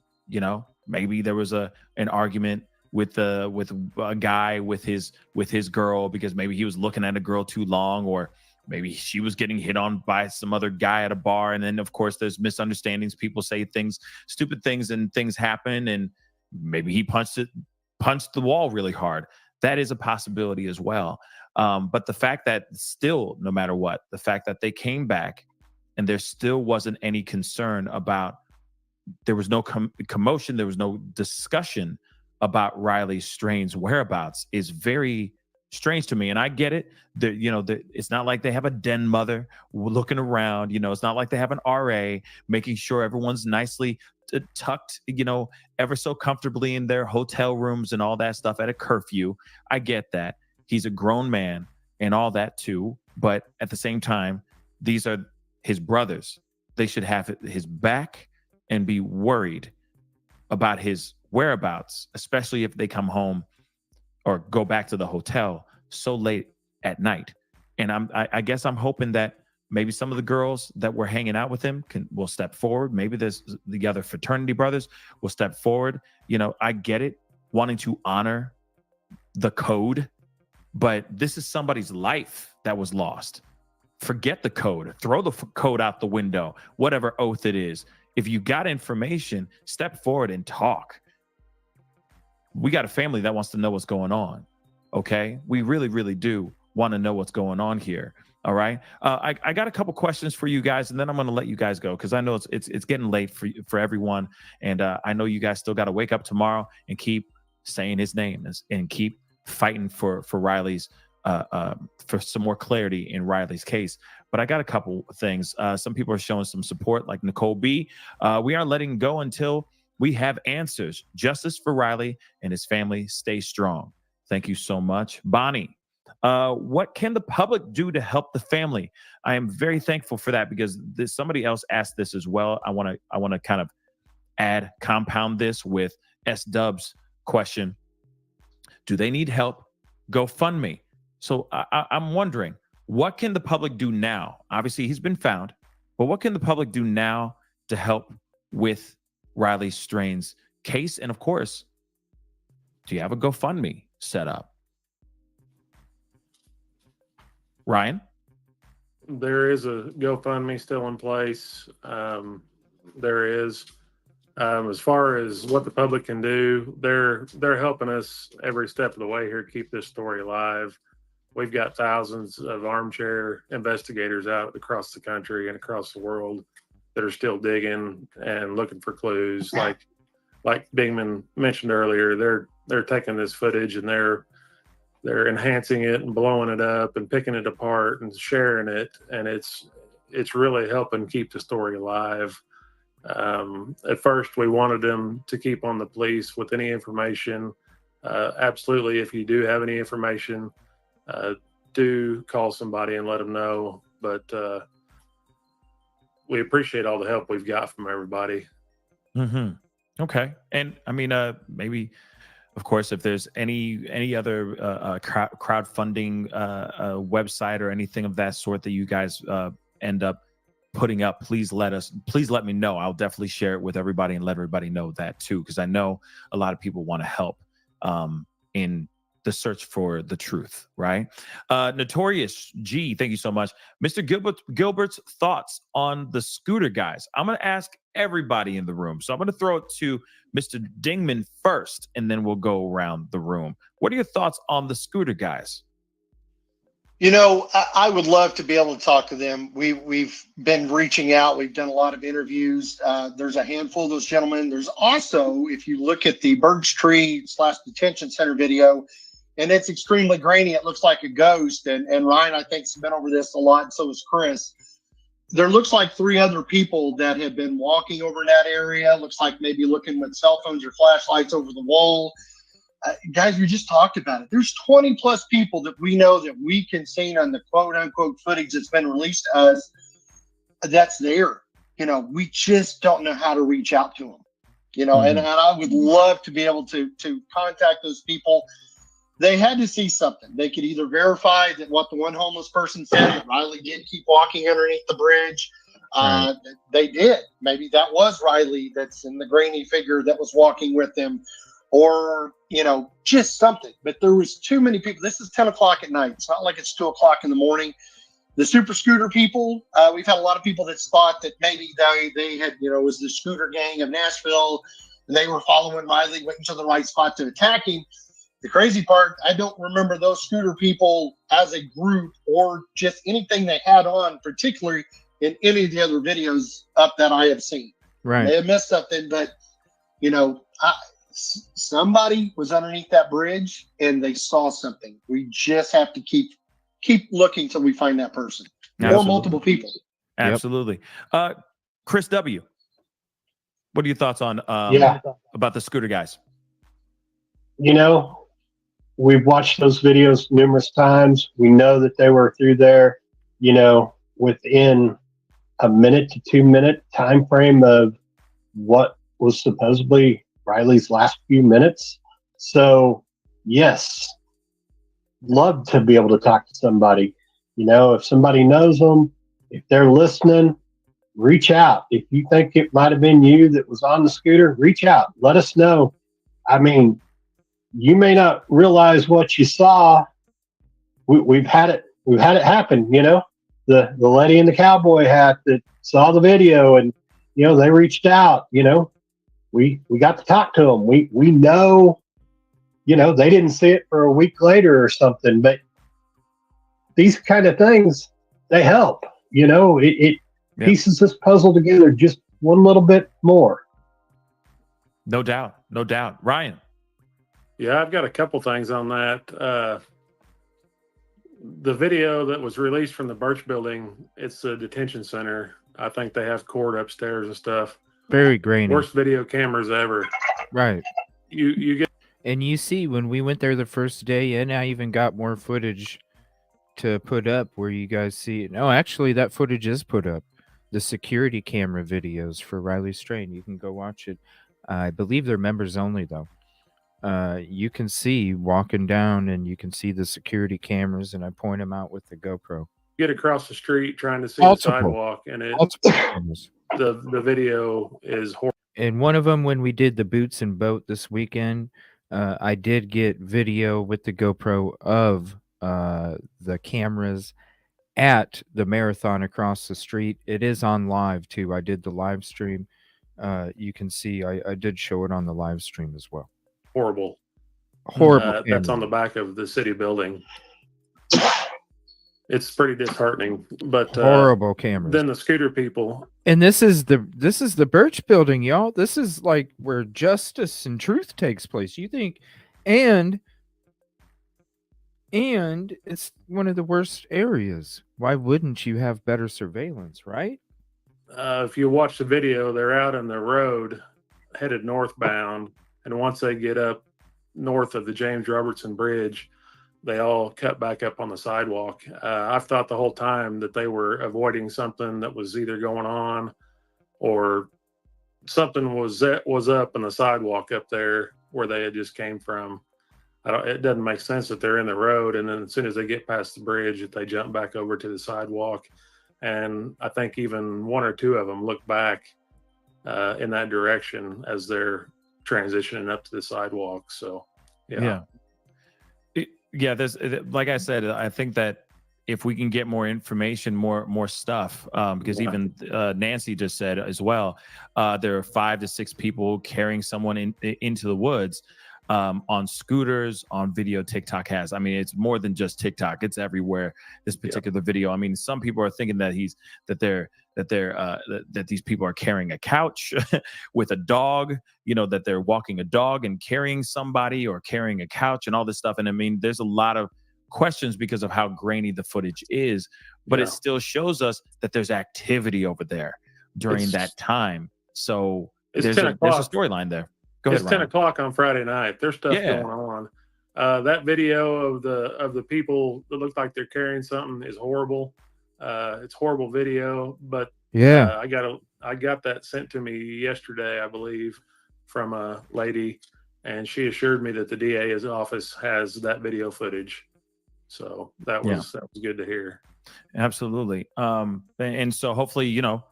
maybe there was an argument with a guy with his girl because maybe he was looking at a girl too long, or maybe she was getting hit on by some other guy at a bar. And then of course there's misunderstandings. People say things, stupid things, and things happen. And maybe he punched the wall really hard. That is a possibility as well. But the fact that still, no matter what, the fact that they came back and there still wasn't any concern about, there was no commotion, there was no discussion about Riley Strain's whereabouts is very strange to me. And I get it. It's not like they have a den mother looking around. It's not like they have an RA making sure everyone's nicely tucked, ever so comfortably in their hotel rooms and all that stuff at a curfew. I get that. He's a grown man and all that too. But at the same time, these are his brothers. They should have his back and be worried about his whereabouts, especially if they come home or go back to the hotel so late at night. And I guess I'm hoping that maybe some of the girls that were hanging out with him will step forward. Maybe there's the other fraternity brothers will step forward. I get it, wanting to honor the code, but this is somebody's life that was lost. Forget the code. Throw the code out the window, whatever oath it is. If you got information, step forward and talk. We got a family that wants to know what's going on. Okay? We really, really do want to know what's going on here. All right. I got a couple questions for you guys, and then I'm going to let you guys go because I know it's getting late for everyone, and I know you guys still got to wake up tomorrow and keep saying his name and keep fighting for Riley's for some more clarity in Riley's case. But I got a couple things. Some people are showing some support, like Nicole B. We aren't letting go until we have answers. Justice for Riley and his family. Stay strong. Thank you so much, Bonnie. What can the public do to help the family? I am very thankful for that because somebody else asked this as well. I want to kind of compound this with S-Dub's question. Do they need help? GoFundMe. So I'm wondering, what can the public do now? Obviously, he's been found, but what can the public do now to help with Riley Strain's case? And of course, do you have a GoFundMe set up? Ryan? There is a GoFundMe still in place. There is. As far as what the public can do, they're helping us every step of the way here to keep this story alive. We've got thousands of armchair investigators out across the country and across the world that are still digging and looking for clues. Like Bingman mentioned earlier, they're taking this footage and they're enhancing it and blowing it up and picking it apart and sharing it, and it's really helping keep the story alive. At first, we wanted them to keep on the police with any information. Absolutely, if you do have any information, do call somebody and let them know. But we appreciate all the help we've got from everybody. Mm-hmm. Okay, and I mean, maybe, of course, if there's any other crowdfunding website or anything of that sort that you guys end up putting up, please let me know. I'll definitely share it with everybody and let everybody know that too, because I know a lot of people want to help in the search for the truth, right? Notorious G, thank you so much. Mr. Gilbert's thoughts on the scooter guys. I'm going to ask everybody in the room. So I'm going to throw it to Mr. Dingman first, and then we'll go around the room. What are your thoughts on the scooter guys? You know, I would love to be able to talk to them. We've been reaching out. We've done a lot of interviews. There's a handful of those gentlemen. There's also, if you look at the Birch Tree / Detention Center video, and it's extremely grainy. It looks like a ghost. And Ryan, I think, has been over this a lot, and so has Chris. There looks like 3 other people that have been walking over in that area. Looks like maybe looking with cell phones or flashlights over the wall. Guys, we just talked about it. There's 20 plus people that we know that we can see on the quote unquote footage that's been released to us that's there. You know, we just don't know how to reach out to them. You know, and I would love to be able to contact those people. They had to see something. They could either verify that what the one homeless person said, that Riley did keep walking underneath the bridge. Right. They did. Maybe that was Riley that's in the grainy figure that was walking with them. Or, you know, just something. But there was too many people. This is 10 o'clock at night. It's not like it's 2 o'clock in the morning. The super scooter people, we've had a lot of people that thought that maybe they had, you know, was the scooter gang of Nashville, and they were following Riley, went into the right spot to attack him. The crazy part, I don't remember those scooter people as a group or just anything they had on, particularly in any of the other videos up that I have seen. Right. They have missed something, but, you know, somebody was underneath that bridge and they saw something. We just have to keep looking till we find that person. Absolutely. Or multiple people. Absolutely. Chris W., what are your thoughts on about the scooter guys? You know, we've watched those videos numerous times. We know that they were through there, you know, within a minute to 2 minute time frame of what was supposedly Riley's last few minutes. So yes, love to be able to talk to somebody. You know, if somebody knows them, if they're listening, reach out. If you think it might have been you that was on the scooter, reach out. Let us know. I mean, you may not realize what you saw. We've had it happen. You know, the lady in the cowboy hat that saw the video, and you know, they reached out. You know, we got to talk to them. We know, you know, they didn't see it for a week later or something, but these kind of things, they help. You know, it pieces this puzzle together just one little bit more. No doubt. Ryan. Yeah, I've got a couple things on that. The video that was released from the Birch building, it's a detention center. I think they have court upstairs and stuff. Very grainy. Worst video cameras ever. Right. You get, and you see when we went there the first day, and I even got more footage to put up where you guys see it. No, actually that footage is put up. The security camera videos for Riley Strain. You can go watch it. I believe they're members only though. You can see walking down and you can see the security cameras, and I point them out with the GoPro. get across the street trying to see the sidewalk, and the video is horrible. And one of them, when we did the Boots and Boat this weekend, I did get video with the GoPro of the cameras at the marathon across the street. It is on live too. I did the live stream. You can see I did show it on the live stream as well. Horrible. That's on the back of the city building. It's pretty disheartening, but horrible cameras. Then the scooter people. And this is the Birch building, y'all. This is like where justice and truth takes place. You think, and it's one of the worst areas. Why wouldn't you have better surveillance, right? If you watch the video, they're out on the road headed northbound, and once they get up north of the James Robertson Bridge, they all cut back up on the sidewalk. I've thought the whole time that they were avoiding something that was either going on or something was up in the sidewalk up there where they had just came from. It doesn't make sense that they're in the road, and then as soon as they get past the bridge, that they jump back over to the sidewalk. And I think even one or two of them look back in that direction as they're transitioning up to the sidewalk. So, yeah. There's, like I said, I think that if we can get more information, more stuff, because even Nancy just said as well, there are 5 to 6 people carrying someone into the woods. on scooters, on video. TikTok has. I mean, it's more than just TikTok. It's everywhere. This particular video. I mean, some people are thinking that that these people are carrying a couch with a dog. You know, that they're walking a dog and carrying somebody, or carrying a couch and all this stuff. And I mean, there's a lot of questions because of how grainy the footage is, but it still shows us that there's activity over there during that time. So there's a storyline there. Go ahead, It's 10 o'clock on Friday night. There's stuff going on. That video of the people that look like they're carrying something is horrible. It's horrible video, but I got that sent to me yesterday, I believe, from a lady, and she assured me that the DA's office has that video footage. So that was good to hear. Absolutely. And so hopefully, you know,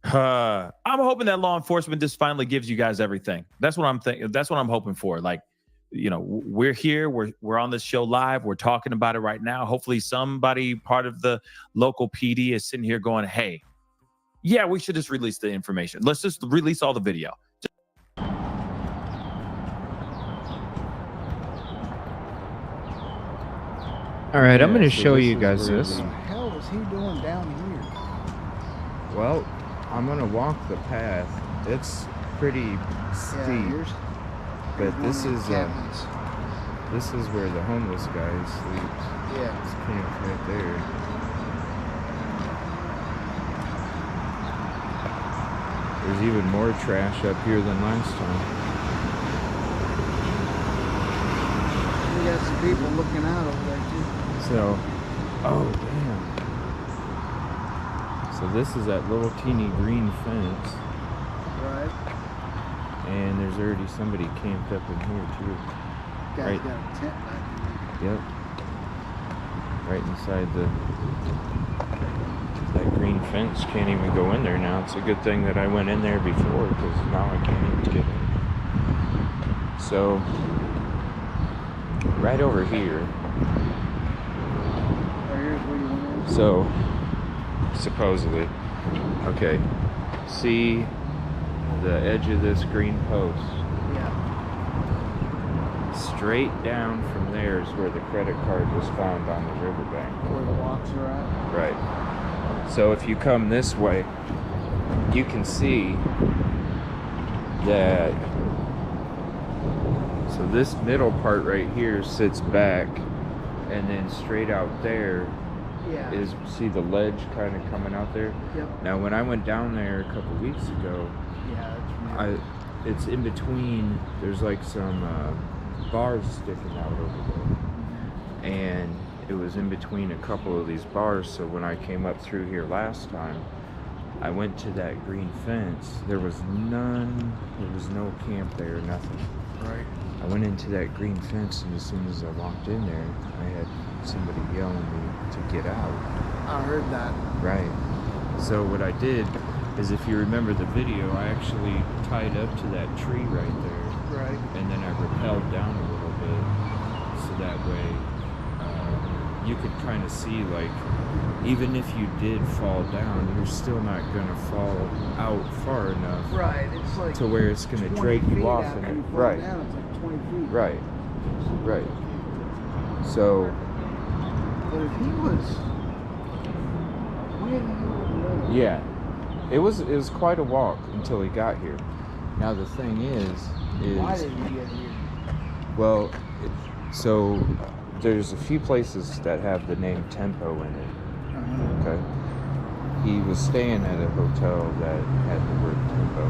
I'm hoping that law enforcement just finally gives you guys everything. That's what I'm thinking. That's what I'm hoping for. Like, you know, we're here, we're on this show live, we're talking about it right now. Hopefully somebody part of the local PD is sitting here going, hey, yeah, we should just release the information. Let's just release all the video. All right, I'm going to show you guys this. What the hell is he doing down here? Well, I'm going to walk the path. It's pretty steep, but this is where the homeless guy sleeps. Yeah, it's camp right there. There's even more trash up here than last time. We got some people looking out over there too. So, oh damn. So this is that little teeny green fence. Right. And there's already somebody camped up in here too. Guy's got a tent back there. Yep. Right inside that green fence. Can't even go in there now. It's a good thing that I went in there before, because now I can't even get in. So, right over here. So, supposedly, okay, see the edge of this green post? Yeah. Straight down from there is where the credit card was found on the riverbank. Where the locks are at? Right. So if you come this way, you can see that, so this middle part right here sits back, and then straight out there is, see the ledge kind of coming out there? Yep. Now when I went down there a couple weeks ago, it's in between, there's like some bars sticking out over there, and it was in between a couple of these bars. So when I came up through here last time, I went to that green fence. There was no camp there, nothing. Right. I went into that green fence, and as soon as I walked in there, I had somebody yelling at me to get out. I heard that. Right. So what I did is, if you remember the video, I actually tied up to that tree right there. Right. And then I rappelled down a little bit, so that way you could kind of see, like, even if you did fall down, you're still not gonna fall out far enough. Right. It's like to where it's gonna drag you off in it. Right. Down, it's like 20 feet. Right. Right. So. But if he was, yeah, it was quite a walk until he got here. Now the thing is why did he get here? Well, so there's a few places that have the name Tempo in it. Okay. He was staying at a hotel that had the word Tempo.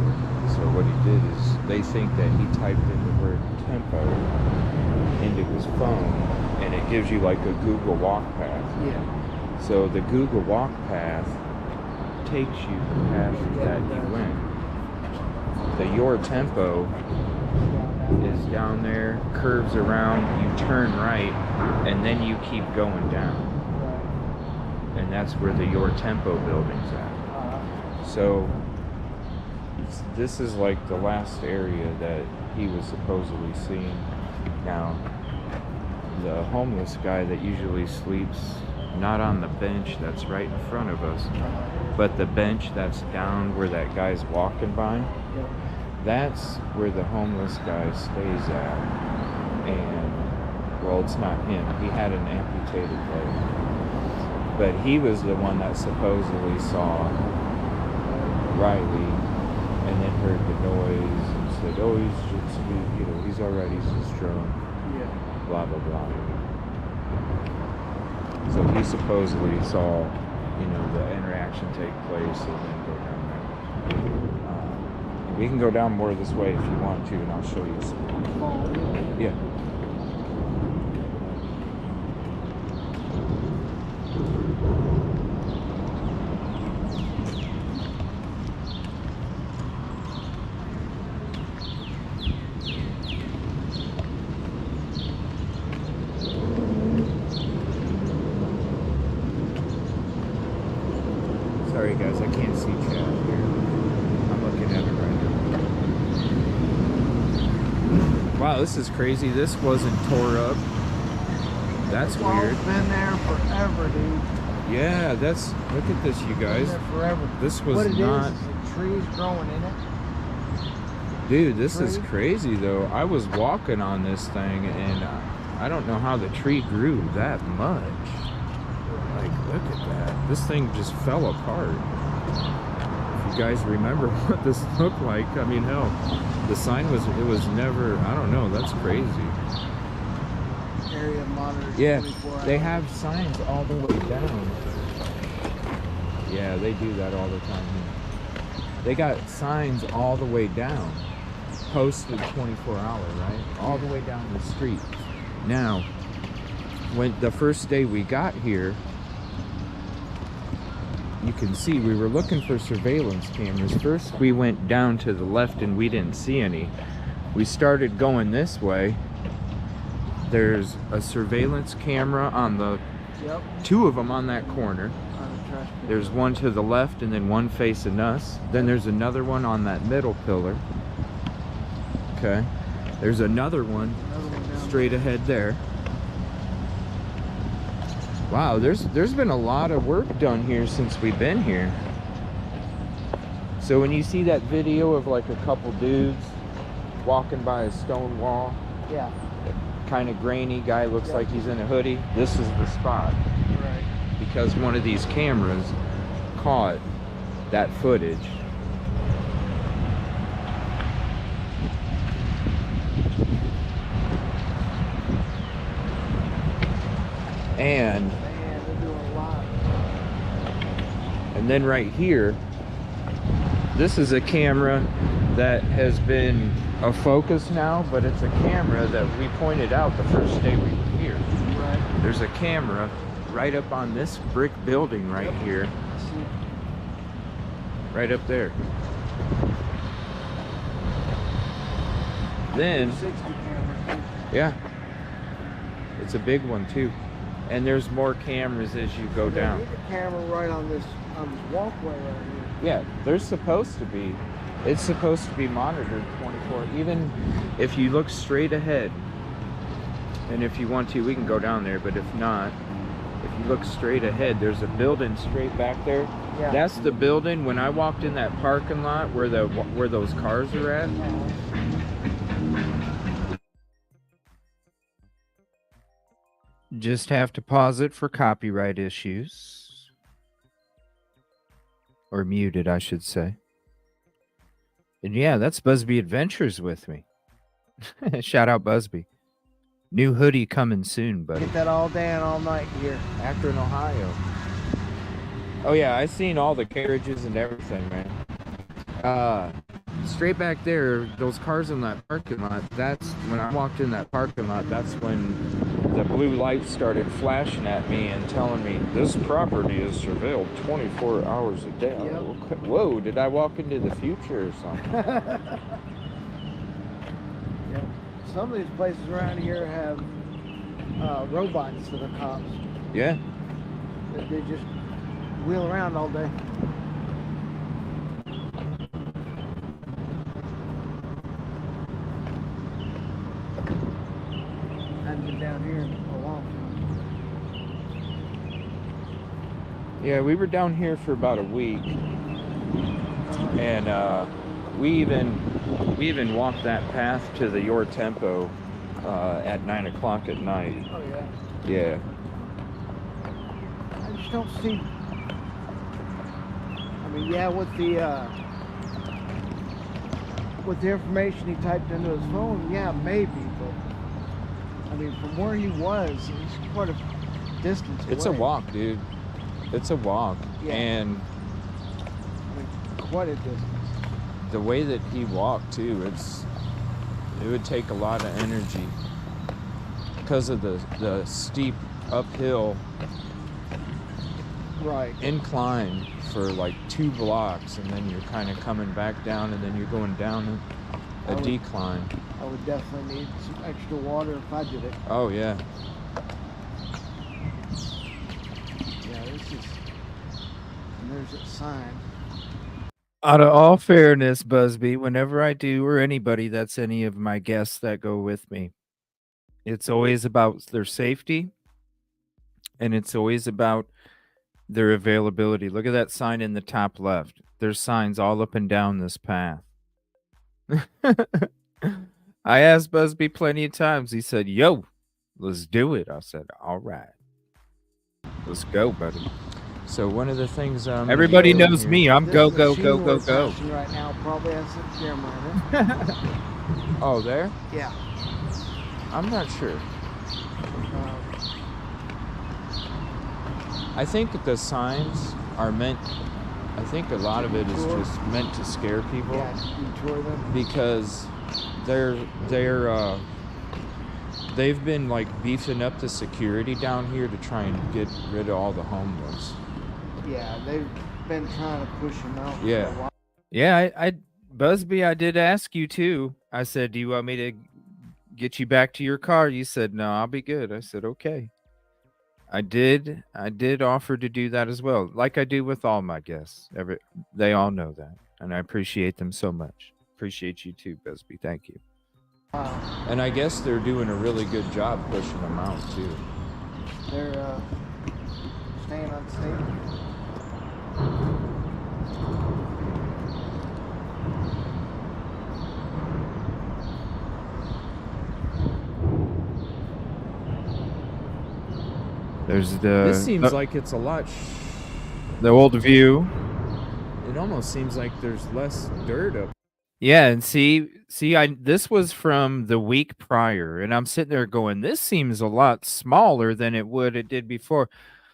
So what he did is, they think that he typed in the word Tempo into his phone, and it gives you like a Google walk path. Yeah. So the Google walk path takes you the path that you went. The Your Tempo is down there, curves around, you turn right, and then you keep going down. And that's where the Your Tempo building's at. So this is like the last area that he was supposedly seeing. Now, the homeless guy that usually sleeps not on the bench that's right in front of us, but the bench that's down where that guy's walking by, that's where the homeless guy stays at. and well, it's not him. He had an amputated leg, but he was the one that supposedly saw Riley, and then heard the noise and said, "Oh, he's all right. He's just drunk." Yeah. Blah blah blah. So he supposedly saw, the interaction take place and then go down there. We can go down more this way if you want to, and I'll show you some. Yeah. Sorry guys, I can't see chat here. I'm looking at it right now. Wow, this is crazy. This wasn't tore up. That's weird. It's been there forever, dude. Yeah, look at this, you guys. Been there forever. This was what it not. is the trees growing in it. Dude, this is crazy though. I was walking on this thing and I don't know how the tree grew that much. Like, look at that. This thing just fell apart. If you guys remember what this looked like, I mean, hell, the sign it was never, I don't know, that's crazy. Area monitored. Yeah, they have signs all the way down. Yeah, they do that all the time here. They got signs all the way down, posted 24-hour, right? All the way down the street. Now, when the first day we got here, you can see we were looking for surveillance cameras. First we went down to the left and we didn't see any. We started going this way. There's a surveillance camera on the two of them on that corner. There's one to the left and then one facing us. Then there's another one on that middle pillar. Okay. There's another one straight ahead there. Wow, there's been a lot of work done here since we've been here. So when you see that video of like a couple dudes walking by a stone wall, yeah, kind of grainy, guy looks like he's in a hoodie, this is the spot. Right. Because one of these cameras caught that footage. And then right here, this is a camera that has been a focus now, but it's a camera that we pointed out the first day we were here. Right. There's a camera right up on this brick building right here. Right up there. Then, yeah, it's a big one too. And there's more cameras as you go down. There's a camera right on this walkway right here. Yeah, there's supposed to be. It's supposed to be monitored 24. Even if you look straight ahead, and if you want to, we can go down there. But if not, if you look straight ahead, there's a building straight back there. Yeah. That's the building. When I walked in that parking lot where those cars are at. Just have to pause it for copyright issues. Or mute it, I should say. And yeah, that's Busby Adventures with me. Shout out Busby. New hoodie coming soon, buddy. Get that all day and all night here. Akron, Ohio. Oh yeah, I seen all the carriages and everything, man. Straight back there, those cars in that parking lot, that's when I walked in that parking lot, that's when the blue lights started flashing at me and telling me this property is surveilled 24 hours a day. Yep. Whoa, did I walk into the future or something? Yeah. Some of these places around here have robots for the cops. Yeah. They just wheel around all day. Down here for a long time. Yeah, we were down here for about a week, and we even walked that path to the Your Tempo at 9 o'clock at night. Oh yeah. Yeah. I just don't see. I mean, yeah, with the information he typed into his phone, yeah, maybe, but I mean, from where he was, it's quite a distance away. It's a walk, dude. It's a walk. Yeah. And I mean, quite a distance. the way that he walked too, it would take a lot of energy because of the steep uphill incline for like 2 blocks, and then you're kind of coming back down, and then you're going down a decline. I would definitely need some extra water if I did it. Oh yeah. Yeah, this is. And there's a sign. Out of all fairness, Busby, whenever I do, or anybody that's any of my guests that go with me, it's always about their safety, and it's always about their availability. Look at that sign in the top left. There's signs all up and down this path. I asked Busby plenty of times. He said, yo, let's do it. I said, all right. Let's go, buddy. So one of the things everybody knows me. I'm go, go, go, go, go. Right now probably has a camera in it. Oh, there? Yeah. I'm not sure. I think the signs are meant. I think a lot of it is just meant to scare people. Yeah, deter them. Because they've been like beefing up the security down here to try and get rid of all the homeless. Yeah, they've been trying to push them out. Yeah. Yeah, I Busby, I did ask you too. I said, do you want me to get you back to your car? You said, no, I'll be good. I said, okay. I did offer to do that as well, like I do with all my guests. They all know that, and I appreciate them so much. Appreciate you too, Busby. Thank you. And I guess they're doing a really good job pushing them out too. They're staying unstable. There's this seems like it's a lot. The old view. It almost seems like there's less dirt up. Yeah, and see, this was from the week prior, and I'm sitting there going, this seems a lot smaller than it did before.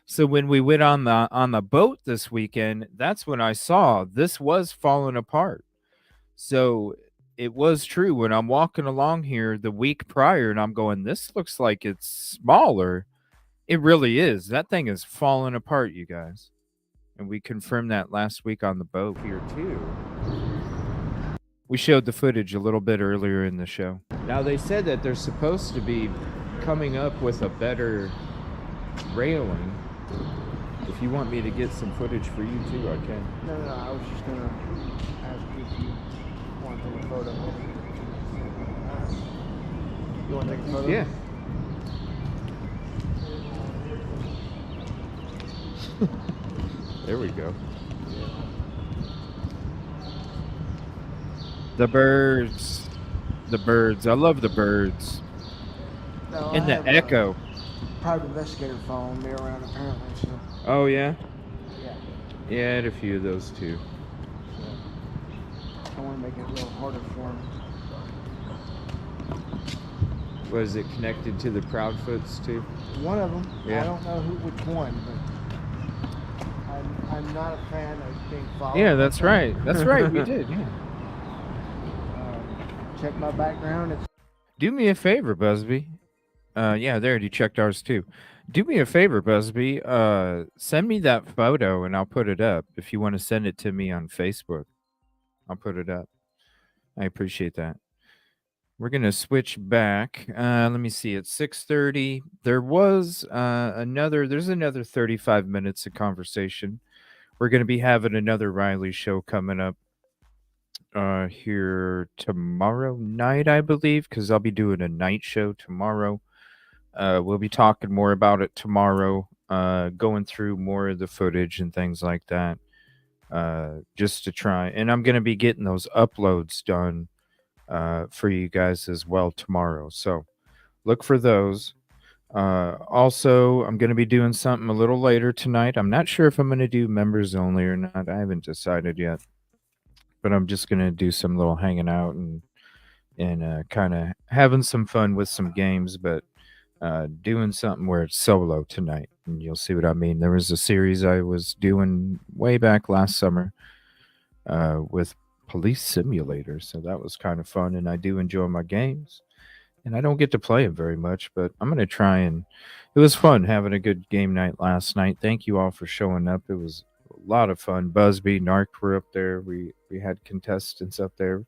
So when we went on the boat this weekend, that's when I saw this was falling apart. So it was true when I'm walking along here the week prior, and I'm going, this looks like it's smaller. It really is. That thing is falling apart, you guys. And we confirmed that last week on the boat here too. We showed the footage a little bit earlier in the show. Now they said that they're supposed to be coming up with a better railing. If you want me to get some footage for you too, I can. No, I was just gonna ask you if you want to take a photo. You want to take a photo? Yeah. There we go. The birds. I love the birds. No, and the echo. Private investigator following me around apparently. So. Oh yeah. Yeah. Yeah, I had a few of those too. I want to make it a little harder for him. Was it connected to the Proudfoots too? One of them. Yeah. I don't know which one, but I'm not a fan of being followed. Yeah, that's right. That's right. We did. Yeah. Check my background. Do me a favor, Busby. Yeah, there you checked ours too. Do me a favor, Busby. Send me that photo and I'll put it up. If you want to send it to me on Facebook, I'll put it up. I appreciate that. We're gonna switch back. Let me see. It's 6:30. There was there's another 35 minutes of conversation. We're gonna be having another Riley show coming up here tomorrow night, I believe, because I'll be doing a night show tomorrow. We'll be talking more about it tomorrow, going through more of the footage and things like that, just to try. And I'm going to be getting those uploads done for you guys as well tomorrow. So look for those. Also, I'm going to be doing something a little later tonight. I'm not sure if I'm going to do members only or not. I haven't decided yet, but I'm just going to do some little hanging out and kind of having some fun with some games, but doing something where it's solo tonight, and you'll see what I mean. There was a series I was doing way back last summer with Police Simulator, so that was kind of fun, and I do enjoy my games. And I don't get to play them very much, but I'm going to try, and it was fun having a good game night last night. Thank you all for showing up. It was a lot of fun. Busby, Narc were up there. We had contestants up there.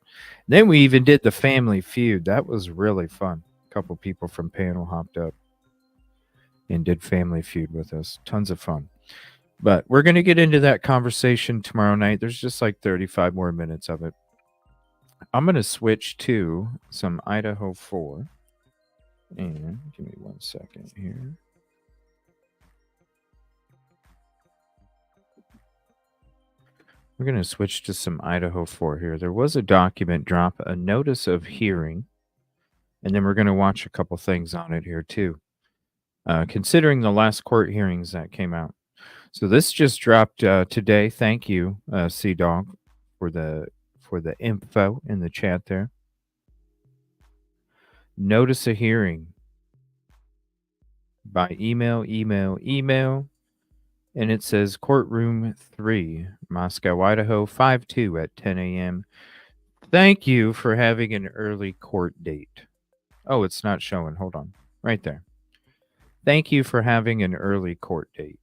Then we even did the Family Feud. That was really fun. A couple people from panel hopped up and did Family Feud with us. Tons of fun. But we're going to get into that conversation tomorrow night. There's just like 35 more minutes of it. I'm going to switch to some Idaho 4. And give me 1 second here. We're going to switch to some Idaho 4 here. There was a document drop, a notice of hearing, and then we're going to watch a couple things on it here too. Considering the last court hearings that came out. So this just dropped today. Thank you, C-Dog, for the info in the chat there. Notice a hearing by email, and it says courtroom 3, Moscow, Idaho, 5/2 at 10 a.m. Thank you for having an early court date. Oh, it's not showing. Hold on. Right there. Thank you for having an early court date.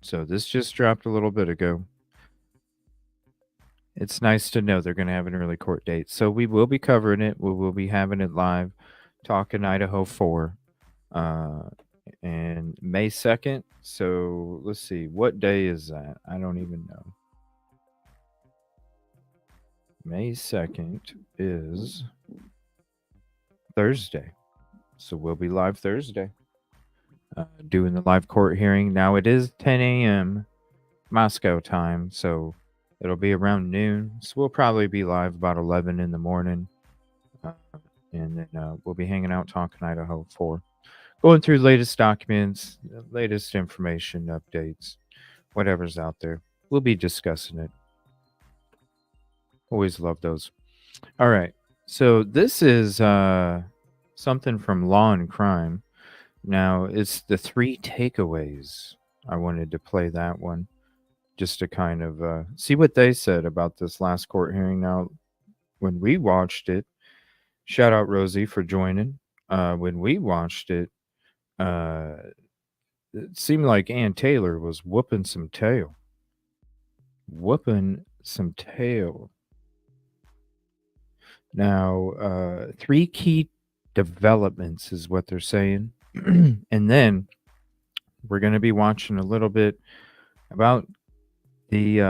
So this just dropped a little bit ago. It's nice to know they're going to have an early court date. So we will be covering it. We will be having it live. Talking Idaho 4. And May 2nd. So let's see. What day is that? I don't even know. May 2nd is Thursday. So we'll be live Thursday. Doing the live court hearing. Now it is 10 a.m. Moscow time. So it'll be around noon. So we'll probably be live about 11 in the morning. And then we'll be hanging out talking Idaho 4. Going through the latest documents, latest information, updates, whatever's out there. We'll be discussing it. Always love those. All right. So this is something from Law and Crime. Now, it's the 3 takeaways. I wanted to play that one just to kind of see what they said about this last court hearing. Now, when we watched it, shout out Rosie for joining. When we watched it, it seemed like Ann Taylor was whooping some tail. Now, 3 key developments is what they're saying. And then we're going to be watching a little bit about the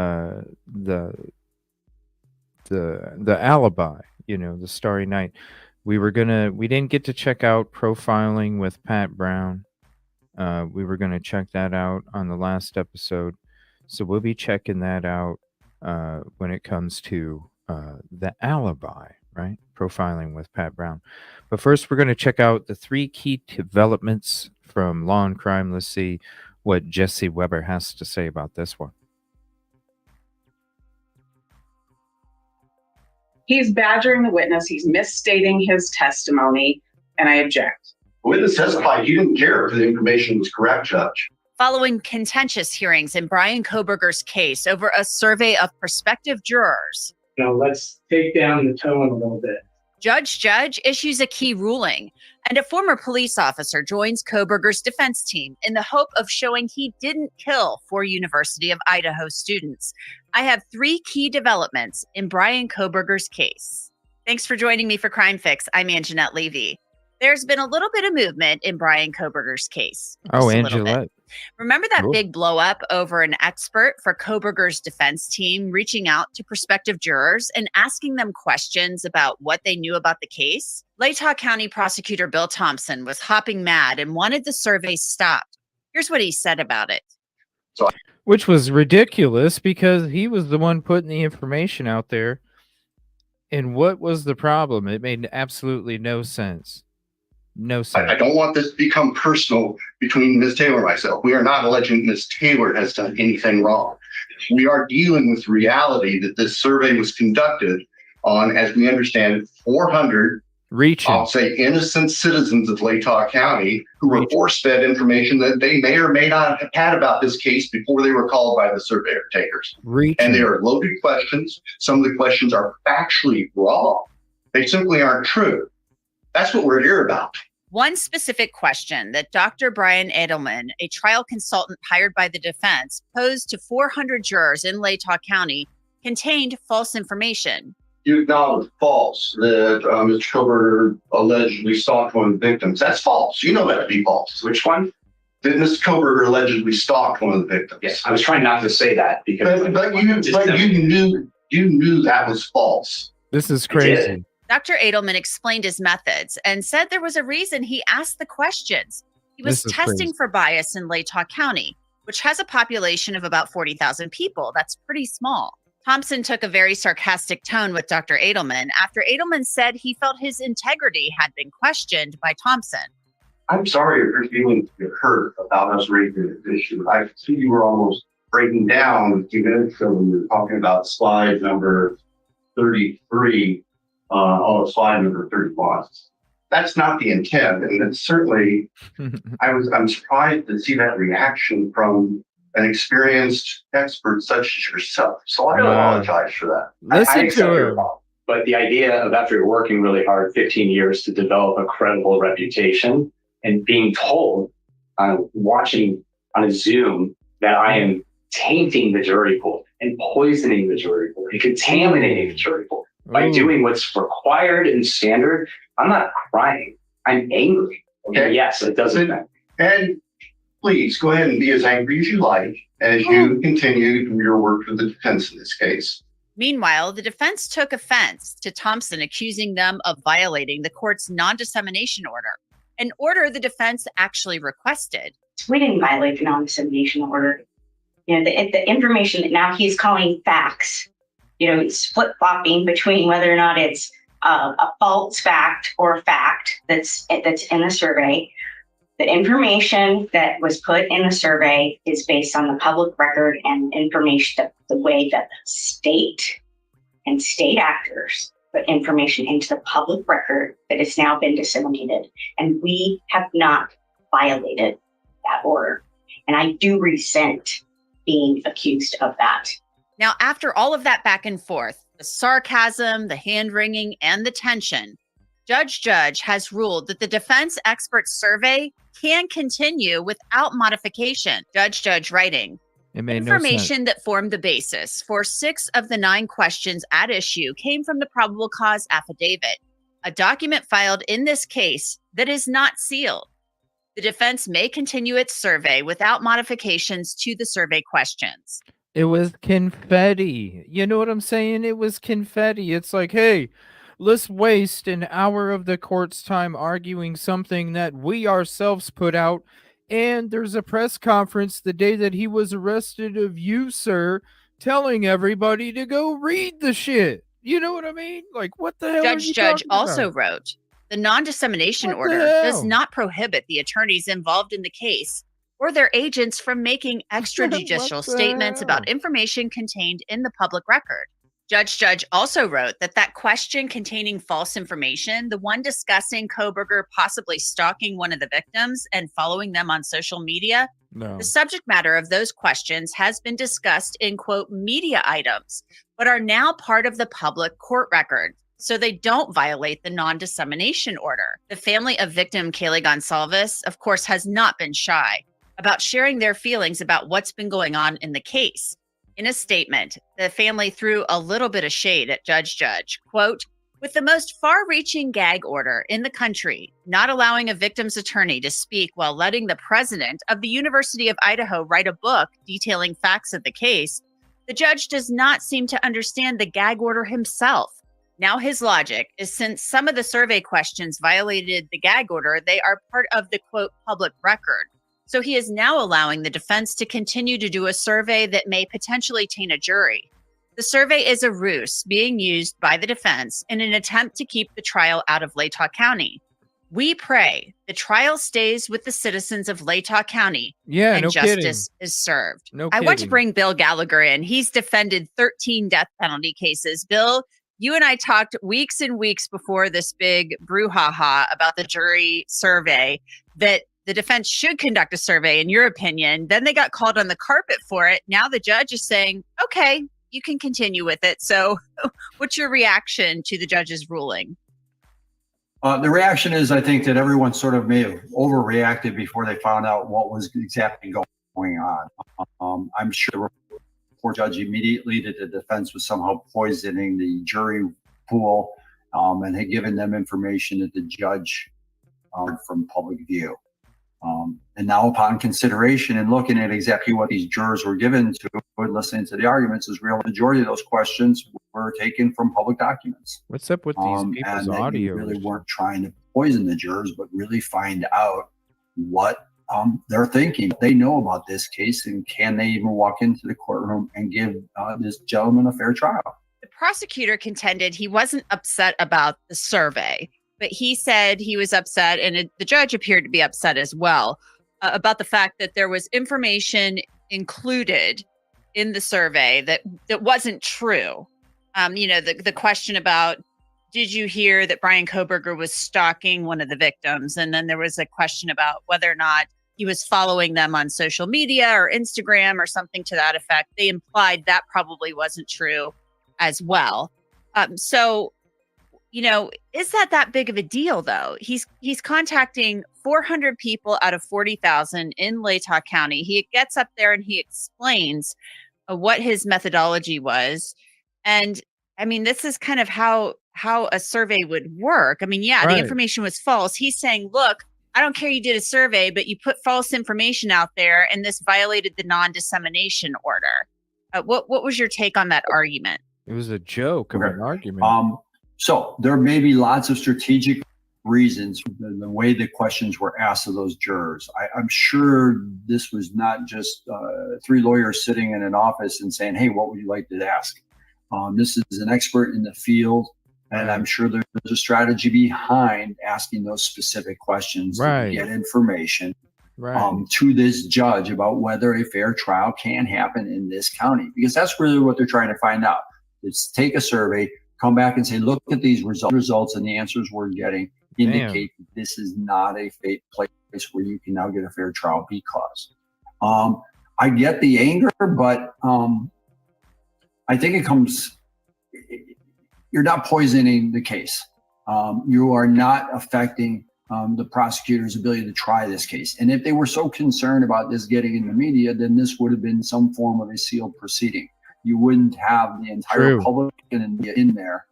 alibi, the Starry Night. We didn't get to check out profiling with Pat Brown. We were going to check that out on the last episode. So we'll be checking that out when it comes to the alibi, right? Profiling with Pat Brown. But first, we're going to check out the 3 key developments from Law and Crime. Let's see what Jesse Weber has to say about this one. He's badgering the witness. He's misstating his testimony, and I object. The witness testified he didn't care if the information was correct, Judge. Following contentious hearings in Brian Kohberger's case over a survey of prospective jurors. Now let's take down the tone a little bit. Judge issues a key ruling, and a former police officer joins Kohberger's defense team in the hope of showing he didn't kill 4 University of Idaho students. I have 3 key developments in Brian Kohberger's case. Thanks for joining me for Crime Fix. I'm Anjanette Levy. There's been a little bit of movement in Brian Kohberger's case. Oh, Anjanette. Remember that Cool. big blow up over an expert for Kohberger's defense team reaching out to prospective jurors and asking them questions about what they knew about the case? Latah County Prosecutor Bill Thompson was hopping mad and wanted the survey stopped. Here's what he said about it. Which was ridiculous because he was the one putting the information out there. And what was the problem? It made absolutely no sense. No sense. I don't want this to become personal between Ms. Taylor and myself. We are not alleging Ms. Taylor has done anything wrong. We are dealing with reality that this survey was conducted on, as we understand it, 400 I'll say innocent citizens of Latah County who were force-fed information that they may or may not have had about this case before they were called by the surveyor takers. And they are loaded questions. Some of the questions are factually wrong. They simply aren't true. That's what we're here about. One specific question that Dr. Brian Edelman, a trial consultant hired by the defense, posed to 400 jurors in Latah County contained false information. You acknowledge false that Mr. Kohberger allegedly stalked one of the victims. That's false. You know that to be false. Which one? That Mr. Kohberger allegedly stalked one of the victims. Yes, I was trying not to say that because but you knew that was false. This is crazy. Dr. Edelman explained his methods and said there was a reason he asked the questions. He was testing for bias in Latah County, which has a population of about 40,000 people. That's pretty small. Thompson took a very sarcastic tone with Dr. Edelman after Edelman said he felt his integrity had been questioned by Thompson. I'm sorry if you're feeling hurt about us raising this issue. I see you were almost breaking down a few minutes ago when you were talking about slide number 33 on slide number 31. That's not the intent, and it's certainly I'm surprised to see that reaction from an experienced expert such as yourself. So I apologize for that. I accept your apology. But the idea of after working really hard 15 years to develop a credible reputation and being told watching on a Zoom that I am tainting the jury pool and poisoning the jury pool and contaminating the jury pool by doing what's required and standard, I'm not crying. I'm angry. Okay. And yes, it doesn't matter. And please go ahead and be as angry as you like as you continue your work for the defense in this case. Meanwhile, the defense took offense to Thompson accusing them of violating the court's non-dissemination order, an order the defense actually requested. We didn't violate the non-dissemination order. You know, the information that now he's calling facts, you know, it's flip-flopping between whether or not it's a false fact or a fact that's in the survey. The information that was put in the survey is based on the public record and information, the way that state and state actors put information into the public record that has now been disseminated. And we have not violated that order. And I do resent being accused of that. Now, after all of that back and forth, the sarcasm, the hand-wringing, and the tension, Judge has ruled that the defense expert survey can continue without modification. Judge writing, information that formed the basis for 6 of the 9 questions at issue came from the probable cause affidavit, a document filed in this case that is not sealed. The defense may continue its survey without modifications to the survey questions. It was confetti. You know what I'm saying? It was confetti. It's like, hey, let's waste an hour of the court's time arguing something that we ourselves put out. And there's a press conference the day that he was arrested of you, sir, telling everybody to go read the shit. You know what I mean? Like, what the hell? Judge also wrote, the non-dissemination order does not prohibit the attorneys involved in the case or their agents from making extrajudicial statements about information contained in the public record. Judge also wrote that question containing false information, the one discussing Kohberger possibly stalking one of the victims and following them on social media, the subject matter of those questions has been discussed in, quote, media items, but are now part of the public court record, so they don't violate the non-dissemination order. The family of victim Kaylee Gonsalves, of course, has not been shy about sharing their feelings about what's been going on in the case. In a statement, the family threw a little bit of shade at Judge, quote, with the most far-reaching gag order in the country, not allowing a victim's attorney to speak while letting the president of the University of Idaho write a book detailing facts of the case, the judge does not seem to understand the gag order himself. Now his logic is, since some of the survey questions violated the gag order, they are part of the, quote, public record. So he is now allowing the defense to continue to do a survey that may potentially taint a jury. The survey is a ruse being used by the defense in an attempt to keep the trial out of Latah County. We pray the trial stays with the citizens of Latah County Yeah, and no kidding. justice is served. No I want to kidding. bring Bill Gallagher in. He's defended 13 death penalty cases. Bill, you and I talked weeks and weeks before this big brouhaha about the jury survey that the defense should conduct a survey, in your opinion. Then they got called on the carpet for it. Now the judge is saying, okay, you can continue with it. So what's your reaction to the judge's ruling? The reaction is, I think that everyone sort of may have overreacted before they found out what was exactly going on. I'm sure the poor judge immediately that the defense was somehow poisoning the jury pool and had given them information that the judge from public view. And now upon consideration and looking at exactly what these jurors were given to and listening to the arguments, is real majority of those questions were taken from public documents. What's up with these people's and that you audio? really weren't trying to poison the jurors, but really find out what they're thinking. They know about this case, and can they even walk into the courtroom and give this gentleman a fair trial? The prosecutor contended he wasn't upset about the survey, but he said he was upset, and the judge appeared to be upset as well, about the fact that there was information included in the survey that wasn't true. The question about, did you hear that Brian Kohberger was stalking one of the victims? And then there was a question about whether or not he was following them on social media or Instagram or something to that effect. They implied that probably wasn't true as well. Is that big of a deal, though? He's contacting 400 people out of 40,000 in Latah County. He gets up there and he explains what his methodology was. And I mean, this is kind of how a survey would work. I mean, yeah, Right. The information was false. He's saying, look, I don't care you did a survey, but you put false information out there, and this violated the non-dissemination order. What was your take on that argument? It was a joke of an argument. So there may be lots of strategic reasons for the way the questions were asked of those jurors. I'm sure this was not just three lawyers sitting in an office and saying, hey, what would you like to ask? This is an expert in the field, and I'm sure there's a strategy behind asking those specific questions to get information to this judge about whether a fair trial can happen in this county, because that's really what they're trying to find out. It's take a survey, come back and say, look at these results, and the answers we're getting indicate that this is not a fake place where you can now get a fair trial because. I get the anger, but I think it comes, you're not poisoning the case. You are not affecting the prosecutor's ability to try this case. And if they were so concerned about this getting in the media, then this would have been some form of a sealed proceeding. You wouldn't have the entire public in there,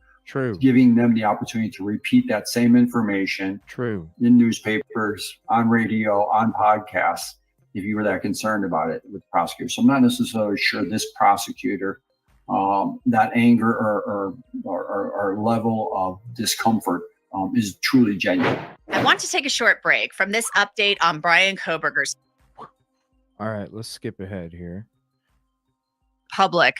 giving them the opportunity to repeat that same information in newspapers, on radio, on podcasts, if you were that concerned about it with the prosecutor. So I'm not necessarily sure this prosecutor, that anger or level of discomfort is truly genuine. I want to take a short break from this update on Brian Kohberger's All right, let's skip ahead here. public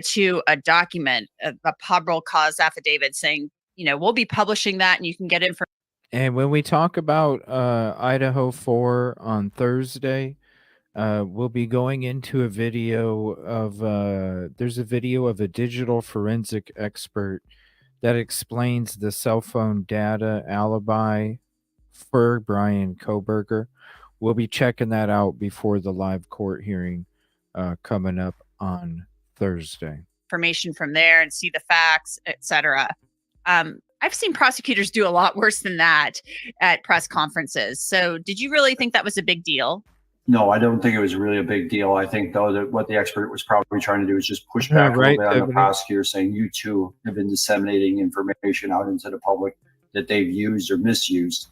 to a document, a probable cause affidavit saying, we'll be publishing that and you can get information. And when we talk about Idaho 4 on Thursday, we'll be going into a video of there's a video of a digital forensic expert that explains the cell phone data alibi for Brian Kohberger. We'll be checking that out before the live court hearing coming up on Thursday. Information from there and see the facts, etc. I've seen prosecutors do a lot worse than that at press conferences. So did you really think that was a big deal? No, I don't think it was really a big deal. I think, though, that what the expert was probably trying to do is just push back a little bit on the prosecutor, saying you too have been disseminating information out into the public that they've used or misused.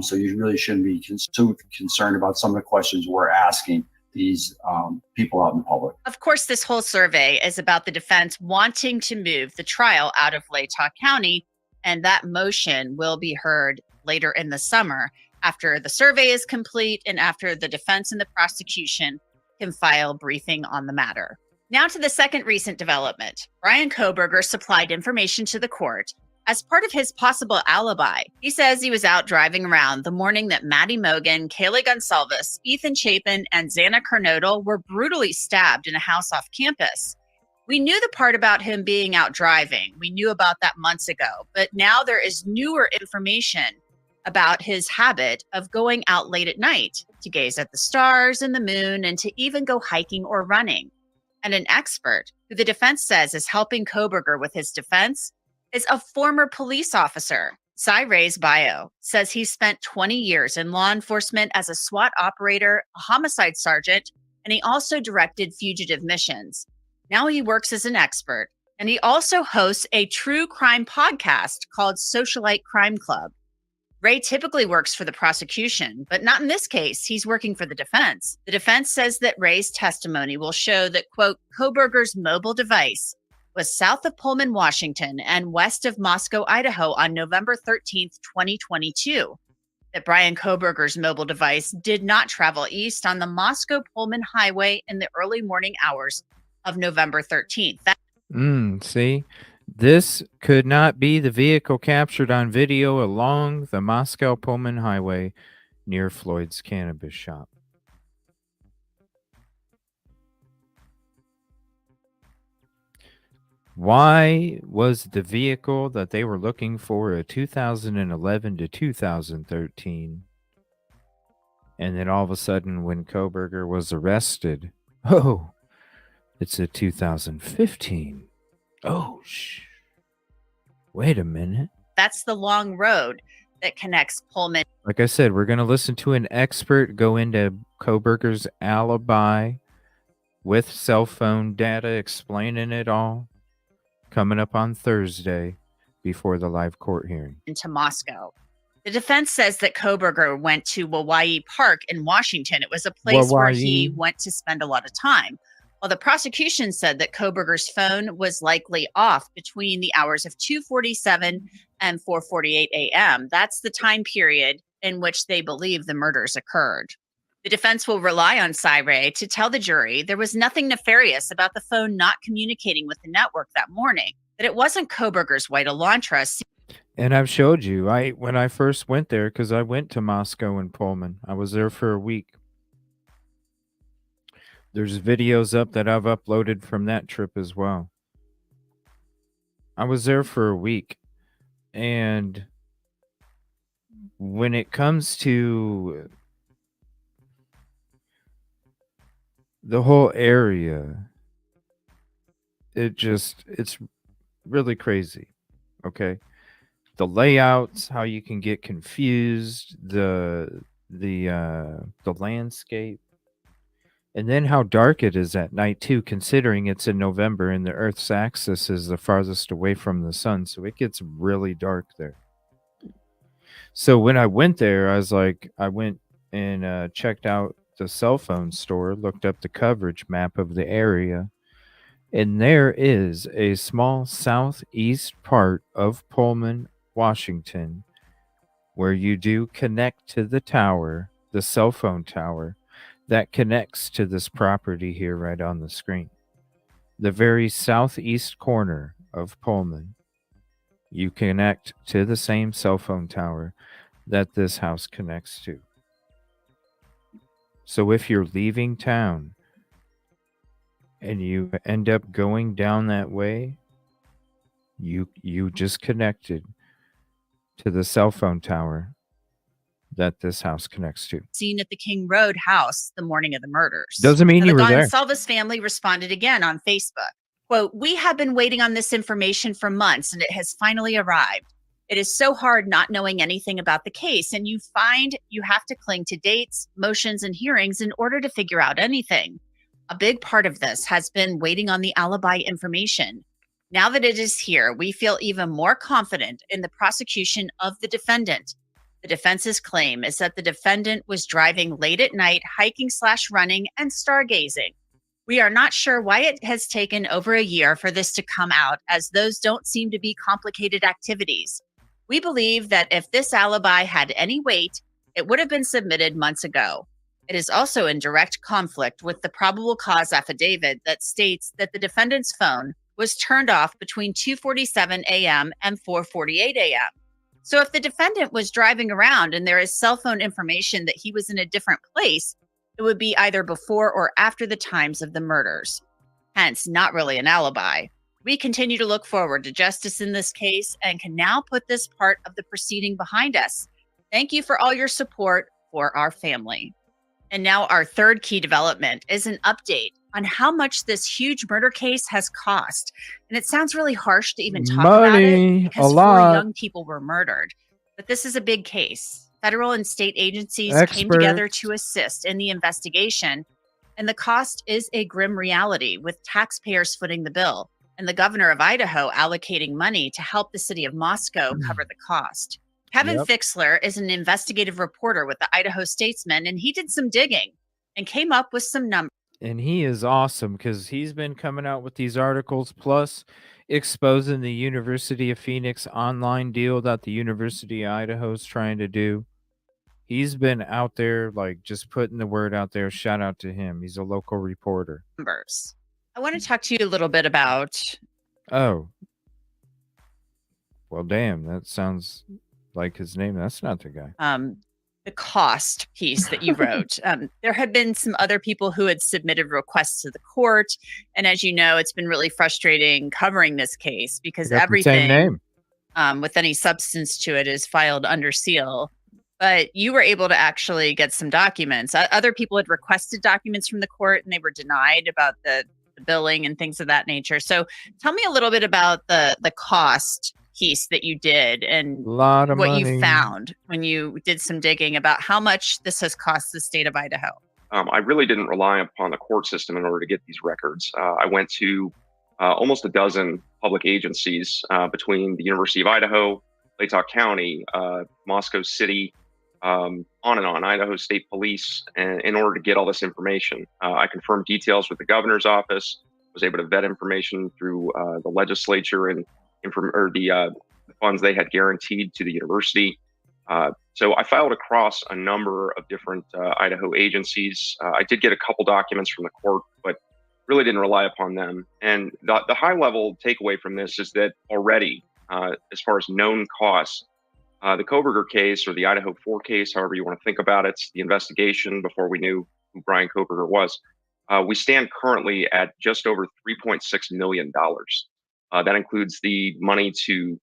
So you really shouldn't be too concerned about some of the questions we're asking these people out in the public. Of course, this whole survey is about the defense wanting to move the trial out of Latah County, and that motion will be heard later in the summer after the survey is complete and after the defense and the prosecution can file briefing on the matter. Now to the second recent development. Brian Kohberger supplied information to the court as part of his possible alibi. He says he was out driving around the morning that Maddie Mogan, Kaylee Gonsalves, Ethan Chapin, and Xana Kernodle were brutally stabbed in a house off campus. We knew the part about him being out driving. We knew about that months ago, but now there is newer information about his habit of going out late at night to gaze at the stars and the moon and to even go hiking or running. And an expert who the defense says is helping Kohberger with his defense is a former police officer. Cy Ray's bio says he spent 20 years in law enforcement as a SWAT operator, a homicide sergeant, and he also directed fugitive missions. Now he works as an expert, and he also hosts a true crime podcast called Socialite Crime Club. Ray typically works for the prosecution, but not in this case. He's working for the defense. The defense says that Ray's testimony will show that, quote, Kohberger's mobile device was south of Pullman, Washington, and west of Moscow, Idaho on November 13th, 2022. That Brian Kohberger's mobile device did not travel east on the Moscow-Pullman highway in the early morning hours of November 13th. See? This could not be the vehicle captured on video along the Moscow-Pullman highway near Floyd's cannabis shop. Why was the vehicle that they were looking for a 2011 to 2013? And then all of a sudden, when Kohberger was arrested, oh, it's a 2015. Oh, wait a minute. That's the long road that connects Pullman. Like I said, we're going to listen to an expert go into Kohberger's alibi with cell phone data, explaining it all, coming up on Thursday before the live court hearing. Into Moscow. The defense says that Kohberger went to Hawaii Park in Washington. It was a place where he went to spend a lot of time. While the prosecution said that Kohberger's phone was likely off between the hours of 2:47 and 4:48 a.m. That's the time period in which they believe the murders occurred. The defense will rely on Cy Ray to tell the jury there was nothing nefarious about the phone not communicating with the network that morning, that it wasn't Kohberger's white Elantra. And I've showed you, when I first went there, because I went to Moscow and Pullman. I was there for a week. There's videos up that I've uploaded from that trip as well. I was there for a week. And when it comes to the whole area, it's really crazy. Okay. The layouts, how you can get confused, the landscape. And then how dark it is at night, too, considering it's in November and the Earth's axis is the farthest away from the sun. So it gets really dark there. So when I went there, I went and checked out the cell phone store, looked up the coverage map of the area. And there is a small southeast part of Pullman, Washington, where you do connect to the tower, the cell phone tower, that connects to this property here right on the screen. The very southeast corner of Pullman, you connect to the same cell phone tower that this house connects to. So if you're leaving town and you end up going down that way, you just connected to the cell phone tower that this house connects to. Seen at the King Road house the morning of the murders. Doesn't mean you were there. The Gonsalves family responded again on Facebook. Quote, "We have been waiting on this information for months and it has finally arrived. It is so hard not knowing anything about the case, and you find you have to cling to dates, motions, and hearings in order to figure out anything. A big part of this has been waiting on the alibi information. Now that it is here, we feel even more confident in the prosecution of the defendant. The defense's claim is that the defendant was driving late at night, hiking/running, and stargazing. We are not sure why it has taken over a year for this to come out, as those don't seem to be complicated activities. We believe that if this alibi had any weight, it would have been submitted months ago. It is also in direct conflict with the probable cause affidavit that states that the defendant's phone was turned off between 2:47 a.m. and 4:48 a.m. So if the defendant was driving around and there is cell phone information that he was in a different place, it would be either before or after the times of the murders. Hence, not really an alibi. We continue to look forward to justice in this case and can now put this part of the proceeding behind us. Thank you for all your support for our family. And now our third key development is an update on how much this huge murder case has cost. And it sounds really harsh to even talk about it because 4 young people were murdered. But this is a big case. Federal and state agencies came together to assist in the investigation. And the cost is a grim reality, with taxpayers footing the bill and the governor of Idaho allocating money to help the city of Moscow cover the cost. Kevin Fixler is an investigative reporter with the Idaho Statesman, and he did some digging and came up with some numbers. And he is awesome because he's been coming out with these articles, plus exposing the University of Phoenix online deal that the University of Idaho is trying to do. He's been out there, like, just putting the word out there. Shout out to him. He's a local reporter. I want to talk to you a little bit about... Oh. Well, damn, that sounds like his name. That's not the guy. The cost piece that you wrote. There had been some other people who had submitted requests to the court. And as you know, it's been really frustrating covering this case because everything with any substance to it is filed under seal. But you were able to actually get some documents. Other people had requested documents from the court and they were denied about the billing and things of that nature. So tell me a little bit about the cost piece that you did and what you found when you did some digging about how much this has cost the state of Idaho. I really didn't rely upon the court system in order to get these records. I went to almost a dozen public agencies between the University of Idaho, Latah County, Moscow City, on and on, Idaho State Police, in order to get all this information. I confirmed details with the governor's office, was able to vet information through the legislature and the funds they had guaranteed to the university. So I filed across a number of different Idaho agencies. I did get a couple documents from the court, but really didn't rely upon them. And the high level takeaway from this is that already, as far as known costs, the Kohberger case, or the Idaho 4 case, however you want to think about it, the investigation before we knew who Brian Kohberger was, we stand currently at just over $3.6 million. That includes the money to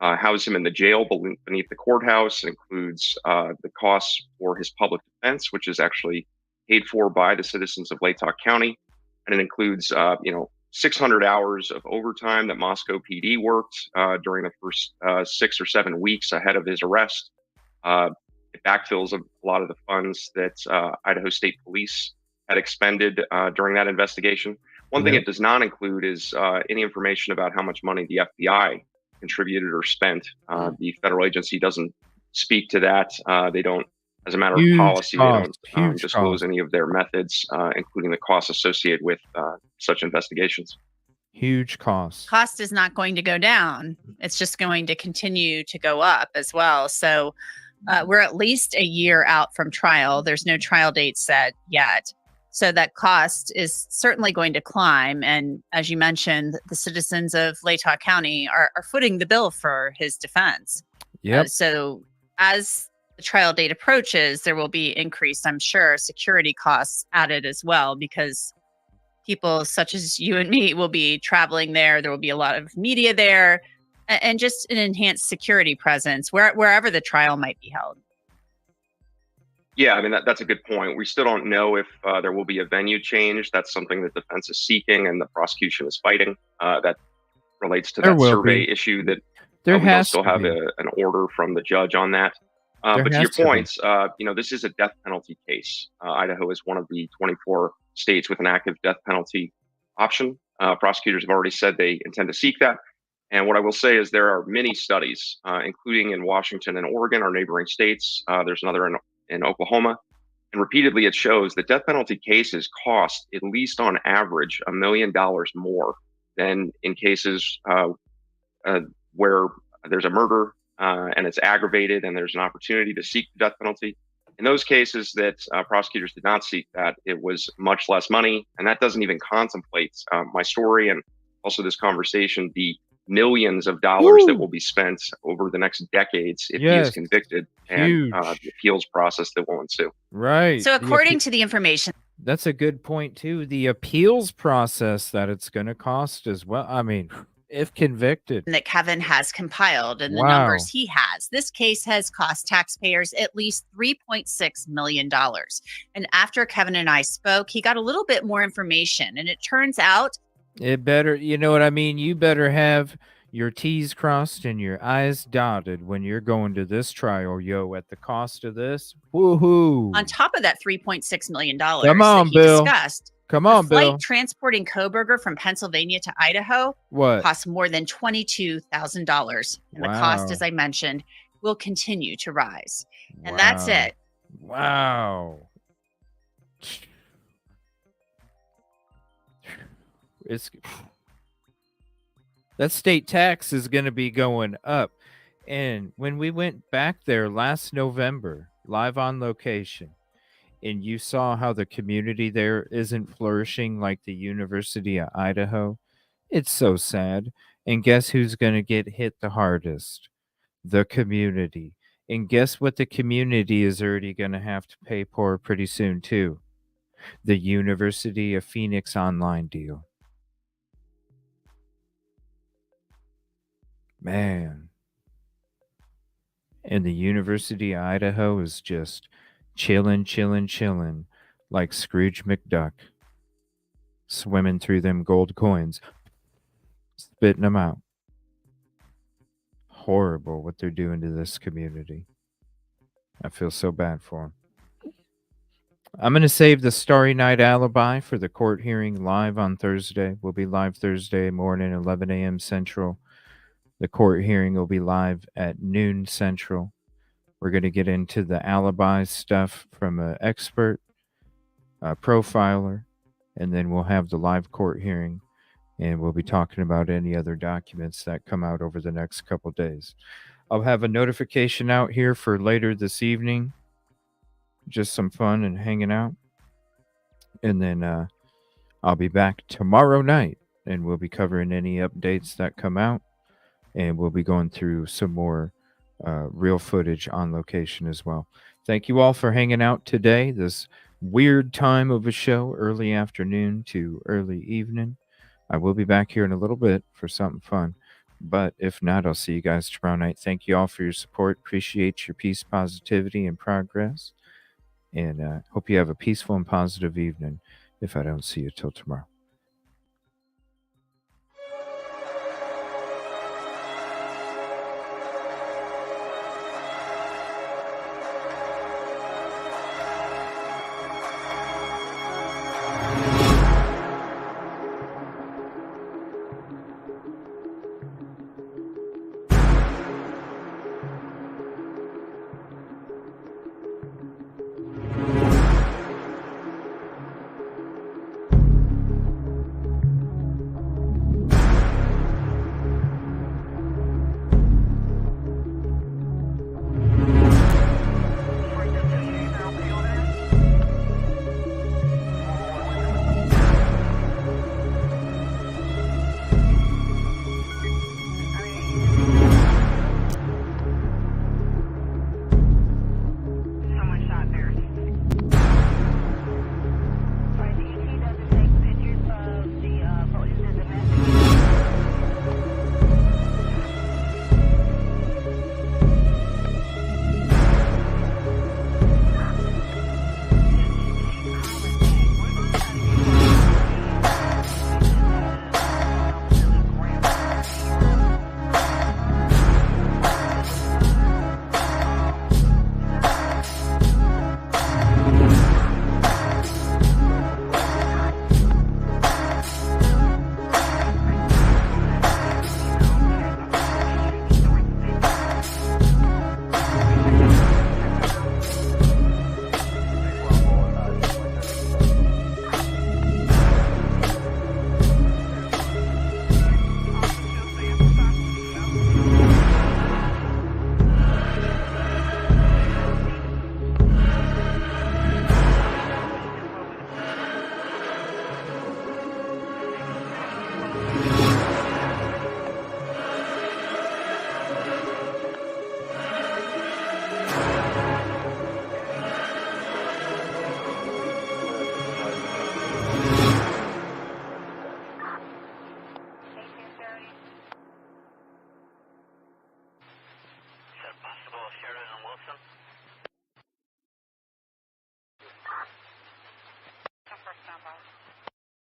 house him in the jail beneath the courthouse. It includes the costs for his public defense, which is actually paid for by the citizens of Latah County. And it includes, 600 hours of overtime that Moscow PD worked during the first 6 or 7 weeks ahead of his arrest. It backfills a lot of the funds that Idaho State Police had expended during that investigation. One thing it does not include is any information about how much money the FBI contributed or spent. The federal agency doesn't speak to that. They don't, as a matter of policy, they don't disclose any of their methods, including the costs associated with such investigations. Huge cost. Cost is not going to go down. It's just going to continue to go up as well. So we're at least a year out from trial. There's no trial date set yet. So that cost is certainly going to climb. And as you mentioned, the citizens of Latah County are footing the bill for his defense. Yep. So as the trial date approaches, there will be increased, I'm sure, security costs added as well, because people such as you and me will be traveling there. There will be a lot of media there, and just an enhanced security presence wherever the trial might be held. Yeah, I mean, that's a good point. We still don't know if there will be a venue change. That's something that the defense is seeking and the prosecution is fighting. That relates to that survey issue that we don't still have an order from the judge on that. But to your point, this is a death penalty case. Idaho is one of the 24 states with an active death penalty option. Prosecutors have already said they intend to seek that. And what I will say is there are many studies, including in Washington and Oregon, our neighboring states. There's another in Oklahoma. And repeatedly it shows that death penalty cases cost, at least on average, $1 million more than in cases where there's a murder and it's aggravated and there's an opportunity to seek the death penalty. In those cases that prosecutors did not seek that, it was much less money, and that doesn't even contemplate my story and also this conversation, the millions of dollars that will be spent over the next decades if he is convicted, and the appeals process that will ensue. Right. So according to the information, that's a good point too. The appeals process that it's going to cost as well. I mean, if convicted, that Kevin has compiled and the numbers he has, this case has cost taxpayers at least $3.6 million. And after Kevin and I spoke, he got a little bit more information, and it turns out it better, you know what I mean? You better have your T's crossed and your I's dotted when you're going to this trial, yo, at the cost of this. Woohoo. on top of that $3.6 million Come on, that he Bill. discussed, Come on, the flight Bill. transporting Kohberger from Pennsylvania to Idaho What? cost more than $22,000. And the cost, as I mentioned, will continue to rise. And that's it. Wow. It's that state tax is going to be going up. And when we went back there last November, live on location, and you saw how the community there isn't flourishing like the University of Idaho, it's so sad. And guess who's going to get hit the hardest? The community. And guess what the community is already going to have to pay for pretty soon too? The University of Phoenix online deal. Man. And the University of Idaho is just chilling like Scrooge McDuck, swimming through them gold coins, spitting them out. Horrible what they're doing to this community. I feel so bad for them. I'm going to save the Starry Night Alibi for the court hearing live on Thursday. We'll be live Thursday morning, 11 a.m. Central. The court hearing will be live at noon Central. We're going to get into the alibi stuff from an expert, a profiler, and then we'll have the live court hearing, and we'll be talking about any other documents that come out over the next couple days. I'll have a notification out here for later this evening, just some fun and hanging out, and then I'll be back tomorrow night, and we'll be covering any updates that come out, and we'll be going through some more real footage on location as well. Thank you all for hanging out today, this weird time of a show, early afternoon to early evening. I will be back here in a little bit for something fun, but if not, I'll see you guys tomorrow night. Thank you all for your support. Appreciate your peace, positivity, and progress, and hope you have a peaceful and positive evening if I don't see you till tomorrow.